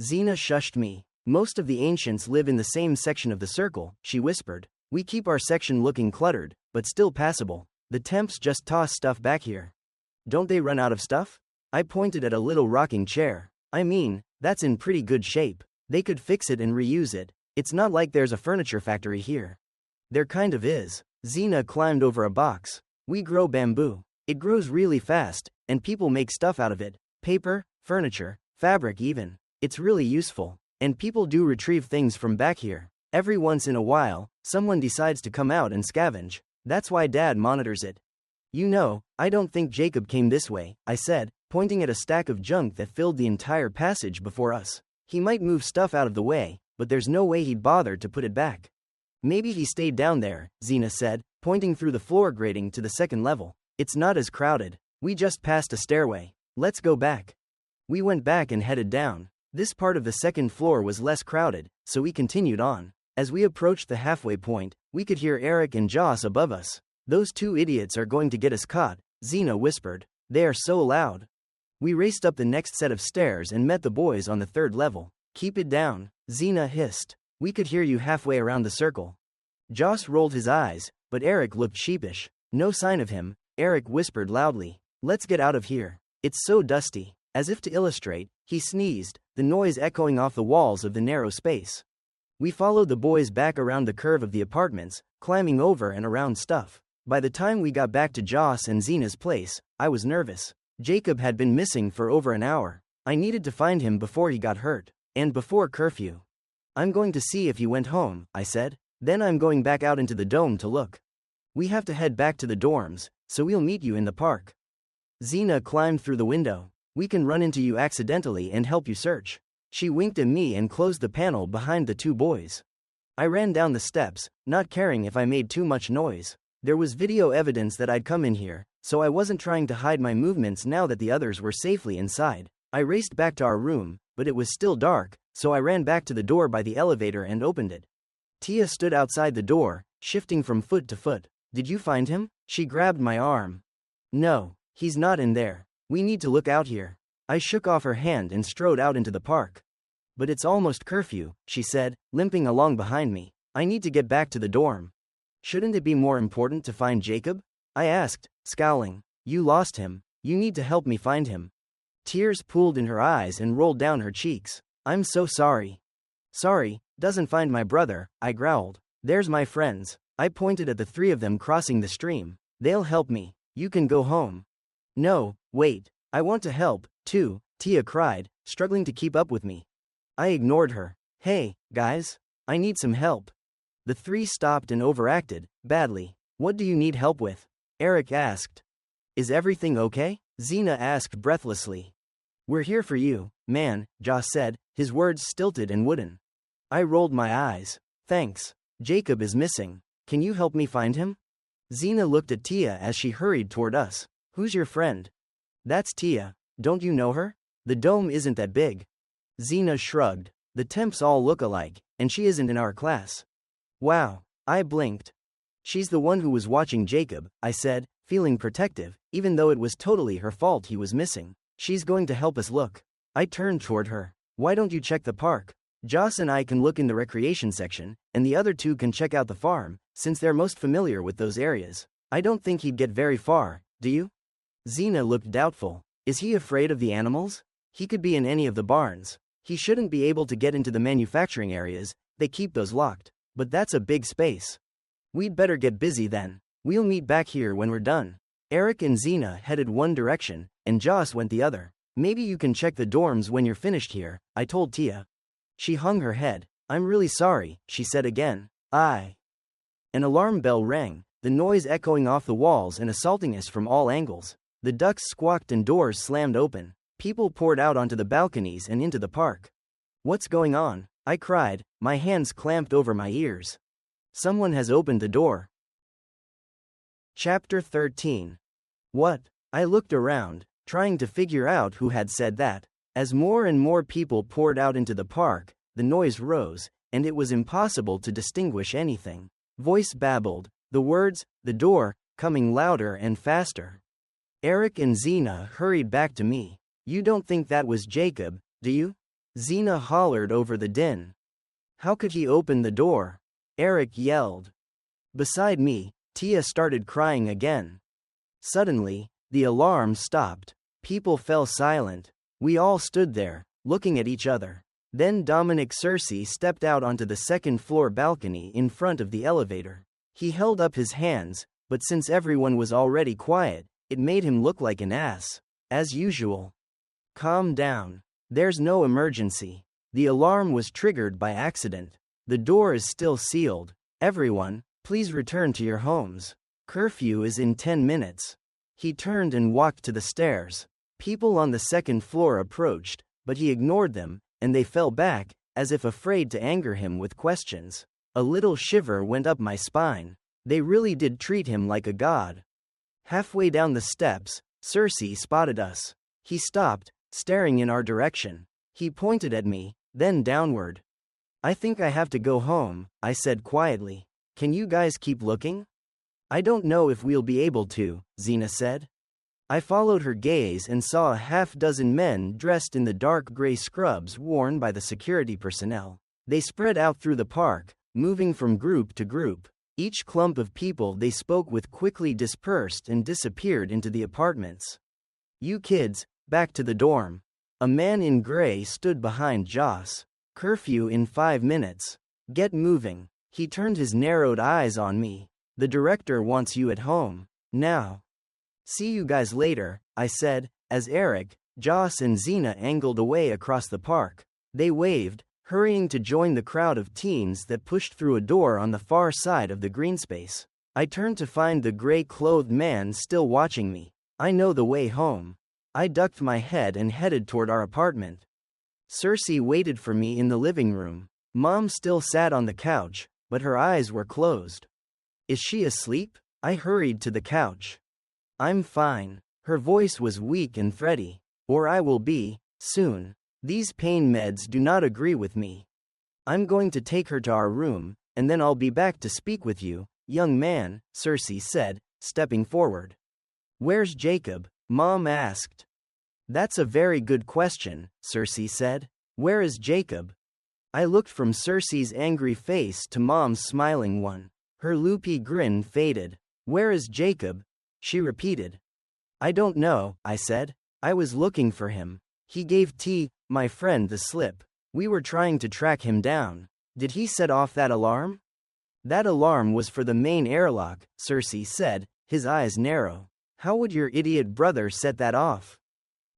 Xena shushed me. Most of the ancients live in the same section of the circle, she whispered. We keep our section looking cluttered, but still passable. The temps just toss stuff back here. Don't they run out of stuff? I pointed at a little rocking chair. I mean, that's in pretty good shape. They could fix it and reuse it. It's not like there's a furniture factory here. There kind of is. Xena climbed over a box. We grow bamboo. It grows really fast, and people make stuff out of it. Paper, furniture, fabric even. It's really useful. And people do retrieve things from back here. Every once in a while, someone decides to come out and scavenge. That's why Dad monitors it. You know, I don't think Jacob came this way, I said, pointing at a stack of junk that filled the entire passage before us. He might move stuff out of the way, but there's no way he'd bother to put it back. Maybe he stayed down there, Xena said, pointing through the floor grating to the second level. It's not as crowded. We just passed a stairway. Let's go back. We went back and headed down. This part of the second floor was less crowded, so we continued on. As we approached the halfway point, we could hear Eric and Joss above us. Those two idiots are going to get us caught, Xena whispered. They are so loud. We raced up the next set of stairs and met the boys on the third level. Keep it down, Xena hissed. We could hear you halfway around the circle. Joss rolled his eyes, but Eric looked sheepish. No sign of him. Eric whispered loudly. Let's get out of here. It's so dusty. As if to illustrate, he sneezed, the noise echoing off the walls of the narrow space. We followed the boys back around the curve of the apartments, climbing over and around stuff. By the time we got back to Joss and Xena's place, I was nervous. Jacob had been missing for over an hour. I needed to find him before he got hurt, and before curfew. I'm going to see if he went home, I said. Then I'm going back out into the dome to look. We have to head back to the dorms, so we'll meet you in the park. Xena climbed through the window. We can run into you accidentally and help you search. She winked at me and closed the panel behind the two boys. I ran down the steps, not caring if I made too much noise. There was video evidence that I'd come in here, so I wasn't trying to hide my movements now that the others were safely inside. I raced back to our room, but it was still dark, so I ran back to the door by the elevator and opened it. Tia stood outside the door, shifting from foot to foot. Did you find him? She grabbed my arm. No, he's not in there. We need to look out here. I shook off her hand and strode out into the park. But it's almost curfew, she said, limping along behind me. I need to get back to the dorm. Shouldn't it be more important to find Jacob? I asked, scowling. You lost him. You need to help me find him. Tears pooled in her eyes and rolled down her cheeks. I'm so sorry. Sorry, doesn't find my brother, I growled. There's my friends. I pointed at the three of them crossing the stream. They'll help me. You can go home. No, wait. I want to help, too, Tia cried, struggling to keep up with me. I ignored her. Hey, guys. I need some help. The three stopped and overacted, badly. What do you need help with? Eric asked. Is everything okay? Xena asked breathlessly. We're here for you, man, Joss said, his words stilted and wooden. I rolled my eyes. Thanks. Jacob is missing. Can you help me find him? Xena looked at Tia as she hurried toward us. Who's your friend? That's Tia. Don't you know her? The dome isn't that big. Xena shrugged. The temps all look alike, and she isn't in our class. Wow. I blinked. She's the one who was watching Jacob, I said, feeling protective, even though it was totally her fault he was missing. She's going to help us look. I turned toward her. Why don't you check the park? Joss and I can look in the recreation section, and the other two can check out the farm, since they're most familiar with those areas. I don't think he'd get very far, do you? Xena looked doubtful. Is he afraid of the animals? He could be in any of the barns. He shouldn't be able to get into the manufacturing areas, they keep those locked. But that's a big space. We'd better get busy then. We'll meet back here when we're done. Eric and Xena headed one direction, and Joss went the other. Maybe you can check the dorms when you're finished here, I told Tia. She hung her head. I'm really sorry, she said again. An alarm bell rang, the noise echoing off the walls and assaulting us from all angles. The ducks squawked and doors slammed open. People poured out onto the balconies and into the park. What's going on? I cried, my hands clamped over my ears. Someone has opened the door. Chapter 13. What? I looked around, trying to figure out who had said that. As more and more people poured out into the park, the noise rose, and it was impossible to distinguish anything. Voice babbled, the words, the door, coming louder and faster. Eric and Xena hurried back to me. You don't think that was Jacob, do you? Xena hollered over the din. How could he open the door? Eric yelled. Beside me, Tia started crying again. Suddenly, the alarm stopped. People fell silent. We all stood there, looking at each other. Then Dominic Cersei stepped out onto the second-floor balcony in front of the elevator. He held up his hands, but since everyone was already quiet, it made him look like an ass. As usual. Calm down. There's no emergency. The alarm was triggered by accident. The door is still sealed. Everyone, please return to your homes. Curfew is in 10 minutes. He turned and walked to the stairs. People on the second floor approached, but he ignored them, and they fell back, as if afraid to anger him with questions. A little shiver went up my spine. They really did treat him like a god. Halfway down the steps, Cersei spotted us. He stopped, staring in our direction. He pointed at me, then downward. I think I have to go home, I said quietly. Can you guys keep looking? I don't know if we'll be able to, Xena said. I followed her gaze and saw a half-dozen men dressed in the dark gray scrubs worn by the security personnel. They spread out through the park, moving from group to group. Each clump of people they spoke with quickly dispersed and disappeared into the apartments. You kids, back to the dorm. A man in gray stood behind Joss. Curfew in 5 minutes. Get moving. He turned his narrowed eyes on me. The director wants you at home. Now. See you guys later, I said, as Eric, Joss and Xena angled away across the park. They waved, hurrying to join the crowd of teens that pushed through a door on the far side of the green space. I turned to find the gray-clothed man still watching me. I know the way home. I ducked my head and headed toward our apartment. Cersei waited for me in the living room. Mom still sat on the couch, but her eyes were closed. Is she asleep? I hurried to the couch. I'm fine. Her voice was weak and thready. Or I will be, soon. These pain meds do not agree with me. I'm going to take her to our room, and then I'll be back to speak with you, young man, Cersei said, stepping forward. Where's Jacob? Mom asked. That's a very good question, Cersei said. Where is Jacob? I looked from Cersei's angry face to Mom's smiling one. Her loopy grin faded. "Where is Jacob?" she repeated. "I don't know," I said. "I was looking for him. He gave my friend, the slip. We were trying to track him down." "Did he set off that alarm?" "That alarm was for the main airlock," Cersei said, his eyes narrow. "How would your idiot brother set that off?"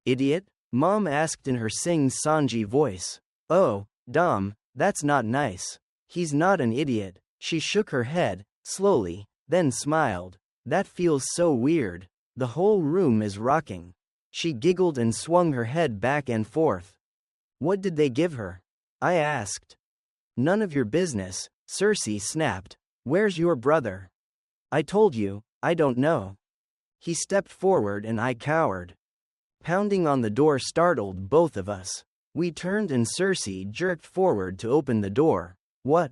"Idiot?" Mom asked in her sing-songy voice. "Oh, Dom, that's not nice. He's not an idiot." She shook her head, slowly, then smiled. "That feels so weird. The whole room is rocking." She giggled and swung her head back and forth. "What did they give her?" I asked. "None of your business," Cersei snapped. "Where's your brother?" "I told you, I don't know." He stepped forward and I cowered. Pounding on the door startled both of us. We turned and Cersei jerked forward to open the door. "What?"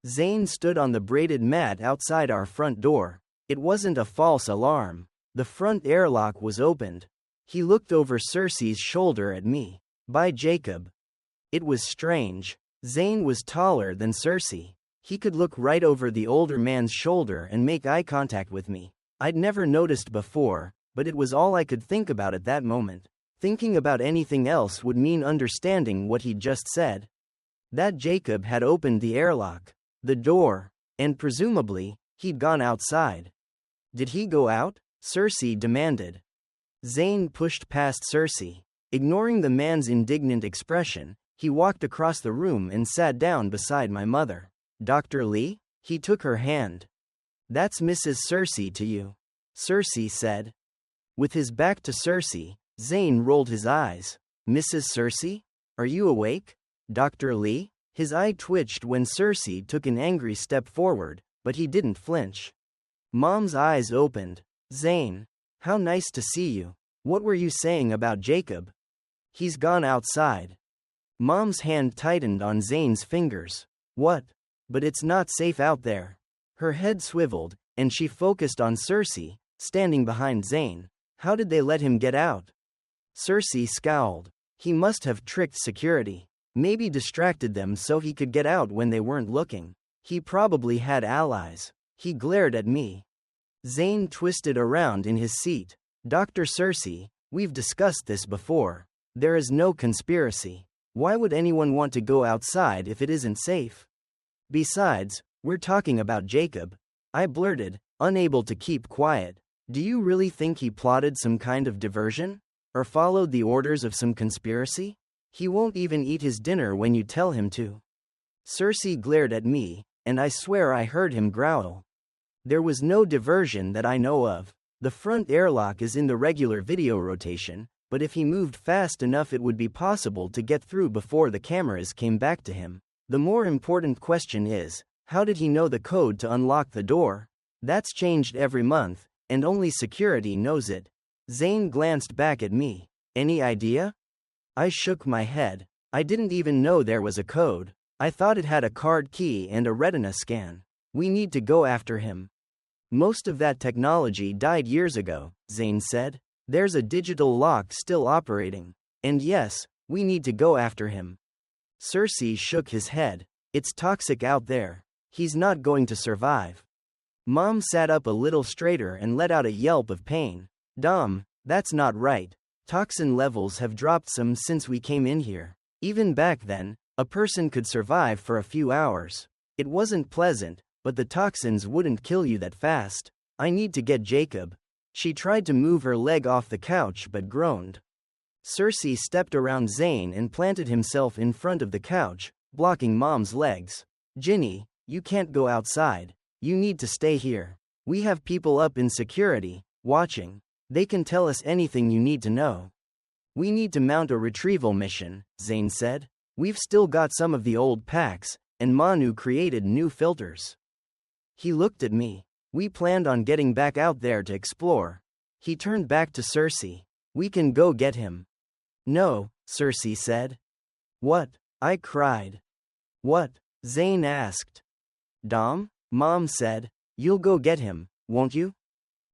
Zane stood on the braided mat outside our front door. It wasn't a false alarm. The front airlock was opened. He looked over Cersei's shoulder at me. "By Jacob." It was strange. Zane was taller than Cersei. He could look right over the older man's shoulder and make eye contact with me. I'd never noticed before, but it was all I could think about at that moment. Thinking about anything else would mean understanding what he'd just said. That Jacob had opened the airlock, the door, and presumably, he'd gone outside. "Did he go out?" Cersei demanded. Zane pushed past Cersei. Ignoring the man's indignant expression, he walked across the room and sat down beside my mother. "Dr. Lee?" He took her hand. "That's Mrs. Cersei to you," Cersei said. With his back to Cersei, Zane rolled his eyes. "Mrs. Cersei? Are you awake? Dr. Lee?" His eye twitched when Cersei took an angry step forward, but he didn't flinch. Mom's eyes opened. "Zane, how nice to see you. What were you saying about Jacob?" "He's gone outside." Mom's hand tightened on Zane's fingers. "What? But it's not safe out there." Her head swiveled, and she focused on Cersei, standing behind Zane. "How did they let him get out?" Cersei scowled. "He must have tricked security. Maybe distracted them so he could get out when they weren't looking. He probably had allies." He glared at me. Zane twisted around in his seat. "Dr. Cersei, we've discussed this before. There is no conspiracy. Why would anyone want to go outside if it isn't safe? Besides, we're talking about Jacob," I blurted, unable to keep quiet. "Do you really think he plotted some kind of diversion? Or followed the orders of some conspiracy? He won't even eat his dinner when you tell him to." Cersei glared at me, and I swear I heard him growl. "There was no diversion that I know of. The front airlock is in the regular video rotation, but if he moved fast enough it would be possible to get through before the cameras came back to him. The more important question is, how did he know the code to unlock the door? That's changed every month, and only security knows it." Zane glanced back at me. "Any idea?" I shook my head. "I didn't even know there was a code. I thought it had a card key and a retina scan. We need to go after him." "Most of that technology died years ago," Zane said. "There's a digital lock still operating. And yes, we need to go after him." Cersei shook his head. "It's toxic out there. He's not going to survive." Mom sat up a little straighter and let out a yelp of pain. "Dom, that's not right. Toxin levels have dropped some since we came in here. Even back then, a person could survive for a few hours. It wasn't pleasant, but the toxins wouldn't kill you that fast. I need to get Jacob." She tried to move her leg off the couch but groaned. Cersei stepped around Zane and planted himself in front of the couch, blocking Mom's legs. "Ginny, you can't go outside. You need to stay here. We have people up in security, watching. They can tell us anything you need to know." "We need to mount a retrieval mission," Zane said. "We've still got some of the old packs, and Manu created new filters." He looked at me. "We planned on getting back out there to explore." He turned back to Cersei. "We can go get him." "No," Cersei said. "What?" I cried. "What?" Zane asked. "Dom," Mom said, "you'll go get him, won't you?"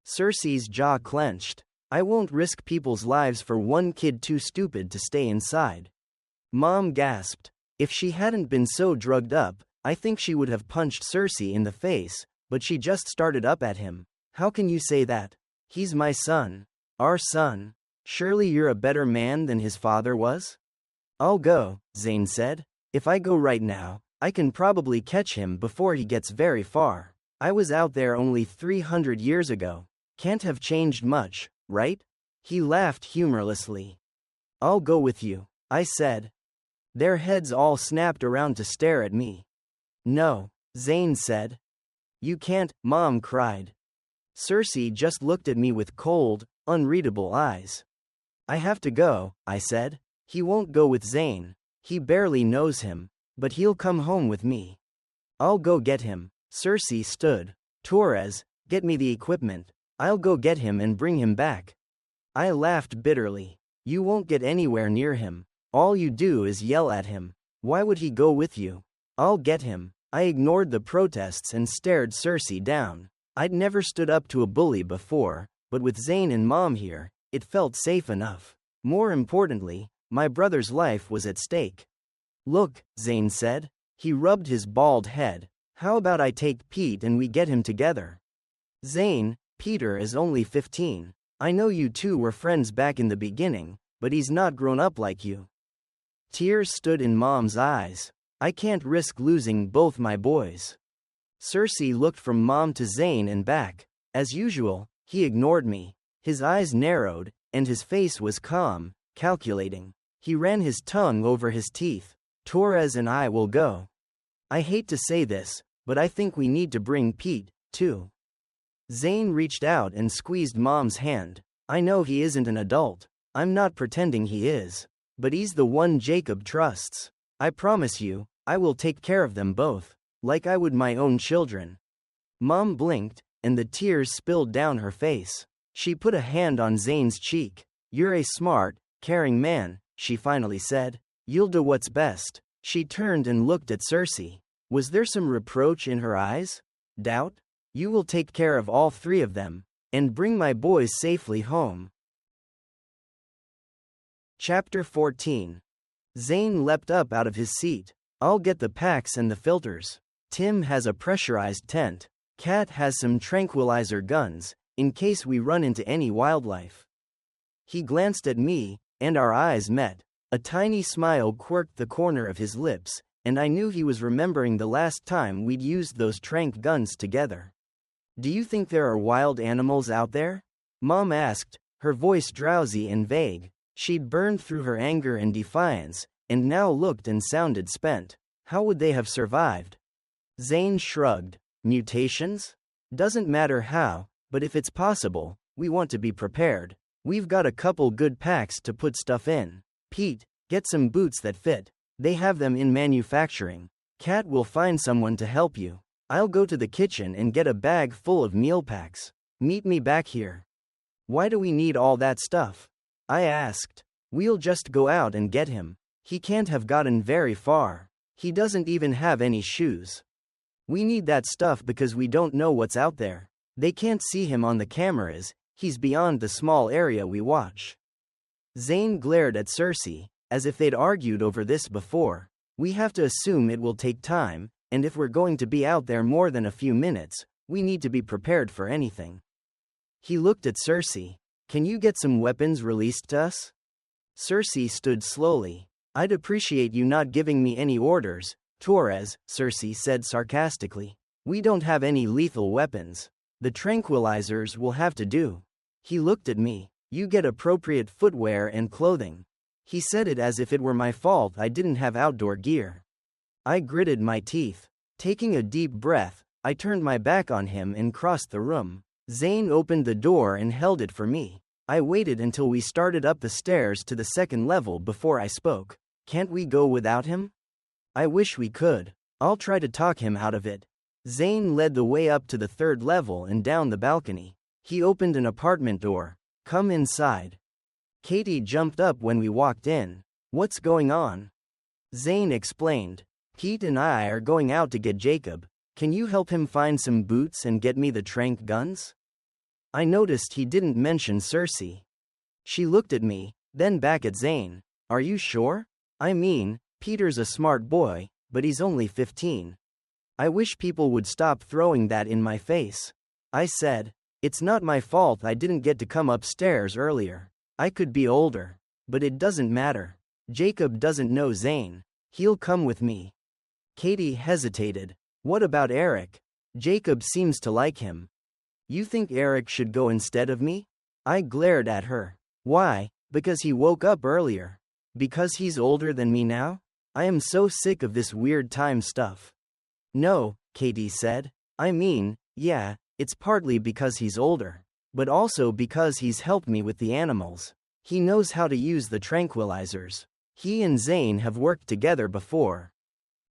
Cersei's jaw clenched. "I won't risk people's lives for one kid too stupid to stay inside." Mom gasped. If she hadn't been so drugged up, I think she would have punched Cersei in the face, But she just started up at him. How can you say that? He's my son. Our son. Surely you're a better man than his father was? I'll go, Zane said. If I go right now, I can probably catch him before he gets very far. I was out there only 300 years ago. Can't have changed much, right? He laughed humorlessly. I'll go with you, I said. Their heads all snapped around to stare at me. No, Zane said. You can't, Mom cried. Cersei just looked at me with cold, unreadable eyes. I have to go, I said. He won't go with Zane. He barely knows him, but he'll come home with me. I'll go get him. Cersei stood. Torres, get me the equipment. I'll go get him and bring him back. I laughed bitterly. You won't get anywhere near him. All you do is yell at him. Why would he go with you? I'll get him. I ignored the protests and stared Cersei down. I'd never stood up to a bully before, but with Zane and Mom here, it felt safe enough. More importantly, my brother's life was at stake. Look, Zane said. He rubbed his bald head. How about I take Pete and we get him together? Zane, Peter is only 15. I know you two were friends back in the beginning, but he's not grown up like you. Tears stood in Mom's eyes. I can't risk losing both my boys. Cersei looked from Mom to Zane and back. As usual, he ignored me. His eyes narrowed, and his face was calm, calculating. He ran his tongue over his teeth. Torres and I will go. I hate to say this, but I think we need to bring Pete, too. Zane reached out and squeezed Mom's hand. I know he isn't an adult. I'm not pretending he is. But he's the one Jacob trusts. I promise you, I will take care of them both, like I would my own children. Mom blinked, and the tears spilled down her face. She put a hand on Zane's cheek. You're a smart, caring man, she finally said. You'll do what's best. She turned and looked at Cersei. Was there some reproach in her eyes? Doubt? You will take care of all three of them, and bring my boys safely home. Chapter 14. Zane leapt up out of his seat. I'll get the packs and the filters. Tim has a pressurized tent. Kat has some tranquilizer guns, in case we run into any wildlife. He glanced at me, and our eyes met. A tiny smile quirked the corner of his lips, and I knew he was remembering the last time we'd used those tranq guns together. Do you think there are wild animals out there? Mom asked, her voice drowsy and vague. She'd burned through her anger and defiance, and now looked and sounded spent. How would they have survived? Zane shrugged. Mutations? Doesn't matter how, but if it's possible, we want to be prepared. We've got a couple good packs to put stuff in. Pete, get some boots that fit. They have them in manufacturing. Kat will find someone to help you. I'll go to the kitchen and get a bag full of meal packs. Meet me back here. Why do we need all that stuff? I asked. We'll just go out and get him. He can't have gotten very far. He doesn't even have any shoes. We need that stuff because we don't know what's out there. They can't see him on the cameras. He's beyond the small area we watch. Zane glared at Cersei, as if they'd argued over this before. We have to assume it will take time, and if we're going to be out there more than a few minutes, we need to be prepared for anything. He looked at Cersei. Can you get some weapons released to us? Cersei stood slowly. I'd appreciate you not giving me any orders, Torres, Cersei said sarcastically. We don't have any lethal weapons. The tranquilizers will have to do. He looked at me. You get appropriate footwear and clothing. He said it as if it were my fault I didn't have outdoor gear. I gritted my teeth. Taking a deep breath, I turned my back on him and crossed the room. Zane opened the door and held it for me. I waited until we started up the stairs to the second level before I spoke. Can't we go without him? I wish we could. I'll try to talk him out of it. Zane led the way up to the third level and down the balcony. He opened an apartment door. Come inside. Katie jumped up when we walked in. What's going on? Zane explained. Pete and I are going out to get Jacob. Can you help him find some boots and get me the tranq guns? I noticed he didn't mention Cersei. She looked at me, then back at Zane. Are you sure? I mean, Peter's a smart boy, but he's only 15. I wish people would stop throwing that in my face. I said. It's not my fault I didn't get to come upstairs earlier. I could be older. But it doesn't matter. Jacob doesn't know Zane. He'll come with me. Katie hesitated. What about Eric? Jacob seems to like him. You think Eric should go instead of me? I glared at her. Why? Because he woke up earlier. Because he's older than me now? I am so sick of this weird time stuff. No, Katie said. I mean, yeah, it's partly because he's older. But also because he's helped me with the animals. He knows how to use the tranquilizers. He and Zane have worked together before.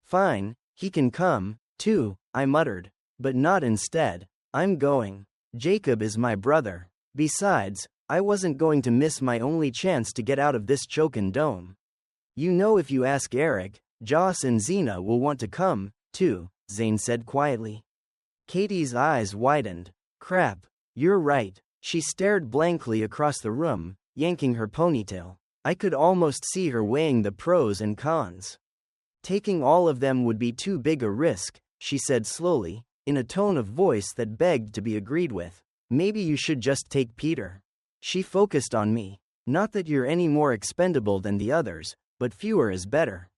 Fine, he can come, too, I muttered. But not instead. I'm going. Jacob is my brother. Besides, I wasn't going to miss my only chance to get out of this chokin' dome. You know, if you ask Eric, Joss and Xena will want to come, too, Zane said quietly. Katie's eyes widened. Crap, you're right. She stared blankly across the room, yanking her ponytail. I could almost see her weighing the pros and cons. Taking all of them would be too big a risk, she said slowly, in a tone of voice that begged to be agreed with. Maybe you should just take Peter. She focused on me. Not that you're any more expendable than the others, but fewer is better.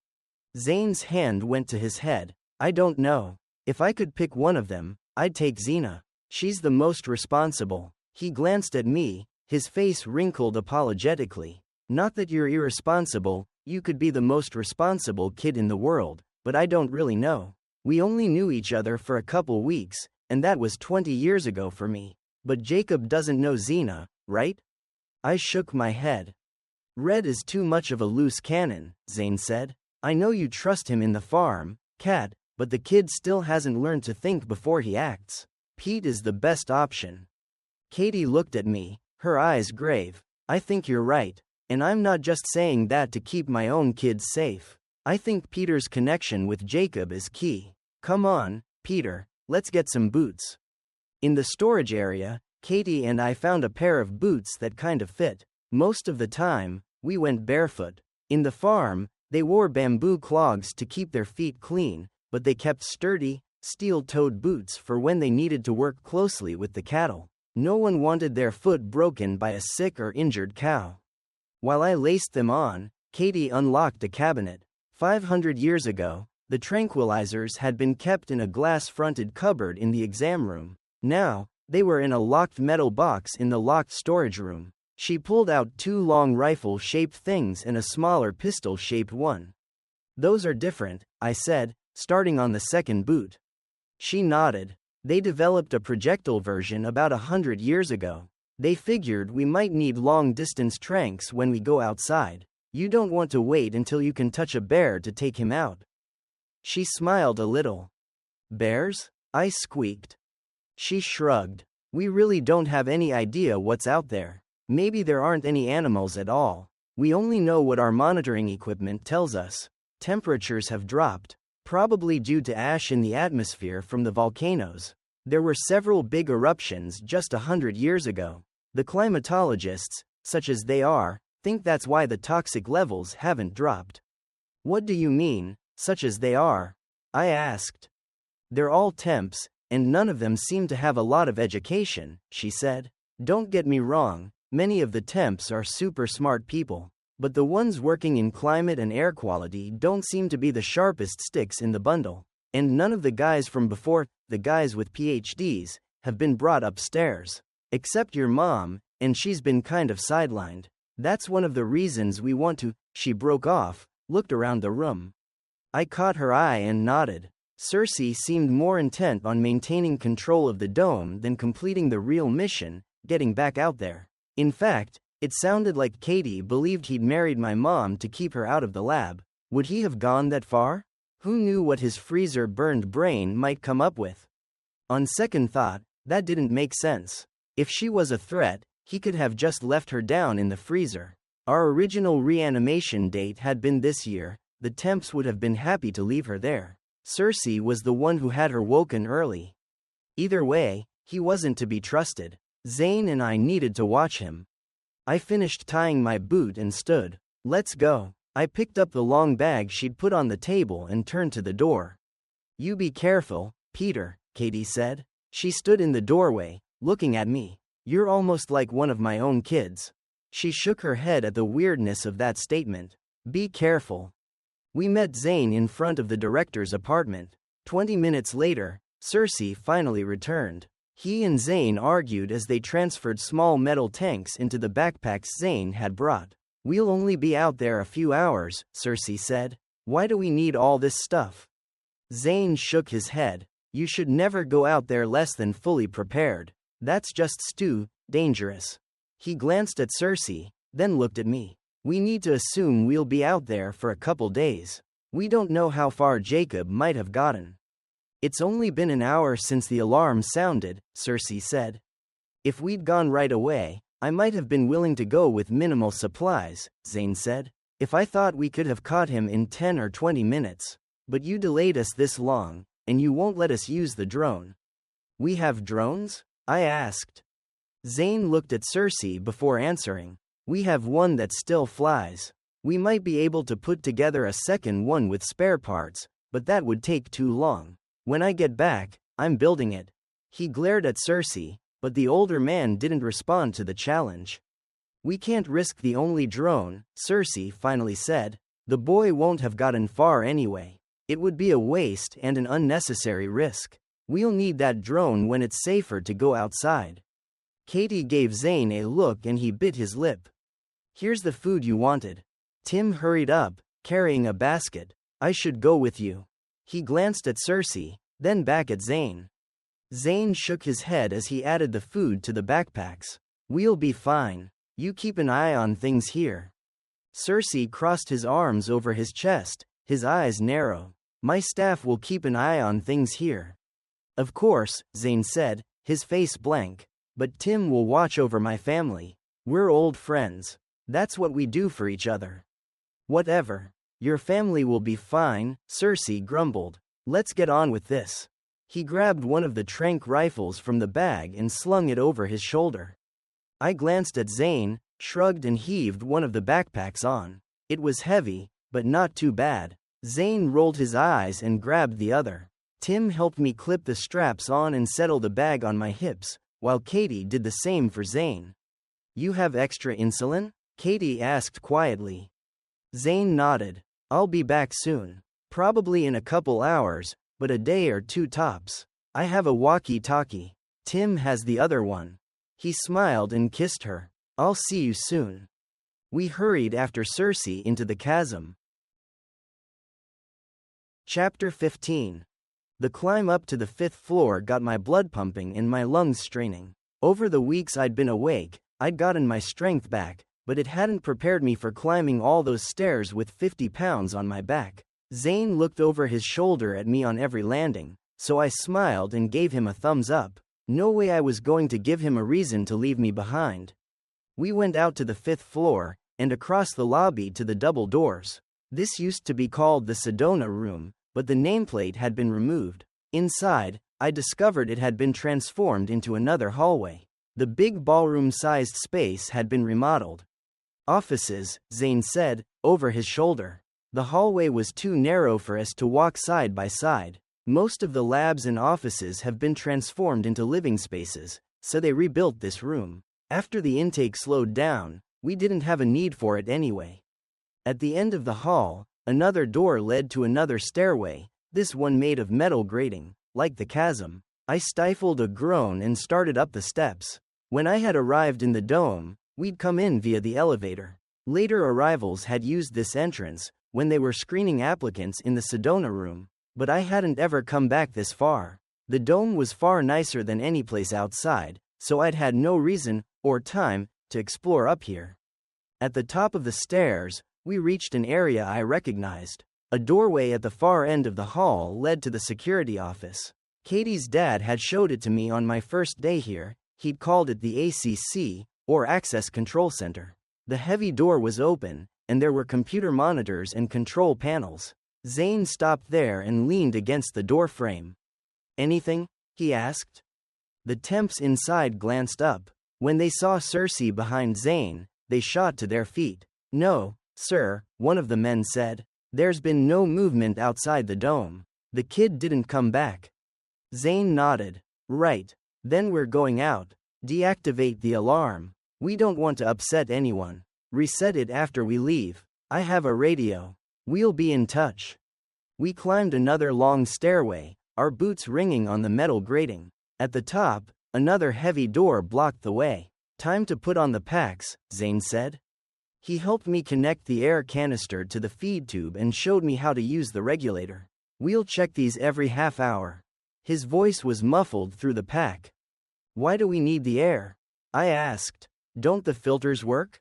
Zane's hand went to his head. I don't know. If I could pick one of them, I'd take Xena. She's the most responsible. He glanced at me, his face wrinkled apologetically. Not that you're irresponsible, you could be the most responsible kid in the world, but I don't really know. We only knew each other for a couple weeks, and that was 20 years ago for me. But Jacob doesn't know Xena, right? I shook my head. Red is too much of a loose cannon, Zane said. I know you trust him in the farm, Cat, but the kid still hasn't learned to think before he acts. Pete is the best option. Katie looked at me, her eyes grave. I think you're right, and I'm not just saying that to keep my own kids safe. I think Peter's connection with Jacob is key. Come on, Peter, let's get some boots. In the storage area, Katie and I found a pair of boots that kind of fit. Most of the time, we went barefoot. In the farm, they wore bamboo clogs to keep their feet clean, but they kept sturdy, steel-toed boots for when they needed to work closely with the cattle. No one wanted their foot broken by a sick or injured cow. While I laced them on, Katie unlocked a cabinet. 500 years ago, the tranquilizers had been kept in a glass-fronted cupboard in the exam room. Now, they were in a locked metal box in the locked storage room. She pulled out 2 long rifle-shaped things and a smaller pistol-shaped one. Those are different, I said, starting on the second boot. She nodded. They developed a projectile version about 100 years ago. They figured we might need long-distance tranks when we go outside. You don't want to wait until you can touch a bear to take him out. She smiled a little. Bears? I squeaked. She shrugged. We really don't have any idea what's out there. Maybe there aren't any animals at all. We only know what our monitoring equipment tells us. Temperatures have dropped, probably due to ash in the atmosphere from the volcanoes. There were several big eruptions just 100 years ago. The climatologists, such as they are, think that's why the toxic levels haven't dropped. What do you mean, such as they are? I asked. They're all temps, and none of them seem to have a lot of education, she said. Don't get me wrong, many of the temps are super smart people, but the ones working in climate and air quality don't seem to be the sharpest sticks in the bundle. And none of the guys from before, the guys with PhDs, have been brought upstairs. Except your mom, and she's been kind of sidelined. That's one of the reasons we want to. She broke off, looked around the room. I caught her eye and nodded. Cersei seemed more intent on maintaining control of the dome than completing the real mission, getting back out there. In fact, it sounded like Katie believed he'd married my mom to keep her out of the lab. Would he have gone that far? Who knew what his freezer-burned brain might come up with? On second thought, that didn't make sense. If she was a threat, he could have just left her down in the freezer. Our original reanimation date had been this year. The temps would have been happy to leave her there. Cersei was the one who had her woken early. Either way, he wasn't to be trusted. Zane and I needed to watch him. I finished tying my boot and stood. Let's go. I picked up the long bag she'd put on the table and turned to the door. You be careful, Peter, Katie said. She stood in the doorway, looking at me. You're almost like one of my own kids. She shook her head at the weirdness of that statement. Be careful. We met Zane in front of the director's apartment. 20 minutes later, Cersei finally returned. He and Zane argued as they transferred small metal tanks into the backpacks Zane had brought. We'll only be out there a few hours, Cersei said. Why do we need all this stuff? Zane shook his head. You should never go out there less than fully prepared. That's just dangerous. He glanced at Cersei, then looked at me. We need to assume we'll be out there for a couple days. We don't know how far Jacob might have gotten. It's only been an hour since the alarm sounded, Cersei said. If we'd gone right away, I might have been willing to go with minimal supplies, Zane said. If I thought we could have caught him in 10 or 20 minutes. But you delayed us this long, and you won't let us use the drone. We have drones? I asked. Zane looked at Cersei before answering. We have one that still flies. We might be able to put together a second one with spare parts, but that would take too long. When I get back, I'm building it. He glared at Cersei, but the older man didn't respond to the challenge. We can't risk the only drone, Cersei finally said. The boy won't have gotten far anyway. It would be a waste and an unnecessary risk. We'll need that drone when it's safer to go outside. Katie gave Zane a look and he bit his lip. Here's the food you wanted. Tim hurried up, carrying a basket. I should go with you. He glanced at Cersei, then back at Zane. Zane shook his head as he added the food to the backpacks. We'll be fine. You keep an eye on things here. Cersei crossed his arms over his chest, his eyes narrow. My staff will keep an eye on things here. Of course, Zane said, his face blank. But Tim will watch over my family. We're old friends. That's what we do for each other. Whatever. Your family will be fine, Cersei grumbled. Let's get on with this. He grabbed one of the tranq rifles from the bag and slung it over his shoulder. I glanced at Zane, shrugged and heaved one of the backpacks on. It was heavy, but not too bad. Zane rolled his eyes and grabbed the other. Tim helped me clip the straps on and settle the bag on my hips, while Katie did the same for Zane. You have extra insulin? Katie asked quietly. Zane nodded. I'll be back soon. Probably in a couple hours, but a day or two tops. I have a walkie-talkie. Tim has the other one. He smiled and kissed her. I'll see you soon. We hurried after Cersei into the chasm. Chapter 15. The climb up to the 5th floor got my blood pumping and my lungs straining. Over the weeks I'd been awake, I'd gotten my strength back, but it hadn't prepared me for climbing all those stairs with 50 pounds on my back. Zane looked over his shoulder at me on every landing, so I smiled and gave him a thumbs up. No way I was going to give him a reason to leave me behind. We went out to the 5th floor, and across the lobby to the double doors. This used to be called the Sedona Room, but the nameplate had been removed. Inside, I discovered it had been transformed into another hallway. The big ballroom-sized space had been remodeled. Offices, Zane said, over his shoulder. The hallway was too narrow for us to walk side by side. Most of the labs and offices have been transformed into living spaces, so they rebuilt this room. After the intake slowed down, we didn't have a need for it anyway. At the end of the hall, another door led to another stairway, this one made of metal grating, like the chasm. I stifled a groan and started up the steps. When I had arrived in the dome, we'd come in via the elevator. Later arrivals had used this entrance, when they were screening applicants in the Sedona Room, but I hadn't ever come back this far. The dome was far nicer than any place outside, so I'd had no reason, or time, to explore up here. At the top of the stairs, we reached an area I recognized. A doorway at the far end of the hall led to the security office. Katie's dad had showed it to me on my first day here. He'd called it the ACC, or Access Control Center. The heavy door was open, and there were computer monitors and control panels. Zane stopped there and leaned against the door frame. Anything? He asked. The temps inside glanced up. When they saw Cersei behind Zane, they shot to their feet. No, sir, one of the men said. There's been no movement outside the dome. The kid didn't come back. Zane nodded. Right. Then we're going out. Deactivate the alarm. We don't want to upset anyone. Reset it after we leave. I have a radio. We'll be in touch. We climbed another long stairway, our boots ringing on the metal grating. At the top, another heavy door blocked the way. Time to put on the packs, Zane said. He helped me connect the air canister to the feed tube and showed me how to use the regulator. We'll check these every half hour. His voice was muffled through the pack. Why do we need the air? I asked. Don't the filters work?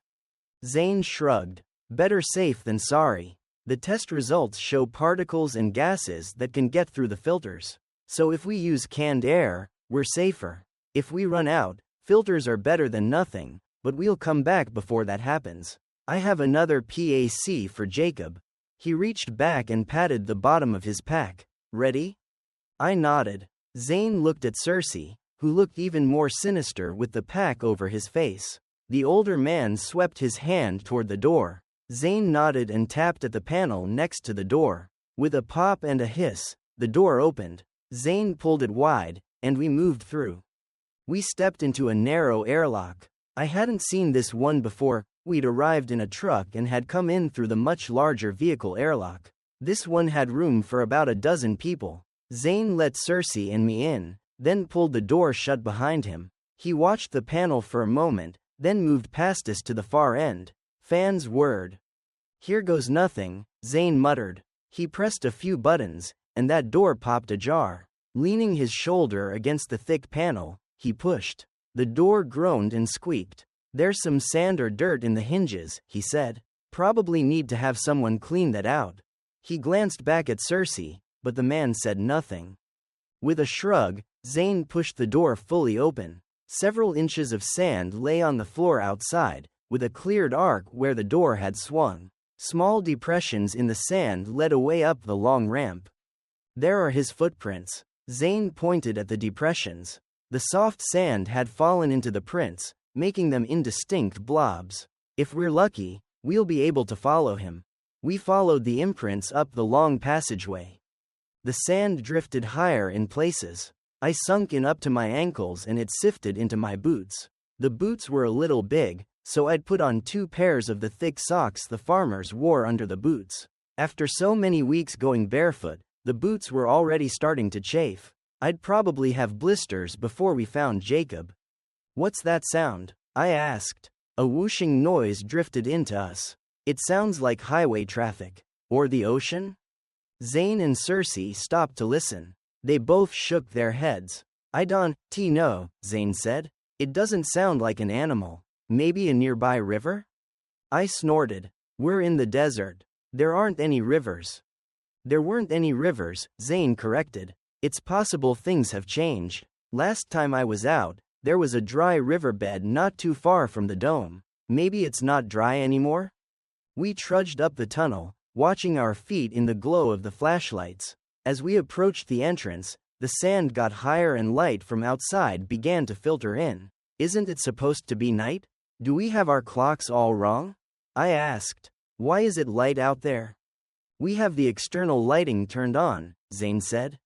Zane shrugged. Better safe than sorry. The test results show particles and gases that can get through the filters. So if we use canned air, we're safer. If we run out, filters are better than nothing, but we'll come back before that happens. I have another PAC for Jacob. He reached back and patted the bottom of his pack. Ready? I nodded. Zane looked at Cersei, who looked even more sinister with the pack over his face. The older man swept his hand toward the door. Zane nodded and tapped at the panel next to the door. With a pop and a hiss, the door opened. Zane pulled it wide, and we moved through. We stepped into a narrow airlock. I hadn't seen this one before. We'd arrived in a truck and had come in through the much larger vehicle airlock. This one had room for about a dozen people. Zane let Cersei and me in, then pulled the door shut behind him. He watched the panel for a moment, then moved past us to the far end. Fan's word. Here goes nothing, Zane muttered. He pressed a few buttons, and that door popped ajar. Leaning his shoulder against the thick panel, he pushed. The door groaned and squeaked. There's some sand or dirt in the hinges, he said. Probably need to have someone clean that out. He glanced back at Cersei, but the man said nothing. With a shrug, Zane pushed the door fully open. Several inches of sand lay on the floor outside, with a cleared arc where the door had swung. Small depressions in the sand led away up the long ramp. There are his footprints. Zane pointed at the depressions. The soft sand had fallen into the prints, making them indistinct blobs. If we're lucky, we'll be able to follow him. We followed the imprints up the long passageway. The sand drifted higher in places. I sunk in up to my ankles and it sifted into my boots. The boots were a little big, so I'd put on 2 pairs of the thick socks the farmers wore under the boots. After so many weeks going barefoot, the boots were already starting to chafe. I'd probably have blisters before we found Jacob. What's that sound? I asked. A whooshing noise drifted into us. It sounds like highway traffic. Or the ocean? Zane and Cersei stopped to listen. They both shook their heads. I don't know, Zane said. It doesn't sound like an animal. Maybe a nearby river? I snorted. We're in the desert. There aren't any rivers. There weren't any rivers, Zane corrected. It's possible things have changed. Last time I was out, there was a dry riverbed not too far from the dome. Maybe it's not dry anymore? We trudged up the tunnel, watching our feet in the glow of the flashlights. As we approached the entrance, the sand got higher and light from outside began to filter in. Isn't it supposed to be night? Do we have our clocks all wrong? I asked. Why is it light out there? We have the external lighting turned on, Zane said.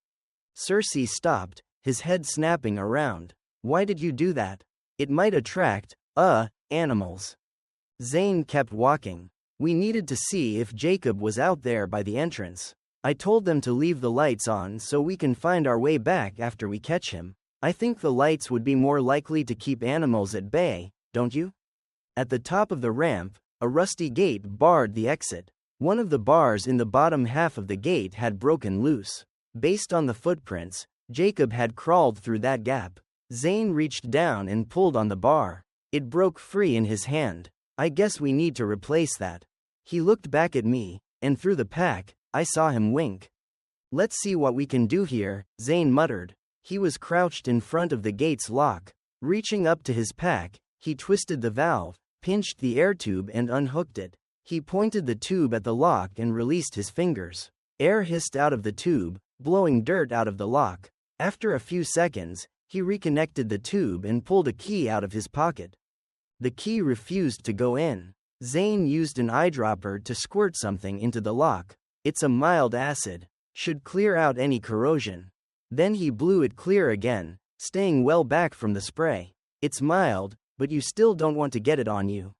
Cersei stopped, his head snapping around. Why did you do that? It might attract, animals. Zane kept walking. We needed to see if Jacob was out there by the entrance. I told them to leave the lights on so we can find our way back after we catch him. I think the lights would be more likely to keep animals at bay, don't you? At the top of the ramp, a rusty gate barred the exit. One of the bars in the bottom half of the gate had broken loose. Based on the footprints, Jacob had crawled through that gap. Zane reached down and pulled on the bar. It broke free in his hand. I guess we need to replace that. He looked back at me, and through the pack, I saw him wink. Let's see what we can do here, Zane muttered. He was crouched in front of the gate's lock. Reaching up to his pack, he twisted the valve, pinched the air tube and unhooked it. He pointed the tube at the lock and released his fingers. Air hissed out of the tube, blowing dirt out of the lock. After a few seconds, he reconnected the tube and pulled a key out of his pocket. The key refused to go in. Zane used an eyedropper to squirt something into the lock. It's a mild acid. Should clear out any corrosion. Then he blew it clear again, staying well back from the spray. It's mild, but you still don't want to get it on you.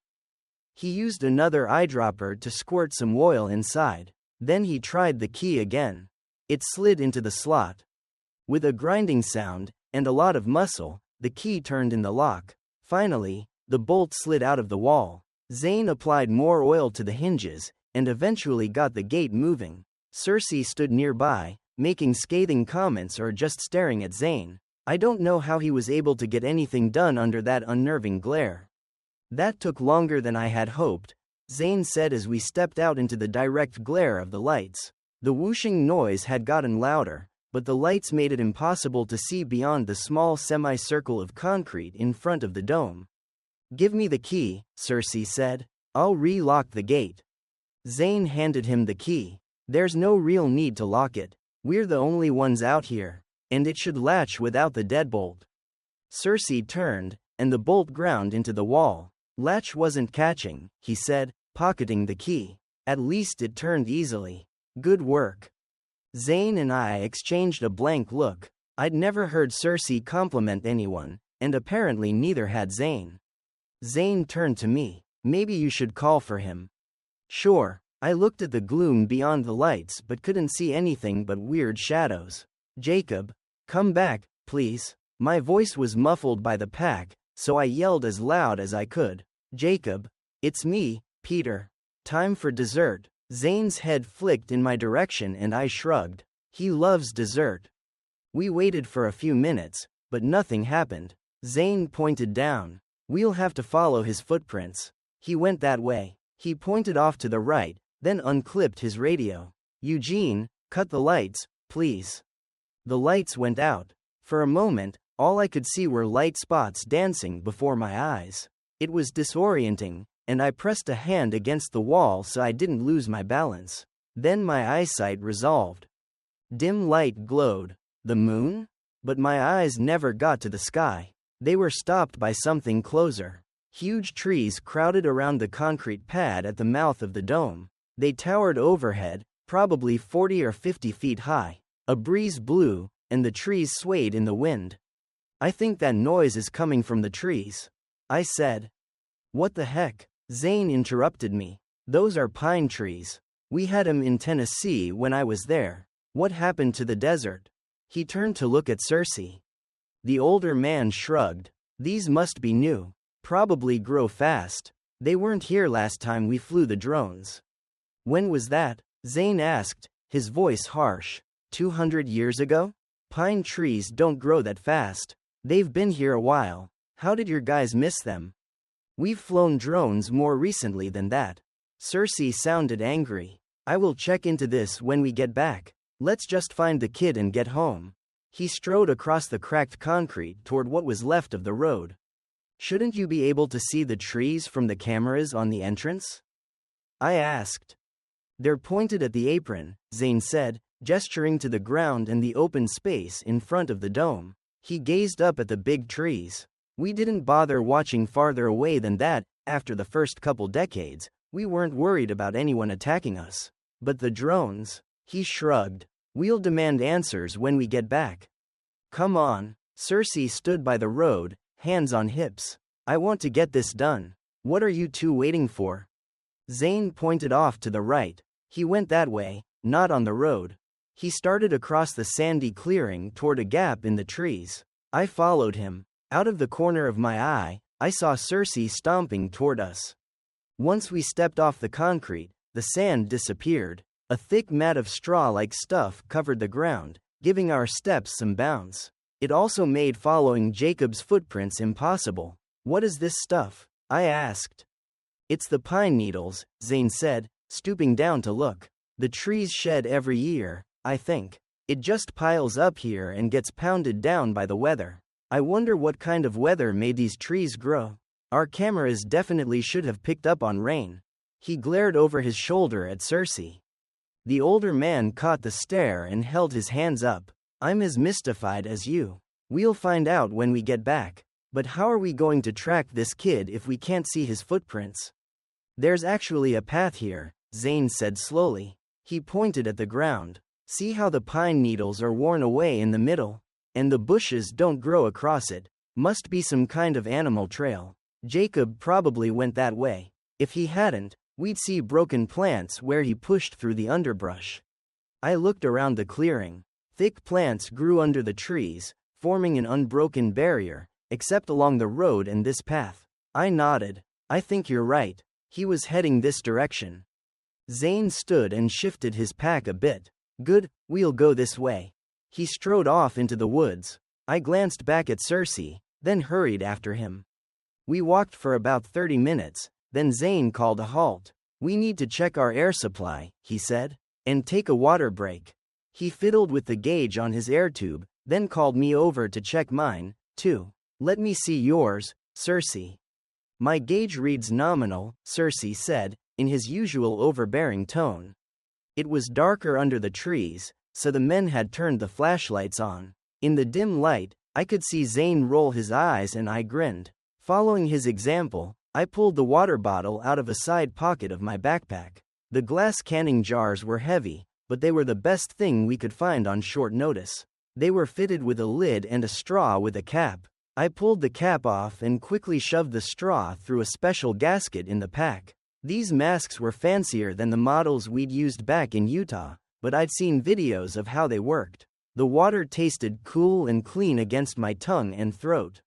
He used another eyedropper to squirt some oil inside. Then he tried the key again. It slid into the slot. With a grinding sound, and a lot of muscle, the key turned in the lock. Finally, the bolt slid out of the wall. Zane applied more oil to the hinges, and eventually got the gate moving. Cersei stood nearby, making scathing comments or just staring at Zane. I don't know how he was able to get anything done under that unnerving glare. That took longer than I had hoped, Zane said as we stepped out into the direct glare of the lights. The whooshing noise had gotten louder, but the lights made it impossible to see beyond the small semicircle of concrete in front of the dome. Give me the key, Cersei said. I'll re-lock the gate. Zane handed him the key. There's no real need to lock it. We're the only ones out here, and it should latch without the deadbolt. Cersei turned, and the bolt ground into the wall. Latch wasn't catching, he said, pocketing the key. At least it turned easily. Good work. Zane and I exchanged a blank look. I'd never heard Cersei compliment anyone, and apparently neither had Zane. Zane turned to me. Maybe you should call for him. Sure. I looked at the gloom beyond the lights but couldn't see anything but weird shadows. Jacob, come back, please. My voice was muffled by the pack, so I yelled as loud as I could. Jacob, it's me, Peter. Time for dessert. Zane's head flicked in my direction and I shrugged. He loves dessert. We waited for a few minutes, but nothing happened. Zane pointed down. We'll have to follow his footprints. He went that way. He pointed off to the right, then unclipped his radio. Eugene, cut the lights, please. The lights went out. For a moment, all I could see were light spots dancing before my eyes. It was disorienting, and I pressed a hand against the wall so I didn't lose my balance. Then my eyesight resolved. Dim light glowed. The moon? But my eyes never got to the sky. They were stopped by something closer. Huge trees crowded around the concrete pad at the mouth of the dome. They towered overhead, probably 40 or 50 feet high. A breeze blew, and the trees swayed in the wind. I think that noise is coming from the trees, I said. What the heck? Zane interrupted me. Those are pine trees. We had 'em in Tennessee when I was there. What happened to the desert? He turned to look at Cersei. The older man shrugged. These must be new. Probably grow fast. They weren't here last time we flew the drones. When was that? Zane asked, his voice harsh. 200 years ago? Pine trees don't grow that fast. They've been here a while. How did your guys miss them? We've flown drones more recently than that. Cersei sounded angry. I will check into this when we get back. Let's just find the kid and get home. He strode across the cracked concrete toward what was left of the road. Shouldn't you be able to see the trees from the cameras on the entrance? I asked. They're pointed at the apron, Zane said, gesturing to the ground and the open space in front of the dome. He gazed up at the big trees. We didn't bother watching farther away than that. After the first couple decades, we weren't worried about anyone attacking us. But the drones? He shrugged. We'll demand answers when we get back. Come on. Cersei stood by the road, hands on hips. I want to get this done. What are you two waiting for? Zane pointed off to the right. He went that way, not on the road. He started across the sandy clearing toward a gap in the trees. I followed him. Out of the corner of my eye, I saw Cersei stomping toward us. Once we stepped off the concrete, the sand disappeared. A thick mat of straw-like stuff covered the ground, giving our steps some bounce. It also made following Jacob's footprints impossible. What is this stuff? I asked. It's the pine needles, Zane said, stooping down to look. The trees shed every year, I think. It just piles up here and gets pounded down by the weather. I wonder what kind of weather made these trees grow. Our cameras definitely should have picked up on rain. He glared over his shoulder at Cersei. The older man caught the stare and held his hands up. I'm as mystified as you. We'll find out when we get back. But how are we going to track this kid if we can't see his footprints? There's actually a path here, Zane said slowly. He pointed at the ground. See how the pine needles are worn away in the middle? And the bushes don't grow across it. Must be some kind of animal trail. Jacob probably went that way. If he hadn't, we'd see broken plants where he pushed through the underbrush. I looked around the clearing. Thick plants grew under the trees, forming an unbroken barrier, except along the road and this path. I nodded. I think you're right. He was heading this direction. Zane stood and shifted his pack a bit. Good, we'll go this way. He strode off into the woods. I glanced back at Cersei, then hurried after him. We walked for about 30 minutes, then Zane called a halt. We need to check our air supply, he said, and take a water break. He fiddled with the gauge on his air tube, then called me over to check mine, too. Let me see yours, Cersei. My gauge reads nominal, Cersei said, in his usual overbearing tone. It was darker under the trees, so the men had turned the flashlights on. In the dim light, I could see Zane roll his eyes and I grinned. Following his example, I pulled the water bottle out of a side pocket of my backpack. The glass canning jars were heavy, but they were the best thing we could find on short notice. They were fitted with a lid and a straw with a cap. I pulled the cap off and quickly shoved the straw through a special gasket in the pack. These masks were fancier than the models we'd used back in Utah, but I'd seen videos of how they worked. The water tasted cool and clean against my tongue and throat.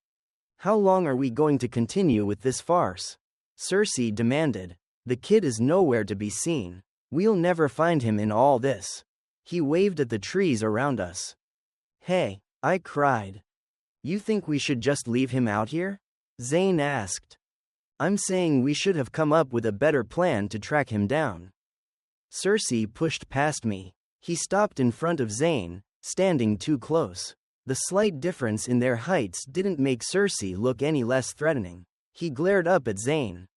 How long are we going to continue with this farce? Cersei demanded. The kid is nowhere to be seen. We'll never find him in all this. He waved at the trees around us. Hey, I cried. You think we should just leave him out here? Zane asked. I'm saying we should have come up with a better plan to track him down. Cersei pushed past me. He stopped in front of Zane, standing too close. The slight difference in their heights didn't make Cersei look any less threatening. He glared up at Zane.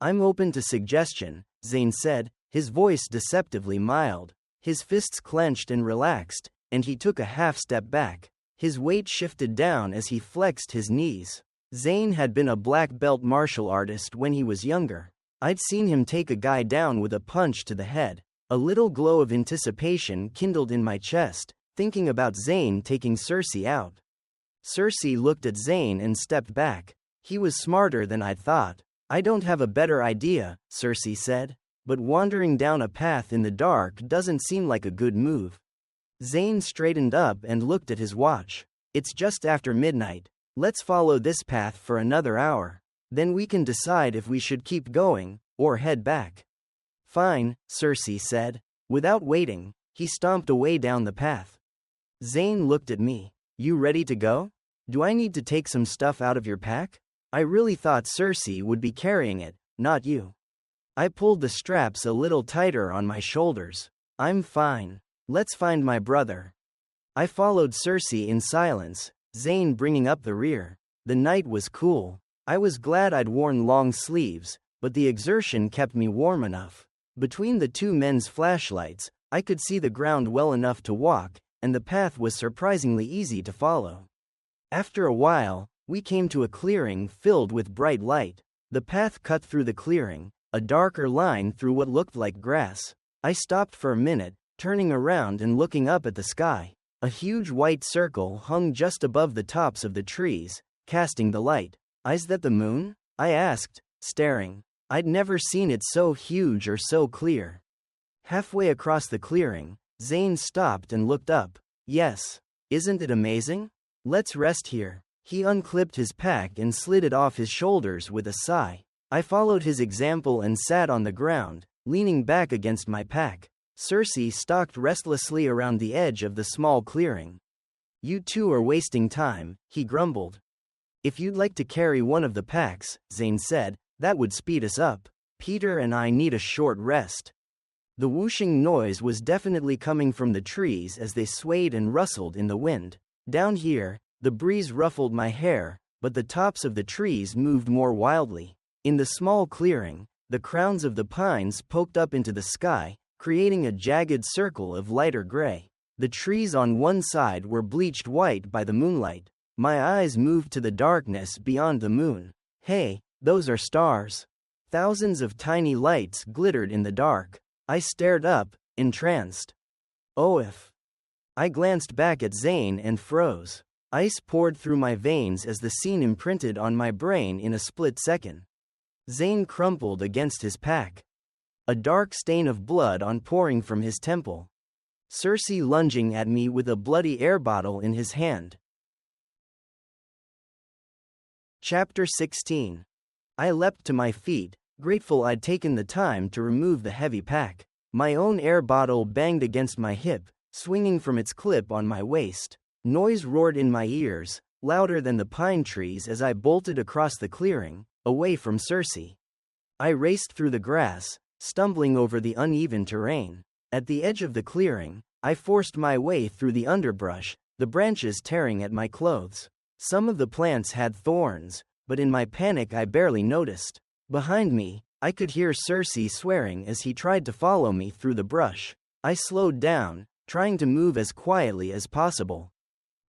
I'm open to suggestion, Zane said, his voice deceptively mild. His fists clenched and relaxed, and he took a half step back. His weight shifted down as he flexed his knees. Zane had been a black belt martial artist when he was younger. I'd seen him take a guy down with a punch to the head. A little glow of anticipation kindled in my chest, thinking about Zane taking Cersei out. Cersei looked at Zane and stepped back. He was smarter than I'd thought. I don't have a better idea, Cersei said, but wandering down a path in the dark doesn't seem like a good move. Zane straightened up and looked at his watch. It's just after midnight. Let's follow this path for another hour. Then we can decide if we should keep going, or head back. Fine, Cersei said. Without waiting, he stomped away down the path. Zane looked at me. You ready to go? Do I need to take some stuff out of your pack? I really thought Cersei would be carrying it, not you. I pulled the straps a little tighter on my shoulders. I'm fine. Let's find my brother. I followed Cersei in silence, Zane bringing up the rear. The night was cool. I was glad I'd worn long sleeves, but the exertion kept me warm enough. Between the two men's flashlights, I could see the ground well enough to walk, and the path was surprisingly easy to follow. After a while, we came to a clearing filled with bright light. The path cut through the clearing, a darker line through what looked like grass. I stopped for a minute, turning around and looking up at the sky. A huge white circle hung just above the tops of the trees, casting the light. Is that the moon? I asked, staring. I'd never seen it so huge or so clear. Halfway across the clearing, Zane stopped and looked up. Yes. Isn't it amazing? Let's rest here. He unclipped his pack and slid it off his shoulders with a sigh. I followed his example and sat on the ground, leaning back against my pack. Cersei stalked restlessly around the edge of the small clearing. You two are wasting time, he grumbled. If you'd like to carry one of the packs, Zane said, that would speed us up. Peter and I need a short rest. The whooshing noise was definitely coming from the trees as they swayed and rustled in the wind. Down here, the breeze ruffled my hair, but the tops of the trees moved more wildly. In the small clearing, the crowns of the pines poked up into the sky, creating a jagged circle of lighter gray. The trees on one side were bleached white by the moonlight. My eyes moved to the darkness beyond the moon. Hey, those are stars. Thousands of tiny lights glittered in the dark. I stared up, entranced. Oh, if. I glanced back at Zane and froze. Ice poured through my veins as the scene imprinted on my brain in a split second. Zane crumpled against his pack. A dark stain of blood pouring from his temple. Cersei lunging at me with a bloody air bottle in his hand. Chapter 16. I leapt to my feet, grateful I'd taken the time to remove the heavy pack. My own air bottle banged against my hip, swinging from its clip on my waist. Noise roared in my ears, louder than the pine trees as I bolted across the clearing, away from Cersei. I raced through the grass, stumbling over the uneven terrain. At the edge of the clearing, I forced my way through the underbrush, the branches tearing at my clothes. Some of the plants had thorns, but in my panic I barely noticed. Behind me, I could hear Cersei swearing as he tried to follow me through the brush. I slowed down, trying to move as quietly as possible.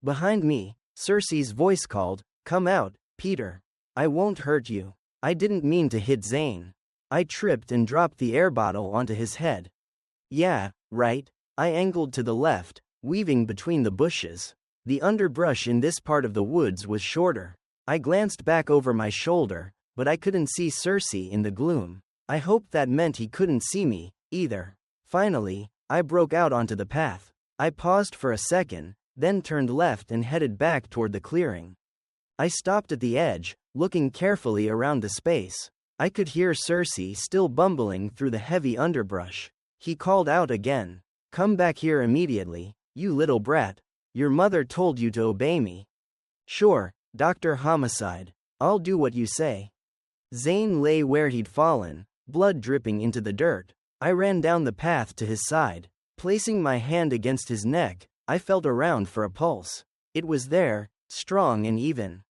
Behind me, Cersei's voice called, "Come out, Peter. I won't hurt you." I didn't mean to hit Zane. I tripped and dropped the air bottle onto his head. Yeah, right. I angled to the left, weaving between the bushes. The underbrush in this part of the woods was shorter. I glanced back over my shoulder, but I couldn't see Cersei in the gloom. I hoped that meant he couldn't see me, either. Finally, I broke out onto the path. I paused for a second, then turned left and headed back toward the clearing. I stopped at the edge, looking carefully around the space. I could hear Cersei still bumbling through the heavy underbrush. He called out again. "Come back here immediately, you little brat. Your mother told you to obey me." "Sure, Dr. Homicide. I'll do what you say." Zane lay where he'd fallen, blood dripping into the dirt. I ran down the path to his side. Placing my hand against his neck, I felt around for a pulse. It was there, strong and even.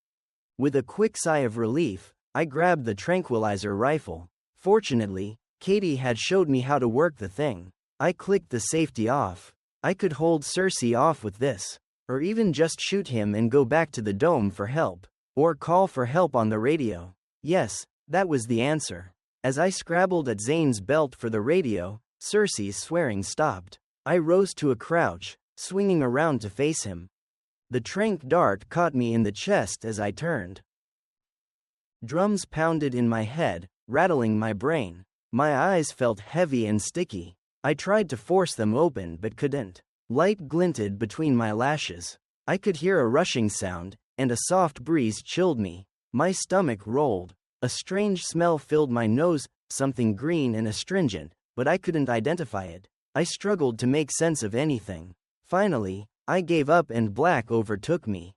With a quick sigh of relief, I grabbed the tranquilizer rifle. Fortunately, Katie had showed me how to work the thing. I clicked the safety off. I could hold Cersei off with this, or even just shoot him and go back to the dome for help, or call for help on the radio. Yes, that was the answer. As I scrabbled at Zane's belt for the radio, Cersei's swearing stopped. I rose to a crouch, swinging around to face him. The tranq dart caught me in the chest as I turned. Drums pounded in my head, rattling my brain. My eyes felt heavy and sticky. I tried to force them open but couldn't. Light glinted between my lashes. I could hear a rushing sound, and a soft breeze chilled me. My stomach rolled. A strange smell filled my nose, something green and astringent, but I couldn't identify it. I struggled to make sense of anything. Finally, I gave up and black overtook me.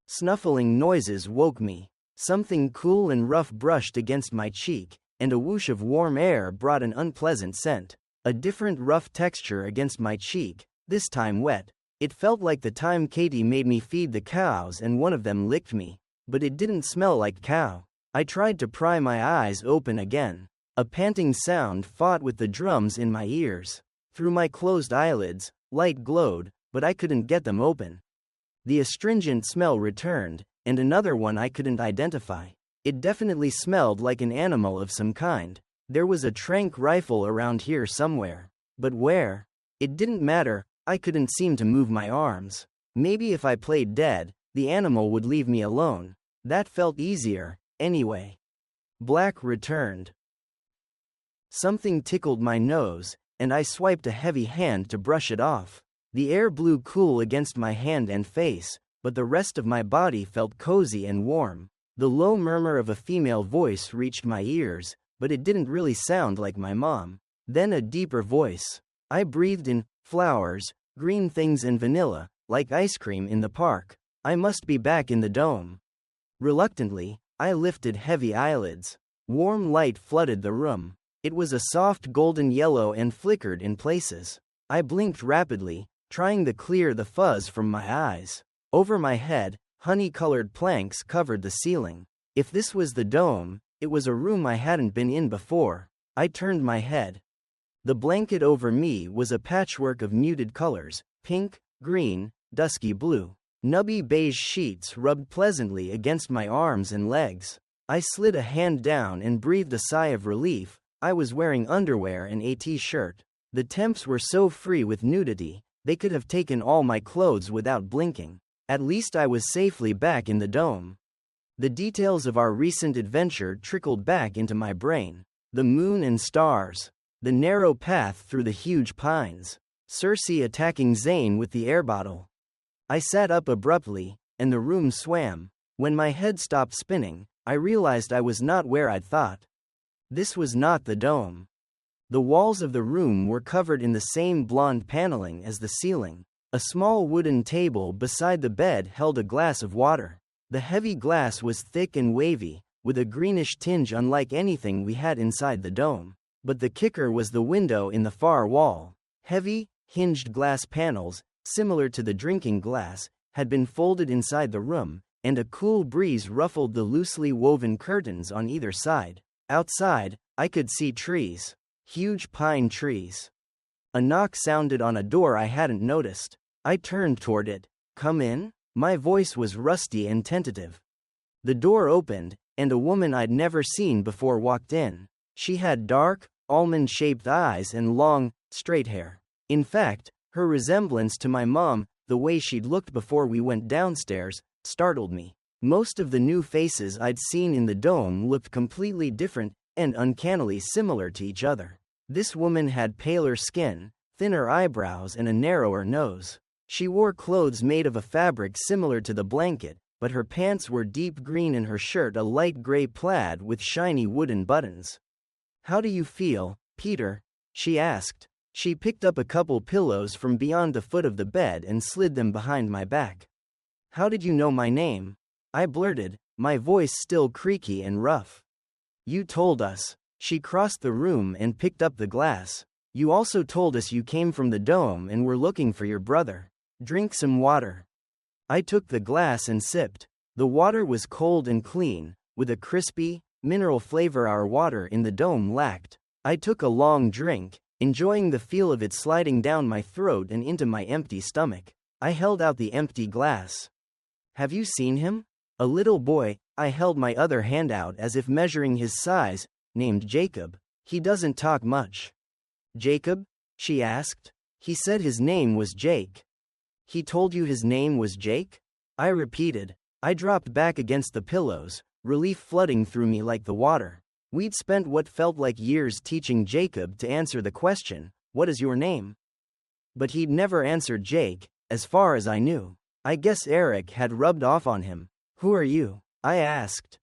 Snuffling noises woke me. Something cool and rough brushed against my cheek, and a whoosh of warm air brought an unpleasant scent. A different rough texture against my cheek, this time wet. It felt like the time Katie made me feed the cows and one of them licked me. But it didn't smell like cow. I tried to pry my eyes open again. A panting sound fought with the drums in my ears. Through my closed eyelids, light glowed, but I couldn't get them open. The astringent smell returned, and another one I couldn't identify. It definitely smelled like an animal of some kind. There was a tranq rifle around here somewhere. But where? It didn't matter, I couldn't seem to move my arms. Maybe if I played dead, the animal would leave me alone. That felt easier, anyway. Black returned. Something tickled my nose, and I swiped a heavy hand to brush it off. The air blew cool against my hand and face, but the rest of my body felt cozy and warm. The low murmur of a female voice reached my ears, but it didn't really sound like my mom. Then a deeper voice. I breathed in, flowers, green things and vanilla, like ice cream in the park. I must be back in the dome. Reluctantly, I lifted heavy eyelids. Warm light flooded the room. It was a soft golden yellow and flickered in places. I blinked rapidly, trying to clear the fuzz from my eyes. Over my head, honey-colored planks covered the ceiling. If this was the dome, it was a room I hadn't been in before. I turned my head. The blanket over me was a patchwork of muted colors, pink, green, dusky blue. Nubby beige sheets rubbed pleasantly against my arms and legs. I slid a hand down and breathed a sigh of relief. I was wearing underwear and a t-shirt. The temps were so free with nudity, they could have taken all my clothes without blinking. At least I was safely back in the dome. The details of our recent adventure trickled back into my brain. The moon and stars. The narrow path through the huge pines. Cersei attacking Zane with the air bottle. I sat up abruptly, and the room swam. When my head stopped spinning, I realized I was not where I'd thought. This was not the dome. The walls of the room were covered in the same blonde paneling as the ceiling. A small wooden table beside the bed held a glass of water. The heavy glass was thick and wavy, with a greenish tinge unlike anything we had inside the dome. But the kicker was the window in the far wall. Heavy, hinged glass panels, similar to the drinking glass, had been folded inside the room, and a cool breeze ruffled the loosely woven curtains on either side. Outside, I could see trees. Huge pine trees. A knock sounded on a door I hadn't noticed. I turned toward it. "Come in?" My voice was rusty and tentative. The door opened, and a woman I'd never seen before walked in. She had dark, almond-shaped eyes and long, straight hair. In fact, her resemblance to my mom, the way she'd looked before we went downstairs, startled me. Most of the new faces I'd seen in the dome looked completely different and uncannily similar to each other. This woman had paler skin, thinner eyebrows and a narrower nose. She wore clothes made of a fabric similar to the blanket, but her pants were deep green and her shirt a light gray plaid with shiny wooden buttons. "How do you feel, Peter?" she asked. She picked up a couple pillows from beyond the foot of the bed and slid them behind my back. "How did you know my name?" I blurted, my voice still creaky and rough. "You told us." She crossed the room and picked up the glass. "You also told us you came from the dome and were looking for your brother. Drink some water." I took the glass and sipped. The water was cold and clean, with a crispy, mineral flavor our water in the dome lacked. I took a long drink, enjoying the feel of it sliding down my throat and into my empty stomach. I held out the empty glass. "Have you seen him?" "A little boy," I held my other hand out as if measuring his size, "named Jacob. He doesn't talk much." "Jacob?" she asked. "He said his name was Jake." "He told you his name was Jake?" I repeated. I dropped back against the pillows, relief flooding through me like the water. We'd spent what felt like years teaching Jacob to answer the question, "What is your name?" But he'd never answered Jake, as far as I knew. I guess Eric had rubbed off on him. "Who are you?" I asked.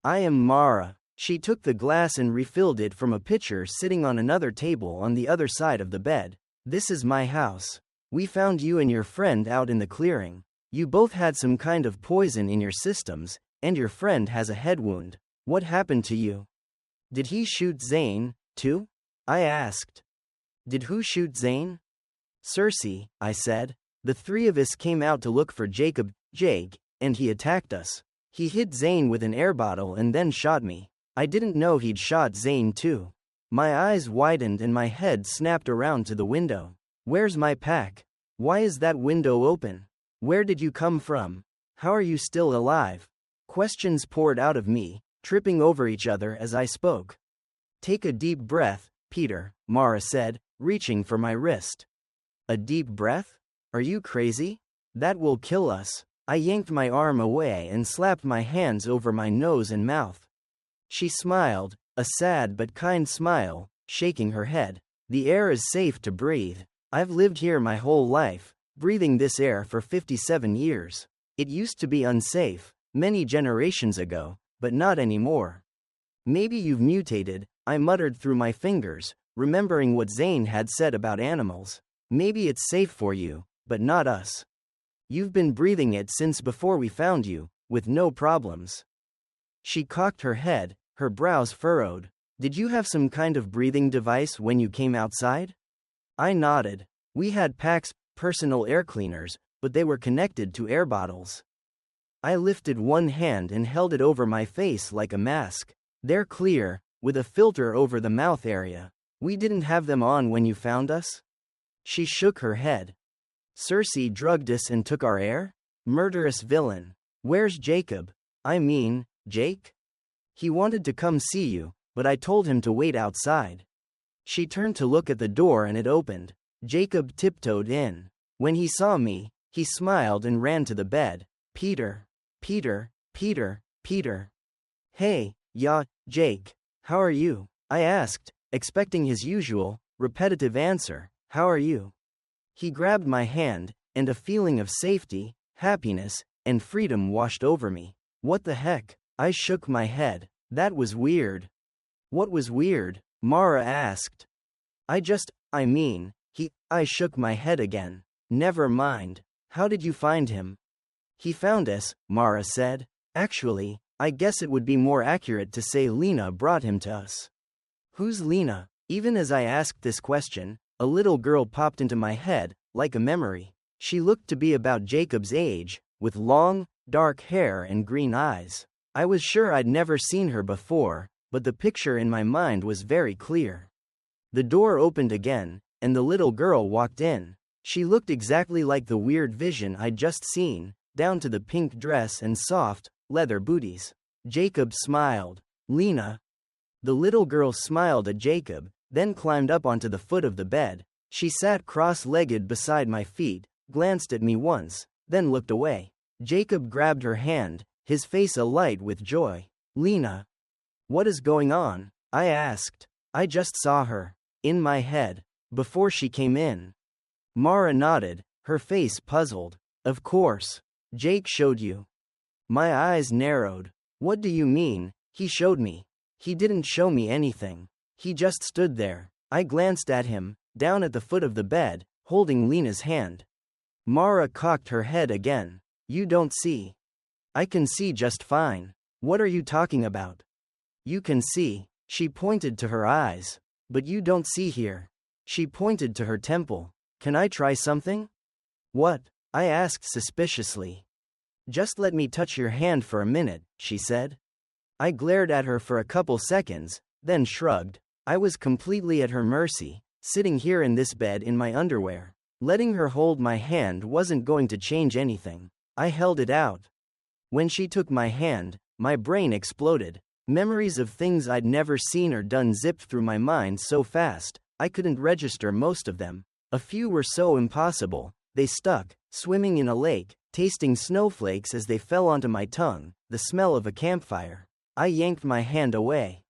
"I am Mara." She took the glass and refilled it from a pitcher sitting on another table on the other side of the bed. "This is my house. We found you and your friend out in the clearing. You both had some kind of poison in your systems, and your friend has a head wound. What happened to you?" "Did he shoot Zane, too?" I asked. "Did who shoot Zane?" "Cersei," I said. "The three of us came out to look for Jake, and he attacked us. He hit Zane with an air bottle and then shot me. I didn't know he'd shot Zane too." My eyes widened and my head snapped around to the window. "Where's my pack? Why is that window open? Where did you come from? How are you still alive?" Questions poured out of me, tripping over each other as I spoke. "Take a deep breath, Peter," Mara said, reaching for my wrist. "A deep breath? Are you crazy? That will kill us." I yanked my arm away and slapped my hands over my nose and mouth. She smiled, a sad but kind smile, shaking her head. "The air is safe to breathe. I've lived here my whole life, breathing this air for 57 years. It used to be unsafe, many generations ago, but not anymore." "Maybe you've mutated," I muttered through my fingers, remembering what Zane had said about animals. "Maybe it's safe for you, but not us. You've been breathing it since before we found you, with no problems." She cocked her head, her brows furrowed. "Did you have some kind of breathing device when you came outside?" I nodded. "We had packs, personal air cleaners, but they were connected to air bottles." I lifted one hand and held it over my face like a mask. "They're clear, with a filter over the mouth area. We didn't have them on when you found us?" She shook her head. "Cersei drugged us and took our air? Murderous villain. Where's Jacob? I mean, Jake? He wanted to come see you, but I told him to wait outside." She turned to look at the door and it opened. Jacob tiptoed in. When he saw me, he smiled and ran to the bed. Peter. Peter. Peter. Peter. Hey, yeah, Jake. How are you? I asked, expecting his usual, repetitive answer. How are you? He grabbed my hand, and a feeling of safety, happiness, and freedom washed over me. What the heck? I shook my head. That was weird. What was weird? Mara asked. I shook my head again. Never mind. How did you find him? He found us, Mara said. Actually, I guess it would be more accurate to say Lena brought him to us. Who's Lena? Even as I asked this question, a little girl popped into my head, like a memory. She looked to be about Jacob's age, with long, dark hair and green eyes. I was sure I'd never seen her before, but the picture in my mind was very clear. The door opened again, and the little girl walked in. She looked exactly like the weird vision I'd just seen, down to the pink dress and soft, leather booties. Jacob smiled. Lena. The little girl smiled at Jacob, then climbed up onto the foot of the bed. She sat cross-legged beside my feet, glanced at me once, then looked away. Jacob grabbed her hand, his face alight with joy. Lena. What is going on? I asked. I just saw her. In my head. Before she came in. Mara nodded, her face puzzled. Of course. Jake showed you. My eyes narrowed. What do you mean? He showed me. He didn't show me anything. He just stood there. I glanced at him, down at the foot of the bed, holding Lena's hand. Mara cocked her head again. You don't see. I can see just fine. What are you talking about? You can see. She pointed to her eyes. But you don't see here. She pointed to her temple. Can I try something? What? I asked suspiciously. Just let me touch your hand for a minute, she said. I glared at her for a couple seconds, then shrugged. I was completely at her mercy, sitting here in this bed in my underwear. Letting her hold my hand wasn't going to change anything. I held it out. When she took my hand, my brain exploded. Memories of things I'd never seen or done zipped through my mind so fast, I couldn't register most of them. A few were so impossible, they stuck, swimming in a lake, tasting snowflakes as they fell onto my tongue, the smell of a campfire. I yanked my hand away.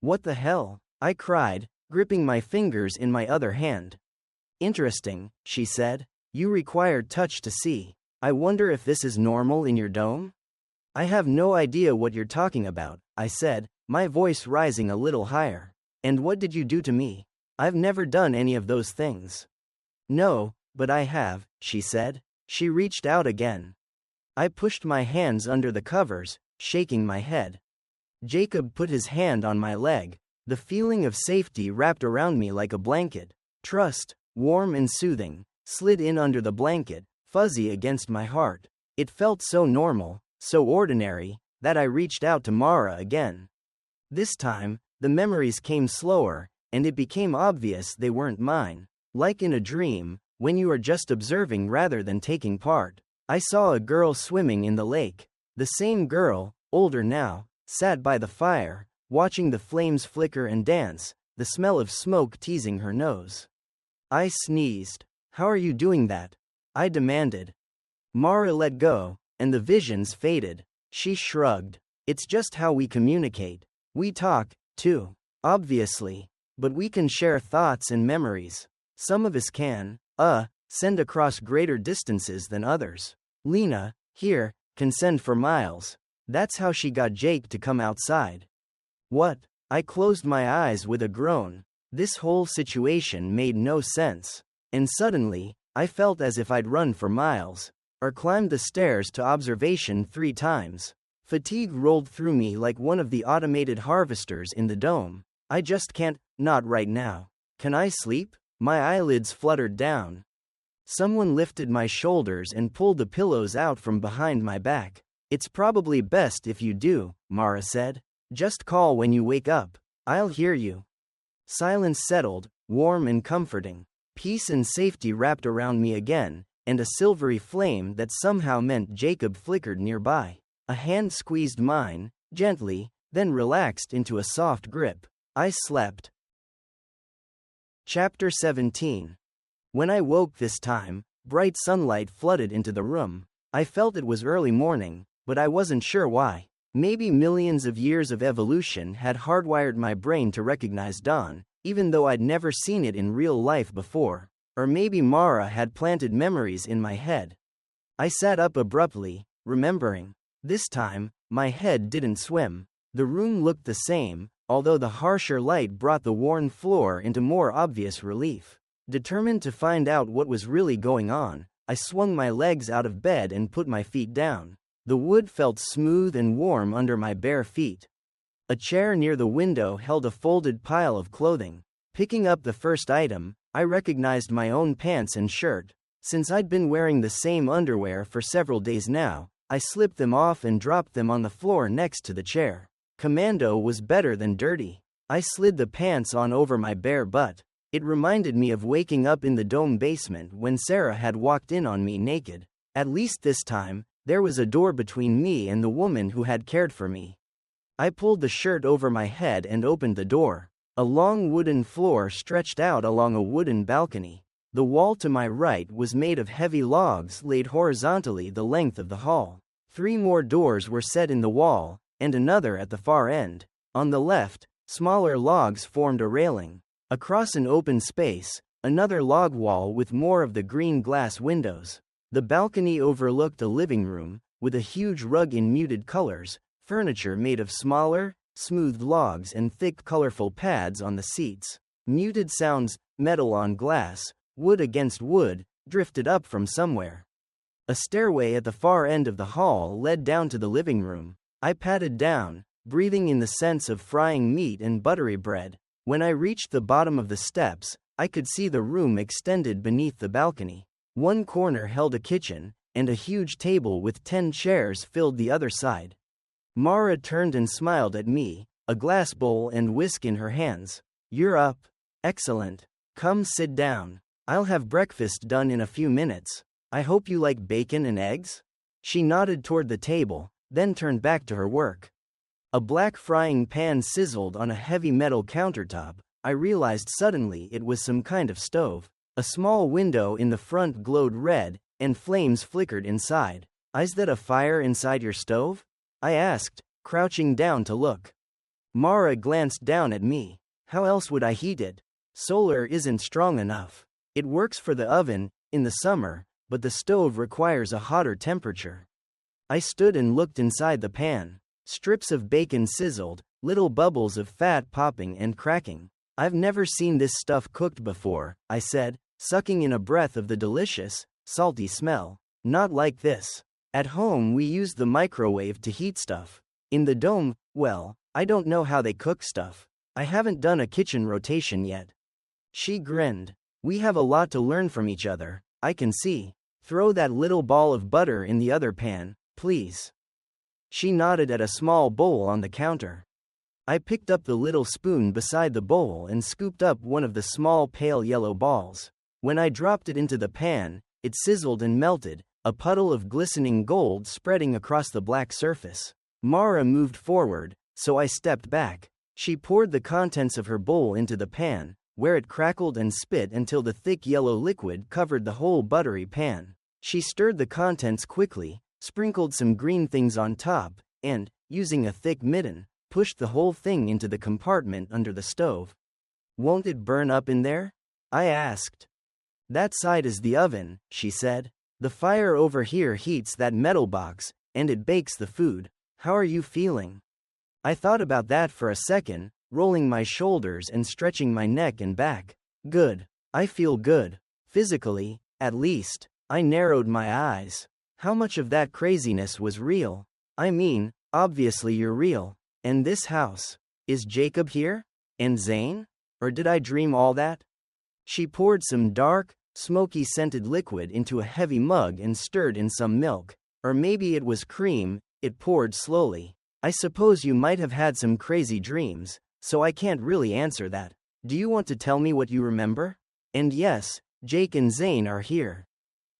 What the hell? I cried, gripping my fingers in my other hand. Interesting, she said. You require touch to see. I wonder if this is normal in your dome? I have no idea what you're talking about, I said, my voice rising a little higher. And what did you do to me? I've never done any of those things. No, but I have, she said. She reached out again. I pushed my hands under the covers, shaking my head. Jacob put his hand on my leg. The feeling of safety wrapped around me like a blanket. Trust, warm and soothing, slid in under the blanket, fuzzy against my heart. It felt so normal, so ordinary, that I reached out to Mara again. This time, the memories came slower, and it became obvious they weren't mine. Like in a dream, when you are just observing rather than taking part. I saw a girl swimming in the lake. The same girl, older now, sat by the fire, watching the flames flicker and dance, the smell of smoke teasing her nose. I sneezed. How are you doing that? I demanded. Mara let go, and the visions faded. She shrugged. It's just how we communicate. We talk, too. Obviously. But we can share thoughts and memories. Some of us can, send across greater distances than others. Lena, here, can send for miles. That's how she got Jake to come outside. What? I closed my eyes with a groan. This whole situation made no sense. And suddenly, I felt as if I'd run for miles, or climbed the stairs to observation 3 times. Fatigue rolled through me like one of the automated harvesters in the dome. I just can't, not right now. Can I sleep? My eyelids fluttered down. Someone lifted my shoulders and pulled the pillows out from behind my back. It's probably best if you do, Mara said. Just call when you wake up. I'll hear you. Silence settled, warm and comforting. Peace and safety wrapped around me again, and a silvery flame that somehow meant Jacob flickered nearby. A hand squeezed mine, gently, then relaxed into a soft grip. I slept. Chapter 17. When I woke this time, bright sunlight flooded into the room. I felt it was early morning, but I wasn't sure why. Maybe millions of years of evolution had hardwired my brain to recognize dawn, even though I'd never seen it in real life before. Or maybe Mara had planted memories in my head. I sat up abruptly, remembering. This time, my head didn't swim. The room looked the same, although the harsher light brought the worn floor into more obvious relief. Determined to find out what was really going on, I swung my legs out of bed and put my feet down. The wood felt smooth and warm under my bare feet. A chair near the window held a folded pile of clothing. Picking up the first item, I recognized my own pants and shirt. Since I'd been wearing the same underwear for several days now, I slipped them off and dropped them on the floor next to the chair. Commando was better than dirty. I slid the pants on over my bare butt. It reminded me of waking up in the dome basement when Sarah had walked in on me naked. At least this time, there was a door between me and the woman who had cared for me. I pulled the shirt over my head and opened the door. A long wooden floor stretched out along a wooden balcony. The wall to my right was made of heavy logs laid horizontally the length of the hall. 3 more doors were set in the wall, and another at the far end. On the left, smaller logs formed a railing. Across an open space, another log wall with more of the green glass windows. The balcony overlooked a living room, with a huge rug in muted colors, furniture made of smaller, smoothed logs and thick colorful pads on the seats. Muted sounds, metal on glass, wood against wood, drifted up from somewhere. A stairway at the far end of the hall led down to the living room. I patted down, breathing in the scents of frying meat and buttery bread. When I reached the bottom of the steps, I could see the room extended beneath the balcony. One corner held a kitchen, and a huge table with 10 chairs filled the other side. Mara turned and smiled at me, a glass bowl and whisk in her hands. "You're up. Excellent. Come sit down. I'll have breakfast done in a few minutes. I hope you like bacon and eggs?" She nodded toward the table, then turned back to her work. A black frying pan sizzled on a heavy metal countertop. I realized suddenly it was some kind of stove. A small window in the front glowed red, and flames flickered inside. "Is that a fire inside your stove?" I asked, crouching down to look. Mara glanced down at me. "How else would I heat it? Solar isn't strong enough. It works for the oven, in the summer, but the stove requires a hotter temperature." I stood and looked inside the pan. Strips of bacon sizzled, little bubbles of fat popping and cracking. "I've never seen this stuff cooked before," I said, sucking in a breath of the delicious, salty smell. "Not like this. At home we use the microwave to heat stuff. In the dome, well, I don't know how they cook stuff. I haven't done a kitchen rotation yet." She grinned. "We have a lot to learn from each other, I can see. Throw that little ball of butter in the other pan, please." She nodded at a small bowl on the counter. I picked up the little spoon beside the bowl and scooped up one of the small pale yellow balls. When I dropped it into the pan, it sizzled and melted, a puddle of glistening gold spreading across the black surface. Mara moved forward, so I stepped back. She poured the contents of her bowl into the pan, where it crackled and spit until the thick yellow liquid covered the whole buttery pan. She stirred the contents quickly, sprinkled some green things on top, and, using a thick mitten, pushed the whole thing into the compartment under the stove. "Won't it burn up in there?" I asked. "That side is the oven," she said. "The fire over here heats that metal box, and it bakes the food. How are you feeling?" I thought about that for a second, rolling my shoulders and stretching my neck and back. "Good. I feel good. Physically, at least." I narrowed my eyes. How much of that craziness was real? I mean, obviously you're real. And this house. Is Jacob here? And Zane? Or did I dream all that? She poured some dark, smoky-scented liquid into a heavy mug and stirred in some milk. Or maybe it was cream. It poured slowly. "I suppose you might have had some crazy dreams, so I can't really answer that. Do you want to tell me what you remember?" "And yes, Jake and Zane are here."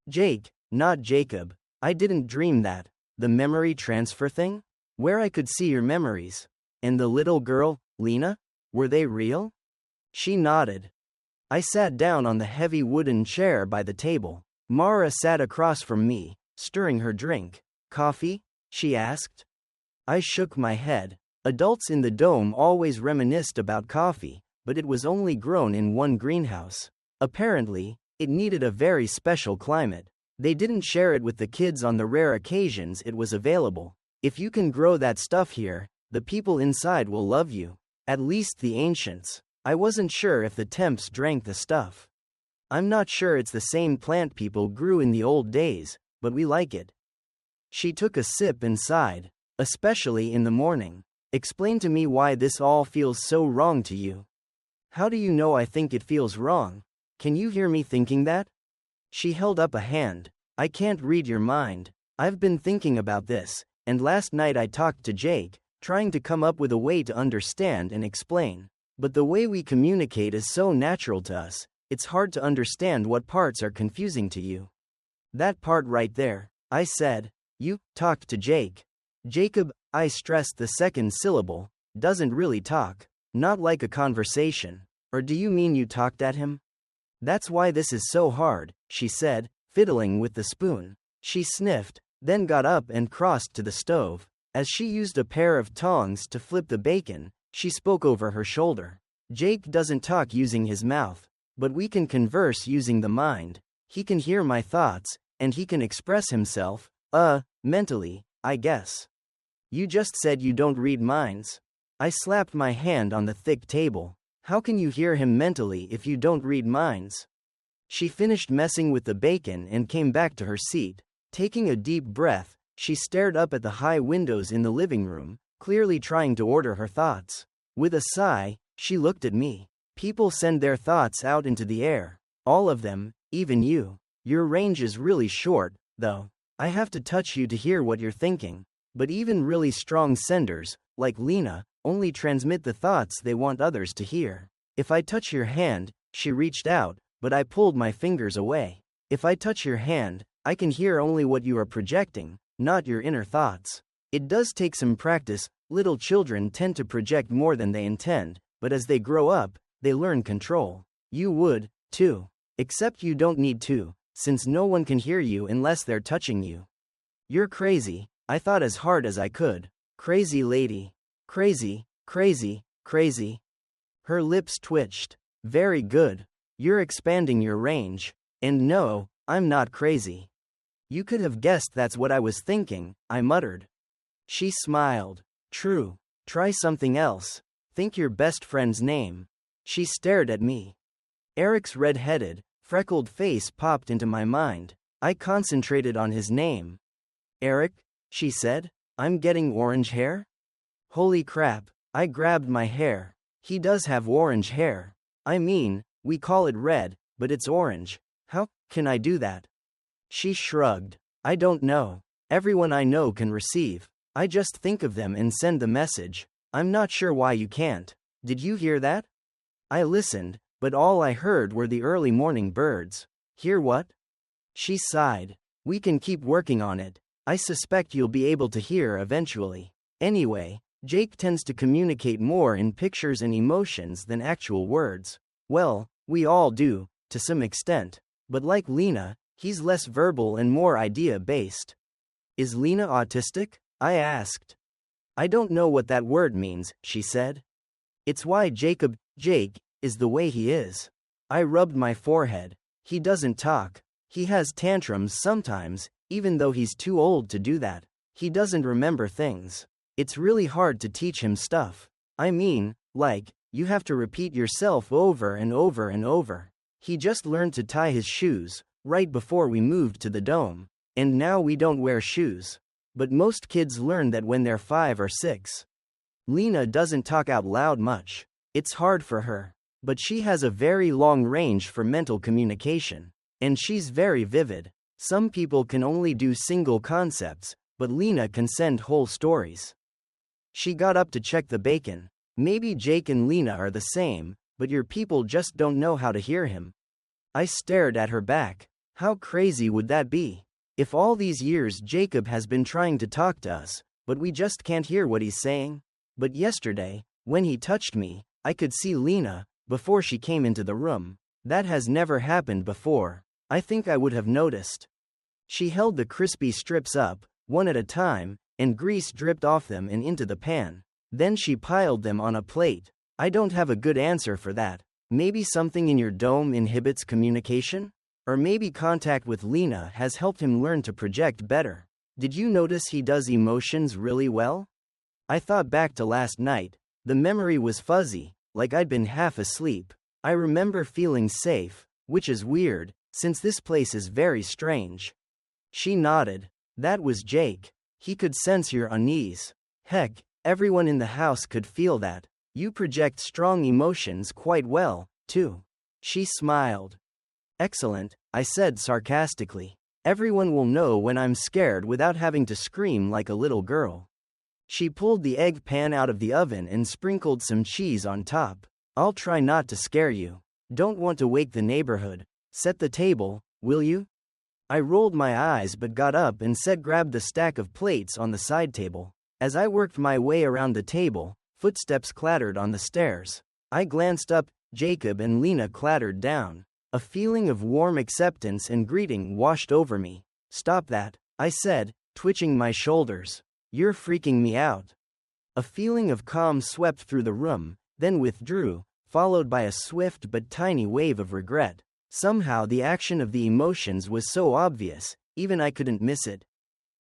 "Jake, not Jacob. I didn't dream that. The memory transfer thing? Where I could see your memories. And the little girl, Lena? Were they real?" She nodded. I sat down on the heavy wooden chair by the table. Mara sat across from me, stirring her drink. Coffee? She asked. I shook my head. Adults in the dome always reminisced about coffee, but it was only grown in one greenhouse. Apparently, it needed a very special climate. They didn't share it with the kids on the rare occasions it was available. If you can grow that stuff here, the people inside will love you. At least the ancients. I wasn't sure if the temps drank the stuff. I'm not sure it's the same plant people grew in the old days, but we like it. She took a sip and sighed. Especially in the morning. Explain to me why this all feels so wrong to you. How do you know I think it feels wrong? Can you hear me thinking that? She held up a hand. I can't read your mind. I've been thinking about this, and last night I talked to Jake, trying to come up with a way to understand and explain. But the way we communicate is so natural to us, it's hard to understand what parts are confusing to you. That part right there, I said. You talked to Jake. Jacob, I stressed the second syllable, doesn't really talk. Not like a conversation. Or do you mean you talked at him? That's why this is so hard, she said, fiddling with the spoon. She sniffed, then got up and crossed to the stove. As she used a pair of tongs to flip the bacon, she spoke over her shoulder. Jake doesn't talk using his mouth, but we can converse using the mind. He can hear my thoughts, and he can express himself, mentally, I guess. You just said you don't read minds. I slapped my hand on the thick table. How can you hear him mentally if you don't read minds? She finished messing with the bacon and came back to her seat. Taking a deep breath, she stared up at the high windows in the living room, clearly trying to order her thoughts. With a sigh, she looked at me. People send their thoughts out into the air. All of them, even you. Your range is really short, though. I have to touch you to hear what you're thinking. But even really strong senders, like Lena, only transmit the thoughts they want others to hear. If I touch your hand, she reached out, but I pulled my fingers away. If I touch your hand, I can hear only what you are projecting, not your inner thoughts. It does take some practice. Little children tend to project more than they intend, but as they grow up, they learn control. You would, too. Except you don't need to, since no one can hear you unless they're touching you. You're crazy, I thought as hard as I could. Crazy lady. Crazy, crazy, crazy. Her lips twitched. Very good. You're expanding your range. And no, I'm not crazy. You could have guessed that's what I was thinking, I muttered. She smiled. True. Try something else. Think your best friend's name. She stared at me. Eric's red-headed, freckled face popped into my mind. I concentrated on his name. Eric, she said, I'm getting orange hair? Holy crap, I grabbed my hair. He does have orange hair. I mean, we call it red, but it's orange. How can I do that? She shrugged. I don't know. Everyone I know can receive. I just think of them and send the message. I'm not sure why you can't. Did you hear that? I listened, but all I heard were the early morning birds. Hear what? She sighed. We can keep working on it. I suspect you'll be able to hear eventually. Anyway, Jake tends to communicate more in pictures and emotions than actual words. Well, we all do, to some extent. But like Lena, he's less verbal and more idea-based. Is Lena autistic? I asked. I don't know what that word means, she said. It's why Jake, is the way he is. I rubbed my forehead. He doesn't talk. He has tantrums sometimes, even though he's too old to do that. He doesn't remember things. It's really hard to teach him stuff. I mean, like, you have to repeat yourself over and over and over. He just learned to tie his shoes, right before we moved to the dome. And now we don't wear shoes. But most kids learn that when they're 5 or 6. Lena doesn't talk out loud much. It's hard for her. But she has a very long range for mental communication. And she's very vivid. Some people can only do single concepts, but Lena can send whole stories. She got up to check the bacon. Maybe Jake and Lena are the same, but your people just don't know how to hear him. I stared at her back. How crazy would that be? If all these years Jacob has been trying to talk to us, but we just can't hear what he's saying? But yesterday, when he touched me, I could see Lena, before she came into the room. That has never happened before. I think I would have noticed. She held the crispy strips up, one at a time, and grease dripped off them and into the pan. Then she piled them on a plate. I don't have a good answer for that. Maybe something in your dome inhibits communication? Or maybe contact with Lena has helped him learn to project better. Did you notice he does emotions really well? I thought back to last night. The memory was fuzzy, like I'd been half asleep. I remember feeling safe, which is weird, since this place is very strange. She nodded. That was Jake. He could sense your unease. Heck, everyone in the house could feel that. You project strong emotions quite well, too. She smiled. Excellent, I said sarcastically. Everyone will know when I'm scared without having to scream like a little girl. She pulled the egg pan out of the oven and sprinkled some cheese on top. I'll try not to scare you. Don't want to wake the neighborhood. Set the table, will you? I rolled my eyes but got up and said grab the stack of plates on the side table. As I worked my way around the table, footsteps clattered on the stairs. I glanced up, Jacob and Lena clattered down. A feeling of warm acceptance and greeting washed over me. Stop that, I said, twitching my shoulders. You're freaking me out. A feeling of calm swept through the room, then withdrew, followed by a swift but tiny wave of regret. Somehow the action of the emotions was so obvious, even I couldn't miss it.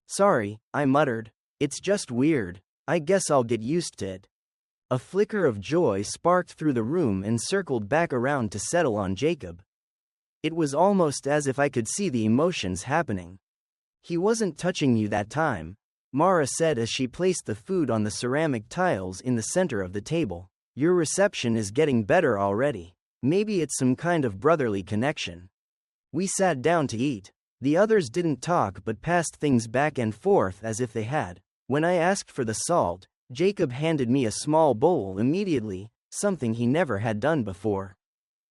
Sorry, I muttered. It's just weird. I guess I'll get used to it. A flicker of joy sparked through the room and circled back around to settle on Jacob. It was almost as if I could see the emotions happening. He wasn't touching you that time, Mara said as she placed the food on the ceramic tiles in the center of the table. Your reception is getting better already. Maybe it's some kind of brotherly connection. We sat down to eat. The others didn't talk but passed things back and forth as if they had. When I asked for the salt, Jacob handed me a small bowl immediately, something he never had done before.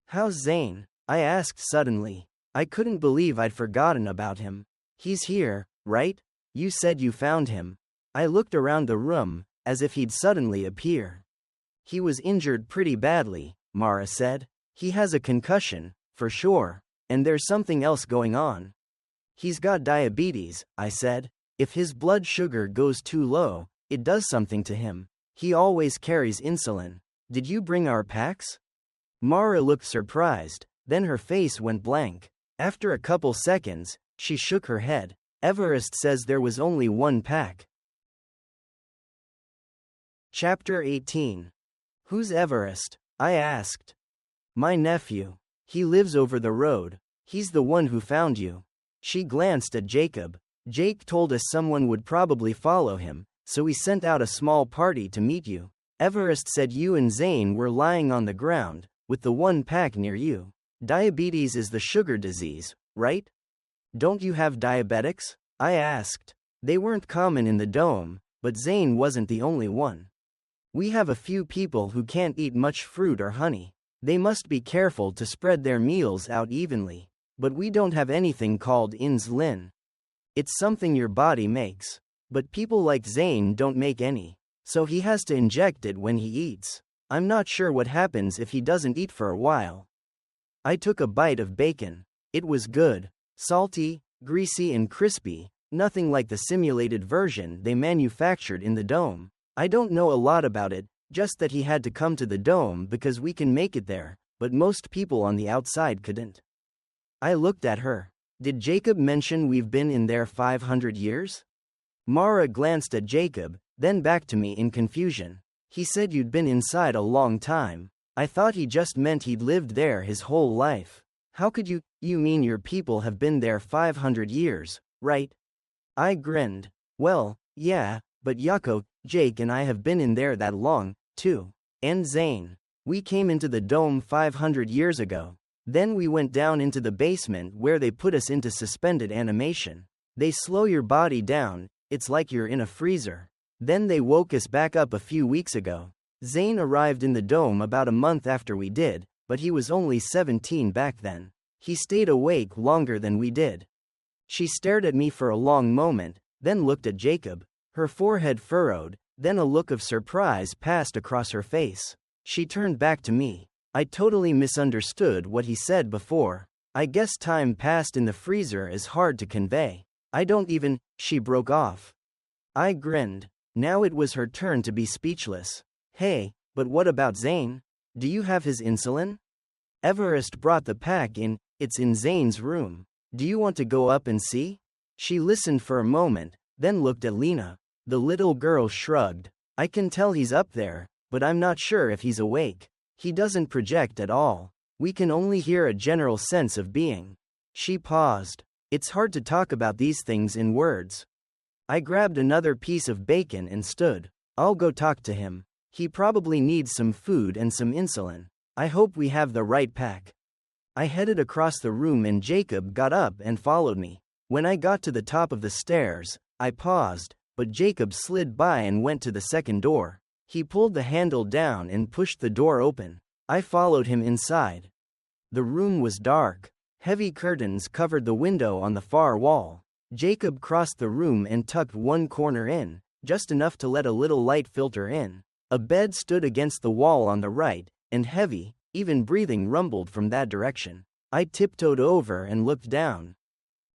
How's Zane? I asked suddenly. I couldn't believe I'd forgotten about him. He's here, right? You said you found him. I looked around the room, as if he'd suddenly appear. He was injured pretty badly, Mara said. He has a concussion, for sure, and there's something else going on. He's got diabetes, I said. If his blood sugar goes too low, it does something to him. He always carries insulin. Did you bring our packs? Mara looked surprised, then her face went blank. After a couple seconds, she shook her head. Everest says there was only one pack. Chapter 18. Who's Everest? I asked. My nephew. He lives over the road. He's the one who found you. She glanced at Jacob. Jake told us someone would probably follow him, so he sent out a small party to meet you. Everest said you and Zane were lying on the ground, with the one pack near you. Diabetes is the sugar disease, right? Don't you have diabetics? I asked. They weren't common in the dome, but Zane wasn't the only one. We have a few people who can't eat much fruit or honey. They must be careful to spread their meals out evenly. But we don't have anything called insulin. It's something your body makes. But people like Zane don't make any. So he has to inject it when he eats. I'm not sure what happens if he doesn't eat for a while. I took a bite of bacon. It was good. Salty, greasy and crispy, nothing like the simulated version they manufactured in the dome. I don't know a lot about it, just that he had to come to the dome because we can make it there, but most people on the outside couldn't. I looked at her. Did Jacob mention we've been in there 500 years? Mara glanced at Jacob, then back to me in confusion. He said you'd been inside a long time. I thought he just meant he'd lived there his whole life. How could you mean your people have been there 500 years, right? I grinned. Well, yeah, but Yako, Jake and I have been in there that long, too. And Zane. We came into the dome 500 years ago. Then we went down into the basement where they put us into suspended animation. They slow your body down, it's like you're in a freezer. Then they woke us back up a few weeks ago. Zane arrived in the dome about a month after we did, but he was only 17 back then. He stayed awake longer than we did. She stared at me for a long moment, then looked at Jacob. Her forehead furrowed, then a look of surprise passed across her face. She turned back to me. I totally misunderstood what he said before. I guess time passed in the freezer is hard to convey. I don't even, she broke off. I grinned. Now it was her turn to be speechless. Hey, but what about Zane? Do you have his insulin? Everest brought the pack in, it's in Zane's room. Do you want to go up and see? She listened for a moment, then looked at Lena. The little girl shrugged. I can tell he's up there, but I'm not sure if he's awake. He doesn't project at all. We can only hear a general sense of being. She paused. It's hard to talk about these things in words. I grabbed another piece of bacon and stood. I'll go talk to him. He probably needs some food and some insulin. I hope we have the right pack. I headed across the room and Jacob got up and followed me. When I got to the top of the stairs, I paused, but Jacob slid by and went to the second door. He pulled the handle down and pushed the door open. I followed him inside. The room was dark. Heavy curtains covered the window on the far wall. Jacob crossed the room and tucked one corner in, just enough to let a little light filter in. A bed stood against the wall on the right, and heavy, even breathing rumbled from that direction. I tiptoed over and looked down.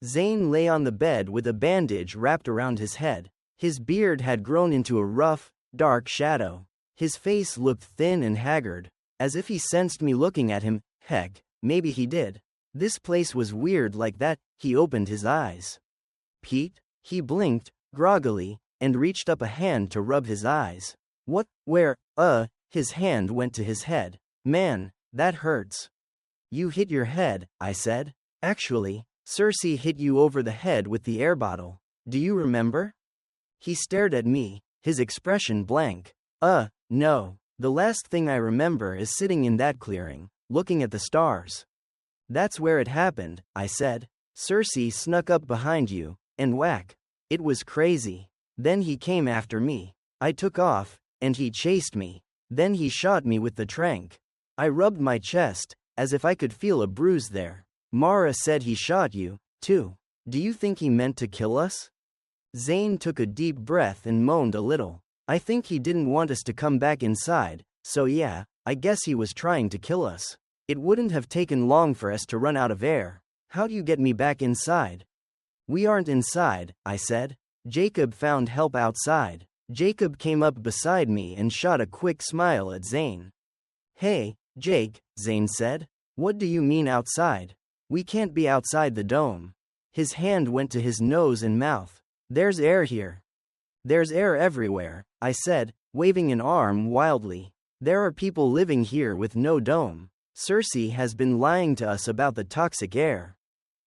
Zane lay on the bed with a bandage wrapped around his head. His beard had grown into a rough, dark shadow. His face looked thin and haggard, as if he sensed me looking at him. Heck, maybe he did. This place was weird like that. He opened his eyes. Pete? He blinked, groggily, and reached up a hand to rub his eyes. What? Where? His hand went to his head. Man, that hurts. You hit your head, I said. Actually, Cersei hit you over the head with the air bottle. Do you remember? He stared at me, his expression blank. No. The last thing I remember is sitting in that clearing, looking at the stars. That's where it happened, I said. Cersei snuck up behind you, and whack. It was crazy. Then he came after me. I took off, and he chased me. Then he shot me with the tranq. I rubbed my chest, as if I could feel a bruise there. Mara said he shot you, too. Do you think he meant to kill us? Zane took a deep breath and moaned a little. I think he didn't want us to come back inside, so yeah, I guess he was trying to kill us. It wouldn't have taken long for us to run out of air. How do you get me back inside? We aren't inside, I said. Jacob found help outside. Jacob came up beside me and shot a quick smile at Zane. Hey, Jake, Zane said. What do you mean outside? We can't be outside the dome. His hand went to his nose and mouth. There's air here. There's air everywhere, I said, waving an arm wildly. There are people living here with no dome. Cersei has been lying to us about the toxic air.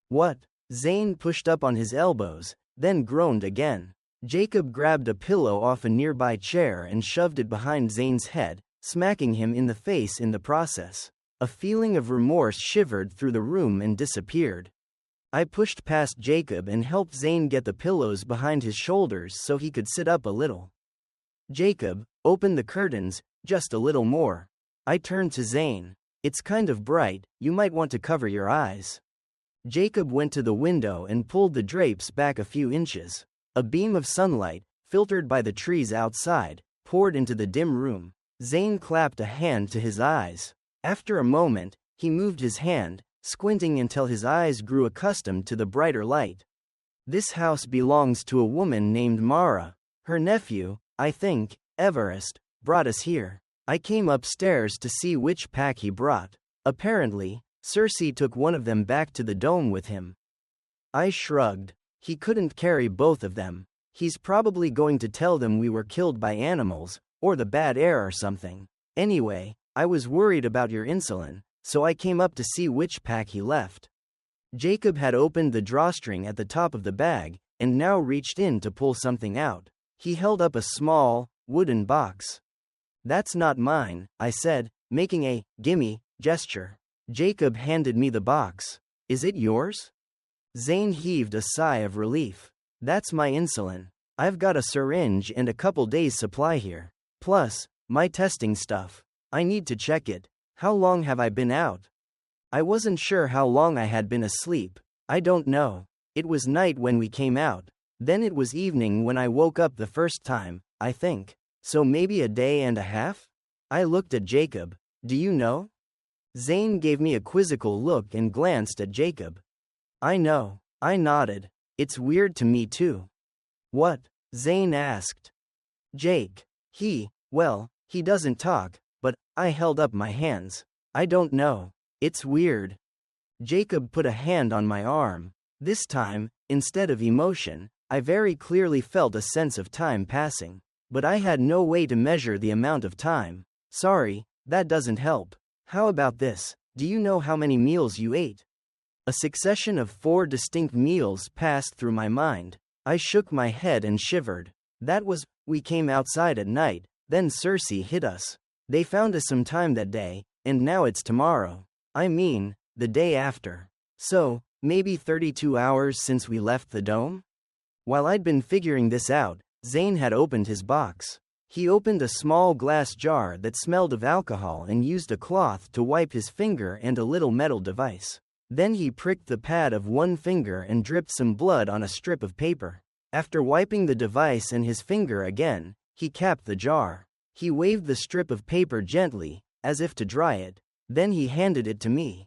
What? Zane pushed up on his elbows, then groaned again. Jacob grabbed a pillow off a nearby chair and shoved it behind Zane's head, smacking him in the face in the process. A feeling of remorse shivered through the room and disappeared. I pushed past Jacob and helped Zane get the pillows behind his shoulders so he could sit up a little. Jacob, open the curtains, just a little more. I turned to Zane. It's kind of bright, you might want to cover your eyes. Jacob went to the window and pulled the drapes back a few inches. A beam of sunlight, filtered by the trees outside, poured into the dim room. Zane clapped a hand to his eyes. After a moment, he moved his hand, squinting until his eyes grew accustomed to the brighter light. This house belongs to a woman named Mara. Her nephew, I think, Everest, brought us here. I came upstairs to see which pack he brought. Apparently, Cersei took one of them back to the dome with him. I shrugged. He couldn't carry both of them. He's probably going to tell them we were killed by animals, or the bad air or something. Anyway, I was worried about your insulin, so I came up to see which pack he left. Jacob had opened the drawstring at the top of the bag, and now reached in to pull something out. He held up a small, wooden box. That's not mine, I said, making a gimme gesture. Jacob handed me the box. Is it yours? Zane heaved a sigh of relief. That's my insulin. I've got a syringe and a couple days' supply here. Plus, my testing stuff. I need to check it. How long have I been out? I wasn't sure how long I had been asleep. I don't know. It was night when we came out. Then it was evening when I woke up the first time, I think. So maybe a day and a half? I looked at Jacob. Do you know? Zane gave me a quizzical look and glanced at Jacob. I know, I nodded. It's weird to me too. What? Zane asked. Jake. Well, he doesn't talk, but I held up my hands. I don't know. It's weird. Jacob put a hand on my arm. This time, instead of emotion, I very clearly felt a sense of time passing. But I had no way to measure the amount of time. Sorry, that doesn't help. How about this? Do you know how many meals you ate? A succession of 4 distinct meals passed through my mind. I shook my head and shivered. We came outside at night, then Cersei hit us. They found us some time that day, and now it's tomorrow. I mean, the day after. So, maybe 32 hours since we left the dome? While I'd been figuring this out, Zane had opened his box. He opened a small glass jar that smelled of alcohol and used a cloth to wipe his finger and a little metal device. Then he pricked the pad of one finger and dripped some blood on a strip of paper. After wiping the device and his finger again, he capped the jar. He waved the strip of paper gently, as if to dry it. Then he handed it to me.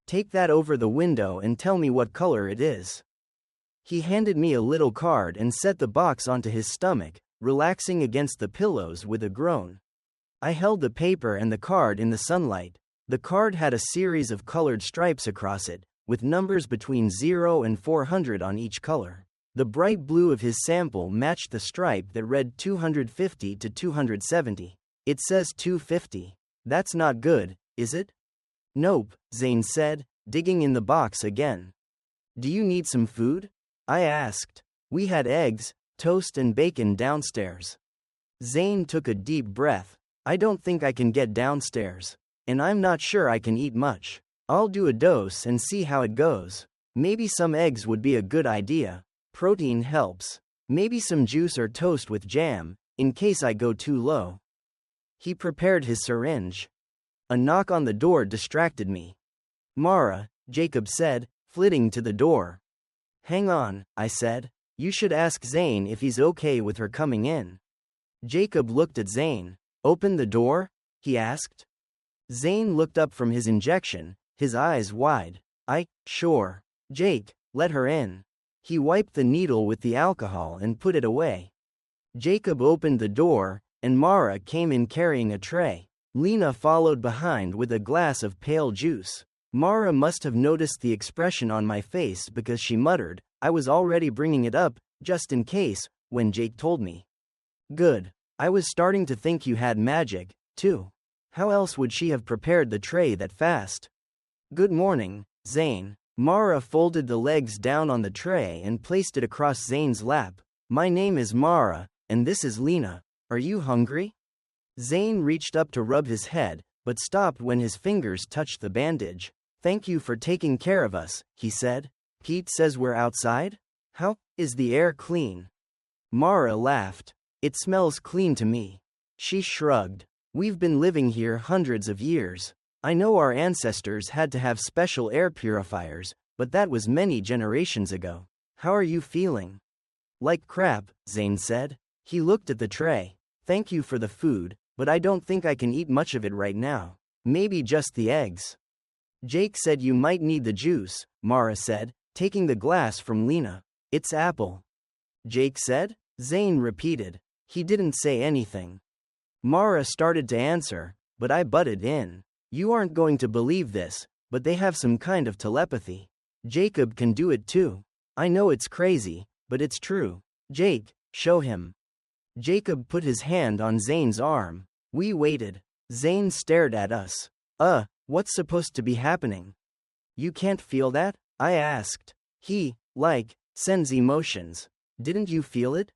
Take that over the window and tell me what color it is. He handed me a little card and set the box onto his stomach, relaxing against the pillows with a groan. I held the paper and the card in the sunlight. The card had a series of colored stripes across it, with numbers between 0 and 400 on each color. The bright blue of his sample matched the stripe that read 250 to 270. It says 250. That's not good, is it? Nope, Zane said, digging in the box again. Do you need some food? I asked. We had eggs, toast and bacon downstairs. Zane took a deep breath. I don't think I can get downstairs. And I'm not sure I can eat much. I'll do a dose and see how it goes. Maybe some eggs would be a good idea. Protein helps. Maybe some juice or toast with jam, in case I go too low. He prepared his syringe. A knock on the door distracted me. Mara, Jacob said, flitting to the door. Hang on, I said. You should ask Zane if he's okay with her coming in. Jacob looked at Zane. Open the door? He asked. Zane looked up from his injection, his eyes wide. Sure. Jake, let her in. He wiped the needle with the alcohol and put it away. Jacob opened the door, and Mara came in carrying a tray. Lena followed behind with a glass of pale juice. Mara must have noticed the expression on my face because she muttered, I was already bringing it up, just in case, when Jake told me. Good. I was starting to think you had magic, too. How else would she have prepared the tray that fast? Good morning, Zane. Mara folded the legs down on the tray and placed it across Zane's lap. My name is Mara, and this is Lena. Are you hungry? Zane reached up to rub his head, but stopped when his fingers touched the bandage. Thank you for taking care of us, he said. Pete says we're outside? How is the air clean? Mara laughed. It smells clean to me. She shrugged. We've been living here hundreds of years. I know our ancestors had to have special air purifiers, but that was many generations ago. How are you feeling? Like crap, Zane said. He looked at the tray. Thank you for the food, but I don't think I can eat much of it right now. Maybe just the eggs. Jake said you might need the juice, Mara said, taking the glass from Lena. It's apple. Jake said? Zane repeated. He didn't say anything. Mara started to answer, but I butted in. You aren't going to believe this, but they have some kind of telepathy. Jacob can do it too. I know it's crazy, but it's true. Jake, show him. Jacob put his hand on Zane's arm. We waited. Zane stared at us. What's supposed to be happening? You can't feel that? I asked. He, sends emotions. Didn't you feel it?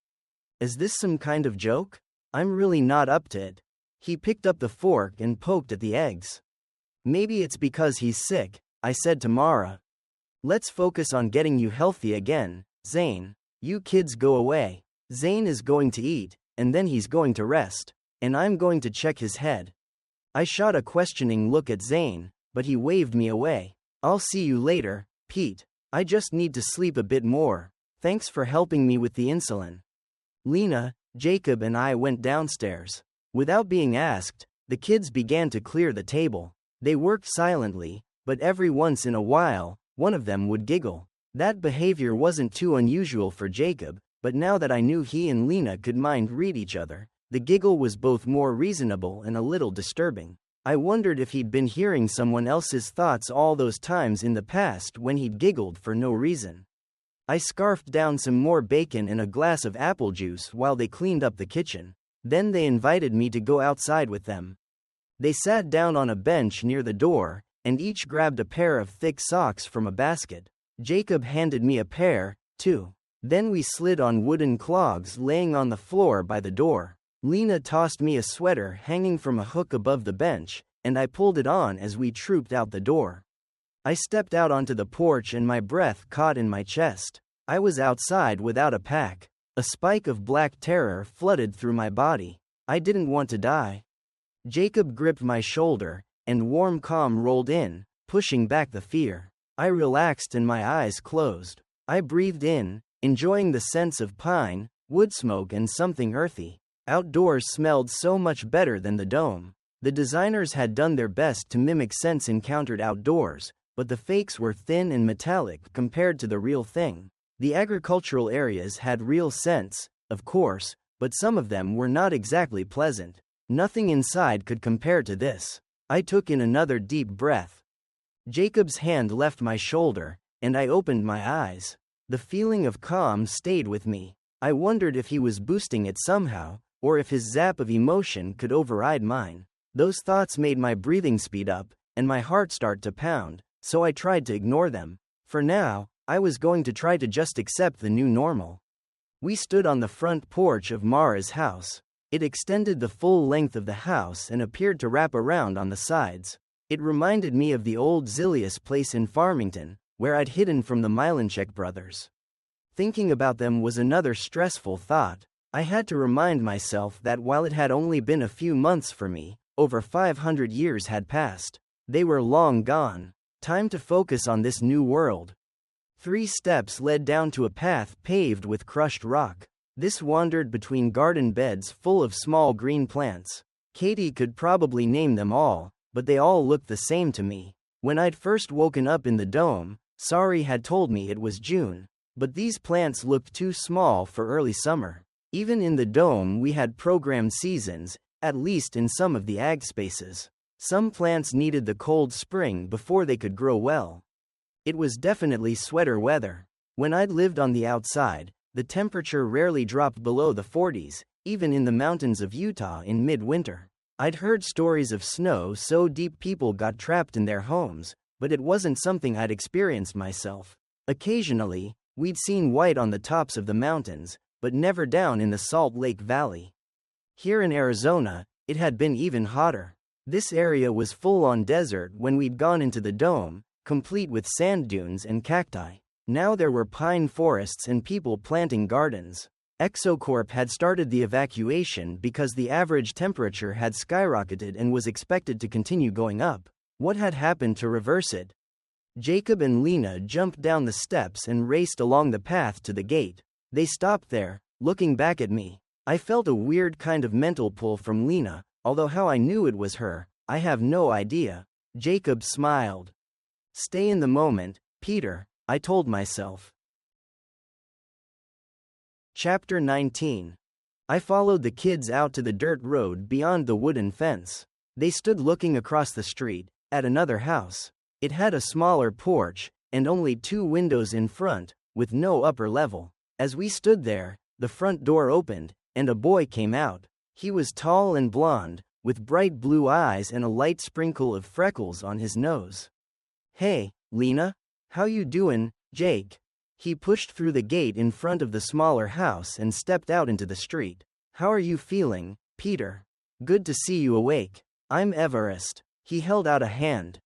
Is this some kind of joke? I'm really not up to it. He picked up the fork and poked at the eggs. Maybe it's because he's sick, I said to Mara. Let's focus on getting you healthy again, Zane. You kids go away. Zane is going to eat, and then he's going to rest, and I'm going to check his head. I shot a questioning look at Zane, but he waved me away. I'll see you later, Pete. I just need to sleep a bit more. Thanks for helping me with the insulin. Lena, Jacob and I went downstairs. Without being asked, the kids began to clear the table. They worked silently, but every once in a while, one of them would giggle. That behavior wasn't too unusual for Jacob, but now that I knew he and Lena could mind read each other, the giggle was both more reasonable and a little disturbing. I wondered if he'd been hearing someone else's thoughts all those times in the past when he'd giggled for no reason. I scarfed down some more bacon and a glass of apple juice while they cleaned up the kitchen. Then they invited me to go outside with them. They sat down on a bench near the door, and each grabbed a pair of thick socks from a basket. Jacob handed me a pair, too. Then we slid on wooden clogs laying on the floor by the door. Lena tossed me a sweater hanging from a hook above the bench, and I pulled it on as we trooped out the door. I stepped out onto the porch and my breath caught in my chest. I was outside without a pack. A spike of black terror flooded through my body. I didn't want to die. Jacob gripped my shoulder, and warm calm rolled in, pushing back the fear. I relaxed and my eyes closed. I breathed in, enjoying the sense of pine, wood smoke and something earthy. Outdoors smelled so much better than the dome. The designers had done their best to mimic scents encountered outdoors, but the fakes were thin and metallic compared to the real thing. The agricultural areas had real scents, of course, but some of them were not exactly pleasant. Nothing inside could compare to this. I took in another deep breath. Jacob's hand left my shoulder, and I opened my eyes. The feeling of calm stayed with me. I wondered if he was boosting it somehow, or if his zap of emotion could override mine. Those thoughts made my breathing speed up, and my heart start to pound, so I tried to ignore them. For now, I was going to try to just accept the new normal. We stood on the front porch of Mara's house. It extended the full length of the house and appeared to wrap around on the sides. It reminded me of the old Zilius place in Farmington, where I'd hidden from the Milanchek brothers. Thinking about them was another stressful thought. I had to remind myself that while it had only been a few months for me, over 500 years had passed. They were long gone. Time to focus on this new world. 3 steps led down to a path paved with crushed rock. This wandered between garden beds full of small green plants. Katie could probably name them all, but they all looked the same to me. When I'd first woken up in the dome, Sari had told me it was June, but these plants looked too small for early summer. Even in the dome we had programmed seasons, at least in some of the ag spaces. Some plants needed the cold spring before they could grow well. It was definitely sweater weather. When I'd lived on the outside, the temperature rarely dropped below the 40s, even in the mountains of Utah in midwinter. I'd heard stories of snow so deep people got trapped in their homes, but it wasn't something I'd experienced myself. Occasionally, we'd seen white on the tops of the mountains, but never down in the Salt Lake Valley. Here in Arizona, it had been even hotter. This area was full-on desert when we'd gone into the dome, complete with sand dunes and cacti. Now there were pine forests and people planting gardens. ExoCorp had started the evacuation because the average temperature had skyrocketed and was expected to continue going up. What had happened to reverse it? Jacob and Lena jumped down the steps and raced along the path to the gate. They stopped there, looking back at me. I felt a weird kind of mental pull from Lena, although how I knew it was her, I have no idea. Jacob smiled. Stay in the moment, Peter, I told myself. Chapter 19. I followed the kids out to the dirt road beyond the wooden fence. They stood looking across the street, at another house. It had a smaller porch, and only 2 windows in front, with no upper level. As we stood there, the front door opened, and a boy came out. He was tall and blond, with bright blue eyes and a light sprinkle of freckles on his nose. Hey, Lena? How you doin', Jake? He pushed through the gate in front of the smaller house and stepped out into the street. How are you feeling, Peter? Good to see you awake. I'm Everest. He held out a hand.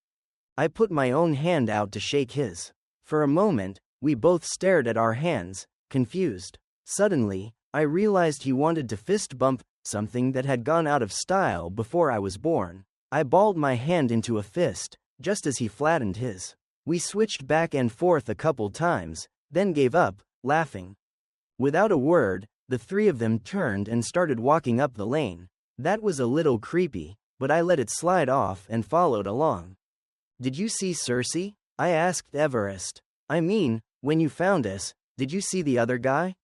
I put my own hand out to shake his. For a moment, we both stared at our hands, confused. Suddenly, I realized he wanted to fist bump something that had gone out of style before I was born. I balled my hand into a fist, just as he flattened his. We switched back and forth a couple times, then gave up, laughing. Without a word, the 3 of them turned and started walking up the lane. That was a little creepy. but I let it slide off and followed along. Did you see Cersei? I asked Everest. I mean, when you found us, did you see the other guy?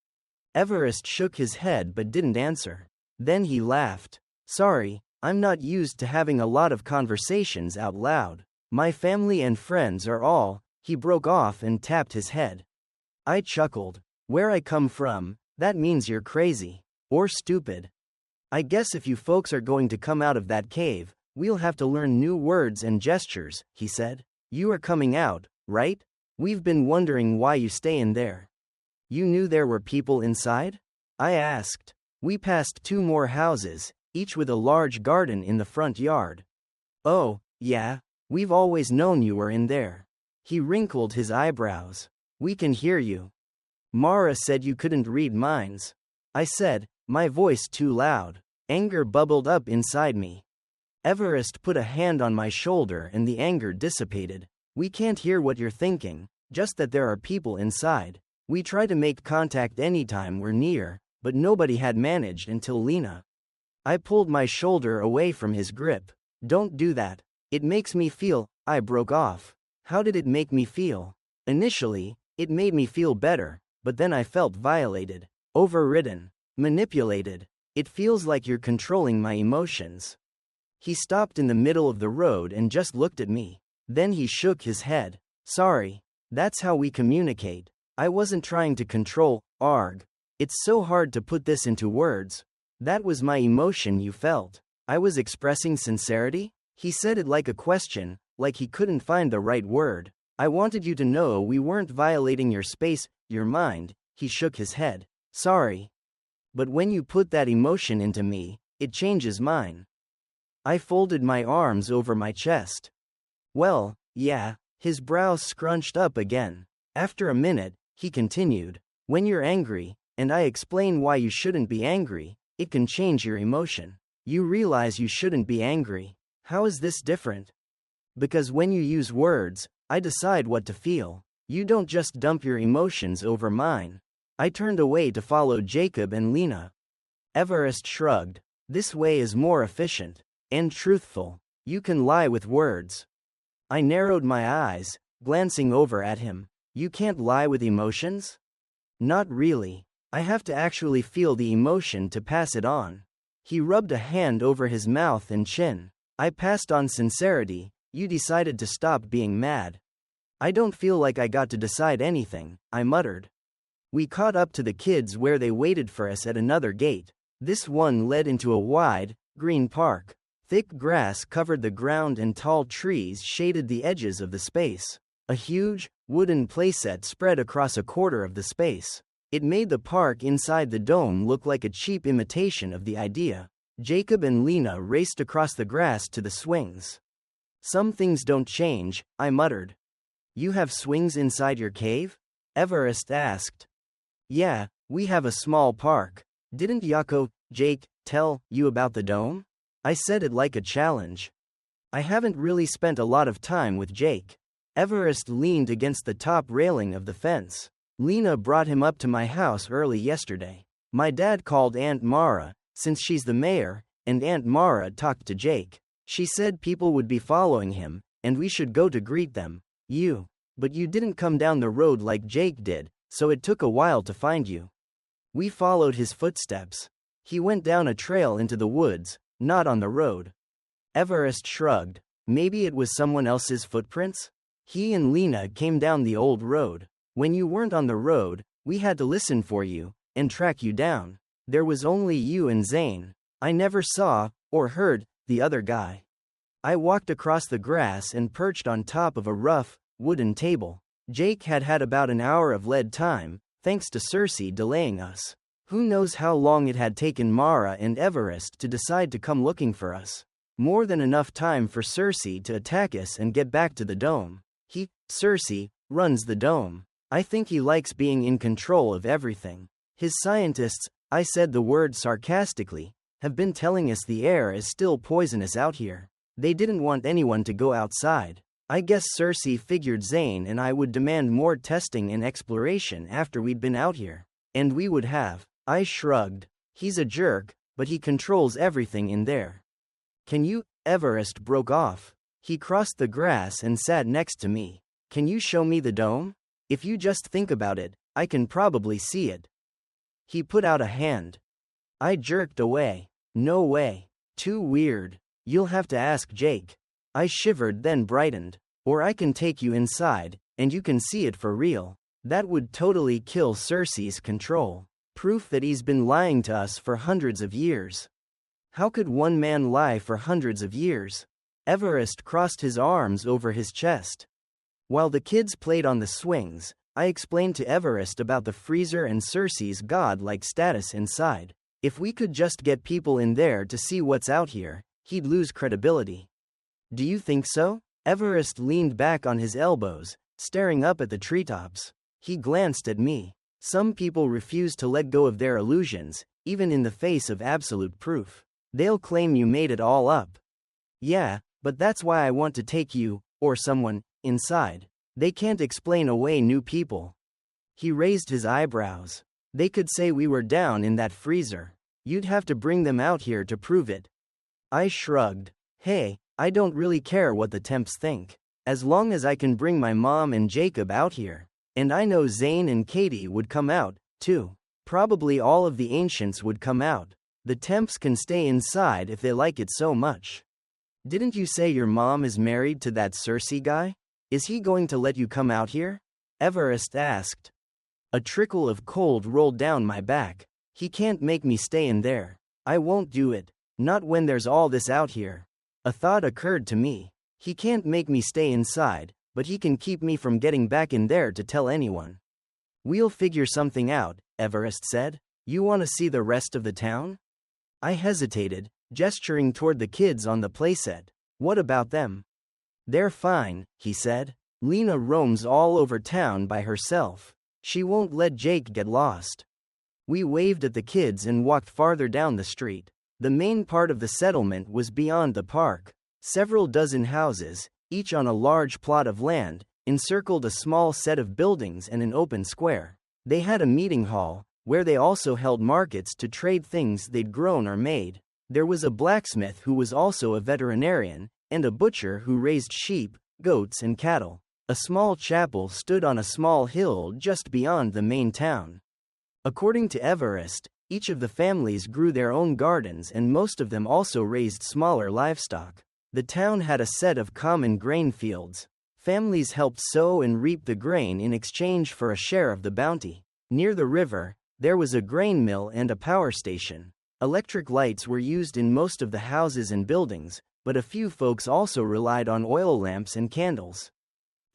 Everest shook his head but didn't answer. Then he laughed. Sorry, I'm not used to having a lot of conversations out loud. My family and friends are all. He broke off and tapped his head. I chuckled. Where I come from, that means you're crazy. Or stupid. I guess if you folks are going to come out of that cave, we'll have to learn new words and gestures, he said. You are coming out, right? We've been wondering why you stay in there. You knew there were people inside? I asked. We passed 2 more houses, each with a large garden in the front yard. Oh, yeah, we've always known you were in there. He wrinkled his eyebrows. We can hear you. Mara said you couldn't read minds. I said, my voice too loud. Anger bubbled up inside me. Everest put a hand on my shoulder and the anger dissipated. We can't hear what you're thinking, just that there are people inside. We try to make contact anytime we're near, but nobody had managed until Lena. I pulled my shoulder away from his grip. Don't do that. It makes me feel. I broke off. How did it make me feel? Initially, it made me feel better, but then I felt violated, overridden, manipulated. It feels like you're controlling my emotions. He stopped in the middle of the road and just looked at me. Then he shook his head. Sorry. That's how we communicate. I wasn't trying to control, arg. It's so hard to put this into words. That was my emotion you felt. I was expressing sincerity? He said it like a question, like he couldn't find the right word. I wanted you to know we weren't violating your space, your mind. He shook his head. Sorry. But when you put that emotion into me, it changes mine. I folded my arms over my chest. Well, yeah. His brows scrunched up again. After a minute, he continued. When you're angry, and I explain why you shouldn't be angry, it can change your emotion. You realize you shouldn't be angry. How is this different? Because when you use words, I decide what to feel. You don't just dump your emotions over mine. I turned away to follow Jacob and Lena. Everest shrugged. This way is more efficient. And truthful. You can lie with words. I narrowed my eyes, glancing over at him. You can't lie with emotions? Not really. I have to actually feel the emotion to pass it on. He rubbed a hand over his mouth and chin. I passed on sincerity. You decided to stop being mad. I don't feel like I got to decide anything, I muttered. We caught up to the kids where they waited for us at another gate. This one led into a wide, green park. Thick grass covered the ground and tall trees shaded the edges of the space. A huge, wooden playset spread across a quarter of the space. It made the park inside the dome look like a cheap imitation of the idea. Jacob and Lena raced across the grass to the swings. Some things don't change, I muttered. You have swings inside your cave? Everest asked. Yeah, we have a small park. Didn't Jake, tell you about the dome? I said it like a challenge. I haven't really spent a lot of time with Jake. Everest leaned against the top railing of the fence. Lena brought him up to my house early yesterday. My dad called Aunt Mara, since she's the mayor, and Aunt Mara talked to Jake. She said people would be following him, and we should go to greet them. But you didn't come down the road like Jake did, so it took a while to find you. We followed his footsteps. He went down a trail into the woods, not on the road. Everest shrugged. Maybe it was someone else's footprints? He and Lena came down the old road. When you weren't on the road, we had to listen for you, and track you down. There was only you and Zane. I never saw, or heard, the other guy. I walked across the grass and perched on top of a rough, wooden table. Jake had had about an hour of lead time, thanks to Cersei delaying us. Who knows how long it had taken Mara and Everest to decide to come looking for us. More than enough time for Cersei to attack us and get back to the dome. Cersei, runs the dome. I think he likes being in control of everything. His scientists, I said the word sarcastically, have been telling us the air is still poisonous out here. They didn't want anyone to go outside. I guess Cersei figured Zane and I would demand more testing and exploration after we'd been out here. And we would have. I shrugged. He's a jerk, but he controls everything in there. Can you Everest broke off. He crossed the grass and sat next to me. Can you show me the dome? If you just think about it, I can probably see it. He put out a hand. I jerked away. No way. Too weird. You'll have to ask Jake. I shivered then brightened. Or I can take you inside, and you can see it for real. That would totally kill Cersei's control. Proof that he's been lying to us for hundreds of years. How could one man lie for hundreds of years? Everest crossed his arms over his chest. While the kids played on the swings, I explained to Everest about the freezer and Cersei's god-like status inside. If we could just get people in there to see what's out here, he'd lose credibility. Do you think so? Everest leaned back on his elbows, staring up at the treetops. He glanced at me. Some people refuse to let go of their illusions, even in the face of absolute proof. They'll claim you made it all up. Yeah, but that's why I want to take you, or someone, inside. They can't explain away new people. He raised his eyebrows. They could say we were down in that freezer. You'd have to bring them out here to prove it. I shrugged. Hey, I don't really care what the temps think. As long as I can bring my mom and Jacob out here. And I know Zane and Katie would come out, too. Probably all of the ancients would come out. The temps can stay inside if they like it so much. Didn't you say your mom is married to that Cersei guy? Is he going to let you come out here? Everest asked. A trickle of cold rolled down my back. He can't make me stay in there. I won't do it. Not when there's all this out here. A thought occurred to me. He can't make me stay inside, but he can keep me from getting back in there to tell anyone. We'll figure something out, Everest said. You want to see the rest of the town? I hesitated, gesturing toward the kids on the playset. What about them? They're fine, he said. Lena roams all over town by herself. She won't let Jake get lost. We waved at the kids and walked farther down the street. The main part of the settlement was beyond the park. Several dozen houses, each on a large plot of land, encircled a small set of buildings and an open square. They had a meeting hall, where they also held markets to trade things they'd grown or made. There was a blacksmith who was also a veterinarian, and a butcher who raised sheep, goats and cattle. A small chapel stood on a small hill just beyond the main town. According to Everest, each of the families grew their own gardens and most of them also raised smaller livestock. The town had a set of common grain fields. Families helped sow and reap the grain in exchange for a share of the bounty. Near the river, there was a grain mill and a power station. Electric lights were used in most of the houses and buildings, but a few folks also relied on oil lamps and candles.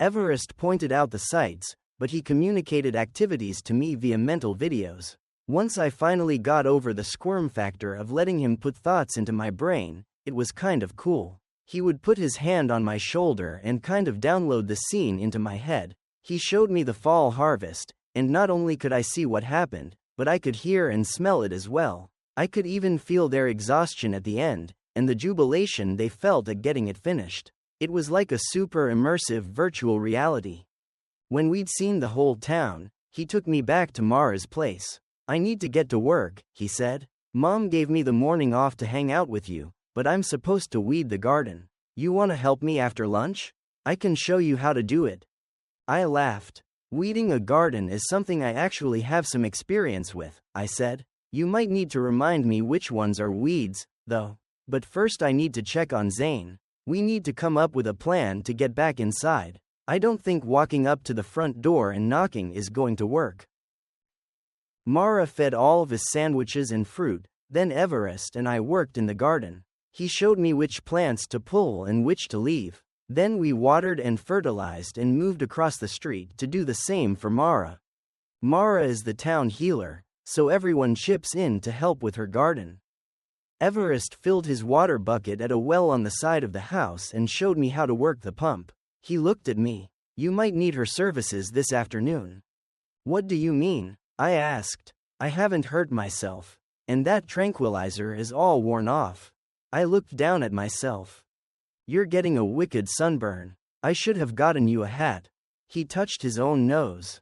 Everest pointed out the sights, but he communicated activities to me via mental videos. Once I finally got over the squirm factor of letting him put thoughts into my brain, it was kind of cool. He would put his hand on my shoulder and kind of download the scene into my head. He showed me the fall harvest, and not only could I see what happened, but I could hear and smell it as well. I could even feel their exhaustion at the end, and the jubilation they felt at getting it finished. It was like a super immersive virtual reality. When we'd seen the whole town, he took me back to Mara's place. I need to get to work, he said. Mom gave me the morning off to hang out with you, but I'm supposed to weed the garden. You want to help me after lunch? I can show you how to do it. I laughed. Weeding a garden is something I actually have some experience with, I said. You might need to remind me which ones are weeds, though. But first I need to check on Zane. We need to come up with a plan to get back inside. I don't think walking up to the front door and knocking is going to work. Mara fed all of his sandwiches and fruit, then Everest and I worked in the garden. He showed me which plants to pull and which to leave. Then we watered and fertilized and moved across the street to do the same for Mara. Mara is the town healer, so everyone chips in to help with her garden. Everest filled his water bucket at a well on the side of the house and showed me how to work the pump. He looked at me. You might need her services this afternoon. What do you mean? I asked. I haven't hurt myself. And that tranquilizer is all worn off. I looked down at myself. You're getting a wicked sunburn. I should have gotten you a hat. He touched his own nose.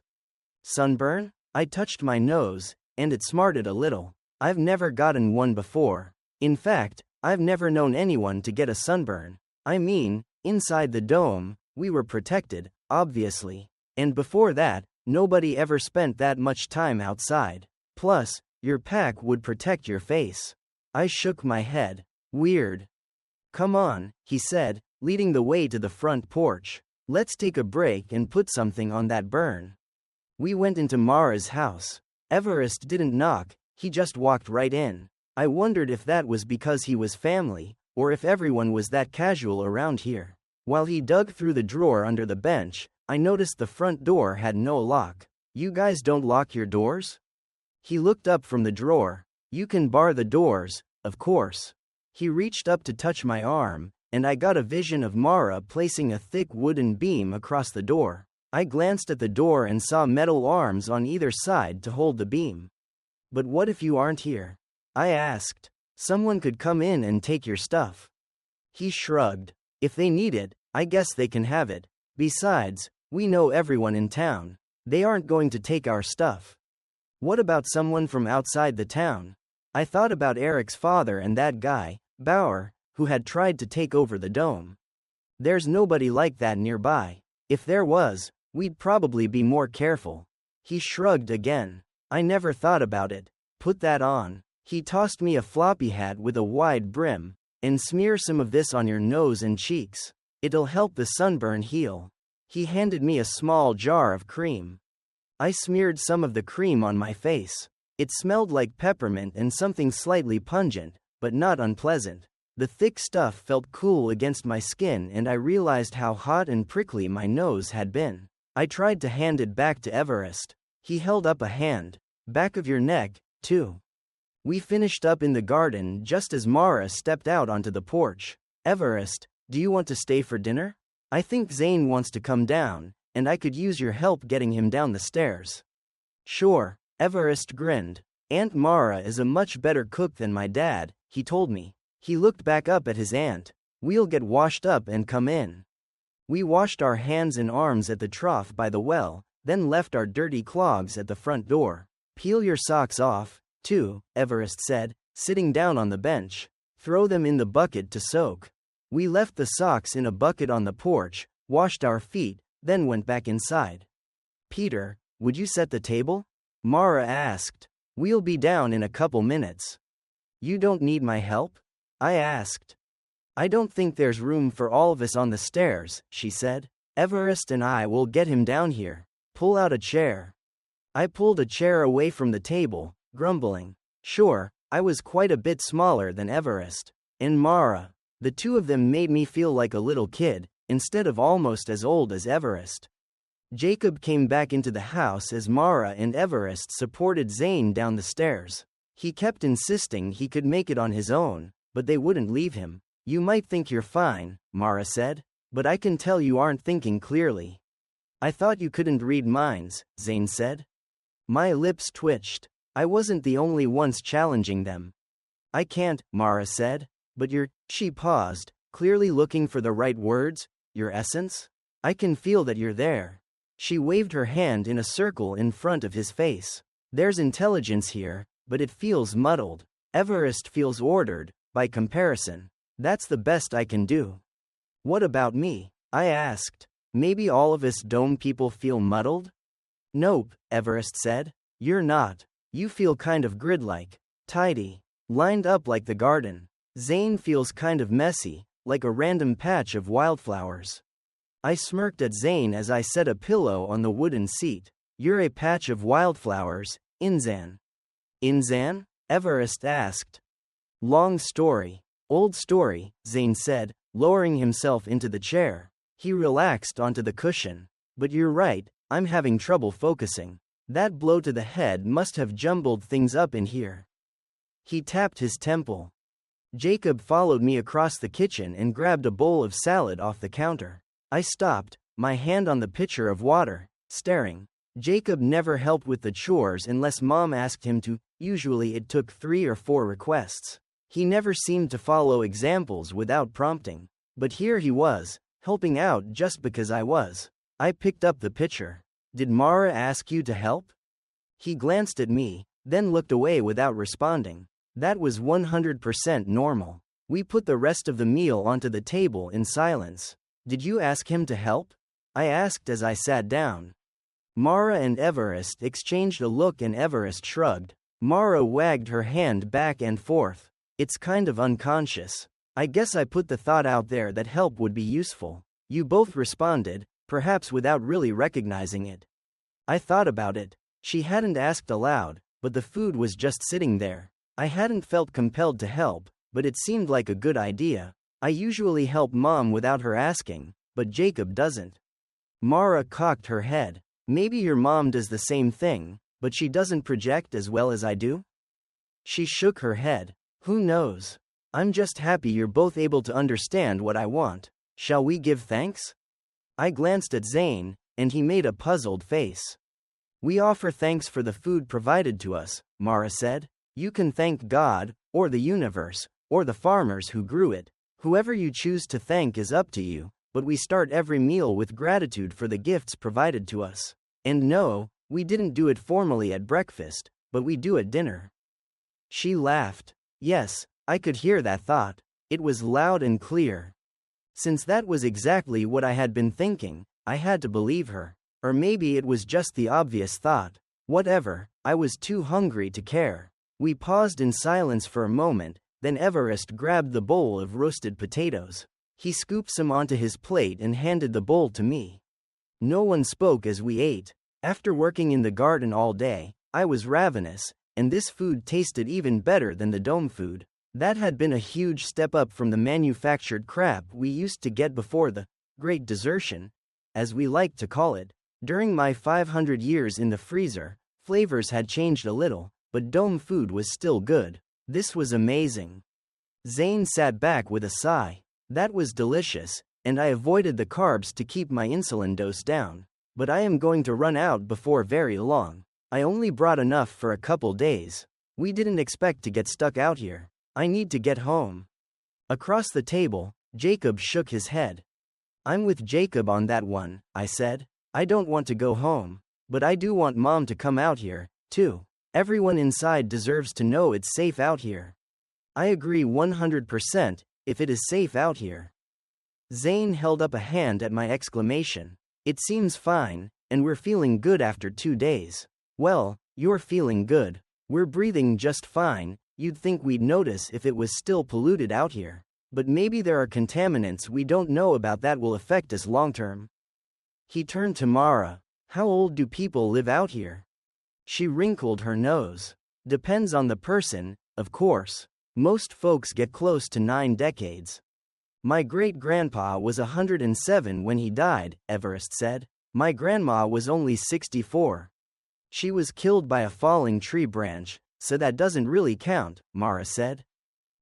Sunburn? I touched my nose, and it smarted a little. I've never gotten one before. In fact, I've never known anyone to get a sunburn. I mean, inside the dome, we were protected, obviously. And before that, nobody ever spent that much time outside. Plus, your pack would protect your face. I shook my head. Weird. Come on, he said, leading the way to the front porch. Let's take a break and put something on that burn. We went into Mara's house. Everest didn't knock, he just walked right in. I wondered if that was because he was family, or if everyone was that casual around here. While he dug through the drawer under the bench, I noticed the front door had no lock. You guys don't lock your doors? He looked up from the drawer. You can bar the doors, of course. He reached up to touch my arm, and I got a vision of Mara placing a thick wooden beam across the door. I glanced at the door and saw metal arms on either side to hold the beam. But what if you aren't here? I asked. Someone could come in and take your stuff. He shrugged. If they need it, I guess they can have it. Besides, we know everyone in town. They aren't going to take our stuff. What about someone from outside the town? I thought about Eric's father and that guy, Bauer, who had tried to take over the dome. There's nobody like that nearby. If there was, we'd probably be more careful. He shrugged again. I never thought about it. Put that on. He tossed me a floppy hat with a wide brim. And smear some of this on your nose and cheeks. It'll help the sunburn heal. He handed me a small jar of cream. I smeared some of the cream on my face. It smelled like peppermint and something slightly pungent, but not unpleasant. The thick stuff felt cool against my skin and I realized how hot and prickly my nose had been. I tried to hand it back to Everest. He held up a hand. Back of your neck, too. We finished up in the garden just as Mara stepped out onto the porch. Everest, do you want to stay for dinner? I think Zane wants to come down, and I could use your help getting him down the stairs. Sure, Everest grinned. Aunt Mara is a much better cook than my dad, he told me. He looked back up at his aunt. We'll get washed up and come in. We washed our hands and arms at the trough by the well, then left our dirty clogs at the front door. Peel your socks off, too, Everest said, sitting down on the bench. Throw them in the bucket to soak. We left the socks in a bucket on the porch, washed our feet, then went back inside. Peter, would you set the table? Mara asked. We'll be down in a couple minutes. You don't need my help? I asked. I don't think there's room for all of us on the stairs, she said. Everest and I will get him down here. Pull out a chair. I pulled a chair away from the table, grumbling. Sure, I was quite a bit smaller than Everest. And Mara. The two of them made me feel like a little kid, instead of almost as old as Everest. Jacob came back into the house as Mara and Everest supported Zane down the stairs. He kept insisting he could make it on his own, but they wouldn't leave him. You might think you're fine, Mara said, but I can tell you aren't thinking clearly. I thought you couldn't read minds, Zane said. My lips twitched. I wasn't the only ones challenging them. I can't, Mara said. But she paused, clearly looking for the right words, your essence? I can feel that you're there. She waved her hand in a circle in front of his face. There's intelligence here, but it feels muddled. Everest feels ordered, by comparison. That's the best I can do. What about me? I asked. Maybe all of us dome people feel muddled? Nope, Everest said. You're not. You feel kind of grid-like. Tidy. Lined up like the garden. Zane feels kind of messy, like a random patch of wildflowers. I smirked at Zane as I set a pillow on the wooden seat. You're a patch of wildflowers, Inzan. Inzan? Everest asked. Long story. Old story, Zane said, lowering himself into the chair. He relaxed onto the cushion. But you're right, I'm having trouble focusing. That blow to the head must have jumbled things up in here. He tapped his temple. Jacob followed me across the kitchen and grabbed a bowl of salad off the counter. I stopped, my hand on the pitcher of water, staring. Jacob never helped with the chores unless Mom asked him to. Usually it took 3 or 4 requests. He never seemed to follow examples without prompting. But here he was, helping out just because I was. I picked up the pitcher. Did Mara ask you to help? He glanced at me, then looked away without responding. That was 100% normal. We put the rest of the meal onto the table in silence. Did you ask him to help? I asked as I sat down. Mara and Everest exchanged a look and Everest shrugged. Mara wagged her hand back and forth. It's kind of unconscious. I guess I put the thought out there that help would be useful. You both responded, perhaps without really recognizing it. I thought about it. She hadn't asked aloud, but the food was just sitting there. I hadn't felt compelled to help, but it seemed like a good idea. I usually help Mom without her asking, but Jacob doesn't. Mara cocked her head. Maybe your mom does the same thing, but she doesn't project as well as I do? She shook her head. Who knows? I'm just happy you're both able to understand what I want. Shall we give thanks? I glanced at Zane, and he made a puzzled face. We offer thanks for the food provided to us, Mara said. You can thank God, or the universe, or the farmers who grew it. Whoever you choose to thank is up to you, but we start every meal with gratitude for the gifts provided to us. And no, we didn't do it formally at breakfast, but we do at dinner. She laughed. Yes, I could hear that thought. It was loud and clear. Since that was exactly what I had been thinking, I had to believe her. Or maybe it was just the obvious thought. Whatever, I was too hungry to care. We paused in silence for a moment, then Everest grabbed the bowl of roasted potatoes. He scooped some onto his plate and handed the bowl to me. No one spoke as we ate. After working in the garden all day, I was ravenous, and this food tasted even better than the dome food. That had been a huge step up from the manufactured crap we used to get before the Great Desertion, as we liked to call it. During my 500 years in the freezer, flavors had changed a little, but dome food was still good. This was amazing. Zane sat back with a sigh. That was delicious, and I avoided the carbs to keep my insulin dose down. But I am going to run out before very long. I only brought enough for a couple days. We didn't expect to get stuck out here. I need to get home. Across the table, Jacob shook his head. I'm with Jacob on that one, I said. I don't want to go home, but I do want Mom to come out here, too. Everyone inside deserves to know it's safe out here. I agree 100%, if it is safe out here. Zane held up a hand at my exclamation. It seems fine, and we're feeling good after 2 days. Well, you're feeling good. We're breathing just fine. You'd think we'd notice if it was still polluted out here. But maybe there are contaminants we don't know about that will affect us long term. He turned to Mara. How old do people live out here? She wrinkled her nose. Depends on the person, of course. Most folks get close to 9 decades. My great-grandpa was 107 when he died, Everest said. My grandma was only 64. She was killed by a falling tree branch, so that doesn't really count, Mara said.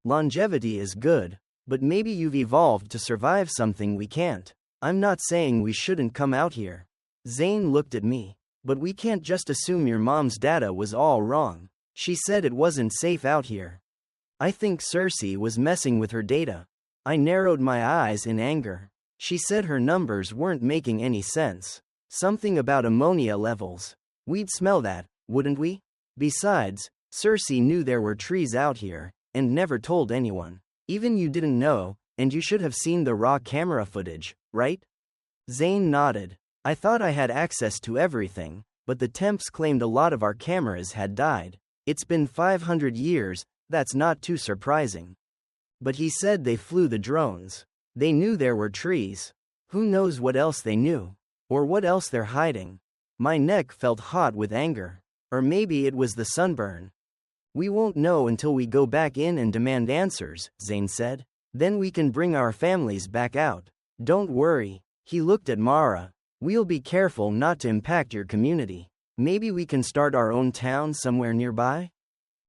Longevity is good, but maybe you've evolved to survive something we can't. I'm not saying we shouldn't come out here. Zane looked at me. But we can't just assume your mom's data was all wrong. She said it wasn't safe out here. I think Cersei was messing with her data. I narrowed my eyes in anger. She said her numbers weren't making any sense. Something about ammonia levels. We'd smell that, wouldn't we? Besides, Cersei knew there were trees out here, and never told anyone. Even you didn't know, and you should have seen the raw camera footage, right? Zane nodded. I thought I had access to everything, but the temps claimed a lot of our cameras had died. It's been 500 years, that's not too surprising. But he said they flew the drones. They knew there were trees. Who knows what else they knew? Or what else they're hiding? My neck felt hot with anger. Or maybe it was the sunburn. We won't know until we go back in and demand answers, Zane said. Then we can bring our families back out. Don't worry. He looked at Mara. We'll be careful not to impact your community. Maybe we can start our own town somewhere nearby?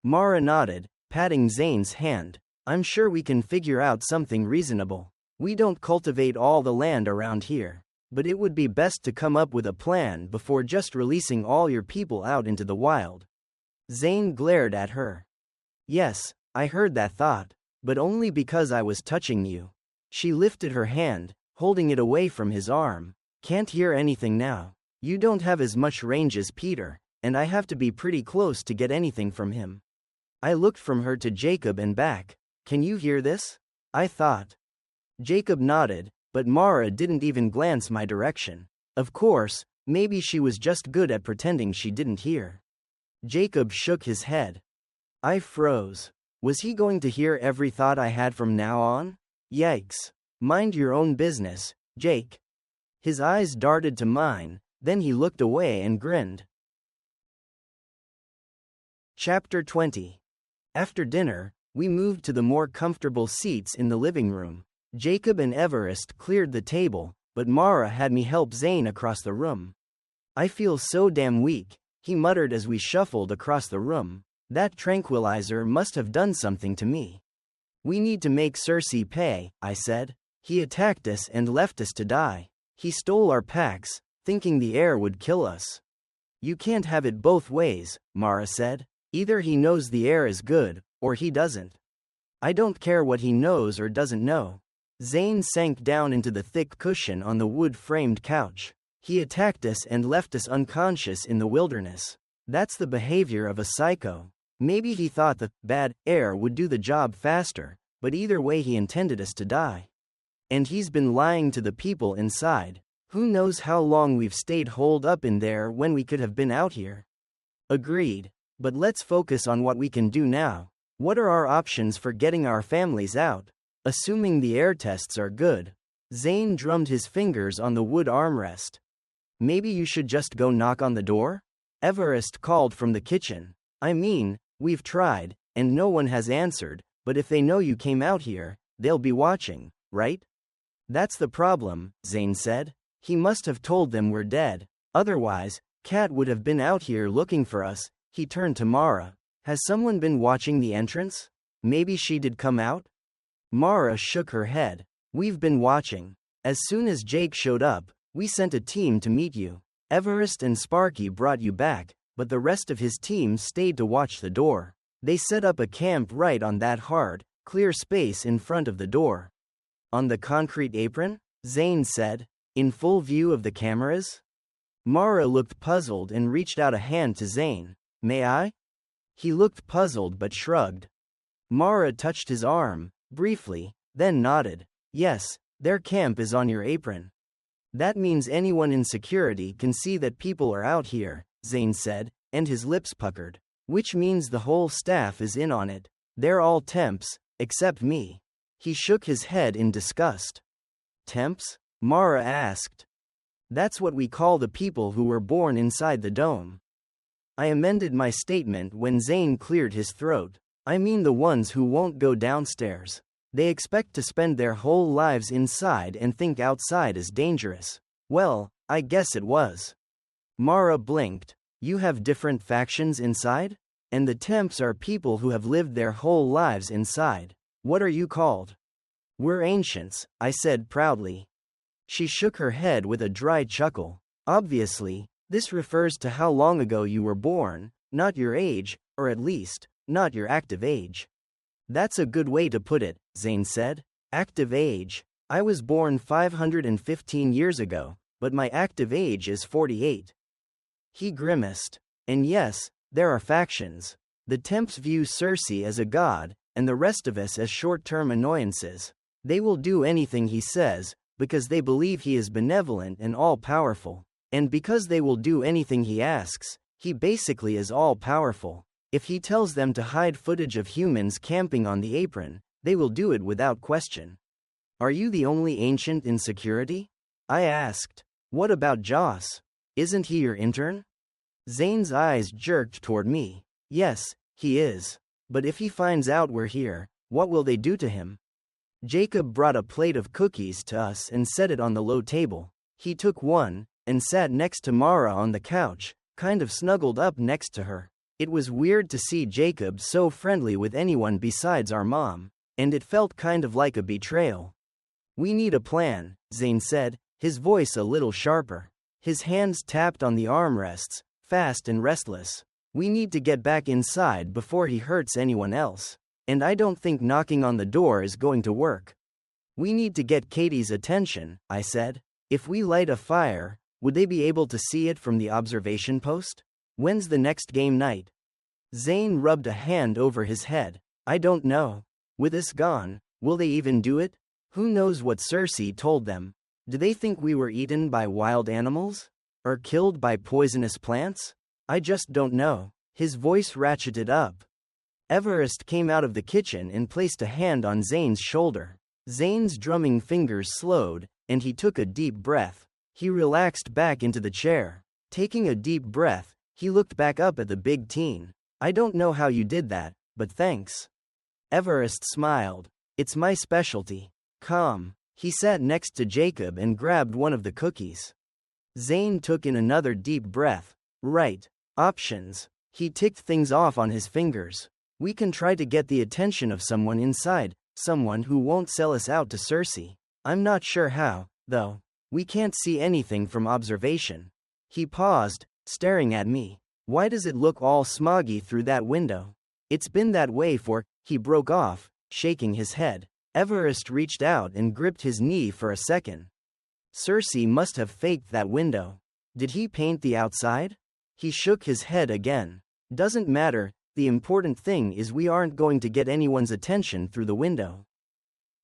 Mara nodded, patting Zane's hand. I'm sure we can figure out something reasonable. We don't cultivate all the land around here, but it would be best to come up with a plan before just releasing all your people out into the wild. Zane glared at her. Yes, I heard that thought, but only because I was touching you. She lifted her hand, holding it away from his arm. Can't hear anything now. You don't have as much range as Peter, and I have to be pretty close to get anything from him. I looked from her to Jacob and back. Can you hear this? I thought. Jacob nodded, but Mara didn't even glance my direction. Of course, maybe she was just good at pretending she didn't hear. Jacob shook his head. I froze. Was he going to hear every thought I had from now on? Yikes. Mind your own business, Jake. His eyes darted to mine, then he looked away and grinned. Chapter 20. After dinner, we moved to the more comfortable seats in the living room. Jacob and Everest cleared the table, but Mara had me help Zane across the room. I feel so damn weak, he muttered as we shuffled across the room. That tranquilizer must have done something to me. We need to make Cersei pay, I said. He attacked us and left us to die. He stole our packs, thinking the air would kill us. You can't have it both ways, Mara said. Either he knows the air is good, or he doesn't. I don't care what he knows or doesn't know. Zane sank down into the thick cushion on the wood-framed couch. He attacked us and left us unconscious in the wilderness. That's the behavior of a psycho. Maybe he thought the bad air would do the job faster, but either way he intended us to die. And he's been lying to the people inside. Who knows how long we've stayed holed up in there when we could have been out here. Agreed. But let's focus on what we can do now. What are our options for getting our families out? Assuming the air tests are good. Zane drummed his fingers on the wood armrest. Maybe you should just go knock on the door? Everest called from the kitchen. I mean, we've tried, and no one has answered, but if they know you came out here, they'll be watching, right? That's the problem, Zane said. He must have told them we're dead. Otherwise, Kat would have been out here looking for us. He turned to Mara. Has someone been watching the entrance? Maybe she did come out? Mara shook her head. We've been watching. As soon as Jake showed up, we sent a team to meet you. Everest and Sparky brought you back, but the rest of his team stayed to watch the door. They set up a camp right on that hard, clear space in front of the door. On the concrete apron? Zane said, in full view of the cameras? Mara looked puzzled and reached out a hand to Zane. May I? He looked puzzled but shrugged. Mara touched his arm, briefly, then nodded. Yes, their camp is on your apron. That means anyone in security can see that people are out here, Zane said, and his lips puckered. Which means the whole staff is in on it. They're all temps, except me. He shook his head in disgust. Temps? Mara asked. That's what we call the people who were born inside the dome. I amended my statement when Zane cleared his throat. I mean the ones who won't go downstairs. They expect to spend their whole lives inside and think outside is dangerous. Well, I guess it was. Mara blinked. You have different factions inside? And the temps are people who have lived their whole lives inside. What are you called? We're ancients, I said proudly. She shook her head with a dry chuckle. Obviously, this refers to how long ago you were born, not your age, or at least, not your active age. That's a good way to put it, Zane said. Active age. I was born 515 years ago, but my active age is 48. He grimaced. And yes, there are factions. The temps view Cersei as a god, and the rest of us as short-term annoyances. They will do anything he says, because they believe he is benevolent and all-powerful. And because they will do anything he asks, he basically is all-powerful. If he tells them to hide footage of humans camping on the apron, they will do it without question. Are you the only ancient in security? I asked. What about Joss? Isn't he your intern? Zane's eyes jerked toward me. Yes, he is. But if he finds out we're here, what will they do to him? Jacob brought a plate of cookies to us and set it on the low table. He took one, and sat next to Mara on the couch, kind of snuggled up next to her. It was weird to see Jacob so friendly with anyone besides our mom, and it felt kind of like a betrayal. We need a plan, Zane said, his voice a little sharper. His hands tapped on the armrests, fast and restless. We need to get back inside before he hurts anyone else. And I don't think knocking on the door is going to work. We need to get Katie's attention, I said. If we light a fire, would they be able to see it from the observation post? When's the next game night? Zane rubbed a hand over his head. I don't know. With us gone, Will they even do it? Who knows what Cersei told them? Do they think we were eaten by wild animals? Or killed by poisonous plants? I just don't know. His voice ratcheted up. Everest came out of the kitchen and placed a hand on Zane's shoulder. Zane's drumming fingers slowed, and he took a deep breath. He relaxed back into the chair. Taking a deep breath, he looked back up at the big teen. I don't know how you did that, but thanks. Everest smiled. It's my specialty. Come. He sat next to Jacob and grabbed one of the cookies. Zane took in another deep breath. Right. Options. He ticked things off on his fingers. We can try to get the attention of someone inside, someone who won't sell us out to Cersei. I'm not sure how, though. We can't see anything from observation. He paused, staring at me. Why does it look all smoggy through that window? It's been that way for, he broke off, shaking his head. Everest reached out and gripped his knee for a second. Cersei must have faked that window. Did he paint the outside? He shook his head again. Doesn't matter, the important thing is we aren't going to get anyone's attention through the window.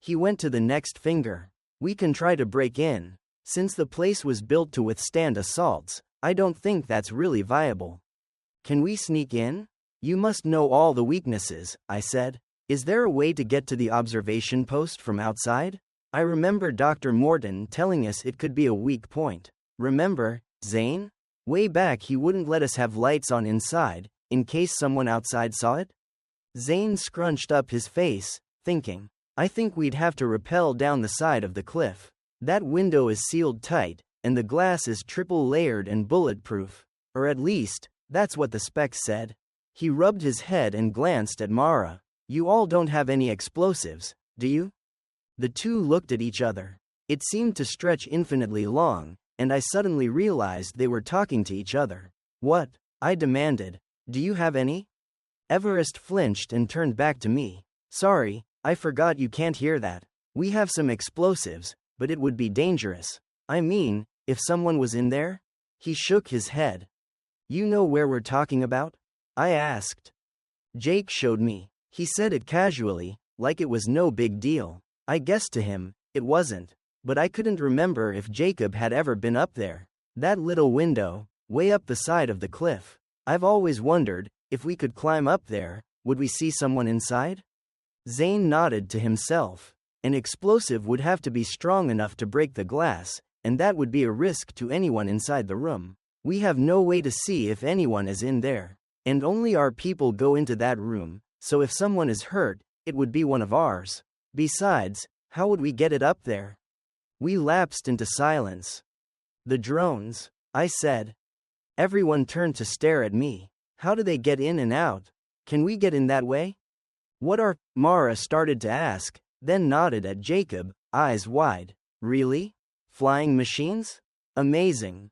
He went to the next finger. We can try to break in. Since the place was built to withstand assaults, I don't think that's really viable. Can we sneak in? You must know all the weaknesses, I said. Is there a way to get to the observation post from outside? I remember Dr. Morton telling us it could be a weak point. Remember, Zane? Way back he wouldn't let us have lights on inside, in case someone outside saw it? Zane scrunched up his face, thinking. I think we'd have to rappel down the side of the cliff. That window is sealed tight, and the glass is triple layered and bulletproof. Or at least, that's what the specs said. He rubbed his head and glanced at Mara. You all don't have any explosives, do you? The two looked at each other. It seemed to stretch infinitely long, and I suddenly realized they were talking to each other. What? I demanded. Do you have any? Everest flinched and turned back to me. Sorry, I forgot you can't hear that. We have some explosives, but it would be dangerous. I mean, if someone was in there? He shook his head. You know where we're talking about? I asked. Jake showed me. He said it casually, like it was no big deal. I guessed to him, it wasn't. But I couldn't remember if Jacob had ever been up there. That little window, way up the side of the cliff. I've always wondered, if we could climb up there, would we see someone inside? Zane nodded to himself. An explosive would have to be strong enough to break the glass, and that would be a risk to anyone inside the room. We have no way to see if anyone is in there. And only our people go into that room, so if someone is hurt, it would be one of ours. Besides, how would we get it up there? We lapsed into silence. The drones, I said. Everyone turned to stare at me. How do they get in and out? Can we get in that way? What are, Mara started to ask, then nodded at Jacob, eyes wide. Really? Flying machines? Amazing.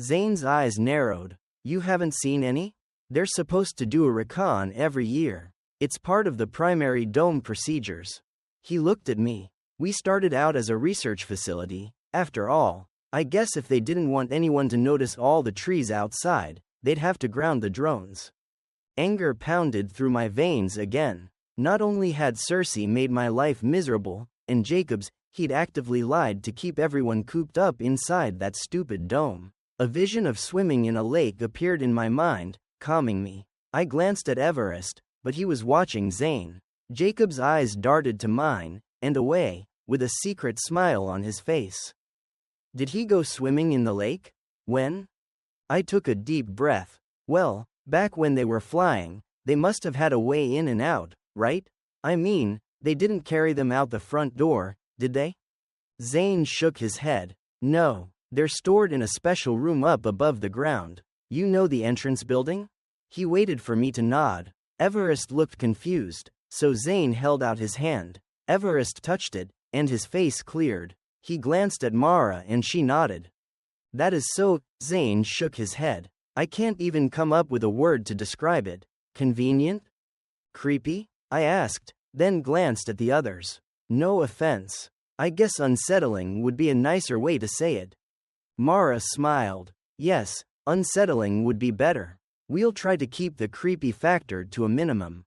Zane's eyes narrowed. You haven't seen any? They're supposed to do a recon every year. It's part of the primary dome procedures. He looked at me. We started out as a research facility, after all. I guess if they didn't want anyone to notice all the trees outside, they'd have to ground the drones. Anger pounded through my veins again. Not only had Cersei made my life miserable, and Jacob's, he'd actively lied to keep everyone cooped up inside that stupid dome. A vision of swimming in a lake appeared in my mind, calming me. I glanced at Everest, but he was watching Zane. Jacob's eyes darted to mine, and away, with a secret smile on his face. Did he go swimming in the lake? When? I took a deep breath. Well, back when they were flying, they must have had a way in and out, right? I mean, they didn't carry them out the front door, did they? Zane shook his head. No, they're stored in a special room up above the ground. You know the entrance building? He waited for me to nod. Everest looked confused, so Zane held out his hand. Everest touched it, and his face cleared. He glanced at Mara and she nodded. That is so, Zane shook his head. I can't even come up with a word to describe it. Convenient? Creepy? I asked, then glanced at the others. No offense. I guess unsettling would be a nicer way to say it. Mara smiled. Yes, unsettling would be better. We'll try to keep the creepy factor to a minimum.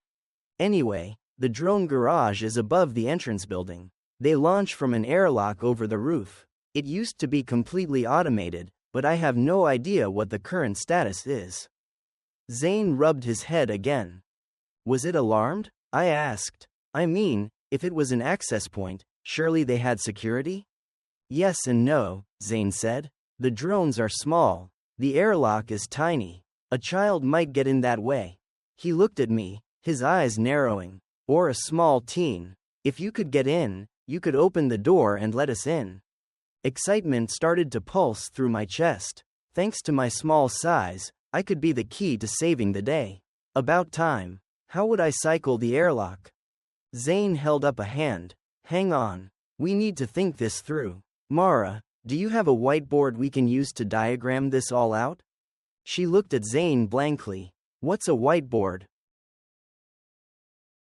Anyway, The drone garage is above the entrance building. They launch from an airlock over the roof. It used to be completely automated, but I have no idea what the current status is. Zane rubbed his head again. Was it alarmed? I asked. I mean, if it was an access point, surely they had security? Yes and no, Zane said. The drones are small. The airlock is tiny. A child might get in that way. He looked at me, his eyes narrowing. Or a small teen. If you could get in, you could open the door and let us in. Excitement started to pulse through my chest. Thanks to my small size, I could be the key to saving the day. About time. How would I cycle the airlock? Zane held up a hand. Hang on. We need to think this through. Mara, do you have a whiteboard we can use to diagram this all out? She looked at Zane blankly. What's a whiteboard?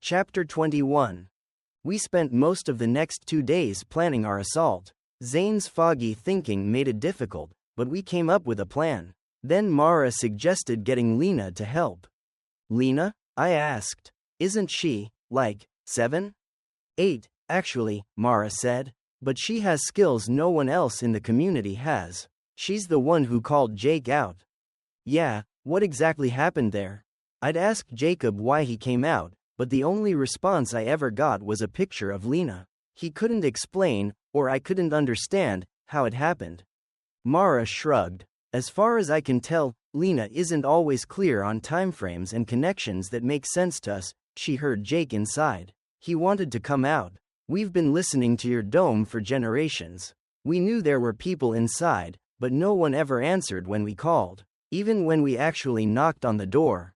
Chapter 21. We spent most of the next 2 days planning our assault. Zane's foggy thinking made it difficult, but we came up with a plan. Then Mara suggested getting Lena to help. Lena? I asked. Isn't she, like, 7? 8, actually, Mara said. But she has skills no one else in the community has. She's the one who called Jake out. Yeah, what exactly happened there? I'd asked Jacob why he came out, but the only response I ever got was a picture of Lena. He couldn't explain, or I couldn't understand, how it happened. Mara shrugged. As far as I can tell, Lena isn't always clear on timeframes and connections that make sense to us. She heard Jake inside. He wanted to come out. We've been listening to your dome for generations. We knew there were people inside, but no one ever answered when we called, even when we actually knocked on the door.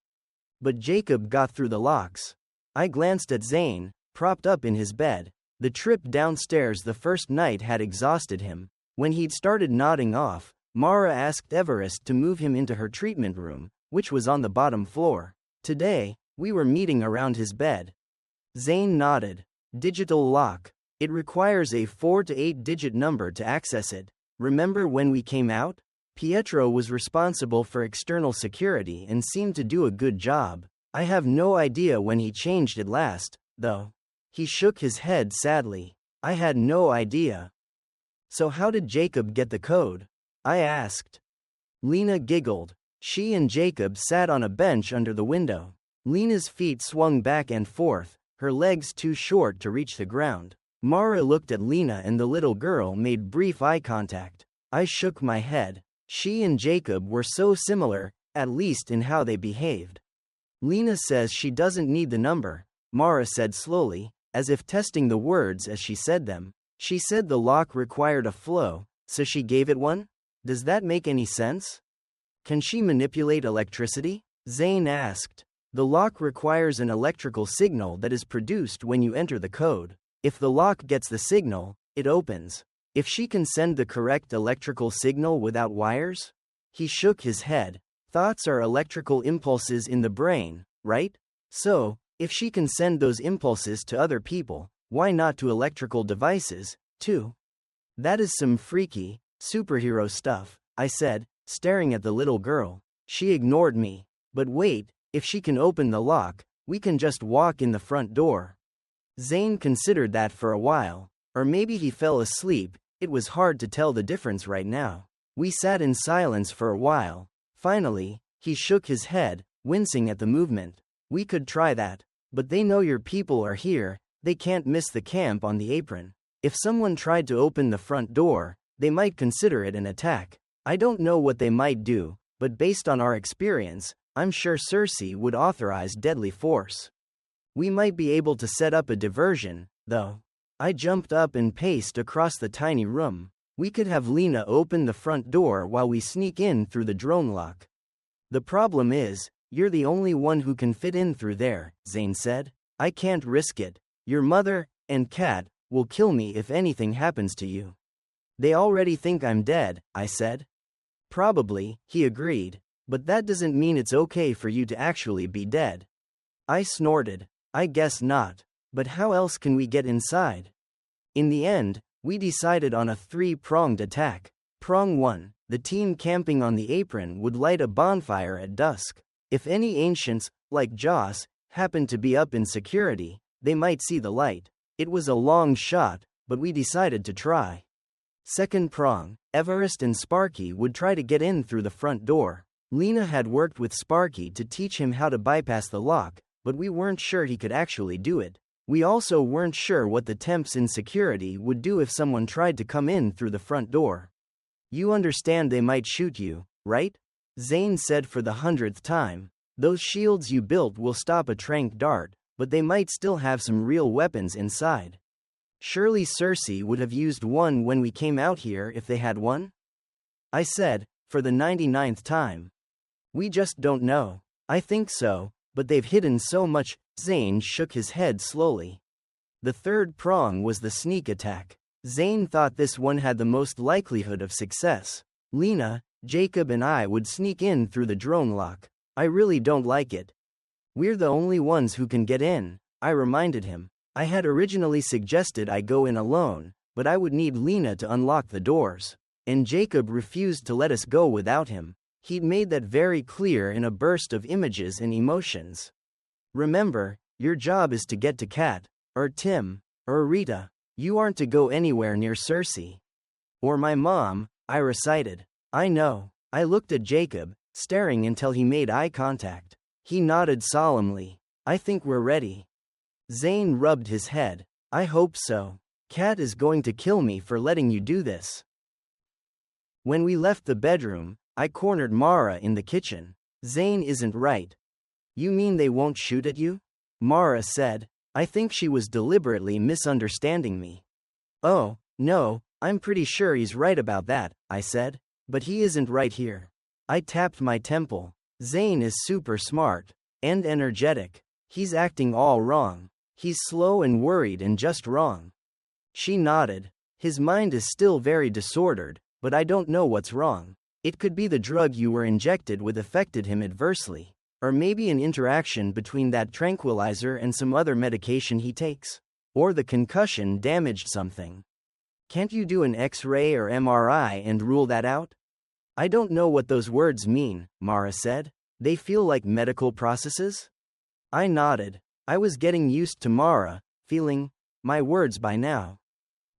But Jacob got through the locks. I glanced at Zane, propped up in his bed. The trip downstairs the first night had exhausted him. When he'd started nodding off, Mara asked Everest to move him into her treatment room, which was on the bottom floor. Today, we were meeting around his bed. Zane nodded. Digital lock. It requires a 4 to 8-digit number to access it. Remember when we came out? Pietro was responsible for external security and seemed to do a good job. I have no idea when he changed it last, though. He shook his head sadly. I had no idea. So how did Jacob get the code? I asked. Lena giggled. She and Jacob sat on a bench under the window. Lena's feet swung back and forth, her legs too short to reach the ground. Mara looked at Lena and the little girl made brief eye contact. I shook my head. She and Jacob were so similar, at least in how they behaved. Lena says she doesn't need the number, Mara said slowly, as if testing the words as she said them. She said the lock required a flow, so she gave it one? Does that make any sense? Can she manipulate electricity? Zane asked. The lock requires an electrical signal that is produced when you enter the code. If the lock gets the signal, it opens. If she can send the correct electrical signal without wires? He shook his head. Thoughts are electrical impulses in the brain, right? So, if she can send those impulses to other people, why not to electrical devices, too? That is some freaky, superhero stuff, I said, staring at the little girl. She ignored me. But wait, if she can open the lock, we can just walk in the front door. Zane considered that for a while. Or maybe he fell asleep. It was hard to tell the difference right now. We sat in silence for a while. Finally, he shook his head, wincing at the movement. We could try that. But they know your people are here. They can't miss the camp on the apron. If someone tried to open the front door, they might consider it an attack. I don't know what they might do, but based on our experience, I'm sure Cersei would authorize deadly force. We might be able to set up a diversion, though. I jumped up and paced across the tiny room. We could have Lena open the front door while we sneak in through the drone lock. The problem is, you're the only one who can fit in through there, Zane said. I can't risk it. Your mother, and Kat, will kill me if anything happens to you. They already think I'm dead, I said. Probably, he agreed. But that doesn't mean it's okay for you to actually be dead. I snorted. I guess not. But how else can we get inside? In the end, we decided on a 3-pronged attack. Prong 1, the team camping on the apron would light a bonfire at dusk. If any ancients, like Joss, happened to be up in security, They might see the light. It was a long shot, but we decided to try. Second prong, Everest and Sparky would try to get in through the front door. Lena had worked with Sparky to teach him how to bypass the lock, but we weren't sure he could actually do it. We also weren't sure what the temps in security would do if someone tried to come in through the front door. You understand they might shoot you, right? Zane said for the 100th time. Those shields you built will stop a tranq dart, but they might still have some real weapons inside. Surely Cersei would have used one when we came out here if they had one? I said, for the 99th time. We just don't know. I think so, but they've hidden so much. Zane shook his head slowly. The third prong was the sneak attack. Zane thought this one had the most likelihood of success. Lena, Jacob and I would sneak in through the drone lock. I really don't like it. We're the only ones who can get in, I reminded him. I had originally suggested I go in alone, but I would need Lena to unlock the doors. And Jacob refused to let us go without him. He'd made that very clear in a burst of images and emotions. Remember, your job is to get to Kat, or Tim, or Rita. You aren't to go anywhere near Cersei. Or my mom, I recited. I know. I looked at Jacob, staring until he made eye contact. He nodded solemnly. I think we're ready. Zane rubbed his head. I hope so. Kat is going to kill me for letting you do this. When we left the bedroom, I cornered Mara in the kitchen. Zane isn't right. You mean they won't shoot at you? Mara said. I think she was deliberately misunderstanding me. Oh, no, I'm pretty sure he's right about that, I said. But he isn't right here. I tapped my temple. Zane is super smart. And energetic. He's acting all wrong. He's slow and worried and just wrong. She nodded. His mind is still very disordered, but I don't know what's wrong. It could be the drug you were injected with affected him adversely. Or maybe an interaction between that tranquilizer and some other medication he takes. Or the concussion damaged something. Can't you do an X-ray or MRI and rule that out? I don't know what those words mean, Mara said. They feel like medical processes? I nodded. I was getting used to Mara, feeling my words by now.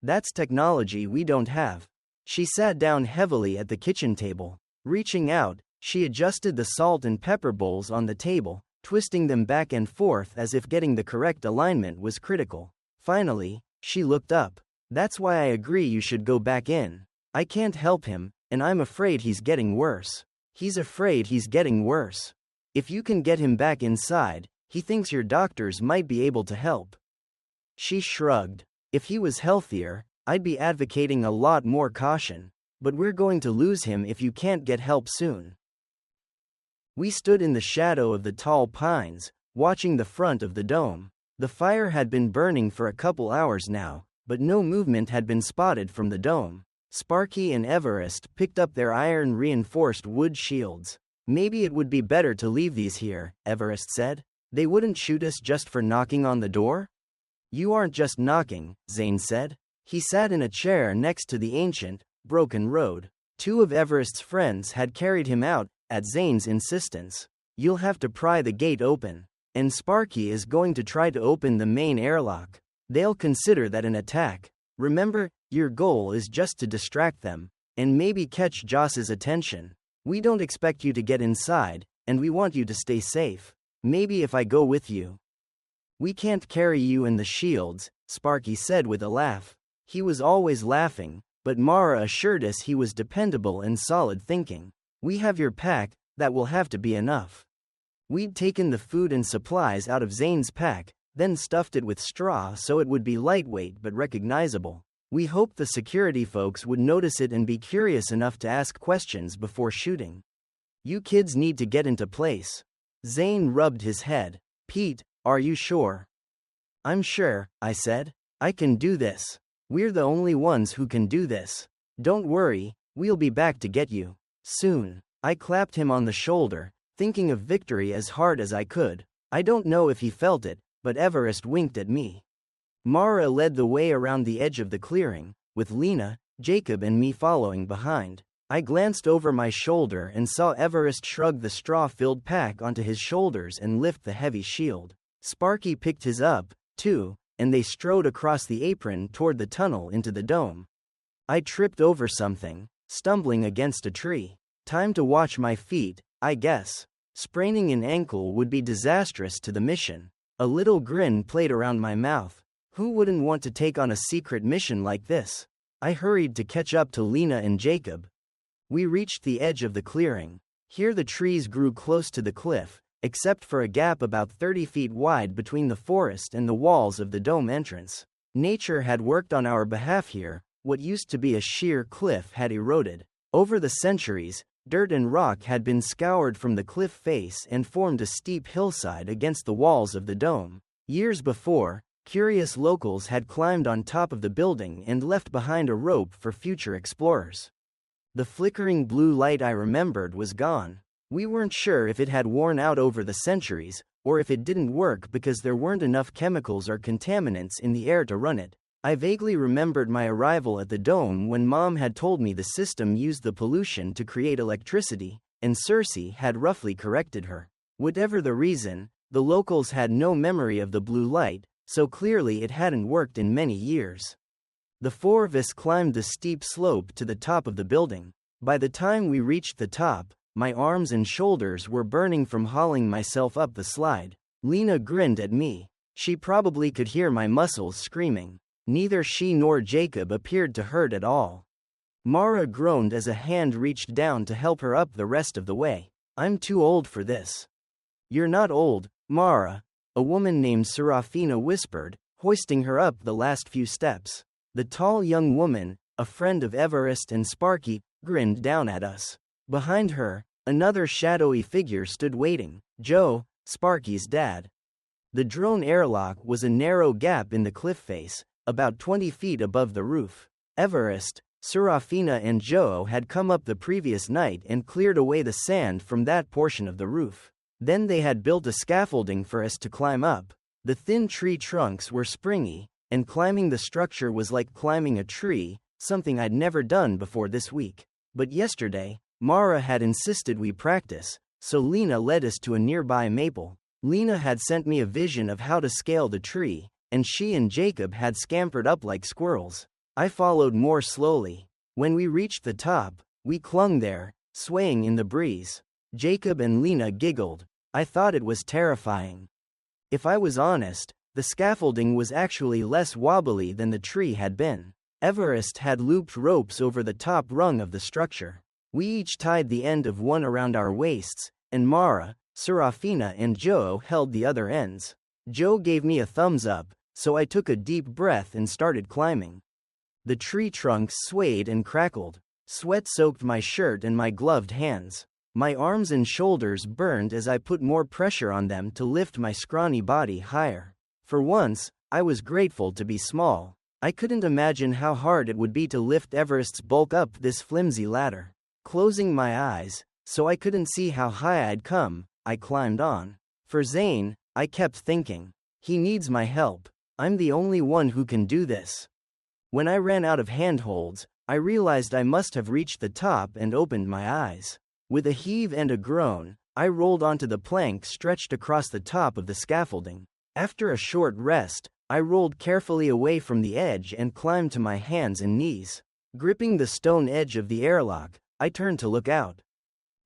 That's technology we don't have. She sat down heavily at the kitchen table. Reaching out, she adjusted the salt and pepper bowls on the table, twisting them back and forth as if getting the correct alignment was critical. Finally, she looked up. That's why I agree you should go back in. I can't help him, and I'm afraid he's getting worse. He's afraid he's getting worse. If you can get him back inside, he thinks your doctors might be able to help. She shrugged. If he was healthier, I'd be advocating a lot more caution. But we're going to lose him if you can't get help soon. We stood in the shadow of the tall pines, watching the front of the dome. The fire had been burning for a couple hours now, but no movement had been spotted from the dome. Sparky and Everest picked up their iron-reinforced wood shields. Maybe it would be better to leave these here, Everest said. They wouldn't shoot us just for knocking on the door? You aren't just knocking, Zane said. He sat in a chair next to the ancient, broken road. Two of Everest's friends had carried him out, at Zane's insistence. You'll have to pry the gate open. And Sparky is going to try to open the main airlock. They'll consider that an attack. Remember, your goal is just to distract them, and maybe catch Joss's attention. We don't expect you to get inside, and we want you to stay safe. Maybe if I go with you. We can't carry you in the shields, Sparky said with a laugh. He was always laughing, but Mara assured us he was dependable and solid thinking. We have your pack, that will have to be enough. We'd taken the food and supplies out of Zane's pack, then stuffed it with straw so it would be lightweight but recognizable. We hoped the security folks would notice it and be curious enough to ask questions before shooting. You kids need to get into place. Zane rubbed his head. Pete, are you sure? I'm sure, I said. I can do this. We're the only ones who can do this. Don't worry, we'll be back to get you. Soon. I clapped him on the shoulder, thinking of victory as hard as I could. I don't know if he felt it, but Everest winked at me. Mara led the way around the edge of the clearing, with Lena, Jacob and me following behind. I glanced over my shoulder and saw Everest shrug the straw-filled pack onto his shoulders and lift the heavy shield. Sparky picked his up, 2, and they strode across the apron toward the tunnel into the dome. I tripped over something, stumbling against a tree. Time to watch my feet, I guess. Spraining an ankle would be disastrous to the mission. A little grin played around my mouth. Who wouldn't want to take on a secret mission like this? I hurried to catch up to Lena and Jacob. We reached the edge of the clearing. Here the trees grew close to the cliff, except for a gap about 30 feet wide between the forest and the walls of the dome entrance. Nature had worked on our behalf here. What used to be a sheer cliff had eroded. Over the centuries, dirt and rock had been scoured from the cliff face and formed a steep hillside against the walls of the dome. Years before, curious locals had climbed on top of the building and left behind a rope for future explorers. The flickering blue light I remembered was gone. We weren't sure if it had worn out over the centuries, or if it didn't work because there weren't enough chemicals or contaminants in the air to run it. I vaguely remembered my arrival at the dome when Mom had told me the system used the pollution to create electricity, and Cersei had roughly corrected her. Whatever the reason, the locals had no memory of the blue light, so clearly it hadn't worked in many years. The four of us climbed the steep slope to the top of the building. By the time we reached the top, my arms and shoulders were burning from hauling myself up the slide. Lena grinned at me. She probably could hear my muscles screaming. Neither she nor Jacob appeared to hurt at all. Mara groaned as a hand reached down to help her up the rest of the way. I'm too old for this. You're not old, Mara, a woman named Serafina whispered, hoisting her up the last few steps. The tall young woman, a friend of Everest and Sparky, grinned down at us. Behind her, another shadowy figure stood waiting, Joe, Sparky's dad. The drone airlock was a narrow gap in the cliff face, about 20 feet above the roof. Everest, Serafina and Joe had come up the previous night and cleared away the sand from that portion of the roof. Then they had built a scaffolding for us to climb up. The thin tree trunks were springy, and climbing the structure was like climbing a tree, something I'd never done before this week. But yesterday, Mara had insisted we practice, so Lena led us to a nearby maple. Lena had sent me a vision of how to scale the tree, and she and Jacob had scampered up like squirrels. I followed more slowly. When we reached the top, we clung there, swaying in the breeze. Jacob and Lena giggled. I thought it was terrifying. If I was honest, the scaffolding was actually less wobbly than the tree had been. Everest had looped ropes over the top rung of the structure. We each tied the end of one around our waists, and Mara, Serafina and Joe held the other ends. Joe gave me a thumbs up, so I took a deep breath and started climbing. The tree trunks swayed and crackled. Sweat soaked my shirt and my gloved hands. My arms and shoulders burned as I put more pressure on them to lift my scrawny body higher. For once, I was grateful to be small. I couldn't imagine how hard it would be to lift Everest's bulk up this flimsy ladder. Closing my eyes, so I couldn't see how high I'd come, I climbed on. For Zane, I kept thinking. He needs my help. I'm the only one who can do this. When I ran out of handholds, I realized I must have reached the top and opened my eyes. With a heave and a groan, I rolled onto the plank stretched across the top of the scaffolding. After a short rest, I rolled carefully away from the edge and climbed to my hands and knees. Gripping the stone edge of the airlock, I turned to look out.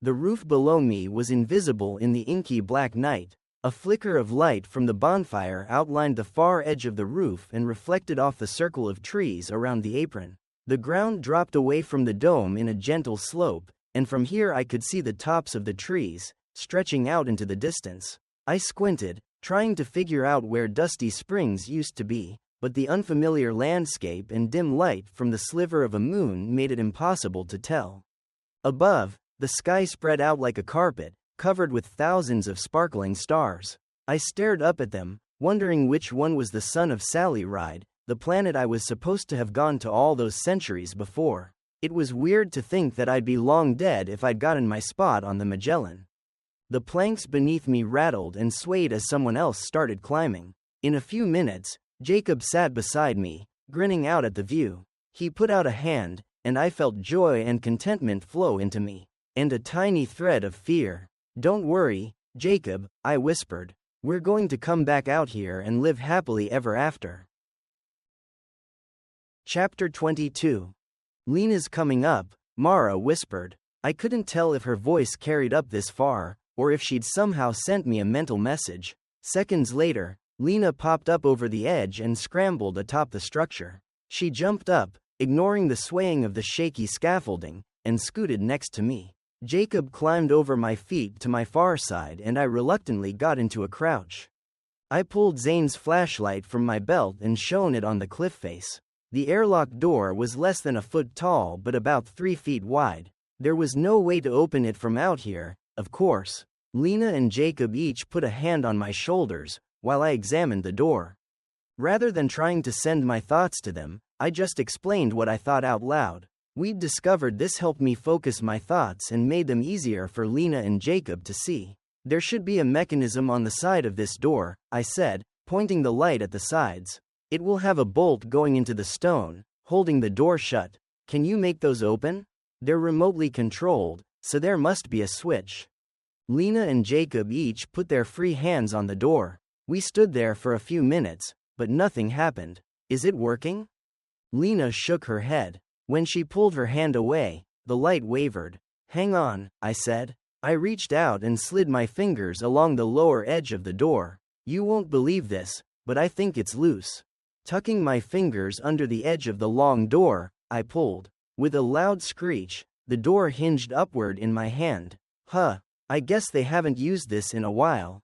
The roof below me was invisible in the inky black night. A flicker of light from the bonfire outlined the far edge of the roof and reflected off the circle of trees around the apron. The ground dropped away from the dome in a gentle slope, and from here I could see the tops of the trees, stretching out into the distance. I squinted, trying to figure out where Dusty Springs used to be, but the unfamiliar landscape and dim light from the sliver of a moon made it impossible to tell. Above, the sky spread out like a carpet, covered with thousands of sparkling stars. I stared up at them, wondering which one was the son of Sally Ride, the planet I was supposed to have gone to all those centuries before. It was weird to think that I'd be long dead if I'd gotten my spot on the Magellan. The planks beneath me rattled and swayed as someone else started climbing. In a few minutes, Jacob sat beside me, grinning out at the view. He put out a hand, and I felt joy and contentment flow into me, and a tiny thread of fear. Don't worry, Jacob, I whispered. We're going to come back out here and live happily ever after. Chapter 22. Lena's coming up, Mara whispered. I couldn't tell if her voice carried up this far, or if she'd somehow sent me a mental message. Seconds later, Lena popped up over the edge and scrambled atop the structure. She jumped up, ignoring the swaying of the shaky scaffolding, and scooted next to me. Jacob climbed over my feet to my far side and I reluctantly got into a crouch. I pulled Zane's flashlight from my belt and shone it on the cliff face. The airlock door was less than a foot tall but about 3 feet wide. There was no way to open it from out here, of course. Lena and Jacob each put a hand on my shoulders, while I examined the door. Rather than trying to send my thoughts to them, I just explained what I thought out loud. We'd discovered this helped me focus my thoughts and made them easier for Lena and Jacob to see. There should be a mechanism on the side of this door, I said, pointing the light at the sides. It will have a bolt going into the stone, holding the door shut. Can you make those open? They're remotely controlled, so there must be a switch. Lena and Jacob each put their free hands on the door. We stood there for a few minutes, but nothing happened. Is it working? Lena shook her head. When she pulled her hand away, the light wavered. Hang on, I said. I reached out and slid my fingers along the lower edge of the door. You won't believe this, but I think it's loose. Tucking my fingers under the edge of the long door, I pulled. With a loud screech, the door hinged upward in my hand. I guess they haven't used this in a while.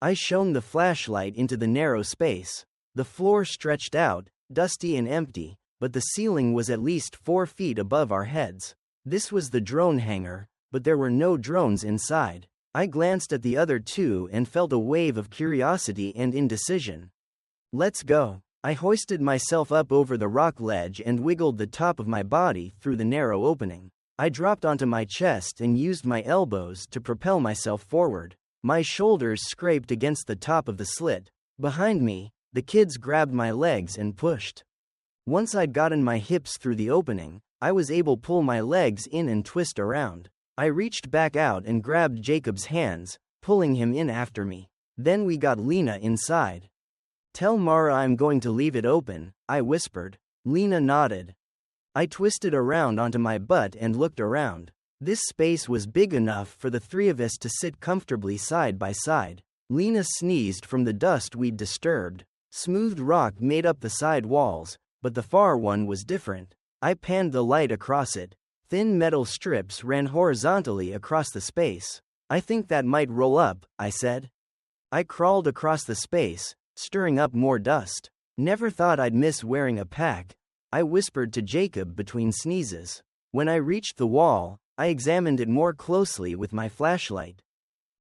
I shone the flashlight into the narrow space. The floor stretched out, dusty and empty, but the ceiling was at least 4 feet above our heads. This was the drone hangar, but there were no drones inside. I glanced at the other two and felt a wave of curiosity and indecision. Let's go. I hoisted myself up over the rock ledge and wiggled the top of my body through the narrow opening. I dropped onto my chest and used my elbows to propel myself forward. My shoulders scraped against the top of the slit. Behind me, the kids grabbed my legs and pushed. Once I'd gotten my hips through the opening, I was able to pull my legs in and twist around. I reached back out and grabbed Jacob's hands, pulling him in after me. Then we got Lena inside. Tell Mara I'm going to leave it open, I whispered. Lena nodded. I twisted around onto my butt and looked around. This space was big enough for the 3 of us to sit comfortably side by side. Lena sneezed from the dust we'd disturbed. Smooth rock made up the side walls, but the far one was different. I panned the light across it. Thin metal strips ran horizontally across the space. I think that might roll up, I said. I crawled across the space, stirring up more dust. Never thought I'd miss wearing a pack, I whispered to Jacob between sneezes. When I reached the wall, I examined it more closely with my flashlight.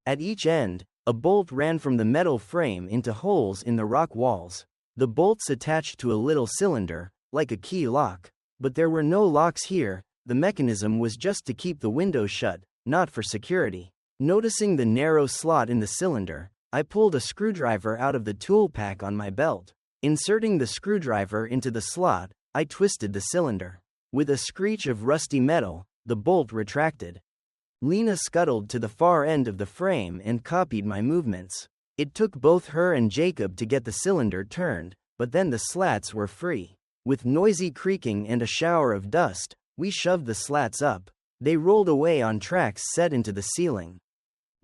At each end, a bolt ran from the metal frame into holes in the rock walls. The bolts attached to a little cylinder, like a key lock. But there were no locks here. The mechanism was just to keep the window shut, not for security. Noticing the narrow slot in the cylinder, I pulled a screwdriver out of the tool pack on my belt. Inserting the screwdriver into the slot, I twisted the cylinder. With a screech of rusty metal, the bolt retracted. Lena scuttled to the far end of the frame and copied my movements. It took both her and Jacob to get the cylinder turned, but then the slats were free. With noisy creaking and a shower of dust, we shoved the slats up. They rolled away on tracks set into the ceiling.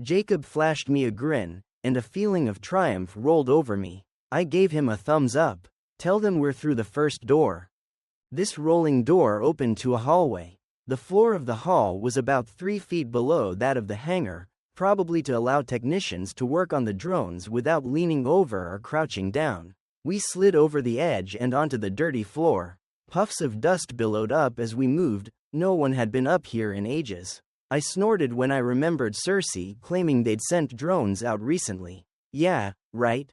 Jacob flashed me a grin, and a feeling of triumph rolled over me. I gave him a thumbs up. Tell them we're through the first door. This rolling door opened to a hallway. The floor of the hall was about 3 feet below that of the hangar, probably to allow technicians to work on the drones without leaning over or crouching down. We slid over the edge and onto the dirty floor. Puffs of dust billowed up as we moved. No one had been up here in ages. I snorted when I remembered Cersei claiming they'd sent drones out recently. Yeah, right?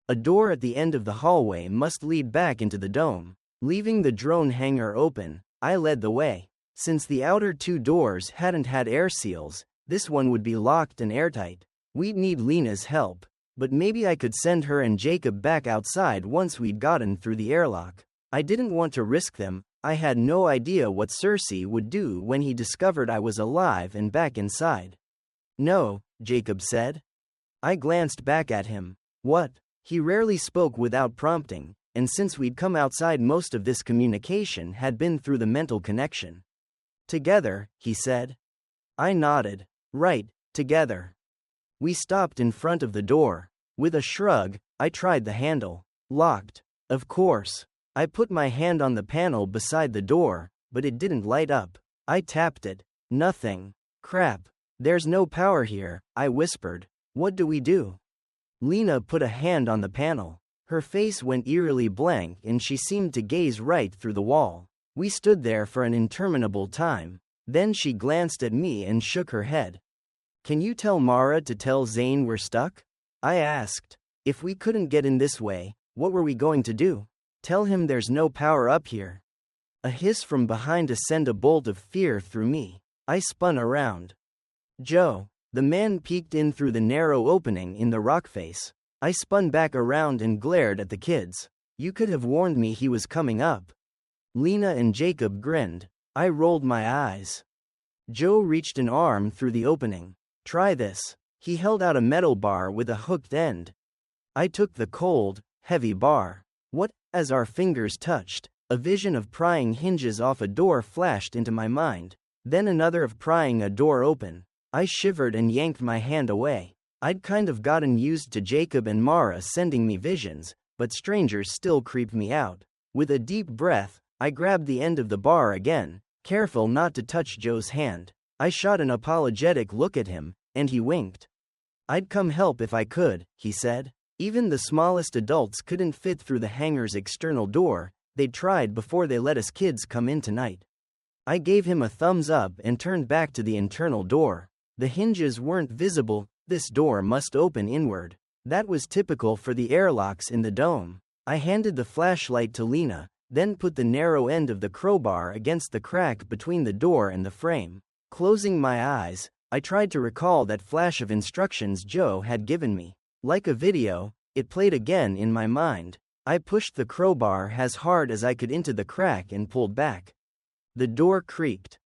A door at the end of the hallway must lead back into the dome. Leaving the drone hangar open, I led the way. Since the outer 2 doors hadn't had air seals, this one would be locked and airtight. We'd need Lena's help, but maybe I could send her and Jacob back outside once we'd gotten through the airlock. I didn't want to risk them. I had no idea what Cersei would do when he discovered I was alive and back inside. No, Jacob said. I glanced back at him. What? He rarely spoke without prompting, and since we'd come outside, most of this communication had been through the mental connection. Together, he said. I nodded. Right, together. We stopped in front of the door. With a shrug, I tried the handle. Locked. Of course. I put my hand on the panel beside the door, but it didn't light up. I tapped it. Nothing. Crap. There's no power here, I whispered. What do we do? Lena put a hand on the panel. Her face went eerily blank and she seemed to gaze right through the wall. We stood there for an interminable time. Then she glanced at me and shook her head. Can you tell Mara to tell Zane we're stuck? I asked. If we couldn't get in this way, what were we going to do? Tell him there's no power up here. A hiss from behind sent a bolt of fear through me. I spun around. Joe. The man peeked in through the narrow opening in the rock face. I spun back around and glared at the kids. You could have warned me he was coming up. Lena and Jacob grinned. I rolled my eyes. Joe reached an arm through the opening. Try this. He held out a metal bar with a hooked end. I took the cold, heavy bar. What? As our fingers touched, a vision of prying hinges off a door flashed into my mind. Then another of prying a door open. I shivered and yanked my hand away. I'd kind of gotten used to Jacob and Mara sending me visions, but strangers still creeped me out. With a deep breath, I grabbed the end of the bar again, careful not to touch Joe's hand. I shot an apologetic look at him, and he winked. I'd come help if I could, he said. Even the smallest adults couldn't fit through the hangar's external door. They'd tried before they let us kids come in tonight. I gave him a thumbs up and turned back to the internal door. The hinges weren't visible. This door must open inward. That was typical for the airlocks in the dome. I handed the flashlight to Lena, then put the narrow end of the crowbar against the crack between the door and the frame. Closing my eyes, I tried to recall that flash of instructions Joe had given me. Like a video, it played again in my mind. I pushed the crowbar as hard as I could into the crack and pulled back. The door creaked.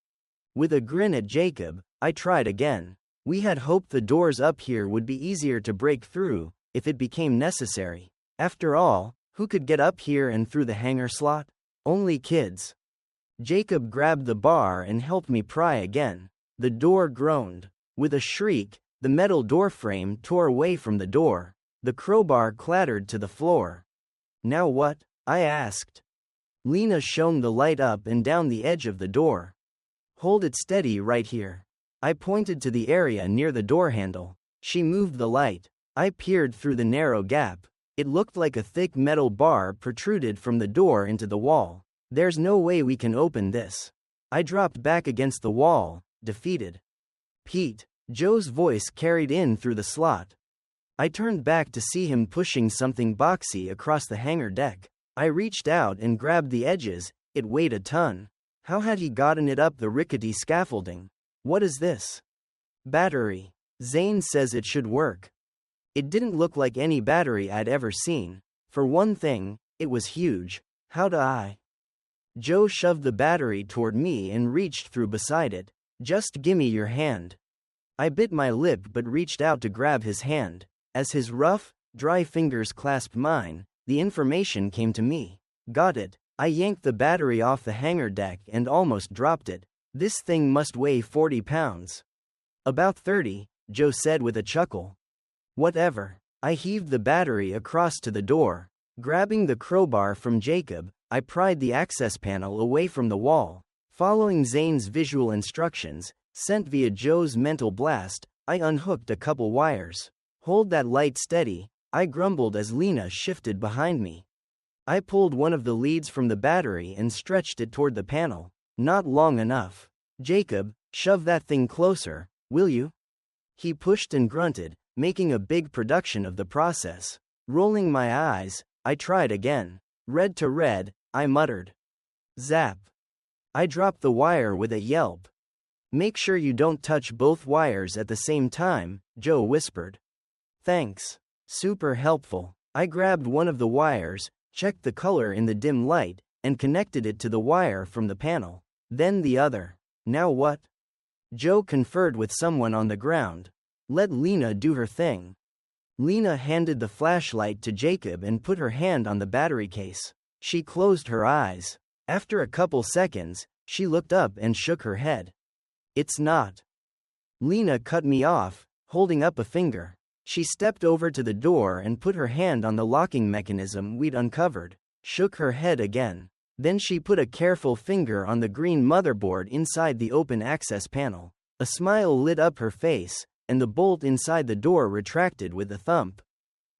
With a grin at Jacob, I tried again. We had hoped the doors up here would be easier to break through, if it became necessary. After all, who could get up here and through the hangar slot? Only kids. Jacob grabbed the bar and helped me pry again. The door groaned. With a shriek, the metal door frame tore away from the door. The crowbar clattered to the floor. Now what? I asked. Lena shone the light up and down the edge of the door. Hold it steady right here. I pointed to the area near the door handle. She moved the light. I peered through the narrow gap. It looked like a thick metal bar protruded from the door into the wall. There's no way we can open this. I dropped back against the wall, defeated. Pete. Joe's voice carried in through the slot. I turned back to see him pushing something boxy across the hangar deck. I reached out and grabbed the edges. It weighed a ton. How had he gotten it up the rickety scaffolding? What is this? Battery. Zane says it should work. It didn't look like any battery I'd ever seen. For one thing, it was huge. How do I? Joe shoved the battery toward me and reached through beside it. Just gimme your hand. I bit my lip but reached out to grab his hand. As his rough, dry fingers clasped mine, the information came to me. Got it. I yanked the battery off the hangar deck and almost dropped it. This thing must weigh 40 pounds. About 30, Joe said with a chuckle. Whatever. I heaved the battery across to the door. Grabbing the crowbar from Jacob, I pried the access panel away from the wall. Following Zane's visual instructions, sent via Joe's mental blast, I unhooked a couple wires. Hold that light steady, I grumbled as Lena shifted behind me. I pulled one of the leads from the battery and stretched it toward the panel. Not long enough. Jacob, shove that thing closer, will you? He pushed and grunted, making a big production of the process. Rolling my eyes, I tried again. Red to red, I muttered. Zap. I dropped the wire with a yelp. Make sure you don't touch both wires at the same time, Joe whispered. Thanks. Super helpful. I grabbed one of the wires, checked the color in the dim light, and connected it to the wire from the panel. Then the other. Now what? Joe conferred with someone on the ground. Let Lena do her thing. Lena handed the flashlight to Jacob and put her hand on the battery case. She closed her eyes. After a couple seconds, she looked up and shook her head. It's not. Lena cut me off, holding up a finger. She stepped over to the door and put her hand on the locking mechanism we'd uncovered, shook her head again. Then she put a careful finger on the green motherboard inside the open access panel. A smile lit up her face, and the bolt inside the door retracted with a thump.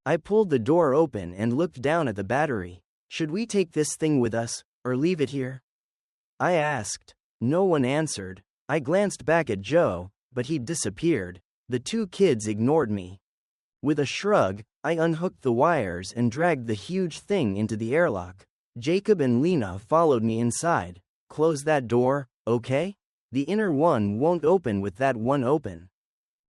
I pulled the door open and looked down at the battery. Should we take this thing with us, or leave it here? I asked. No one answered. I glanced back at Joe, but he'd disappeared. The two kids ignored me. With a shrug, I unhooked the wires and dragged the huge thing into the airlock. Jacob and Lena followed me inside. Close that door, okay? The inner one won't open with that one open.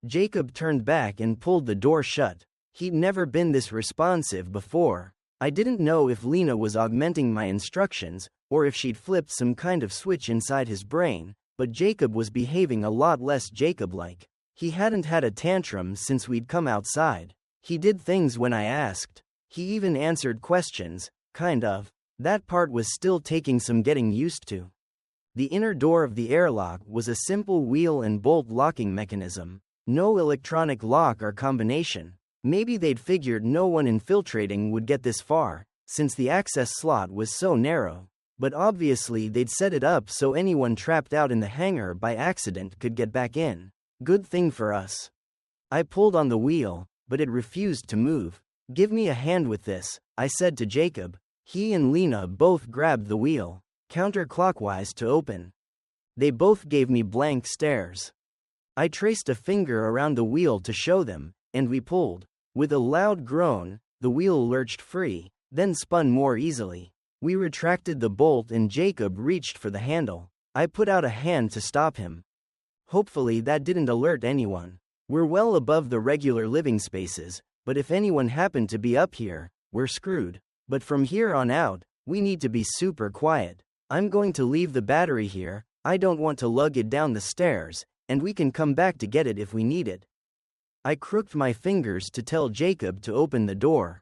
Jacob turned back and pulled the door shut. He'd never been this responsive before. I didn't know if Lena was augmenting my instructions, or if she'd flipped some kind of switch inside his brain, but Jacob was behaving a lot less Jacob-like. He hadn't had a tantrum since we'd come outside. He did things when I asked. He even answered questions, kind of. That part was still taking some getting used to. The inner door of the airlock was a simple wheel and bolt locking mechanism. No electronic lock or combination. Maybe they'd figured no one infiltrating would get this far, since the access slot was so narrow. But obviously they'd set it up so anyone trapped out in the hangar by accident could get back in. Good thing for us. I pulled on the wheel, but it refused to move. Give me a hand with this, I said to Jacob. He and Lena both grabbed the wheel, counterclockwise to open. They both gave me blank stares. I traced a finger around the wheel to show them, and we pulled. With a loud groan, the wheel lurched free, then spun more easily. We retracted the bolt and Jacob reached for the handle. I put out a hand to stop him. Hopefully that didn't alert anyone. We're well above the regular living spaces, but if anyone happened to be up here, we're screwed. But from here on out, we need to be super quiet. I'm going to leave the battery here, I don't want to lug it down the stairs, and we can come back to get it if we need it. I crooked my fingers to tell Jacob to open the door.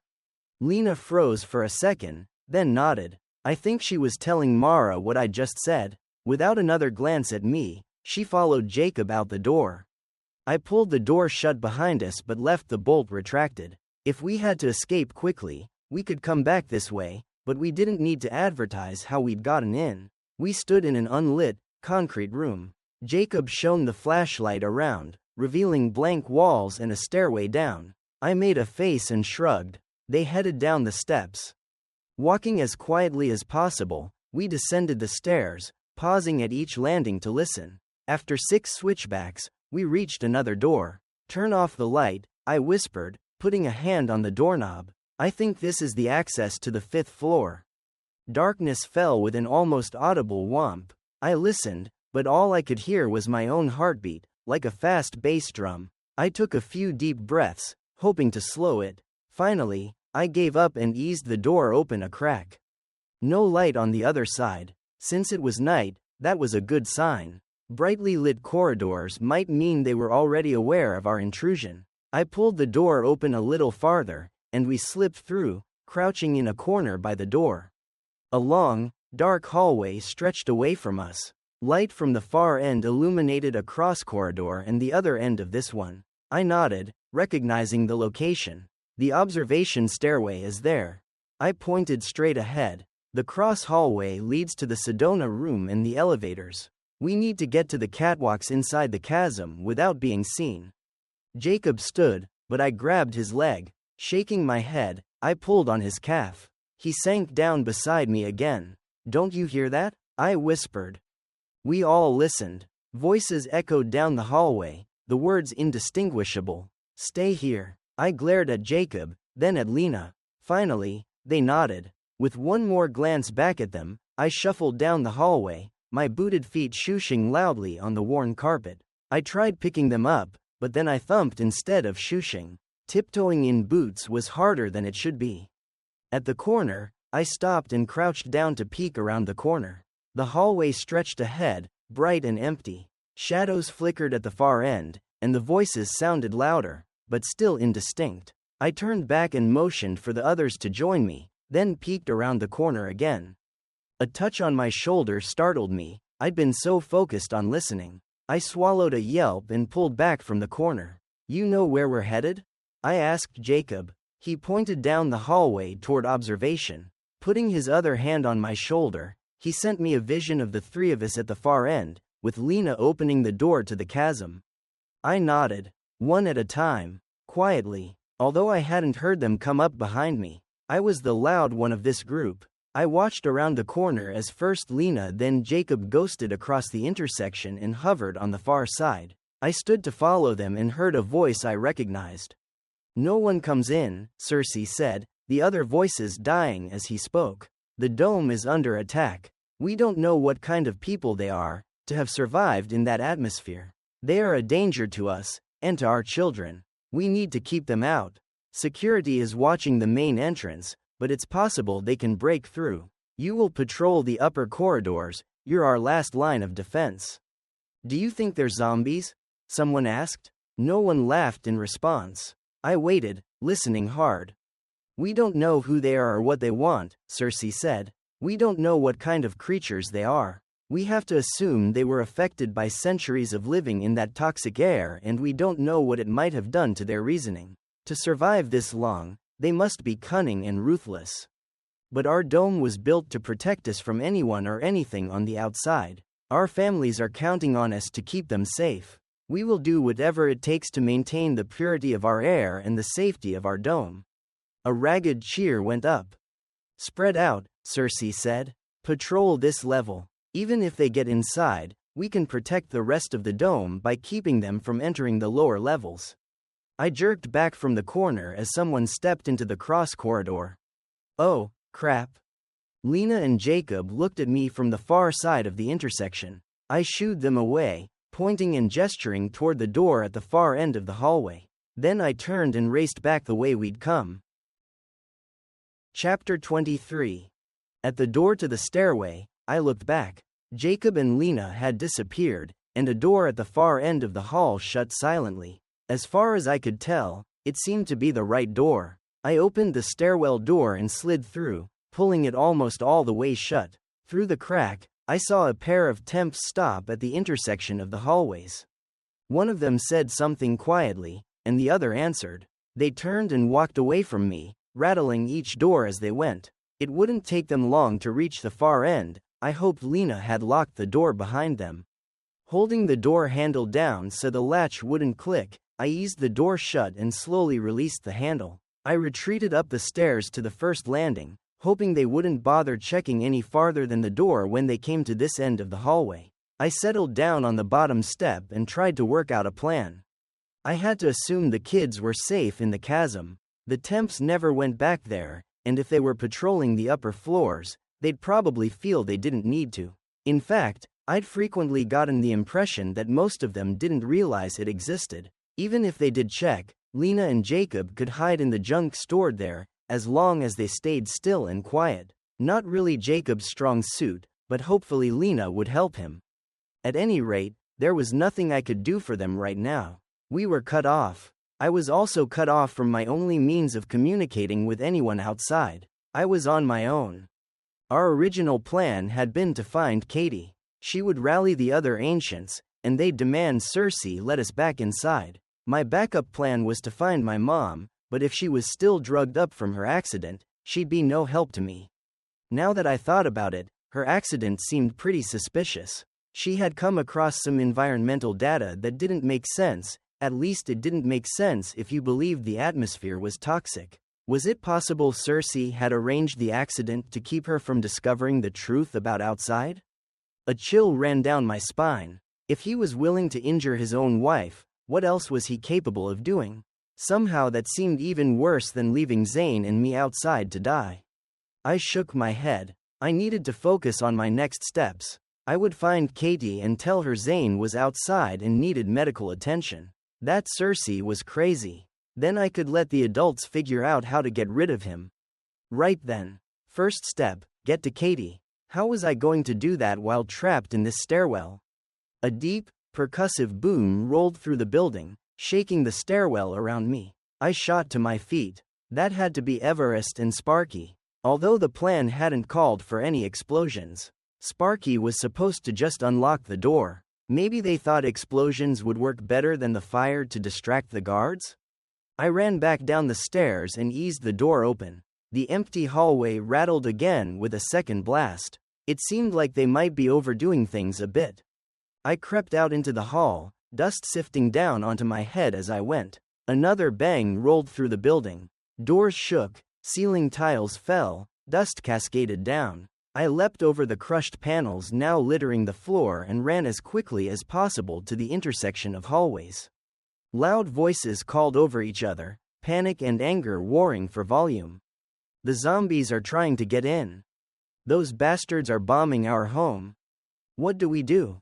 Lena froze for a second, then nodded. I think she was telling Mara what I just said. Without another glance at me, she followed Jacob out the door. I pulled the door shut behind us but left the bolt retracted. If we had to escape quickly, we could come back this way, but we didn't need to advertise how we'd gotten in. We stood in an unlit, concrete room. Jacob shone the flashlight around, revealing blank walls and a stairway down. I made a face and shrugged. They headed down the steps. Walking as quietly as possible, we descended the stairs, pausing at each landing to listen. After 6 switchbacks, we reached another door. Turn off the light, I whispered, putting a hand on the doorknob. I think this is the access to the 5th floor. Darkness fell with an almost audible whomp. I listened, but all I could hear was my own heartbeat, like a fast bass drum. I took a few deep breaths, hoping to slow it. Finally, I gave up and eased the door open a crack. No light on the other side. Since it was night, that was a good sign. Brightly lit corridors might mean they were already aware of our intrusion. I pulled the door open a little farther, and we slipped through, crouching in a corner by the door. A long, dark hallway stretched away from us. Light from the far end illuminated a cross corridor and the other end of this one. I nodded, recognizing the location. The observation stairway is there. I pointed straight ahead. The cross hallway leads to the Sedona room and the elevators. We need to get to the catwalks inside the chasm without being seen. Jacob stood, but I grabbed his leg. Shaking my head, I pulled on his calf. He sank down beside me again. Don't you hear that? I whispered. We all listened. Voices echoed down the hallway, the words indistinguishable. Stay here. I glared at Jacob, then at Lena. Finally, they nodded. With one more glance back at them, I shuffled down the hallway, my booted feet shooshing loudly on the worn carpet. I tried picking them up, but then I thumped instead of shooshing. Tiptoeing in boots was harder than it should be. At the corner, I stopped and crouched down to peek around the corner. The hallway stretched ahead, bright and empty. Shadows flickered at the far end, and the voices sounded louder, but still indistinct. I turned back and motioned for the others to join me, then peeked around the corner again. A touch on my shoulder startled me. I'd been so focused on listening. I swallowed a yelp and pulled back from the corner. "You know where we're headed?" I asked Jacob. He pointed down the hallway toward observation. Putting his other hand on my shoulder, he sent me a vision of the three of us at the far end, with Lena opening the door to the chasm. I nodded, one at a time, quietly. Although I hadn't heard them come up behind me, I was the loud one of this group. I watched around the corner as first Lena then Jacob ghosted across the intersection and hovered on the far side. I stood to follow them and heard a voice I recognized. "No one comes in," Cersei said, the other voices dying as he spoke. "The dome is under attack. We don't know what kind of people they are, to have survived in that atmosphere. They are a danger to us, and to our children. We need to keep them out. Security is watching the main entrance, but it's possible they can break through. You will patrol the upper corridors, you're our last line of defense." "Do you think they're zombies?" someone asked. No one laughed in response. I waited, listening hard. "We don't know who they are or what they want," Cersei said. "We don't know what kind of creatures they are. We have to assume they were affected by centuries of living in that toxic air, and we don't know what it might have done to their reasoning. To survive this long, they must be cunning and ruthless. But our dome was built to protect us from anyone or anything on the outside. Our families are counting on us to keep them safe. We will do whatever it takes to maintain the purity of our air and the safety of our dome." A ragged cheer went up. "Spread out," Cersei said. "Patrol this level. Even if they get inside, we can protect the rest of the dome by keeping them from entering the lower levels." I jerked back from the corner as someone stepped into the cross corridor. "Oh, crap." Lena and Jacob looked at me from the far side of the intersection. I shooed them away, pointing and gesturing toward the door at the far end of the hallway. Then I turned and raced back the way we'd come. Chapter 23. At the door to the stairway, I looked back. Jacob and Lena had disappeared, and a door at the far end of the hall shut silently. As far as I could tell, it seemed to be the right door. I opened the stairwell door and slid through, pulling it almost all the way shut. Through the crack, I saw a pair of temps stop at the intersection of the hallways. One of them said something quietly, and the other answered. They turned and walked away from me, rattling each door as they went. It wouldn't take them long to reach the far end. I hoped Lena had locked the door behind them. Holding the door handle down so the latch wouldn't click, I eased the door shut and slowly released the handle. I retreated up the stairs to the first landing, hoping they wouldn't bother checking any farther than the door when they came to this end of the hallway. I settled down on the bottom step and tried to work out a plan. I had to assume the kids were safe in the chasm. The temps never went back there, and if they were patrolling the upper floors, they'd probably feel they didn't need to. In fact, I'd frequently gotten the impression that most of them didn't realize it existed. Even if they did check, Lena and Jacob could hide in the junk stored there, as long as they stayed still and quiet. Not really Jacob's strong suit, but hopefully Lena would help him. At any rate, there was nothing I could do for them right now. We were cut off. I was also cut off from my only means of communicating with anyone outside. I was on my own. Our original plan had been to find Katie. She would rally the other ancients, and they'd demand Cersei let us back inside. My backup plan was to find my mom, but if she was still drugged up from her accident, she'd be no help to me. Now that I thought about it, her accident seemed pretty suspicious. She had come across some environmental data that didn't make sense. At least it didn't make sense if you believed the atmosphere was toxic. Was it possible Cersei had arranged the accident to keep her from discovering the truth about outside? A chill ran down my spine. If he was willing to injure his own wife, what else was he capable of doing? Somehow that seemed even worse than leaving Zane and me outside to die. I shook my head. I needed to focus on my next steps. I would find Katie and tell her Zane was outside and needed medical attention. That Cersei was crazy. Then I could let the adults figure out how to get rid of him. Right then. First step, get to Katie. How was I going to do that while trapped in this stairwell? A deep, percussive boom rolled through the building, shaking the stairwell around me. I shot to my feet. That had to be Everest and Sparky. Although the plan hadn't called for any explosions. Sparky was supposed to just unlock the door. Maybe they thought explosions would work better than the fire to distract the guards? I ran back down the stairs and eased the door open. The empty hallway rattled again with a second blast. It seemed like they might be overdoing things a bit. I crept out into the hall, dust sifting down onto my head as I went. Another bang rolled through the building. Doors shook, ceiling tiles fell, dust cascaded down. I leapt over the crushed panels now littering the floor and ran as quickly as possible to the intersection of hallways. Loud voices called over each other, panic and anger warring for volume. The zombies are trying to get in. Those bastards are bombing our home. What do we do?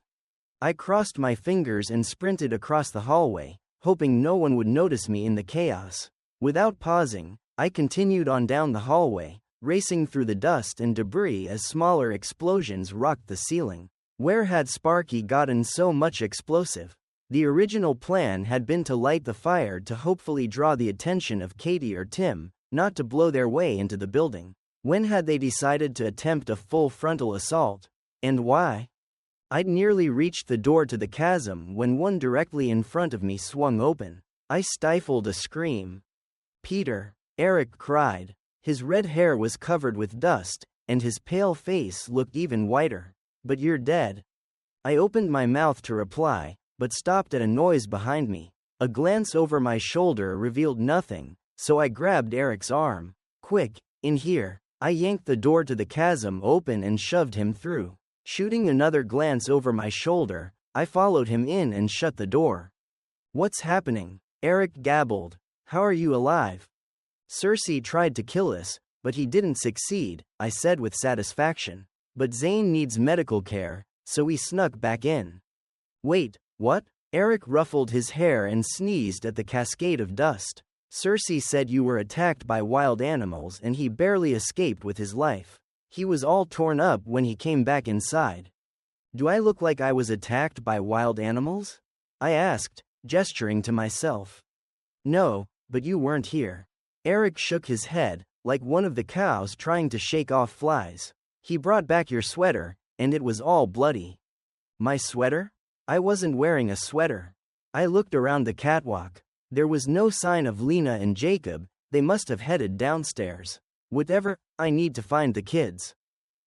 I crossed my fingers and sprinted across the hallway, hoping no one would notice me in the chaos. Without pausing, I continued on down the hallway, racing through the dust and debris as smaller explosions rocked the ceiling. Where had Sparky gotten so much explosive? The original plan had been to light the fire to hopefully draw the attention of Katie or Tim, not to blow their way into the building. When had they decided to attempt a full frontal assault? And why? I'd nearly reached the door to the chasm when one directly in front of me swung open. I stifled a scream. "Peter!" Eric cried. His red hair was covered with dust, and his pale face looked even whiter. "But you're dead." I opened my mouth to reply, but stopped at a noise behind me. A glance over my shoulder revealed nothing, so I grabbed Eric's arm. "Quick, in here." I yanked the door to the chasm open and shoved him through. Shooting another glance over my shoulder, I followed him in and shut the door. "What's happening?" Eric gabbled. "How are you alive?" "Cersei tried to kill us, but he didn't succeed," I said with satisfaction. "But Zane needs medical care, so we snuck back in." "Wait, what?" Eric ruffled his hair and sneezed at the cascade of dust. "Cersei said you were attacked by wild animals and he barely escaped with his life. He was all torn up when he came back inside." "Do I look like I was attacked by wild animals?" I asked, gesturing to myself. "No, but you weren't here." Eric shook his head, like one of the cows trying to shake off flies. "He brought back your sweater, and it was all bloody." "My sweater?" I wasn't wearing a sweater. I looked around the catwalk. There was no sign of Lena and Jacob. They must have headed downstairs. "Whatever, I need to find the kids."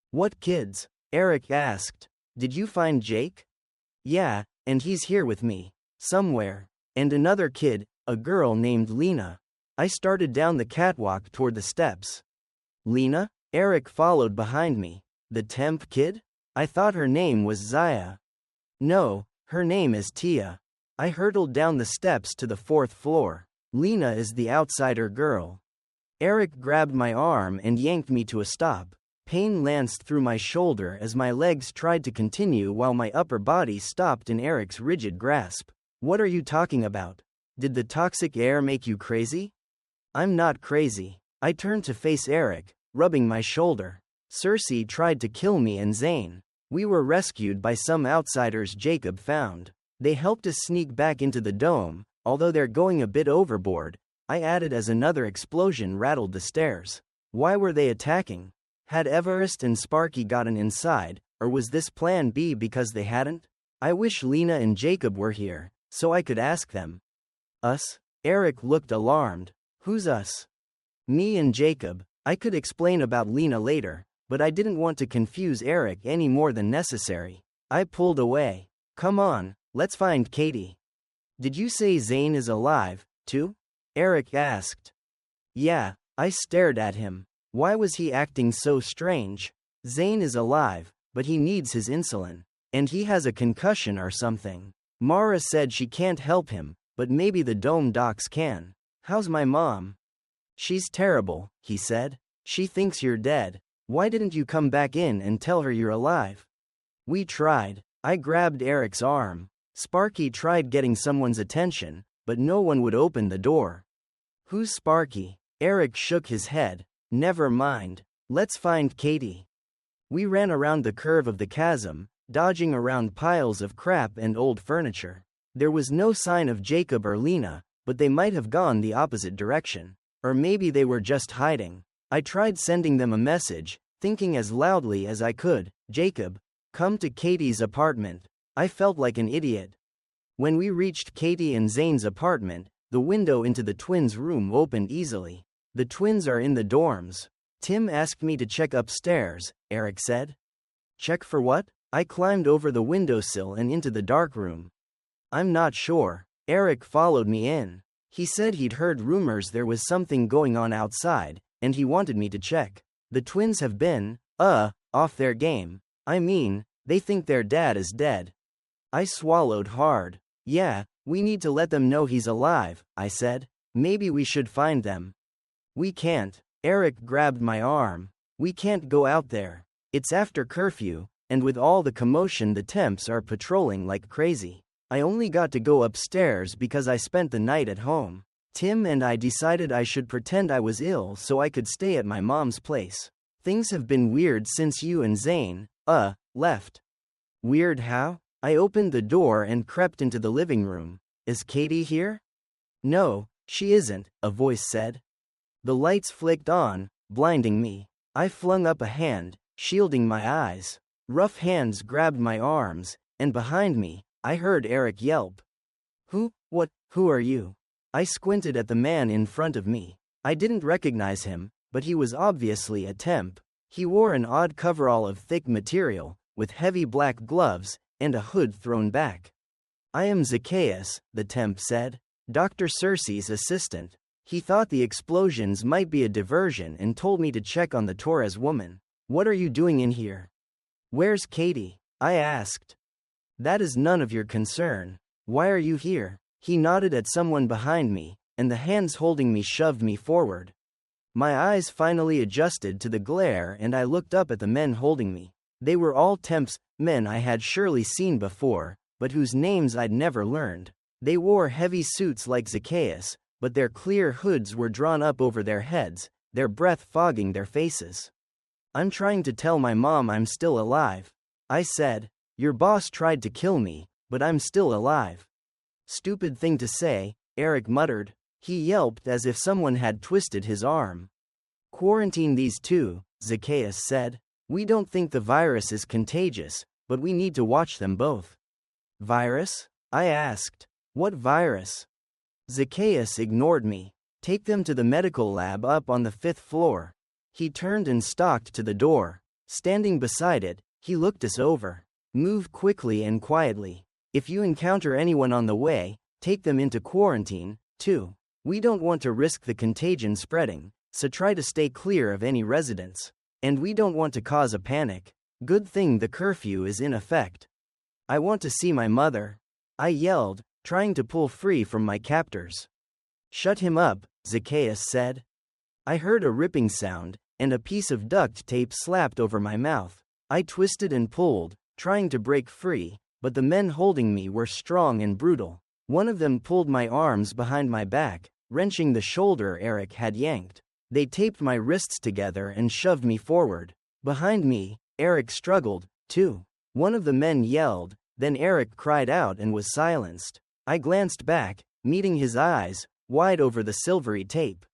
"What kids?" Eric asked. "Did you find Jake?" "Yeah, and he's here with me. Somewhere. And another kid, a girl named Lena." I started down the catwalk toward the steps. "Lena?" Eric followed behind me. "The temp kid? I thought her name was Zaya." "No, her name is Tia." I hurtled down the steps to the 4th floor. "Lena is the outsider girl." Eric grabbed my arm and yanked me to a stop. Pain lanced through my shoulder as my legs tried to continue while my upper body stopped in Eric's rigid grasp. "What are you talking about? Did the toxic air make you crazy?" "I'm not crazy." I turned to face Eric, rubbing my shoulder. "Cersei tried to kill me and Zane. We were rescued by some outsiders Jacob found. They helped us sneak back into the dome, although they're going a bit overboard," I added as another explosion rattled the stairs. "Why were they attacking? Had Everest and Sparky gotten inside, or was this plan B because they hadn't? I wish Lena and Jacob were here, so I could ask them." "Us?" Eric looked alarmed. "Who's us?" "Me and Jacob." I could explain about Lena later, but I didn't want to confuse Eric any more than necessary. I pulled away. "Come on, let's find Katie." "Did you say Zane is alive, too?" Eric asked. "Yeah." I stared at him. Why was he acting so strange? "Zane is alive, but he needs his insulin. And he has a concussion or something. Mara said she can't help him, but maybe the dome docs can." "How's my mom?" "She's terrible," he said. "She thinks you're dead. Why didn't you come back in and tell her you're alive?" "We tried." I grabbed Eric's arm. "Sparky tried getting someone's attention, but no one would open the door." "Who's Sparky?" Eric shook his head. "Never mind. Let's find Katie." We ran around the curve of the chasm, dodging around piles of crap and old furniture. There was no sign of Jacob or Lena, but they might have gone the opposite direction. Or maybe they were just hiding. I tried sending them a message, thinking as loudly as I could, "Jacob, come to Katie's apartment." I felt like an idiot. When we reached Katie and Zane's apartment, the window into the twins' room opened easily. "The twins are in the dorms. Tim asked me to check upstairs," Eric said. "Check for what?" I climbed over the windowsill and into the dark room. "I'm not sure." Eric followed me in. He said he'd heard rumors there was something going on outside, and he wanted me to check. "The twins have been, off their game. I mean, they think their dad is dead." I swallowed hard. "Yeah, we need to let them know he's alive," I said. "Maybe we should find them." "We can't." Eric grabbed my arm. "We can't go out there. It's after curfew, and with all the commotion the temps are patrolling like crazy. I only got to go upstairs because I spent the night at home. Tim and I decided I should pretend I was ill so I could stay at my mom's place. Things have been weird since you and Zane, left." "Weird how?" I opened the door and crept into the living room. "Is Katie here?" "No, she isn't," a voice said. The lights flicked on, blinding me. I flung up a hand, shielding my eyes. Rough hands grabbed my arms, and behind me, I heard Eric yelp. Who are you?" I squinted at the man in front of me. I didn't recognize him, but he was obviously a temp. He wore an odd coverall of thick material, with heavy black gloves, and a hood thrown back. "I am Zacchaeus," the temp said. "Dr. Cersei's assistant. He thought the explosions might be a diversion and told me to check on the Torres woman." "What are you doing in here?" "Where's Katie?" I asked. "That is none of your concern. Why are you here?" He nodded at someone behind me, and the hands holding me shoved me forward. My eyes finally adjusted to the glare and I looked up at the men holding me. They were all temps, men I had surely seen before, but whose names I'd never learned. They wore heavy suits like Zacchaeus, but their clear hoods were drawn up over their heads, their breath fogging their faces. "I'm trying to tell my mom I'm still alive," I said. "Your boss tried to kill me, but I'm still alive." "Stupid thing to say," Eric muttered. He yelped as if someone had twisted his arm. "Quarantine these two," Zacchaeus said. "We don't think the virus is contagious, but we need to watch them both." "Virus?" I asked. "What virus?" Zacchaeus ignored me. "Take them to the medical lab up on the 5th floor." He turned and stalked to the door. Standing beside it, he looked us over. "Move quickly and quietly. If you encounter anyone on the way, take them into quarantine, too. We don't want to risk the contagion spreading, so try to stay clear of any residents. And we don't want to cause a panic. Good thing the curfew is in effect." "I want to see my mother," I yelled, trying to pull free from my captors. "Shut him up," Zacchaeus said. I heard a ripping sound, and a piece of duct tape slapped over my mouth. I twisted and pulled, trying to break free, but the men holding me were strong and brutal. One of them pulled my arms behind my back, wrenching the shoulder Eric had yanked. They taped my wrists together and shoved me forward. Behind me, Eric struggled, too. One of the men yelled, then Eric cried out and was silenced. I glanced back, meeting his eyes, wide over the silvery tape.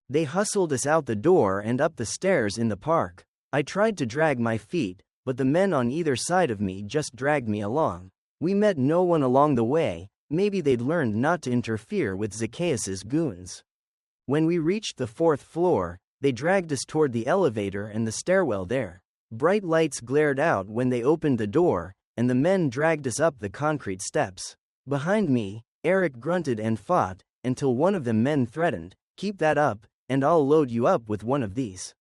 They hustled us out the door and up the stairs in the park. I tried to drag my feet, but the men on either side of me just dragged me along. We met no one along the way. Maybe they'd learned not to interfere with Zacchaeus's goons. When we reached the 4th floor, they dragged us toward the elevator and the stairwell there. Bright lights glared out when they opened the door, and the men dragged us up the concrete steps. Behind me, Eric grunted and fought, until one of the men threatened, "Keep that up, and I'll load you up with one of these."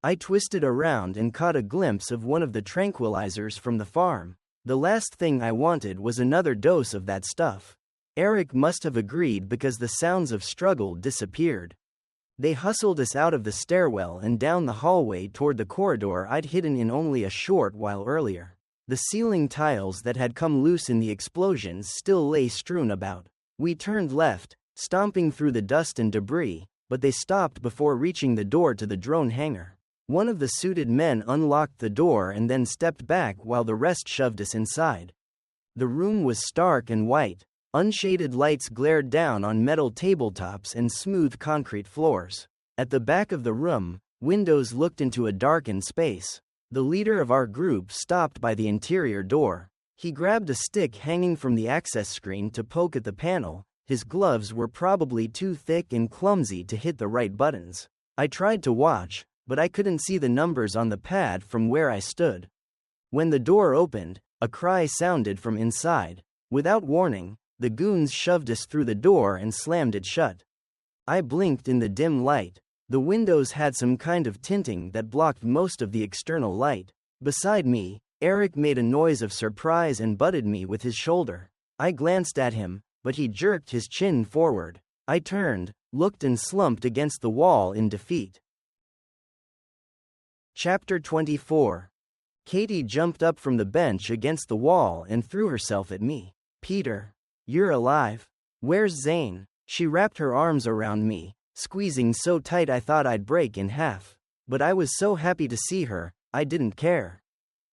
I twisted around and caught a glimpse of one of the tranquilizers from the farm. The last thing I wanted was another dose of that stuff. Eric must have agreed because the sounds of struggle disappeared. They hustled us out of the stairwell and down the hallway toward the corridor I'd hidden in only a short while earlier. The ceiling tiles that had come loose in the explosions still lay strewn about. We turned left, stomping through the dust and debris, but they stopped before reaching the door to the drone hangar. One of the suited men unlocked the door and then stepped back while the rest shoved us inside. The room was stark and white. Unshaded lights glared down on metal tabletops and smooth concrete floors. At the back of the room, windows looked into a darkened space. The leader of our group stopped by the interior door. He grabbed a stick hanging from the access screen to poke at the panel. His gloves were probably too thick and clumsy to hit the right buttons. I tried to watch, but I couldn't see the numbers on the pad from where I stood. When the door opened, a cry sounded from inside. Without warning, the goons shoved us through the door and slammed it shut. I blinked in the dim light. The windows had some kind of tinting that blocked most of the external light. Beside me, Eric made a noise of surprise and butted me with his shoulder. I glanced at him, but he jerked his chin forward. I turned, looked and slumped against the wall in defeat. Chapter 24. Katie jumped up from the bench against the wall and threw herself at me. "Peter, you're alive. Where's Zane?" She wrapped her arms around me, squeezing so tight I thought I'd break in half. But I was so happy to see her, I didn't care.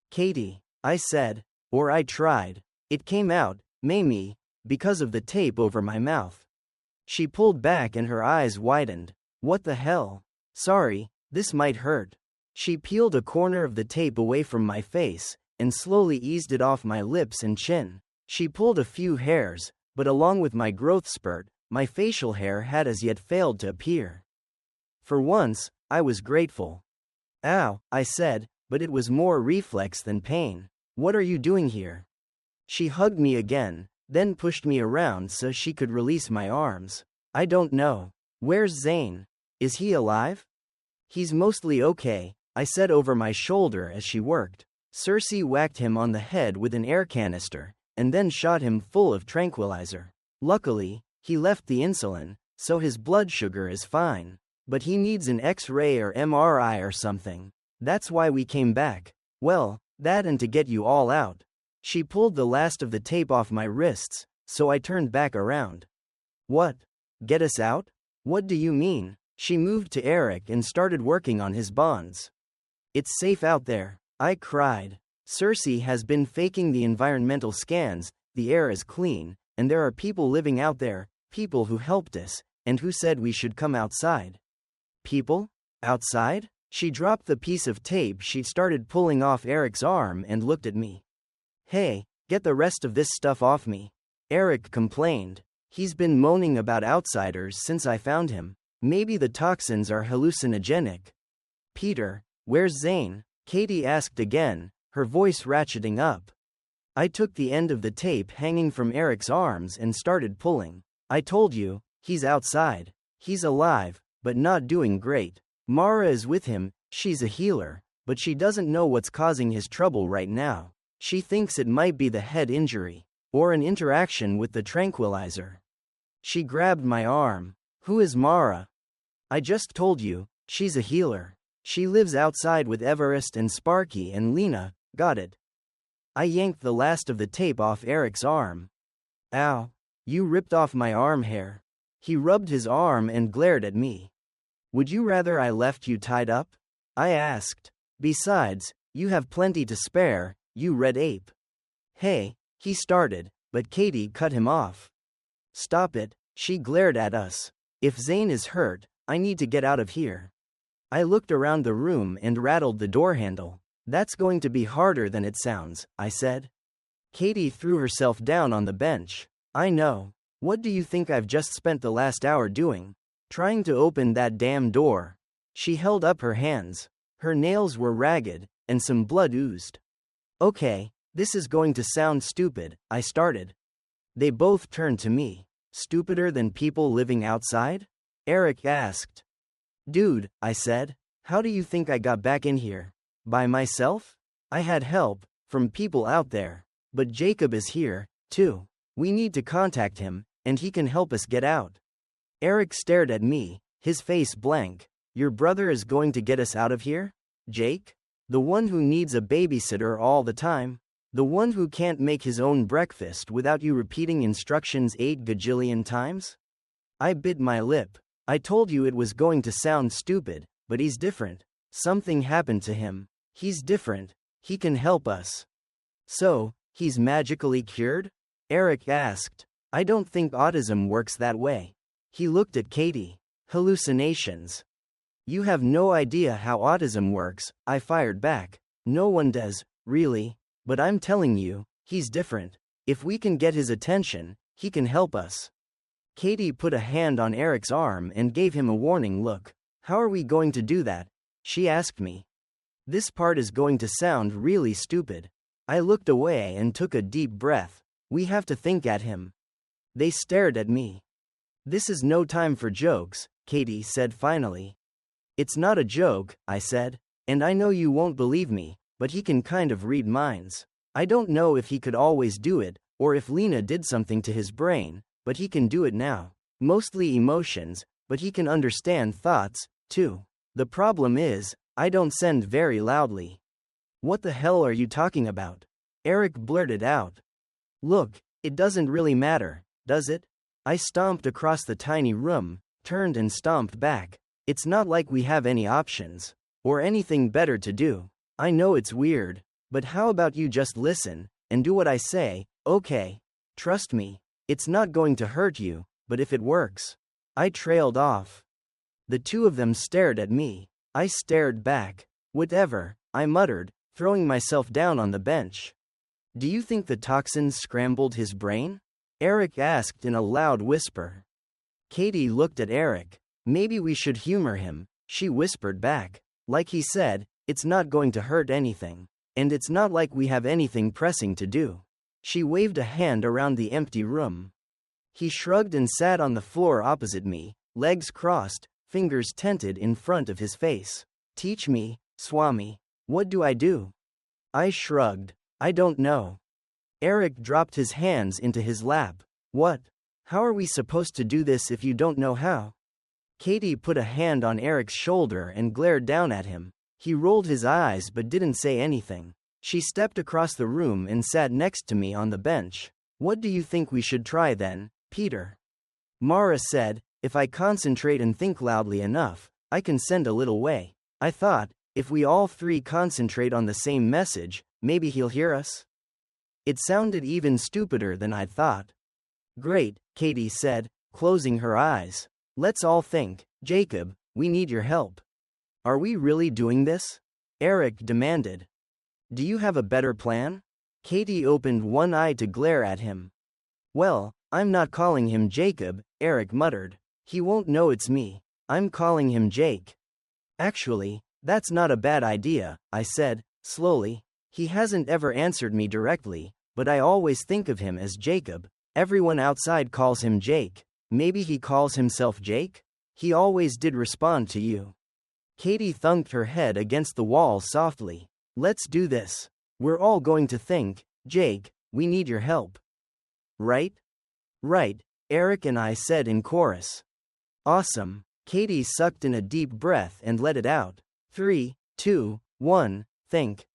"Katie," I said, or I tried. It came out, Mamie, because of the tape over my mouth. She pulled back and her eyes widened. "What the hell? Sorry, this might hurt." She peeled a corner of the tape away from my face, and slowly eased it off my lips and chin. She pulled a few hairs, but along with my growth spurt, my facial hair had as yet failed to appear. For once, I was grateful. "Ow," I said, but it was more reflex than pain. "What are you doing here?" She hugged me again, then pushed me around so she could release my arms. "I don't know. Where's Zane? Is he alive?" "He's mostly okay," I said over my shoulder as she worked. Cersei whacked him on the head with an air canister, and then shot him full of tranquilizer. Luckily, he left the insulin, so his blood sugar is fine. But he needs an X-ray or MRI or something. That's why we came back. Well, that and to get you all out. She pulled the last of the tape off my wrists, so I turned back around. "What? Get us out? What do you mean?" She moved to Eric and started working on his bonds. "It's safe out there," I cried. "Cersei has been faking the environmental scans, the air is clean, and there are people living out there, people who helped us, and who said we should come outside." "People? Outside?" She dropped the piece of tape she'd started pulling off Eric's arm and looked at me. "Hey, get the rest of this stuff off me," Eric complained. He's been moaning about outsiders since I found him. Maybe the toxins are hallucinogenic. "Peter, where's Zane?" Katie asked again, her voice ratcheting up. I took the end of the tape hanging from Eric's arms and started pulling. "I told you, he's outside. He's alive, but not doing great. Mara is with him, she's a healer, but she doesn't know what's causing his trouble right now. She thinks it might be the head injury, or an interaction with the tranquilizer." She grabbed my arm. "Who is Mara?" "I just told you, she's a healer. She lives outside with Everest and Sparky and Lena, got it?" I yanked the last of the tape off Eric's arm. "Ow, you ripped off my arm hair." He rubbed his arm and glared at me. "Would you rather I left you tied up?" I asked. "Besides, you have plenty to spare, you red ape." "Hey," he started, but Katie cut him off. "Stop it," she glared at us. "If Zane is hurt, I need to get out of here." I looked around the room and rattled the door handle. "That's going to be harder than it sounds," I said. Katie threw herself down on the bench. "I know. What do you think I've just spent the last hour doing? Trying to open that damn door." She held up her hands. Her nails were ragged, and some blood oozed. "Okay, this is going to sound stupid," I started. They both turned to me. "Stupider than people living outside?" Eric asked. "Dude," I said, "how do you think I got back in here? By myself? I had help, from people out there. But Jacob is here, too. We need to contact him, and he can help us get out." Eric stared at me, his face blank. "Your brother is going to get us out of here? Jake? The one who needs a babysitter all the time? The one who can't make his own breakfast without you repeating instructions 8 gajillion times?" I bit my lip. "I told you it was going to sound stupid, but he's different. Something happened to him. He's different. He can help us." "So, he's magically cured?" Eric asked. I don't think autism works that way. He looked at Katie. Hallucinations. You have no idea how autism works, I fired back. No one does, really. But I'm telling you, he's different. If we can get his attention, he can help us. Katie put a hand on Eric's arm and gave him a warning look. How are we going to do that? She asked me. This part is going to sound really stupid. I looked away and took a deep breath. We have to think at him. They stared at me. This is no time for jokes, Katie said finally. It's not a joke, I said. And I know you won't believe me, but he can kind of read minds. I don't know if he could always do it, or if Lena did something to his brain, but he can do it now. Mostly emotions, but he can understand thoughts, too. The problem is, I don't send very loudly. What the hell are you talking about? Eric blurted out. Look, it doesn't really matter, does it? I stomped across the tiny room, turned and stomped back. It's not like we have any options, or anything better to do. I know it's weird, but how about you just listen, and do what I say, okay? Trust me, it's not going to hurt you, but if it works. I trailed off. The two of them stared at me. I stared back. Whatever, I muttered, throwing myself down on the bench. Do you think the toxins scrambled his brain? Eric asked in a loud whisper. Katie looked at Eric. Maybe we should humor him, she whispered back. Like he said, it's not going to hurt anything. And it's not like we have anything pressing to do. She waved a hand around the empty room. He shrugged and sat on the floor opposite me, legs crossed, fingers tented in front of his face. Teach me, Swami. What do I do? I shrugged. I don't know. Eric dropped his hands into his lap. What? How are we supposed to do this if you don't know how? Katie put a hand on Eric's shoulder and glared down at him. He rolled his eyes but didn't say anything. She stepped across the room and sat next to me on the bench. What do you think we should try then, Peter? Mara said, if I concentrate and think loudly enough, I can send a little way. I thought, if we all three concentrate on the same message, maybe he'll hear us? It sounded even stupider than I'd thought. Great, Katie said, closing her eyes. Let's all think. Jacob, we need your help. Are we really doing this? Eric demanded. Do you have a better plan? Katie opened one eye to glare at him. Well, I'm not calling him Jacob, Eric muttered. He won't know it's me. I'm calling him Jake. Actually, that's not a bad idea, I said, slowly. He hasn't ever answered me directly, but I always think of him as Jacob. Everyone outside calls him Jake. Maybe he calls himself Jake? He always did respond to you. Katie thunked her head against the wall softly. Let's do this. We're all going to think, Jake, we need your help. Right? Right, Eric and I said in chorus. Awesome. Katie sucked in a deep breath and let it out. 3, 2, 1, think.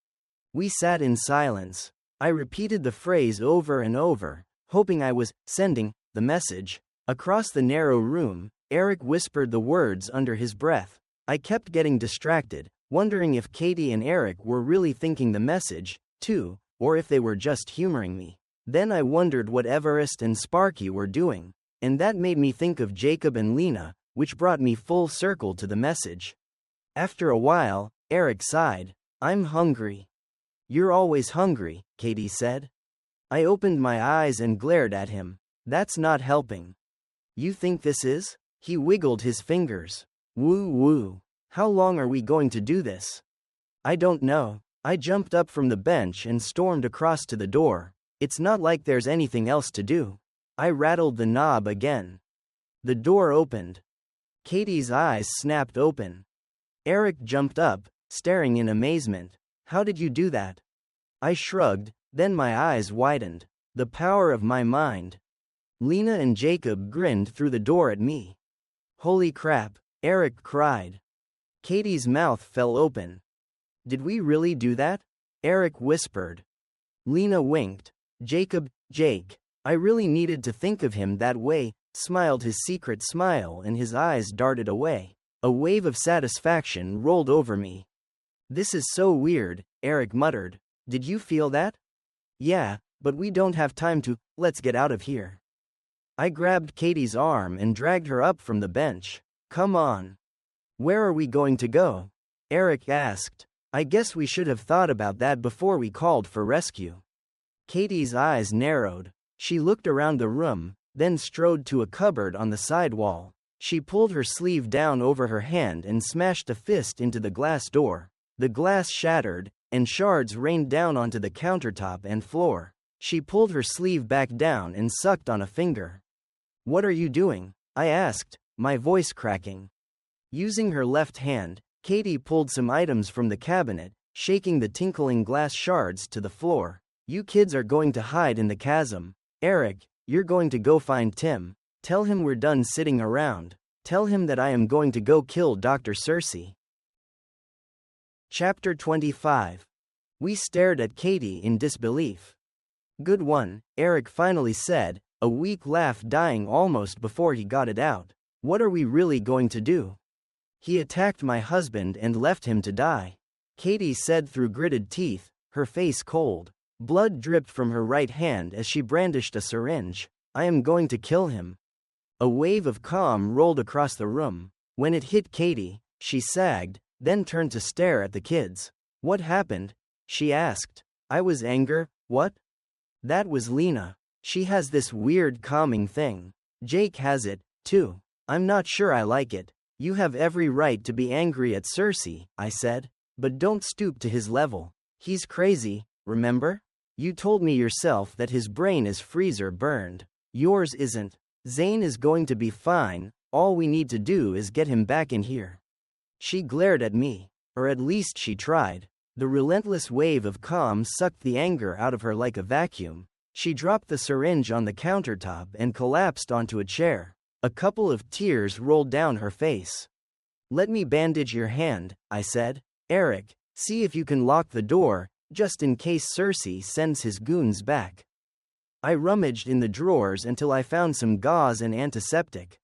We sat in silence. I repeated the phrase over and over, hoping I was sending the message. Across the narrow room, Eric whispered the words under his breath. I kept getting distracted, wondering if Katie and Eric were really thinking the message, too, or if they were just humoring me. Then I wondered what Everest and Sparky were doing, and that made me think of Jacob and Lena, which brought me full circle to the message. After a while, Eric sighed. I'm hungry. You're always hungry, Katie said. I opened my eyes and glared at him. That's not helping. You think this is? He wiggled his fingers. Woo woo. How long are we going to do this? I don't know. I jumped up from the bench and stormed across to the door. It's not like there's anything else to do. I rattled the knob again. The door opened. Katie's eyes snapped open. Eric jumped up, staring in amazement. How did you do that? I shrugged, then my eyes widened. The power of my mind. Lena and Jacob grinned through the door at me. Holy crap, Eric cried. Katie's mouth fell open. Did we really do that? Eric whispered. Lena winked. Jake, I really needed to think of him that way, smiled his secret smile and his eyes darted away. A wave of satisfaction rolled over me. This is so weird, Eric muttered. Did you feel that? Yeah, but we don't have time to, let's get out of here. I grabbed Katie's arm and dragged her up from the bench. Come on. Where are we going to go? Eric asked. I guess we should have thought about that before we called for rescue. Katie's eyes narrowed. She looked around the room, then strode to a cupboard on the side wall. She pulled her sleeve down over her hand and smashed a fist into the glass door. The glass shattered, and shards rained down onto the countertop and floor. She pulled her sleeve back down and sucked on a finger. What are you doing? I asked, my voice cracking. Using her left hand, Katie pulled some items from the cabinet, shaking the tinkling glass shards to the floor. You kids are going to hide in the chasm. Eric, you're going to go find Tim. Tell him we're done sitting around. Tell him that I am going to go kill Dr. Cersei. Chapter 25. We stared at Katie in disbelief. Good one, Eric finally said, a weak laugh dying almost before he got it out. What are we really going to do? He attacked my husband and left him to die. Katie said through gritted teeth, her face cold. Blood dripped from her right hand as she brandished a syringe. I am going to kill him. A wave of calm rolled across the room. When it hit Katie, she sagged, then turned to stare at the kids. What happened? She asked. I was anger. What? That was Lena. She has this weird calming thing. Jake has it, too. I'm not sure I like it. You have every right to be angry at Cersei, I said. But don't stoop to his level. He's crazy, remember? You told me yourself that his brain is freezer burned. Yours isn't. Zane is going to be fine, all we need to do is get him back in here. She glared at me. Or at least she tried. The relentless wave of calm sucked the anger out of her like a vacuum. She dropped the syringe on the countertop and collapsed onto a chair. A couple of tears rolled down her face. Let me bandage your hand, I said. Eric, see if you can lock the door, just in case Cersei sends his goons back. I rummaged in the drawers until I found some gauze and antiseptic.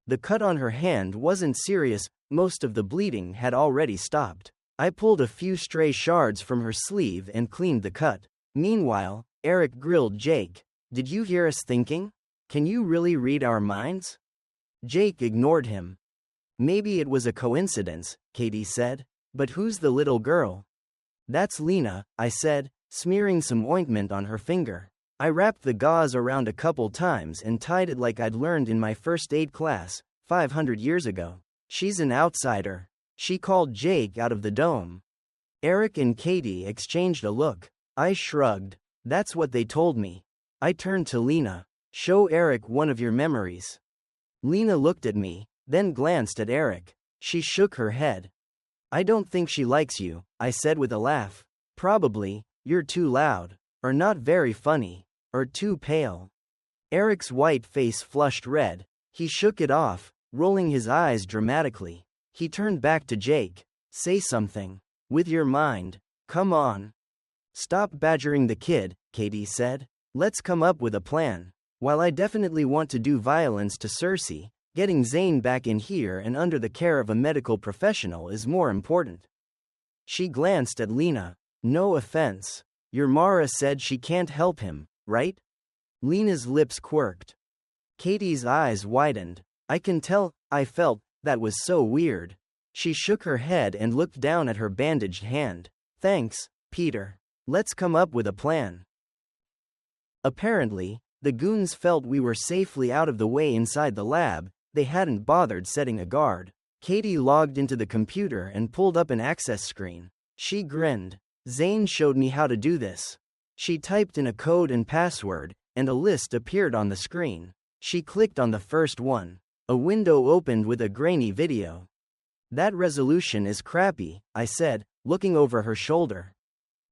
The cut on her hand wasn't serious, most of the bleeding had already stopped. I pulled a few stray shards from her sleeve and cleaned the cut. Meanwhile, Eric grilled Jake. Did you hear us thinking? Can you really read our minds? Jake ignored him. Maybe it was a coincidence, Katie said. But who's the little girl? That's Lena, I said, smearing some ointment on her finger. I wrapped the gauze around a couple times and tied it like I'd learned in my first aid class, 500 years ago. She's an outsider. She called Jake out of the dome. Eric and Katie exchanged a look. I shrugged. That's what they told me. I turned to Lena. Show Eric one of your memories. Lena looked at me, then glanced at Eric. She shook her head. I don't think she likes you, I said with a laugh. Probably, you're too loud, or not very funny, or too pale. Eric's white face flushed red. He shook it off, rolling his eyes dramatically. He turned back to Jake. Say something. With your mind. Come on. Stop badgering the kid, Katie said. Let's come up with a plan. While I definitely want to do violence to Cersei, getting Zane back in here and under the care of a medical professional is more important. She glanced at Lena. No offense. Your Mara said she can't help him, right? Lena's lips quirked. Katie's eyes widened. I can tell. I felt that was so weird. She shook her head and looked down at her bandaged hand. Thanks, Peter. Let's come up with a plan. Apparently, the goons felt we were safely out of the way inside the lab. They hadn't bothered setting a guard. Katie logged into the computer and pulled up an access screen. She grinned. Zane showed me how to do this. She typed in a code and password, and a list appeared on the screen. She clicked on the first one. A window opened with a grainy video. That resolution is crappy, I said, looking over her shoulder.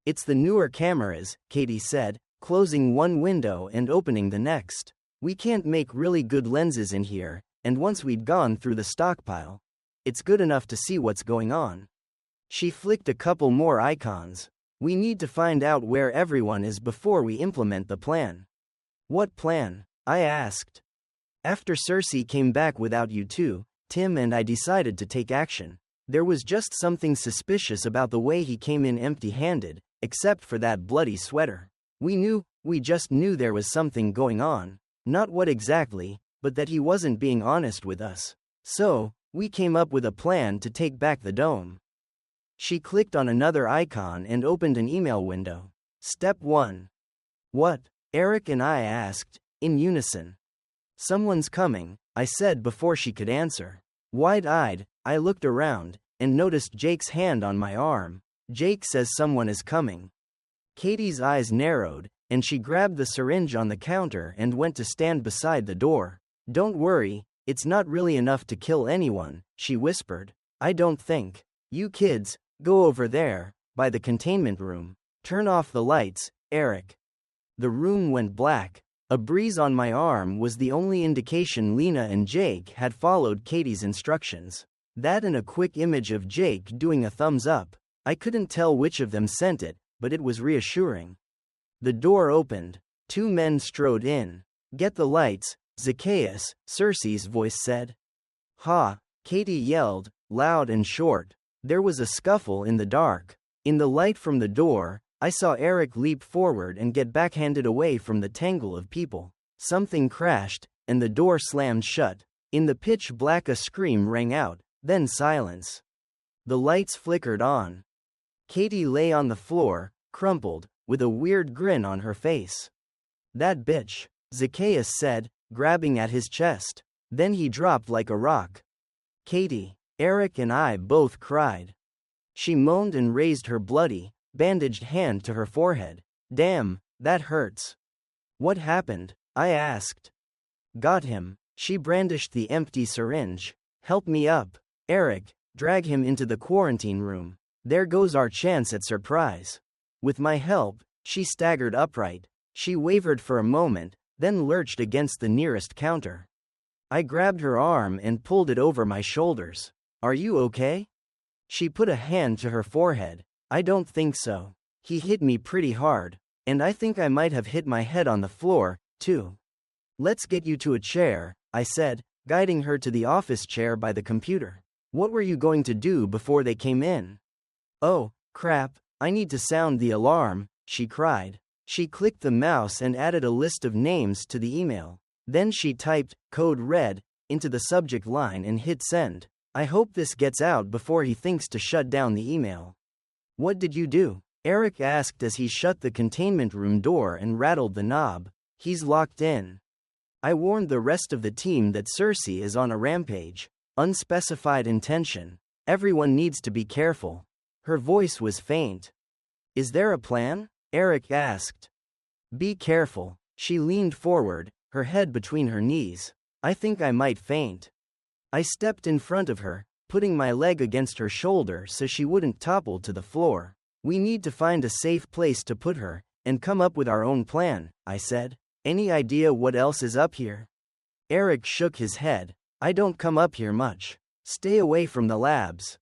It's the newer cameras, Katie said, closing one window and opening the next. We can't make really good lenses in here, and once we'd gone through the stockpile, it's good enough to see what's going on. She flicked a couple more icons. We need to find out where everyone is before we implement the plan. What plan? I asked. After Cersei came back without you two, Tim and I decided to take action. There was just something suspicious about the way he came in empty-handed, except for that bloody sweater. We just knew there was something going on. Not what exactly, but that he wasn't being honest with us. So, we came up with a plan to take back the dome. She clicked on another icon and opened an email window. Step 1. What? Eric and I asked, in unison. Someone's coming, I said before she could answer. Wide-eyed, I looked around, and noticed Jake's hand on my arm. Jake says someone is coming. Katie's eyes narrowed, and she grabbed the syringe on the counter and went to stand beside the door. Don't worry, it's not really enough to kill anyone, she whispered. I don't think. You kids, go over there, by the containment room. Turn off the lights, Eric. The room went black. A breeze on my arm was the only indication Lena and Jake had followed Katie's instructions. That and a quick image of Jake doing a thumbs up. I couldn't tell which of them sent it, but it was reassuring. The door opened. 2 men strode in. Get the lights, Zacchaeus, Circe's voice said. Ha! Katie yelled, loud and short. There was a scuffle in the dark. In the light from the door, I saw Eric leap forward and get backhanded away from the tangle of people. Something crashed, and the door slammed shut. In the pitch black a scream rang out, then silence. The lights flickered on. Katie lay on the floor, crumpled, with a weird grin on her face. That bitch, Zacchaeus said, grabbing at his chest. Then he dropped like a rock. Katie, Eric and I both cried. She moaned and raised her bloody, bandaged hand to her forehead. Damn, that hurts. What happened? I asked. Got him. She brandished the empty syringe. Help me up. Eric, drag him into the quarantine room. There goes our chance at surprise. With my help, she staggered upright. She wavered for a moment, then lurched against the nearest counter. I grabbed her arm and pulled it over my shoulders. Are you okay? She put a hand to her forehead. I don't think so. He hit me pretty hard, and I think I might have hit my head on the floor, too. Let's get you to a chair, I said, guiding her to the office chair by the computer. What were you going to do before they came in? Oh, crap, I need to sound the alarm, she cried. She clicked the mouse and added a list of names to the email. Then she typed, code red, into the subject line and hit send. I hope this gets out before he thinks to shut down the email. What did you do? Eric asked as he shut the containment room door and rattled the knob. He's locked in. I warned the rest of the team that Circe is on a rampage. Unspecified intention. Everyone needs to be careful. Her voice was faint. Is there a plan? Eric asked. Be careful. She leaned forward, her head between her knees. I think I might faint. I stepped in front of her, putting my leg against her shoulder so she wouldn't topple to the floor. We need to find a safe place to put her, and come up with our own plan, I said. Any idea what else is up here? Eric shook his head. I don't come up here much. Stay away from the labs.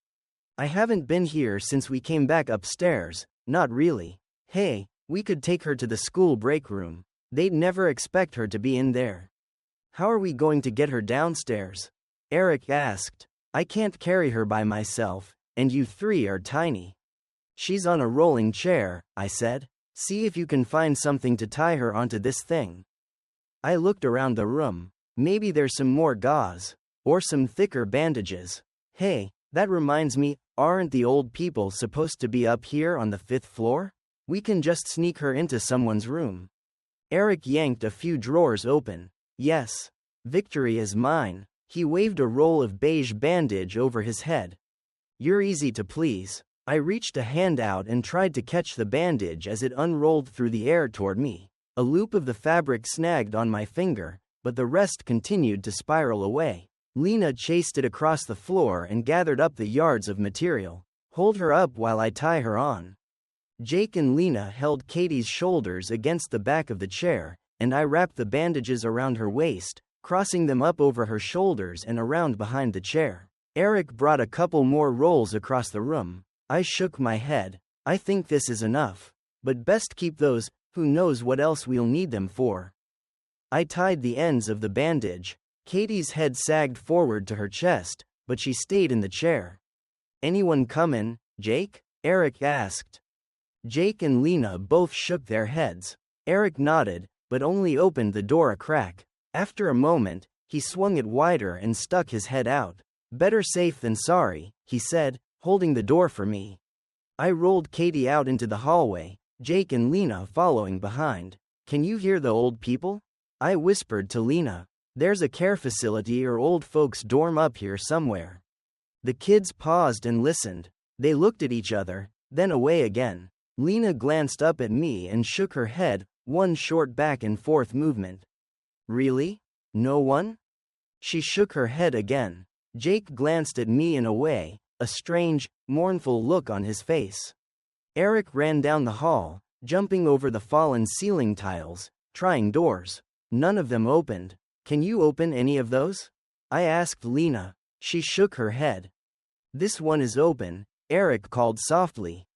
I haven't been here since we came back upstairs, not really. Hey, we could take her to the school break room. They'd never expect her to be in there. How are we going to get her downstairs? Eric asked. I can't carry her by myself, and you 3 are tiny. She's on a rolling chair, I said. See if you can find something to tie her onto this thing. I looked around the room. Maybe there's some more gauze, or some thicker bandages. Hey, that reminds me, aren't the old people supposed to be up here on the 5th floor? We can just sneak her into someone's room. Eric yanked a few drawers open. Yes. Victory is mine. He waved a roll of beige bandage over his head. You're easy to please. I reached a hand out and tried to catch the bandage as it unrolled through the air toward me. A loop of the fabric snagged on my finger, but the rest continued to spiral away. Lena chased it across the floor and gathered up the yards of material. Hold her up while I tie her on. Jake and Lena held Katie's shoulders against the back of the chair, and I wrapped the bandages around her waist, crossing them up over her shoulders and around behind the chair. Eric brought a couple more rolls across the room. I shook my head. I think this is enough. But best keep those, who knows what else we'll need them for. I tied the ends of the bandage. Katie's head sagged forward to her chest, but she stayed in the chair. Anyone comin', Jake? Eric asked. Jake and Lena both shook their heads. Eric nodded, but only opened the door a crack. After a moment, he swung it wider and stuck his head out. "Better safe than sorry," he said, holding the door for me. I rolled Katie out into the hallway, Jake and Lena following behind. "Can you hear the old people?" I whispered to Lena. "There's a care facility or old folks' dorm up here somewhere." The kids paused and listened. They looked at each other, then away again. Lena glanced up at me and shook her head, one short back and forth movement. "Really? No one?" She shook her head again. Jake glanced at me and away, a strange, mournful look on his face. Eric ran down the hall, jumping over the fallen ceiling tiles, trying doors. None of them opened. "Can you open any of those?" I asked Lena. She shook her head. "This one is open," Eric called softly.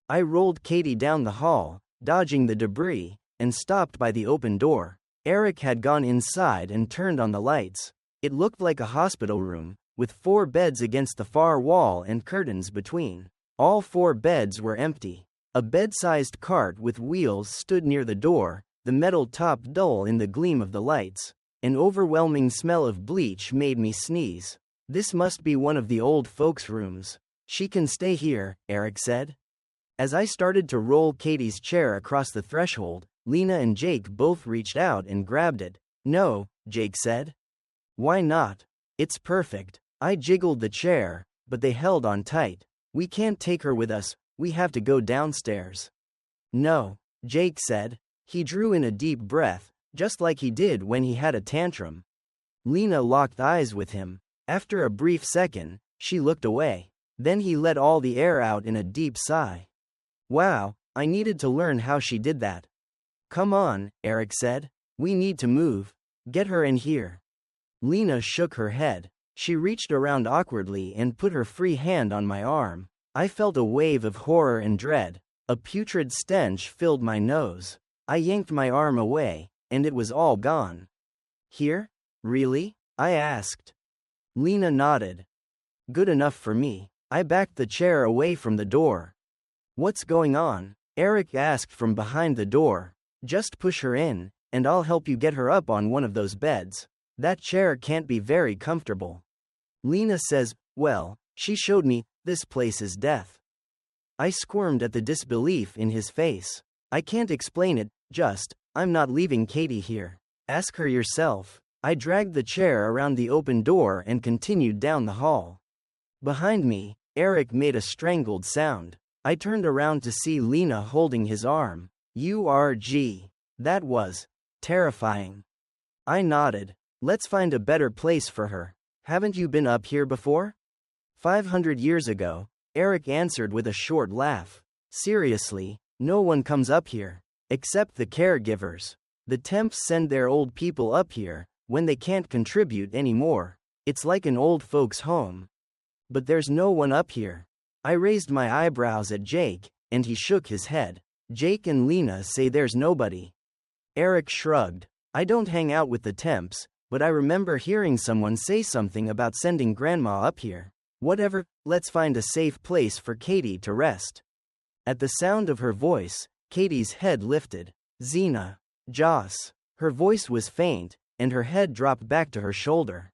I rolled Katie down the hall, dodging the debris, and stopped by the open door. Eric had gone inside and turned on the lights. It looked like a hospital room, with 4 beds against the far wall and curtains between. All 4 beds were empty. A bed-sized cart with wheels stood near the door, the metal top dull in the gleam of the lights. An overwhelming smell of bleach made me sneeze. "This must be one of the old folks' rooms. She can stay here," Eric said. As I started to roll Katie's chair across the threshold, Lena and Jake both reached out and grabbed it. "No," Jake said. "Why not? It's perfect." I jiggled the chair, but they held on tight. "We can't take her with us, we have to go downstairs." "No," Jake said. He drew in a deep breath, just like he did when he had a tantrum. Lena locked eyes with him. After a brief second, she looked away. Then he let all the air out in a deep sigh. Wow, I needed to learn how she did that. "Come on," Eric said. "We need to move. Get her in here." Lena shook her head. She reached around awkwardly and put her free hand on my arm. I felt a wave of horror and dread. A putrid stench filled my nose. I yanked my arm away, and it was all gone. "Here? Really?" I asked. Lena nodded. "Good enough for me." I backed the chair away from the door. "What's going on?" Eric asked from behind the door. "Just push her in, and I'll help you get her up on one of those beds. That chair can't be very comfortable." Lena says, "Well, she showed me, this place is death." I squirmed at the disbelief in his face. "I can't explain it, I'm not leaving Katie here. Ask her yourself." I dragged the chair around the open door and continued down the hall. Behind me, Eric made a strangled sound. I turned around to see Lena holding his arm. "URG. That was terrifying." I nodded. "Let's find a better place for her. Haven't you been up here before?" 500 years ago, Eric answered with a short laugh. "Seriously, no one comes up here. Except the caregivers. The temps send their old people up here when they can't contribute anymore. It's like an old folks' home. But there's no one up here." I raised my eyebrows at Jake, and he shook his head. "Jake and Lena say there's nobody." Eric shrugged. "I don't hang out with the temps, but I remember hearing someone say something about sending Grandma up here. Whatever, let's find a safe place for Katie to rest." At the sound of her voice, Katie's head lifted. "Zena. Joss." Her voice was faint, and her head dropped back to her shoulder.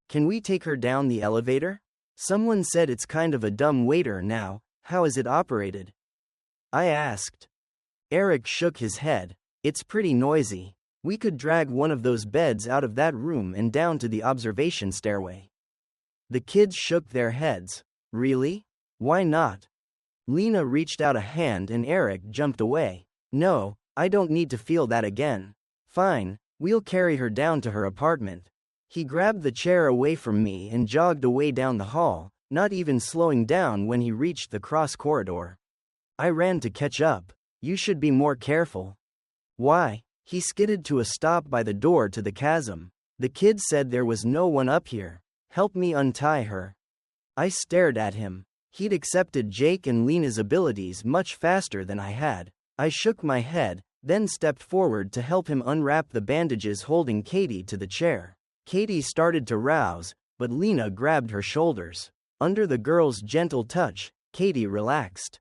"Can we take her down the elevator? Someone said it's kind of a dumb waiter now. How is it operated?" I asked. Eric shook his head. "It's pretty noisy. We could drag one of those beds out of that room and down to the observation stairway." The kids shook their heads. "Really? Why not?" Lena reached out a hand and Eric jumped away. "No, I don't need to feel that again." "Fine, we'll carry her down to her apartment." He grabbed the chair away from me and jogged away down the hall, not even slowing down when he reached the cross corridor. I ran to catch up. "You should be more careful." "Why?" He skidded to a stop by the door to the chasm. "The kid said there was no one up here. Help me untie her." I stared at him. He'd accepted Jake and Lena's abilities much faster than I had. I shook my head, then stepped forward to help him unwrap the bandages holding Katie to the chair. Katie started to rouse, but Lena grabbed her shoulders. Under the girl's gentle touch, Katie relaxed.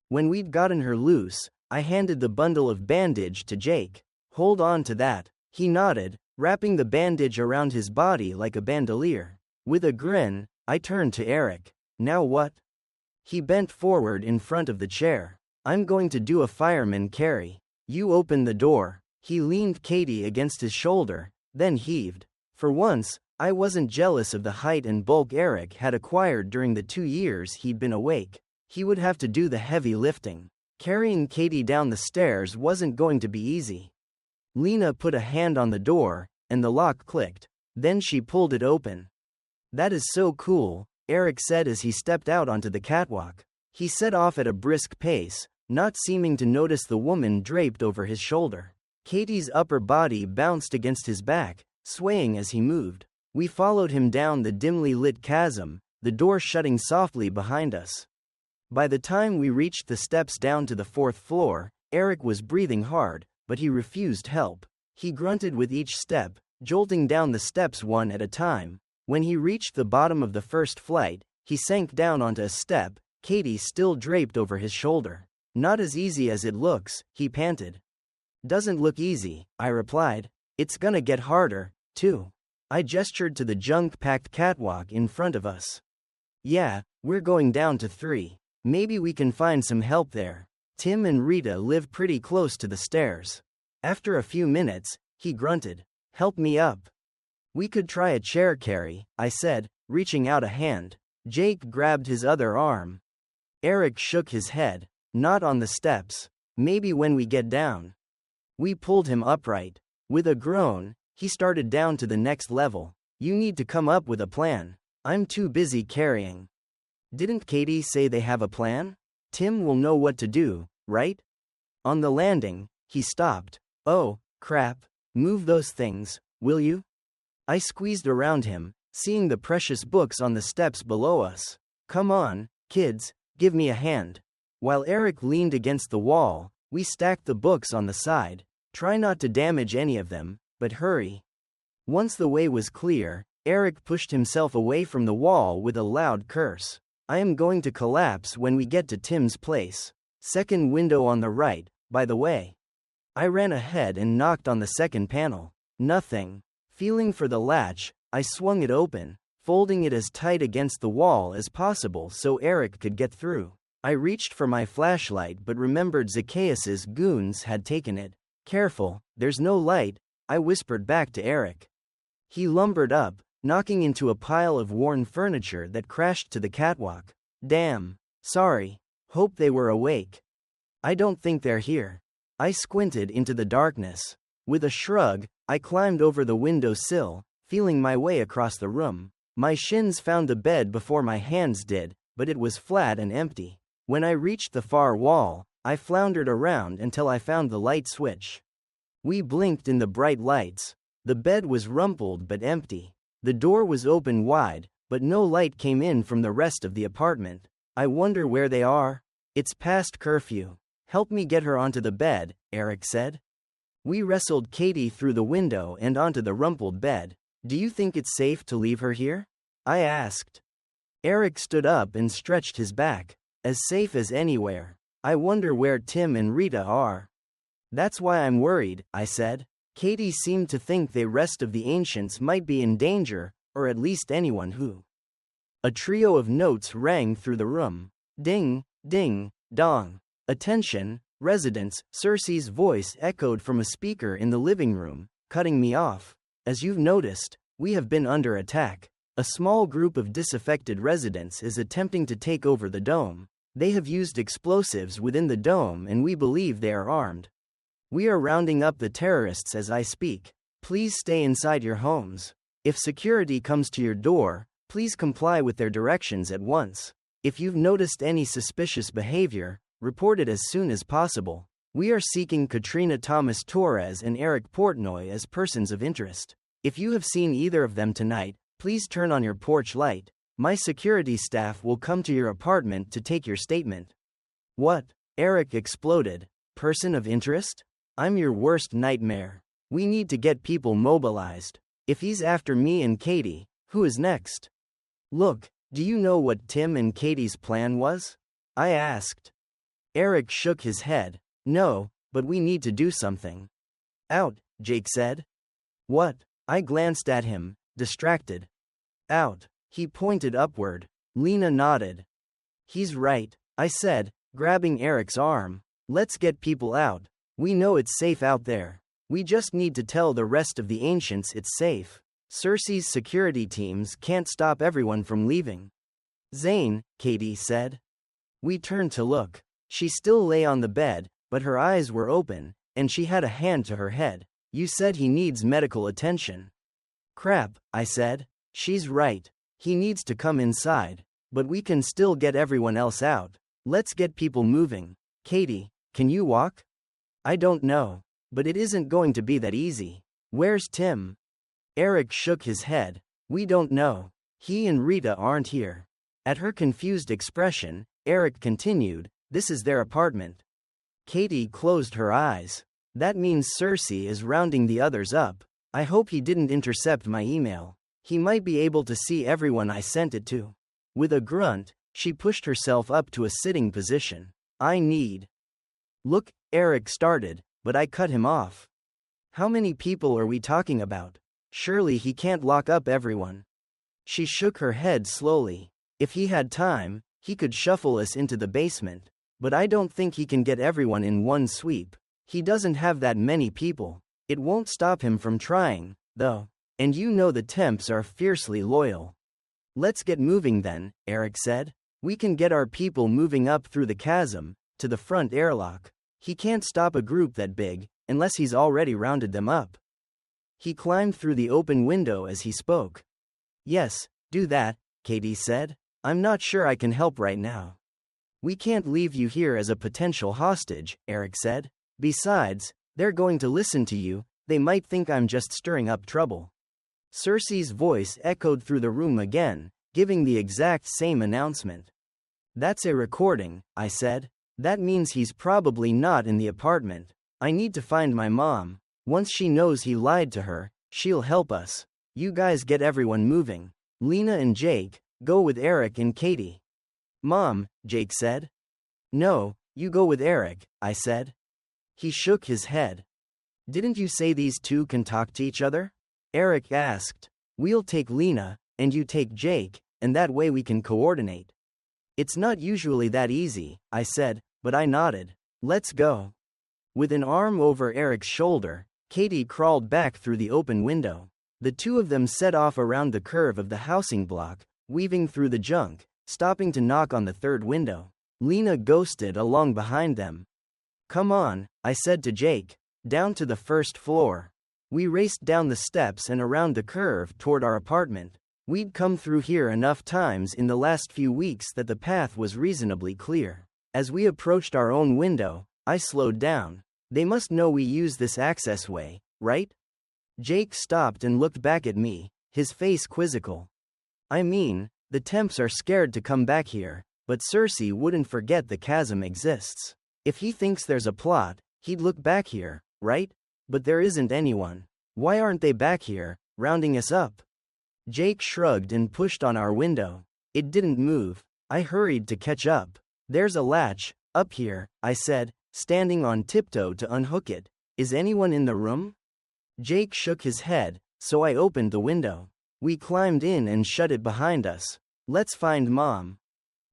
When we'd gotten her loose, I handed the bundle of bandage to Jake. "Hold on to that." He nodded, wrapping the bandage around his body like a bandolier. With a grin, I turned to Eric. Now what? He bent forward in front of the chair. I'm going to do a fireman carry. You open the door. He leaned Katie against his shoulder, then heaved. For once, I wasn't jealous of the height and bulk Eric had acquired during the 2 years he'd been awake. He would have to do the heavy lifting. Carrying Katie down the stairs wasn't going to be easy. Lena put a hand on the door, and the lock clicked. Then she pulled it open. That is so cool, Eric said as he stepped out onto the catwalk. He set off at a brisk pace, not seeming to notice the woman draped over his shoulder. Katie's upper body bounced against his back, swaying as he moved. We followed him down the dimly lit chasm, the door shutting softly behind us. By the time we reached the steps down to the 4th floor, Eric was breathing hard, but he refused help. He grunted with each step, jolting down the steps one at a time. When he reached the bottom of the first flight, he sank down onto a step, Katie still draped over his shoulder. Not as easy as it looks, he panted. Doesn't look easy, I replied. It's gonna get harder, too. I gestured to the junk-packed catwalk in front of us. Yeah, we're going down to 3. Maybe we can find some help there. Tim and Rita live pretty close to the stairs. After a few minutes, he grunted. Help me up. We could try a chair carry, I said, reaching out a hand. Jake grabbed his other arm. Eric shook his head. Not on the steps. Maybe when we get down. We pulled him upright. With a groan, he started down to the next level. You need to come up with a plan. I'm too busy carrying. Didn't Katie say they have a plan? Tim will know what to do, right? On the landing, he stopped. Oh, crap. Move those things, will you? I squeezed around him, seeing the precious books on the steps below us. Come on, kids, give me a hand. While Eric leaned against the wall, we stacked the books on the side. Try not to damage any of them, but hurry. Once the way was clear, Eric pushed himself away from the wall with a loud curse. I am going to collapse when we get to Tim's place. Second window on the right, by the way. I ran ahead and knocked on the second panel. Nothing. Feeling for the latch, I swung it open, folding it as tight against the wall as possible so Eric could get through. I reached for my flashlight but remembered Zacchaeus's goons had taken it. Careful, there's no light, I whispered back to Eric. He lumbered up, knocking into a pile of worn furniture that crashed to the catwalk. Damn. Sorry. Hope they were awake. I don't think they're here. I squinted into the darkness. With a shrug, I climbed over the window sill, feeling my way across the room. My shins found the bed before my hands did, but it was flat and empty. When I reached the far wall, I floundered around until I found the light switch. We blinked in the bright lights. The bed was rumpled but empty. The door was open wide, but no light came in from the rest of the apartment. I wonder where they are. It's past curfew. Help me get her onto the bed, Eric said. We wrestled Katie through the window and onto the rumpled bed. Do you think it's safe to leave her here? I asked. Eric stood up and stretched his back. As safe as anywhere. I wonder where Tim and Rita are. That's why I'm worried, I said. Katie seemed to think the rest of the ancients might be in danger, or at least anyone who. A trio of notes rang through the room. Ding, ding, dong. Attention, residents, Cersei's voice echoed from a speaker in the living room, cutting me off. As you've noticed, we have been under attack. A small group of disaffected residents is attempting to take over the dome. They have used explosives within the dome and we believe they are armed. We are rounding up the terrorists as I speak. Please stay inside your homes. If security comes to your door, please comply with their directions at once. If you've noticed any suspicious behavior, report it as soon as possible. We are seeking Katrina Thomas Torres and Eric Portnoy as persons of interest. If you have seen either of them tonight, please turn on your porch light. My security staff will come to your apartment to take your statement. What? Eric exploded. Person of interest? I'm your worst nightmare. We need to get people mobilized. If he's after me and Katie, who is next? Look, do you know what Tim and Katie's plan was? I asked. Eric shook his head. No, but we need to do something. Out, Jake said. What? I glanced at him, distracted. Out. He pointed upward. Lena nodded. He's right, I said, grabbing Eric's arm. Let's get people out. We know it's safe out there. We just need to tell the rest of the ancients it's safe. Cersei's security teams can't stop everyone from leaving. Zane, Katie said. We turned to look. She still lay on the bed, but her eyes were open, and she had a hand to her head. You said he needs medical attention. Crap, I said. She's right. He needs to come inside. But we can still get everyone else out. Let's get people moving. Katie, can you walk? I don't know. But it isn't going to be that easy. Where's Tim? Eric shook his head. We don't know. He and Rita aren't here. At her confused expression, Eric continued, this is their apartment. Katie closed her eyes. That means Cersei is rounding the others up. I hope he didn't intercept my email. He might be able to see everyone I sent it to. With a grunt, she pushed herself up to a sitting position. I need. Look, Eric started, but I cut him off. How many people are we talking about? Surely he can't lock up everyone. She shook her head slowly. If he had time, he could shuffle us into the basement. But I don't think he can get everyone in one sweep. He doesn't have that many people. It won't stop him from trying, though. And you know the Temps are fiercely loyal. Let's get moving then, Eric said. We can get our people moving up through the chasm, to the front airlock. He can't stop a group that big, unless he's already rounded them up. He climbed through the open window as he spoke. Yes, do that, Katie said. I'm not sure I can help right now. We can't leave you here as a potential hostage, Eric said. Besides, they're going to listen to you. They might think I'm just stirring up trouble. Cersei's voice echoed through the room again, giving the exact same announcement. That's a recording, I said. That means he's probably not in the apartment. I need to find my mom. Once she knows he lied to her, she'll help us. You guys get everyone moving. Lena and Jake, go with Eric and Katie. Mom, Jake said. No, you go with Eric, I said. He shook his head. Didn't you say these two can talk to each other? Eric asked. We'll take Lena, and you take Jake, and that way we can coordinate. It's not usually that easy, I said, but I nodded. Let's go. With an arm over Eric's shoulder, Katie crawled back through the open window. The two of them set off around the curve of the housing block, weaving through the junk, stopping to knock on the third window. Lena ghosted along behind them. Come on, I said to Jake. Down to the first floor. We raced down the steps and around the curve toward our apartment. We'd come through here enough times in the last few weeks that the path was reasonably clear. As we approached our own window, I slowed down. They must know we use this access way, right? Jake stopped and looked back at me, his face quizzical. I mean, the Temps are scared to come back here, but Cersei wouldn't forget the chasm exists. If he thinks there's a plot, he'd look back here, right? But there isn't anyone. Why aren't they back here, rounding us up? Jake shrugged and pushed on our window. It didn't move. I hurried to catch up. There's a latch, up here, I said, standing on tiptoe to unhook it. Is anyone in the room? Jake shook his head, so I opened the window. We climbed in and shut it behind us. Let's find Mom.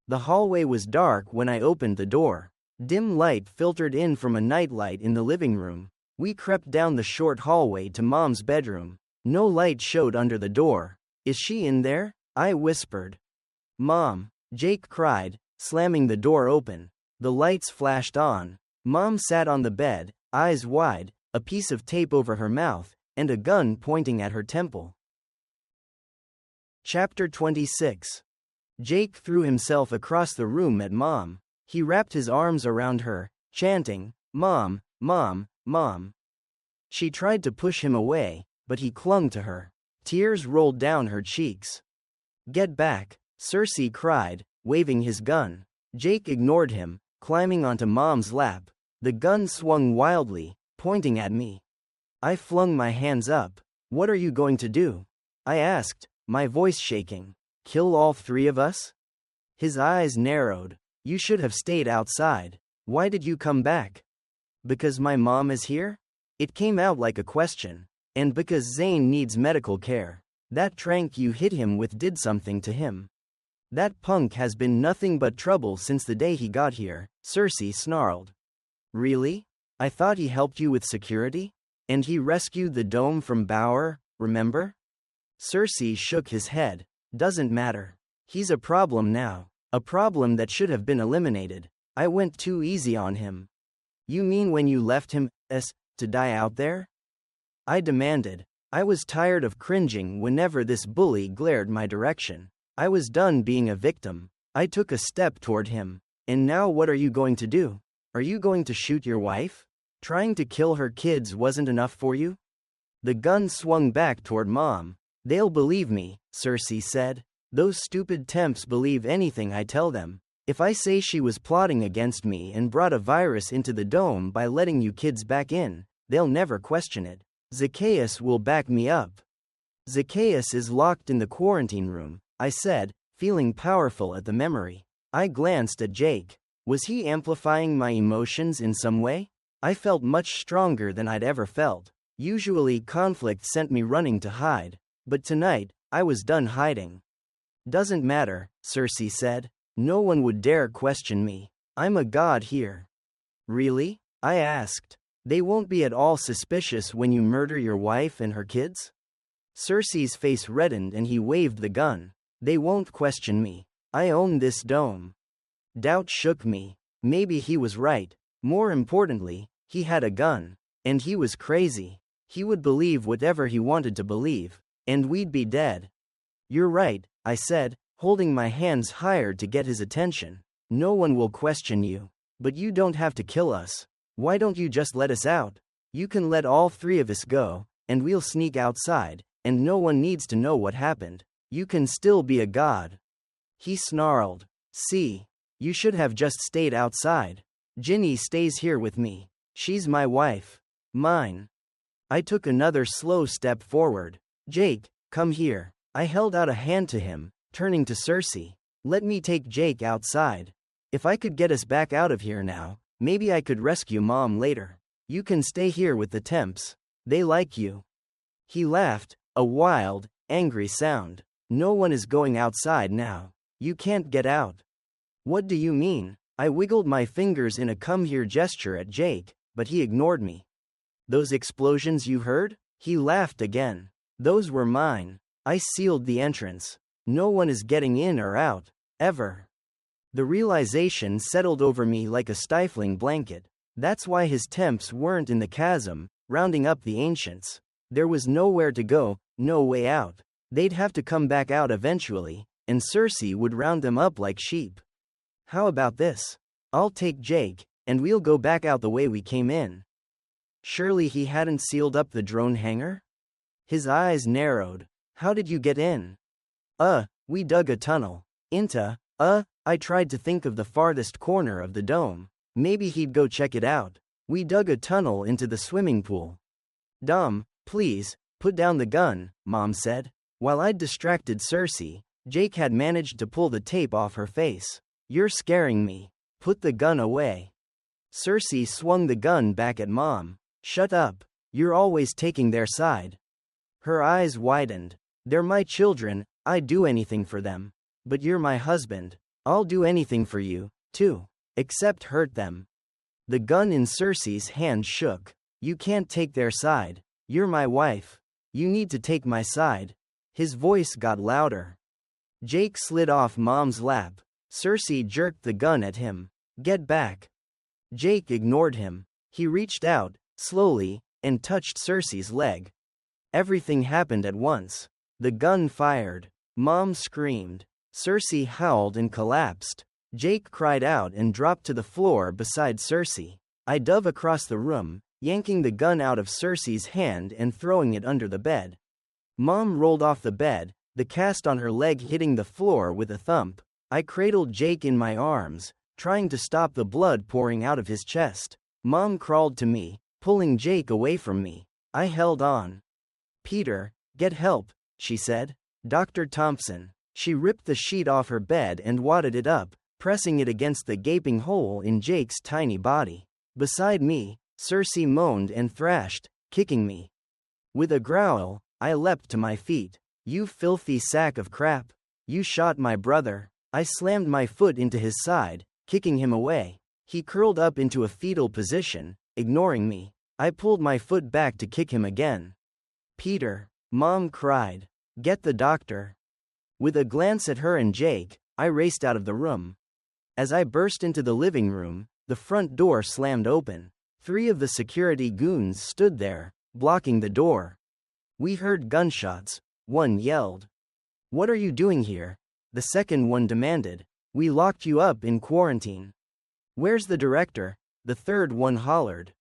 The hallway was dark when I opened the door. Dim light filtered in from a nightlight in the living room. We crept down the short hallway to Mom's bedroom. No light showed under the door. Is she in there? I whispered. Mom, Jake cried, slamming the door open. The lights flashed on. Mom sat on the bed, eyes wide, a piece of tape over her mouth, and a gun pointing at her temple. Chapter 26. Jake threw himself across the room at Mom. He wrapped his arms around her, chanting, Mom, Mom, Mom. She tried to push him away, but he clung to her. Tears rolled down her cheeks. Get back, Cersei cried, waving his gun. Jake ignored him, climbing onto Mom's lap. The gun swung wildly, pointing at me. I flung my hands up. What are you going to do? I asked, my voice shaking. Kill all three of us? His eyes narrowed. You should have stayed outside. Why did you come back? Because my mom is here? It came out like a question. And because Zane needs medical care. That trank you hit him with did something to him. That punk has been nothing but trouble since the day he got here, Cersei snarled. Really? I thought he helped you with security? And he rescued the dome from Bauer, remember? Cersei shook his head. Doesn't matter. He's a problem now. A problem that should have been eliminated. I went too easy on him. You mean when you left him, to die out there? I demanded. I was tired of cringing whenever this bully glared my direction. I was done being a victim. I took a step toward him. And now what are you going to do? Are you going to shoot your wife? Trying to kill her kids wasn't enough for you? The gun swung back toward Mom. They'll believe me, Cersei said. Those stupid temps believe anything I tell them. If I say she was plotting against me and brought a virus into the dome by letting you kids back in, they'll never question it. Zacchaeus will back me up. Zacchaeus is locked in the quarantine room, I said, feeling powerful at the memory. I glanced at Jake. Was he amplifying my emotions in some way? I felt much stronger than I'd ever felt. Usually conflict sent me running to hide, but tonight, I was done hiding. Doesn't matter, Cersei said. No one would dare question me. I'm a god here. Really? I asked. They won't be at all suspicious when you murder your wife and her kids? Cersei's face reddened and he waved the gun. They won't question me. I own this dome. Doubt shook me. Maybe he was right. More importantly, he had a gun. And he was crazy. He would believe whatever he wanted to believe. And we'd be dead. You're right, I said, holding my hands higher to get his attention. No one will question you. But you don't have to kill us. Why don't you just let us out? You can let all three of us go, and we'll sneak outside, and no one needs to know what happened. You can still be a god. He snarled. See, you should have just stayed outside. Ginny stays here with me. She's my wife. Mine. I took another slow step forward. Jake, come here. I held out a hand to him, turning to Cersei. Let me take Jake outside. If I could get us back out of here now, maybe I could rescue Mom later. You can stay here with the temps. They like you. He laughed, a wild, angry sound. No one is going outside now. You can't get out. What do you mean? I wiggled my fingers in a come here gesture at Jake, but he ignored me. Those explosions you heard? He laughed again. Those were mine. I sealed the entrance. No one is getting in or out, ever. The realization settled over me like a stifling blanket. That's why his temps weren't in the chasm, rounding up the ancients. There was nowhere to go, no way out. They'd have to come back out eventually, and Cersei would round them up like sheep. How about this? I'll take Jake, and we'll go back out the way we came in. Surely he hadn't sealed up the drone hangar? His eyes narrowed. How did you get in? We dug a tunnel. I tried to think of the farthest corner of the dome. Maybe he'd go check it out. We dug a tunnel into the swimming pool. Dom, please, put down the gun, Mom said. While I'd distracted Cersei, Jake had managed to pull the tape off her face. You're scaring me. Put the gun away. Cersei swung the gun back at Mom. Shut up. You're always taking their side. Her eyes widened. They're my children, I'd do anything for them. But you're my husband. I'll do anything for you, too. Except hurt them. The gun in Cersei's hand shook. You can't take their side. You're my wife. You need to take my side. His voice got louder. Jake slid off Mom's lap. Cersei jerked the gun at him. Get back. Jake ignored him. He reached out, slowly, and touched Cersei's leg. Everything happened at once. The gun fired. Mom screamed. Cersei howled and collapsed. Jake cried out and dropped to the floor beside Cersei. I dove across the room, yanking the gun out of Cersei's hand and throwing it under the bed. Mom rolled off the bed, the cast on her leg hitting the floor with a thump. I cradled Jake in my arms, trying to stop the blood pouring out of his chest. Mom crawled to me, pulling Jake away from me. I held on. Peter, get help, she said. Dr. Thompson. She ripped the sheet off her bed and wadded it up, pressing it against the gaping hole in Jake's tiny body. Beside me, Cersei moaned and thrashed, kicking me. With a growl, I leapt to my feet. You filthy sack of crap. You shot my brother. I slammed my foot into his side, kicking him away. He curled up into a fetal position, ignoring me. I pulled my foot back to kick him again. Peter, Mom cried. Get the doctor. With a glance at her and Jake, I raced out of the room. As I burst into the living room, the front door slammed open. 3 of the security goons stood there, blocking the door. We heard gunshots. One yelled. What are you doing here? The second one demanded. We locked you up in quarantine. Where's the director? The third one hollered.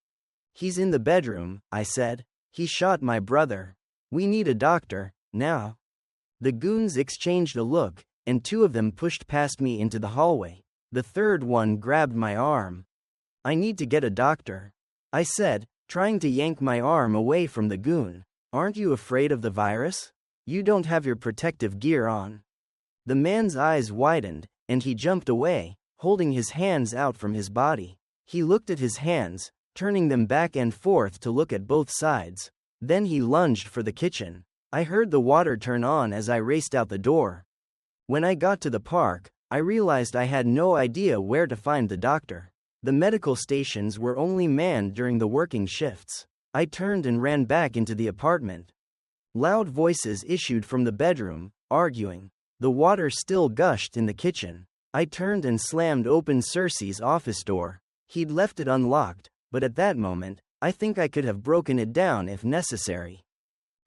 He's in the bedroom, I said. He shot my brother. We need a doctor, now. The goons exchanged a look, and 2 of them pushed past me into the hallway. The third one grabbed my arm. I need to get a doctor, I said, trying to yank my arm away from the goon. Aren't you afraid of the virus? You don't have your protective gear on. The man's eyes widened, and he jumped away, holding his hands out from his body. He looked at his hands, turning them back and forth to look at both sides. Then he lunged for the kitchen. I heard the water turn on as I raced out the door. When I got to the park, I realized I had no idea where to find the doctor. The medical stations were only manned during the working shifts. I turned and ran back into the apartment. Loud voices issued from the bedroom, arguing. The water still gushed in the kitchen. I turned and slammed open Cersei's office door. He'd left it unlocked, but at that moment, I think I could have broken it down if necessary.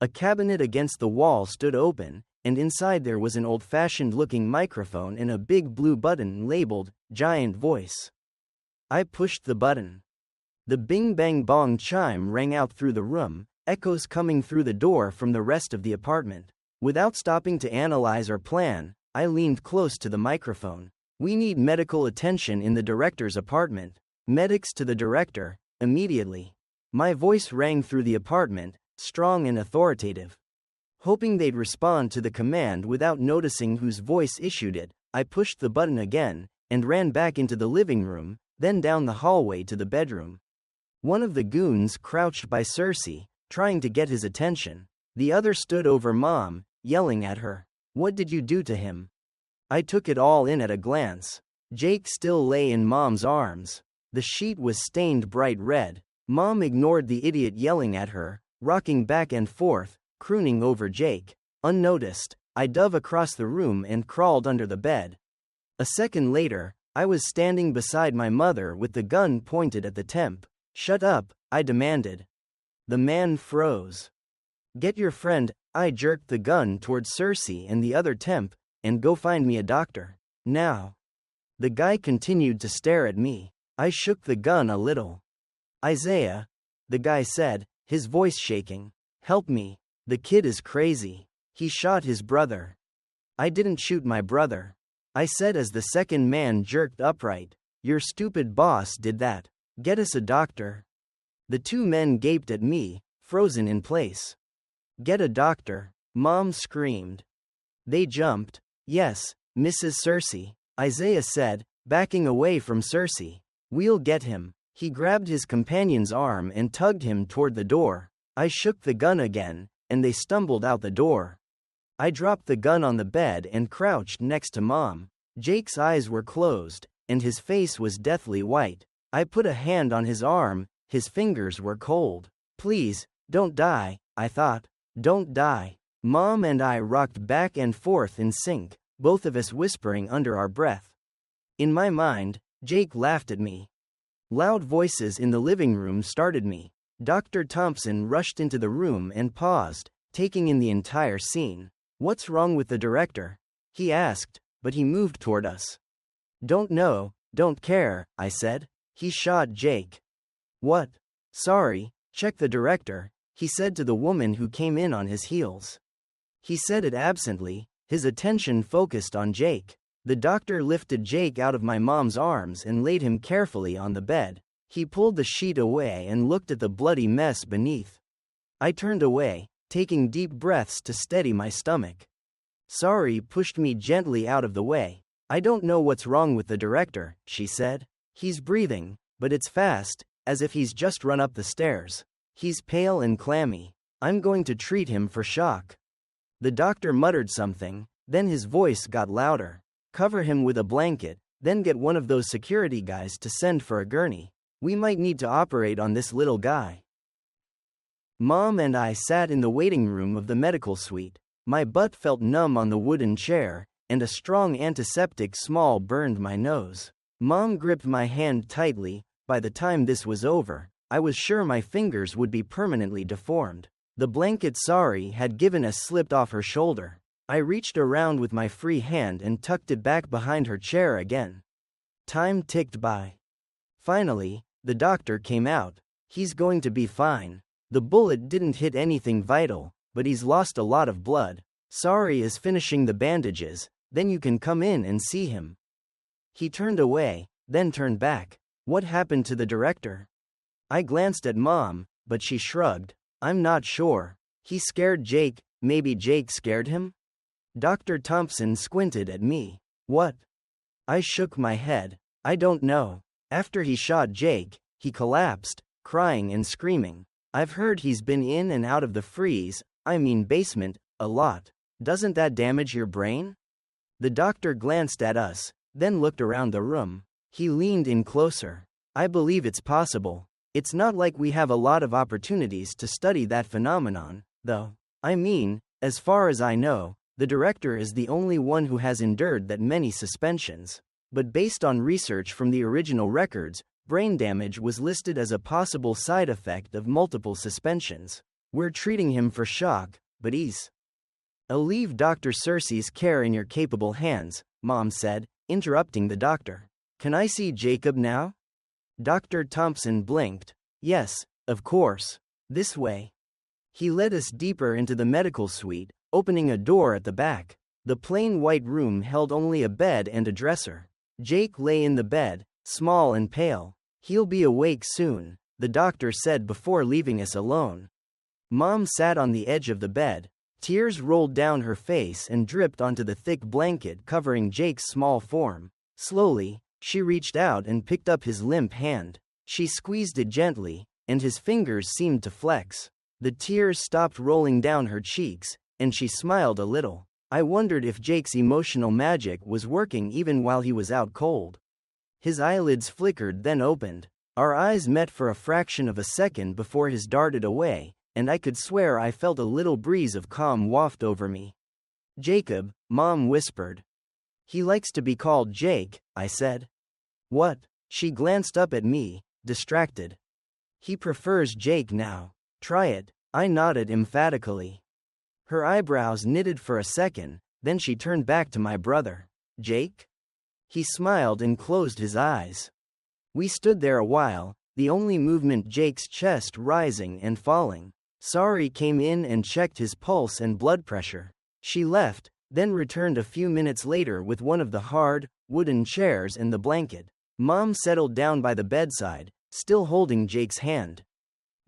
A cabinet against the wall stood open, and inside there was an old-fashioned-looking microphone and a big blue button labeled Giant Voice. I pushed the button. The bing-bang-bong chime rang out through the room, echoes coming through the door from the rest of the apartment. Without stopping to analyze or plan, I leaned close to the microphone. We need medical attention in the director's apartment. Medics to the director, immediately. My voice rang through the apartment, strong and authoritative. Hoping they'd respond to the command without noticing whose voice issued it, I pushed the button again, and ran back into the living room, then down the hallway to the bedroom. One of the goons crouched by Cersei, trying to get his attention. The other stood over Mom, yelling at her. What did you do to him? I took it all in at a glance. Jake still lay in Mom's arms. The sheet was stained bright red. Mom ignored the idiot yelling at her, rocking back and forth, crooning over Jake. Unnoticed, I dove across the room and crawled under the bed. A second later, I was standing beside my mother with the gun pointed at the temp. Shut up, I demanded. The man froze. Get your friend. I jerked the gun toward Cersei and the other temp, and go find me a doctor. Now. The guy continued to stare at me. I shook the gun a little. Isaiah, the guy said, his voice shaking. Help me. The kid is crazy. He shot his brother. I didn't shoot my brother, I said as the second man jerked upright. Your stupid boss did that. Get us a doctor. The 2 men gaped at me, frozen in place. Get a doctor, Mom screamed. They jumped. Yes, Mrs. Cersei, Isaiah said, backing away from Cersei. We'll get him. He grabbed his companion's arm and tugged him toward the door. I shook the gun again, and they stumbled out the door. I dropped the gun on the bed and crouched next to Mom. Jake's eyes were closed, and his face was deathly white. I put a hand on his arm, his fingers were cold. Please, don't die, I thought. Don't die. Mom and I rocked back and forth in sync, both of us whispering under our breath. In my mind, Jake laughed at me. Loud voices in the living room startled me. Dr. Thompson rushed into the room and paused, taking in the entire scene. What's wrong with the director? He asked, but he moved toward us. Don't know, don't care, I said. He shot Jake. What? Sorry, check the director, he said to the woman who came in on his heels. He said it absently, his attention focused on Jake. The doctor lifted Jake out of my mom's arms and laid him carefully on the bed. He pulled the sheet away and looked at the bloody mess beneath. I turned away, taking deep breaths to steady my stomach. Sorry pushed me gently out of the way. I don't know what's wrong with the director, she said. He's breathing, but it's fast, as if he's just run up the stairs. He's pale and clammy. I'm going to treat him for shock. The doctor muttered something, then his voice got louder. Cover him with a blanket, then get one of those security guys to send for a gurney. We might need to operate on this little guy. Mom and I sat in the waiting room of the medical suite. My butt felt numb on the wooden chair, and a strong antiseptic smell burned my nose. Mom gripped my hand tightly. By the time this was over, I was sure my fingers would be permanently deformed. The blanket Sari had given us slipped off her shoulder. I reached around with my free hand and tucked it back behind her chair again. Time ticked by. Finally, the doctor came out. He's going to be fine. The bullet didn't hit anything vital, but he's lost a lot of blood. Sari is finishing the bandages, then you can come in and see him. He turned away, then turned back. What happened to the director? I glanced at Mom, but she shrugged. I'm not sure. He scared Jake. Maybe Jake scared him? Dr. Thompson squinted at me. What? I shook my head. I don't know. After he shot Jake, he collapsed, crying and screaming. I've heard he's been in and out of the basement, a lot. Doesn't that damage your brain? The doctor glanced at us, then looked around the room. He leaned in closer. I believe it's possible. It's not like we have a lot of opportunities to study that phenomenon, though. As far as I know, the director is the only one who has endured that many suspensions. But based on research from the original records, brain damage was listed as a possible side effect of multiple suspensions. We're treating him for shock, but I'll leave Dr. Cersei's care in your capable hands, Mom said, interrupting the doctor. Can I see Jacob now? Dr. Thompson blinked. Yes, of course. This way. He led us deeper into the medical suite, opening a door at the back. The plain white room held only a bed and a dresser. Jake lay in the bed, small and pale. He'll be awake soon, the doctor said before leaving us alone. Mom sat on the edge of the bed. Tears rolled down her face and dripped onto the thick blanket covering Jake's small form. Slowly, she reached out and picked up his limp hand. She squeezed it gently, and his fingers seemed to flex. The tears stopped rolling down her cheeks, and she smiled a little. I wondered if Jake's emotional magic was working even while he was out cold. His eyelids flickered, then opened. Our eyes met for a fraction of a second before his darted away, and I could swear I felt a little breeze of calm waft over me. Jacob, Mom whispered. He likes to be called Jake, I said. What? She glanced up at me, distracted. He prefers Jake now. Try it, I nodded emphatically. Her eyebrows knitted for a second, then she turned back to my brother. Jake? He smiled and closed his eyes. We stood there a while, the only movement Jake's chest rising and falling. Sari came in and checked his pulse and blood pressure. She left, then returned a few minutes later with one of the hard, wooden chairs and the blanket. Mom settled down by the bedside, still holding Jake's hand.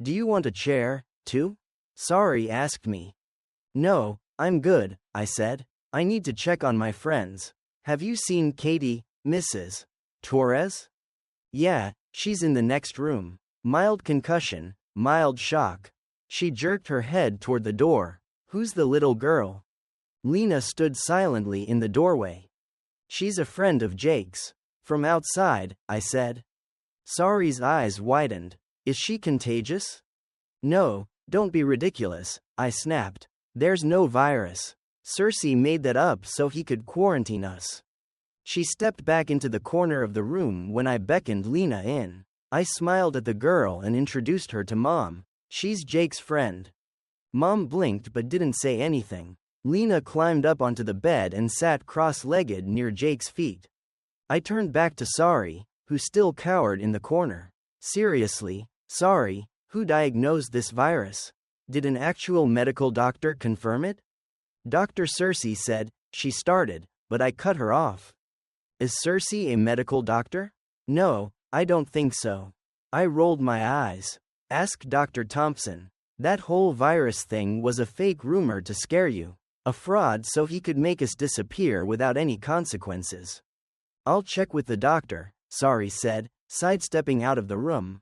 Do you want a chair, too? Sari asked me. No, I'm good, I said. I need to check on my friends. Have you seen Katie, Mrs. Torres? Yeah, she's in the next room. Mild concussion, mild shock. She jerked her head toward the door. Who's the little girl? Lena stood silently in the doorway. She's a friend of Jake's. From outside, I said. Sari's eyes widened. Is she contagious? No, don't be ridiculous, I snapped. There's no virus. Cersei made that up so he could quarantine us. She stepped back into the corner of the room when I beckoned Lena in. I smiled at the girl and introduced her to Mom. She's Jake's friend. Mom blinked but didn't say anything. Lena climbed up onto the bed and sat cross-legged near Jake's feet. I turned back to Sari, who still cowered in the corner. Seriously, Sari, who diagnosed this virus? Did an actual medical doctor confirm it? Dr. Cersei said, she started, but I cut her off. Is Cersei a medical doctor? No, I don't think so. I rolled my eyes. Ask Dr. Thompson. That whole virus thing was a fake rumor to scare you. A fraud so he could make us disappear without any consequences. I'll check with the doctor, Sari said, sidestepping out of the room.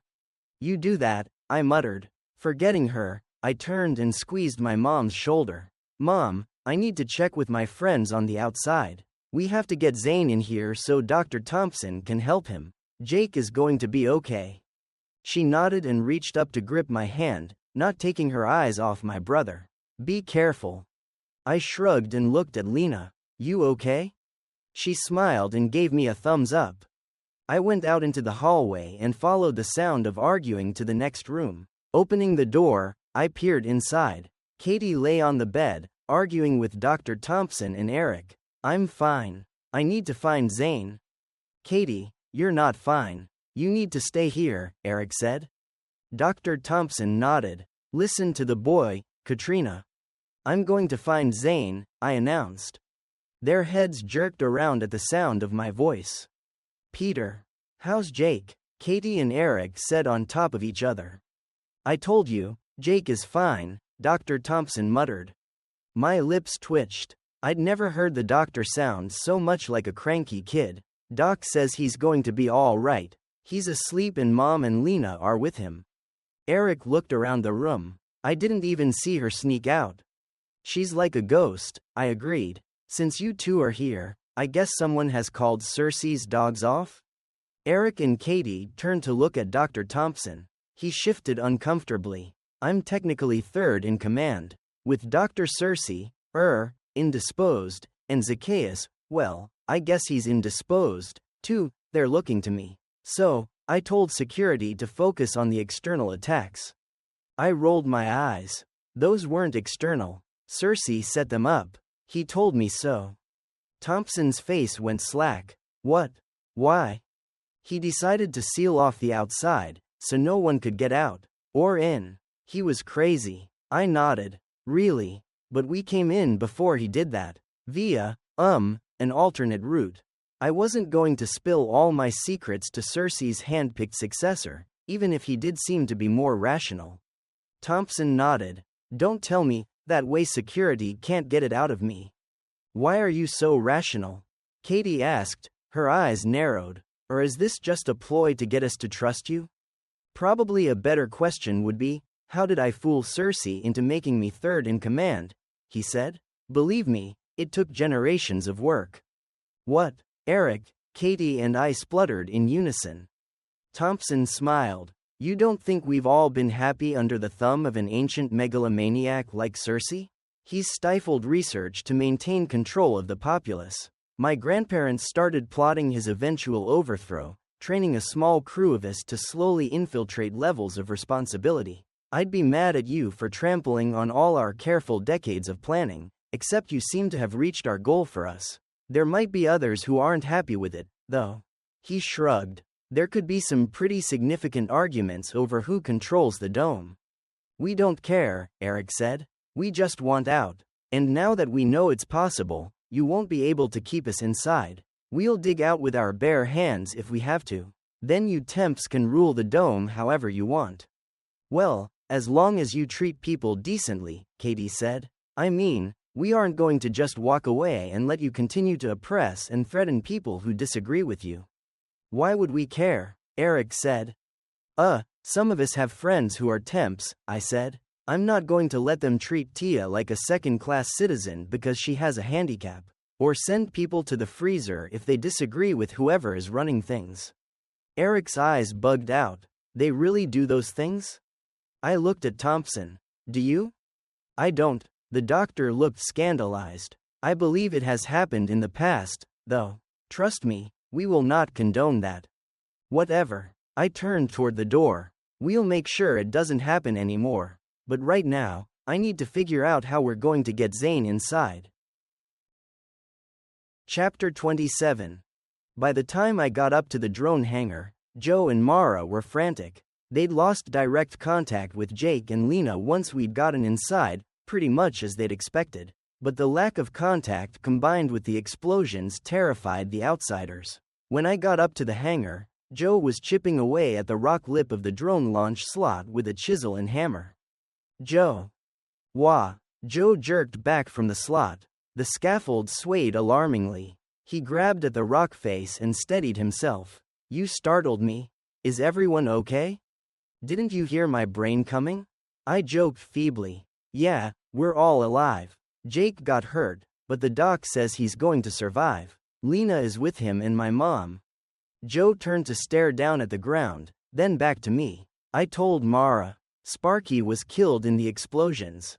You do that, I muttered. Forgetting her, I turned and squeezed my mom's shoulder. Mom, I need to check with my friends on the outside. We have to get Zane in here so Dr. Thompson can help him. Jake is going to be okay. She nodded and reached up to grip my hand, not taking her eyes off my brother. Be careful. I shrugged and looked at Lena. You okay? She smiled and gave me a thumbs up. I went out into the hallway and followed the sound of arguing to the next room. Opening the door, I peered inside. Katie lay on the bed, arguing with Dr. Thompson and Eric. I'm fine. I need to find Zane. Katie, you're not fine. You need to stay here, Eric said. Dr. Thompson nodded. Listen to the boy, Katrina. I'm going to find Zane, I announced. Their heads jerked around at the sound of my voice. Peter. How's Jake? Katie and Eric said on top of each other. I told you, Jake is fine, Dr. Thompson muttered. My lips twitched. I'd never heard the doctor sound so much like a cranky kid. Doc says he's going to be all right. He's asleep and Mom and Lena are with him. Eric looked around the room. I didn't even see her sneak out. She's like a ghost, I agreed. Since you two are here, I guess someone has called Cersei's dogs off? Eric and Katie turned to look at Dr. Thompson. He shifted uncomfortably. I'm technically third in command. With Dr. Cersei, indisposed, and Zacchaeus, well, I guess he's indisposed, too, they're looking to me. So, I told security to focus on the external attacks. I rolled my eyes. Those weren't external. Cersei set them up. He told me so. Thompson's face went slack. What? Why? He decided to seal off the outside, so no one could get out. Or in. He was crazy. I nodded. Really? But we came in before he did that. Via, an alternate route. I wasn't going to spill all my secrets to Cersei's handpicked successor, even if he did seem to be more rational. Thompson nodded. Don't tell me, that way security can't get it out of me. Why are you so rational? Katie asked, her eyes narrowed. Or is this just a ploy to get us to trust you? Probably a better question would be, how did I fool Cersei into making me third in command? He said. Believe me, it took generations of work. What? Eric, Katie and I spluttered in unison. Thompson smiled. You don't think we've all been happy under the thumb of an ancient megalomaniac like Cersei? He's stifled research to maintain control of the populace. My grandparents started plotting his eventual overthrow, training a small crew of us to slowly infiltrate levels of responsibility. I'd be mad at you for trampling on all our careful decades of planning, except you seem to have reached our goal for us. There might be others who aren't happy with it, though. He shrugged. There could be some pretty significant arguments over who controls the dome. We don't care, Eric said. We just want out. And now that we know it's possible, you won't be able to keep us inside. We'll dig out with our bare hands if we have to. Then you temps can rule the dome however you want. Well, as long as you treat people decently, Katie said. I mean, we aren't going to just walk away and let you continue to oppress and threaten people who disagree with you. Why would we care? Eric said. Some of us have friends who are temps, I said. I'm not going to let them treat Tia like a second-class citizen because she has a handicap, or send people to the freezer if they disagree with whoever is running things. Eric's eyes bugged out. They really do those things? I looked at Thompson. Do you? I don't. The doctor looked scandalized. I believe it has happened in the past, though. Trust me, we will not condone that. Whatever. I turned toward the door. We'll make sure it doesn't happen anymore. But right now, I need to figure out how we're going to get Zane inside. Chapter 27. By the time I got up to the drone hangar, Joe and Mara were frantic. They'd lost direct contact with Jake and Lena once we'd gotten inside, pretty much as they'd expected. But the lack of contact combined with the explosions terrified the outsiders. When I got up to the hangar, Joe was chipping away at the rock lip of the drone launch slot with a chisel and hammer. Joe. Wah. Joe jerked back from the slot. The scaffold swayed alarmingly. He grabbed at the rock face and steadied himself. You startled me. Is everyone okay? Didn't you hear my brain coming? I joked feebly. Yeah, we're all alive. Jake got hurt, but the doc says he's going to survive. Lena is with him and my mom. Joe turned to stare down at the ground, then back to me. I told Mara. Sparky was killed in the explosions.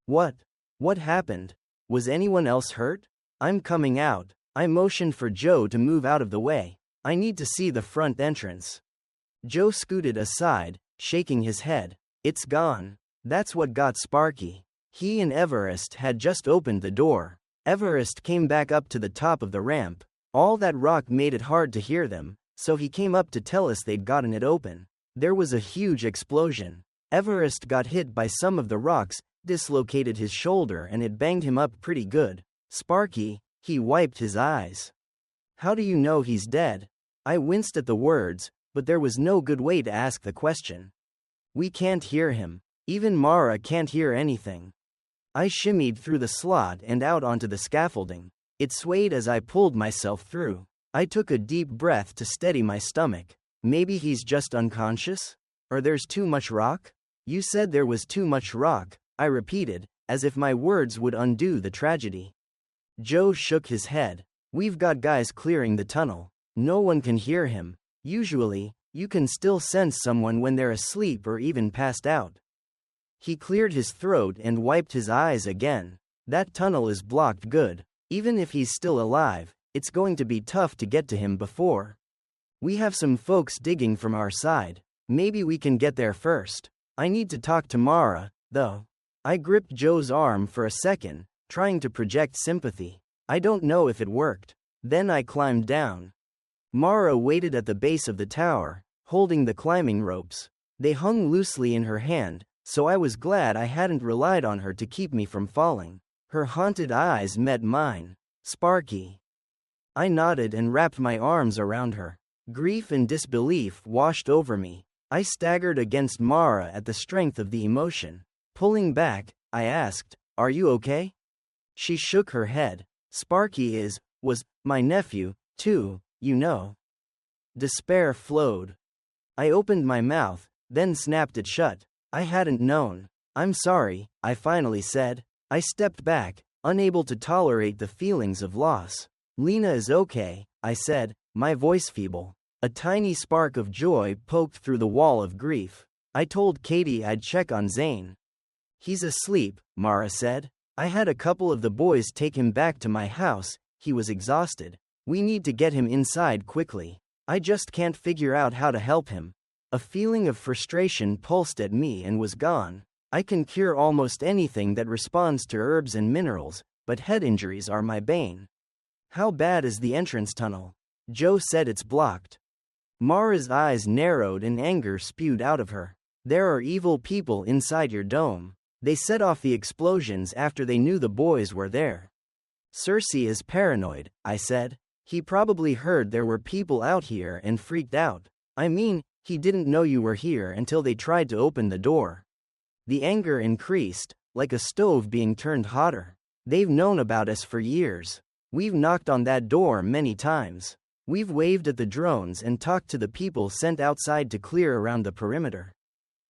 What? What happened? Was anyone else hurt? I'm coming out. I motioned for Joe to move out of the way. I need to see the front entrance. Joe scooted aside, shaking his head. It's gone. That's what got Sparky. He and Everest had just opened the door. Everest came back up to the top of the ramp. All that rock made it hard to hear them, so he came up to tell us they'd gotten it open. There was a huge explosion. Everest got hit by some of the rocks, dislocated his shoulder, and it banged him up pretty good. Sparky, he wiped his eyes. How do you know he's dead? I winced at the words, but there was no good way to ask the question. We can't hear him. Even Mara can't hear anything. I shimmied through the slot and out onto the scaffolding. It swayed as I pulled myself through. I took a deep breath to steady my stomach. Maybe he's just unconscious? Or there's too much rock? You said there was too much rock, I repeated, as if my words would undo the tragedy. Joe shook his head. We've got guys clearing the tunnel. No one can hear him. Usually, you can still sense someone when they're asleep or even passed out. He cleared his throat and wiped his eyes again. That tunnel is blocked good. Even if he's still alive, it's going to be tough to get to him before. We have some folks digging from our side. Maybe we can get there first. I need to talk to Mara, though. I gripped Joe's arm for a second, trying to project sympathy. I don't know if it worked. Then I climbed down. Mara waited at the base of the tower, holding the climbing ropes. They hung loosely in her hand, so I was glad I hadn't relied on her to keep me from falling. Her haunted eyes met mine. Sparky. I nodded and wrapped my arms around her. Grief and disbelief washed over me. I staggered against Mara at the strength of the emotion. Pulling back, I asked, "Are you okay?" She shook her head. Sparky was my nephew, too, you know. Despair flowed. I opened my mouth, then snapped it shut. I hadn't known. I'm sorry, I finally said. I stepped back, unable to tolerate the feelings of loss. Lena is okay, I said, my voice feeble. A tiny spark of joy poked through the wall of grief. I told Katie I'd check on Zane. He's asleep, Mara said. I had a couple of the boys take him back to my house. He was exhausted. We need to get him inside quickly. I just can't figure out how to help him. A feeling of frustration pulsed at me and was gone. I can cure almost anything that responds to herbs and minerals, but head injuries are my bane. How bad is the entrance tunnel? Joe said it's blocked. Mara's eyes narrowed and anger spewed out of her. There are evil people inside your dome. They set off the explosions after they knew the boys were there. Cersei is paranoid, I said. He probably heard there were people out here and freaked out. I mean, he didn't know you were here until they tried to open the door. The anger increased, like a stove being turned hotter. They've known about us for years. We've knocked on that door many times. We've waved at the drones and talked to the people sent outside to clear around the perimeter.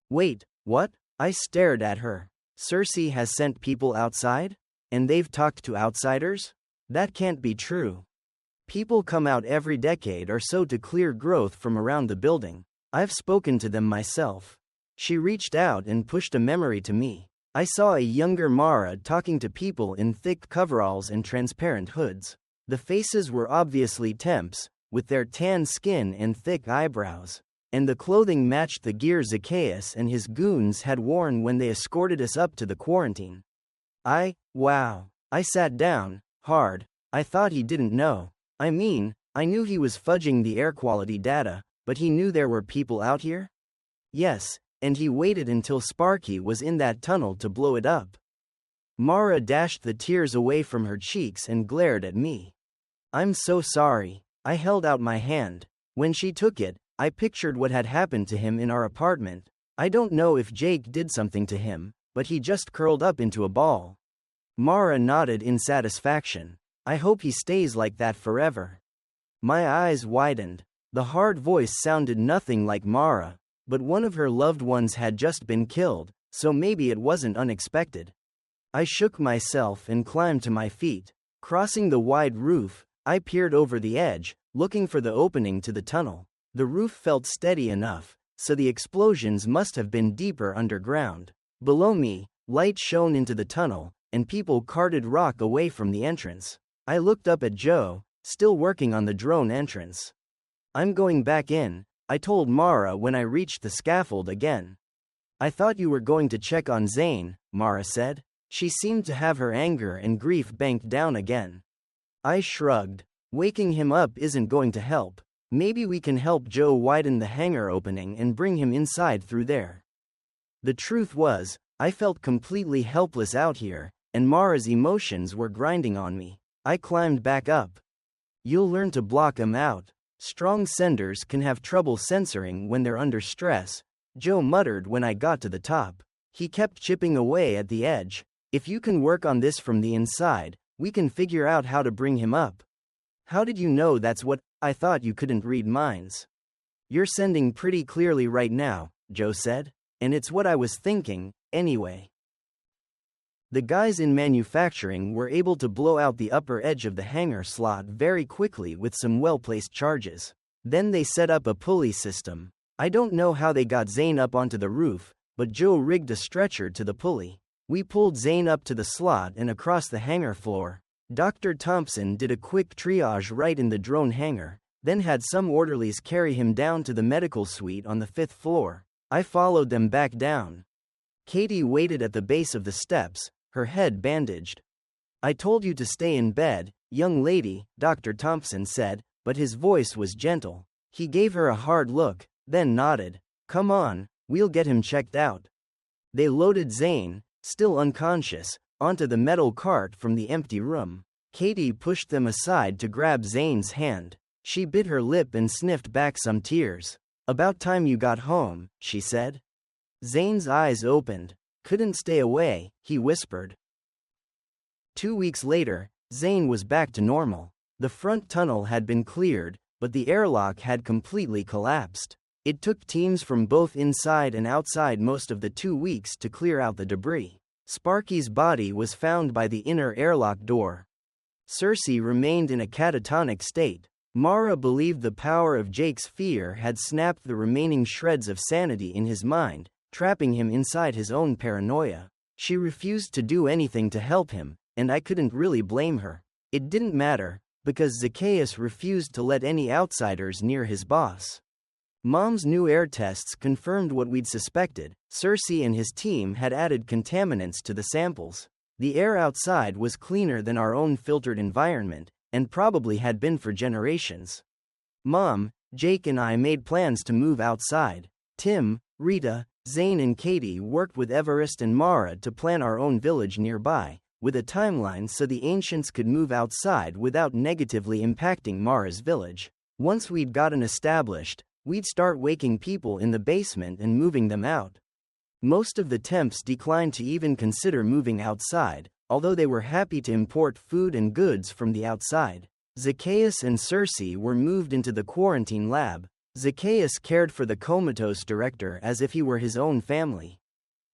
Wait, what? I stared at her. Cersei has sent people outside? And they've talked to outsiders? That can't be true. People come out every decade or so to clear growth from around the building. I've spoken to them myself. She reached out and pushed a memory to me. I saw a younger Mara talking to people in thick coveralls and transparent hoods. The faces were obviously temps, with their tan skin and thick eyebrows. And the clothing matched the gear Zacchaeus and his goons had worn when they escorted us up to the quarantine. Wow. I sat down, hard. I thought he didn't know. I mean, I knew he was fudging the air quality data, but he knew there were people out here? Yes, and he waited until Sparky was in that tunnel to blow it up. Mara dashed the tears away from her cheeks and glared at me. I'm so sorry. I held out my hand. When she took it, I pictured what had happened to him in our apartment. I don't know if Jake did something to him, but he just curled up into a ball. Mara nodded in satisfaction. I hope he stays like that forever. My eyes widened. The hard voice sounded nothing like Mara, but one of her loved ones had just been killed, so maybe it wasn't unexpected. I shook myself and climbed to my feet. Crossing the wide roof, I peered over the edge, looking for the opening to the tunnel. The roof felt steady enough, so the explosions must have been deeper underground. Below me, light shone into the tunnel, and people carted rock away from the entrance. I looked up at Joe, still working on the drone entrance. "I'm going back in," I told Mara when I reached the scaffold again. "I thought you were going to check on Zane," Mara said. She seemed to have her anger and grief banked down again. I shrugged. "Waking him up isn't going to help. Maybe we can help Joe widen the hangar opening and bring him inside through there." The truth was, I felt completely helpless out here, and Mara's emotions were grinding on me. I climbed back up. "You'll learn to block him out. Strong senders can have trouble censoring when they're under stress," Joe muttered when I got to the top. He kept chipping away at the edge. "If you can work on this from the inside, we can figure out how to bring him up." "How did you know that's what—" "I thought you couldn't read minds." "You're sending pretty clearly right now," Joe said. "And it's what I was thinking, anyway." The guys in manufacturing were able to blow out the upper edge of the hangar slot very quickly with some well-placed charges. Then they set up a pulley system. I don't know how they got Zane up onto the roof, but Joe rigged a stretcher to the pulley. We pulled Zane up to the slot and across the hangar floor. Dr. Thompson did a quick triage right in the drone hangar, then had some orderlies carry him down to the medical suite on the 5th floor. I followed them back down. Katie waited at the base of the steps, her head bandaged. "I told you to stay in bed, young lady," Dr. Thompson said, but his voice was gentle. He gave her a hard look, then nodded. "Come on, we'll get him checked out." They loaded Zane, still unconscious, onto the metal cart from the empty room. Katie pushed them aside to grab Zane's hand. She bit her lip and sniffed back some tears. "About time you got home," she said. Zane's eyes opened. "Couldn't stay away," he whispered. 2 weeks later, Zane was back to normal. The front tunnel had been cleared, but the airlock had completely collapsed. It took teams from both inside and outside most of the 2 weeks to clear out the debris. Sparky's body was found by the inner airlock door. Cersei remained in a catatonic state. Mara believed the power of Jake's fear had snapped the remaining shreds of sanity in his mind, trapping him inside his own paranoia. She refused to do anything to help him, and I couldn't really blame her. It didn't matter, because Zacchaeus refused to let any outsiders near his boss. Mom's new air tests confirmed what we'd suspected. Cersei and his team had added contaminants to the samples. The air outside was cleaner than our own filtered environment, and probably had been for generations. Mom, Jake and I made plans to move outside. Tim, Rita, Zane and Katie worked with Everest and Mara to plan our own village nearby, with a timeline so the ancients could move outside without negatively impacting Mara's village. Once we'd gotten established, we'd start waking people in the basement and moving them out. Most of the temps declined to even consider moving outside, although they were happy to import food and goods from the outside. Zacchaeus and Cersei were moved into the quarantine lab. Zacchaeus cared for the comatose director as if he were his own family.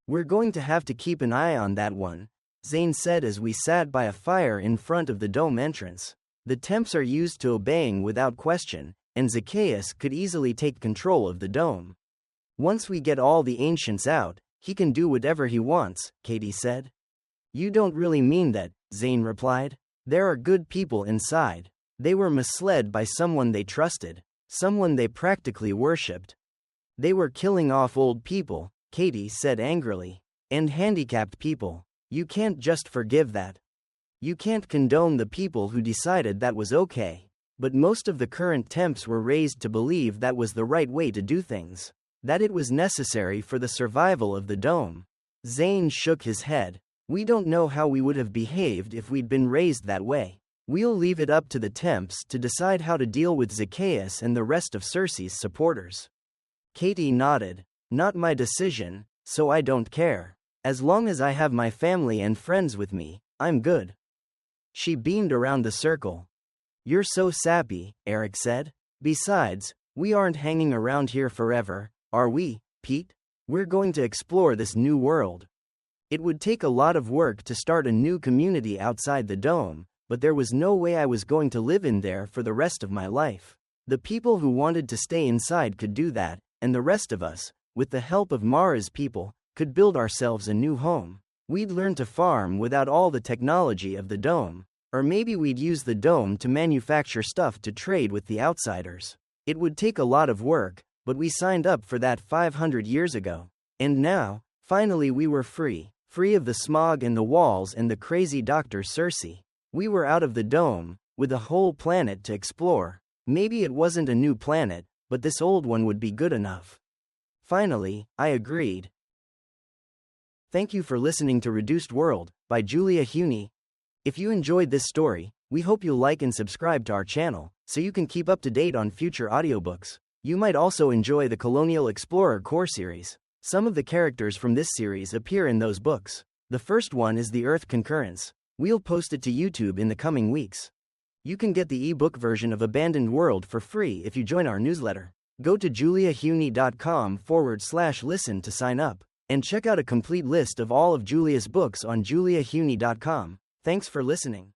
"We're going to have to keep an eye on that one," Zane said as we sat by a fire in front of the dome entrance. "The temps are used to obeying without question, and Zacchaeus could easily take control of the dome. Once we get all the ancients out, he can do whatever he wants," Katie said. "You don't really mean that," Zane replied. "There are good people inside. They were misled by someone they trusted, someone they practically worshipped. They were killing off old people," Katie said angrily. "And handicapped people. You can't just forgive that. You can't condone the people who decided that was okay. But most of the current temps were raised to believe that was the right way to do things, that it was necessary for the survival of the dome." Zane shook his head. "We don't know how we would have behaved if we'd been raised that way. We'll leave it up to the temps to decide how to deal with Zacchaeus and the rest of Cersei's supporters." Katie nodded. "Not my decision, so I don't care. As long as I have my family and friends with me, I'm good." She beamed around the circle. "You're so sappy," Eric said. "Besides, we aren't hanging around here forever, are we, Pete?" We're going to explore this new world. It would take a lot of work to start a new community outside the dome, but there was no way I was going to live in there for the rest of my life. The people who wanted to stay inside could do that, and the rest of us, with the help of Mara's people, could build ourselves a new home. We'd learn to farm without all the technology of the dome. Or maybe we'd use the dome to manufacture stuff to trade with the outsiders. It would take a lot of work, but we signed up for that 500 years ago. And now, finally we were free. Free of the smog and the walls and the crazy Dr. Cersei. We were out of the dome, with a whole planet to explore. Maybe it wasn't a new planet, but this old one would be good enough. Finally, I agreed. Thank you for listening to Reduced World, by Julia Huney. If you enjoyed this story, we hope you'll like and subscribe to our channel, so you can keep up to date on future audiobooks. You might also enjoy the Colonial Explorer core series. Some of the characters from this series appear in those books. The first one is the Earth Concurrence. We'll post it to YouTube in the coming weeks. You can get the ebook version of Abandoned World for free if you join our newsletter. Go to juliahuney.com/listen to sign up, and check out a complete list of all of Julia's books on juliahuney.com. Thanks for listening.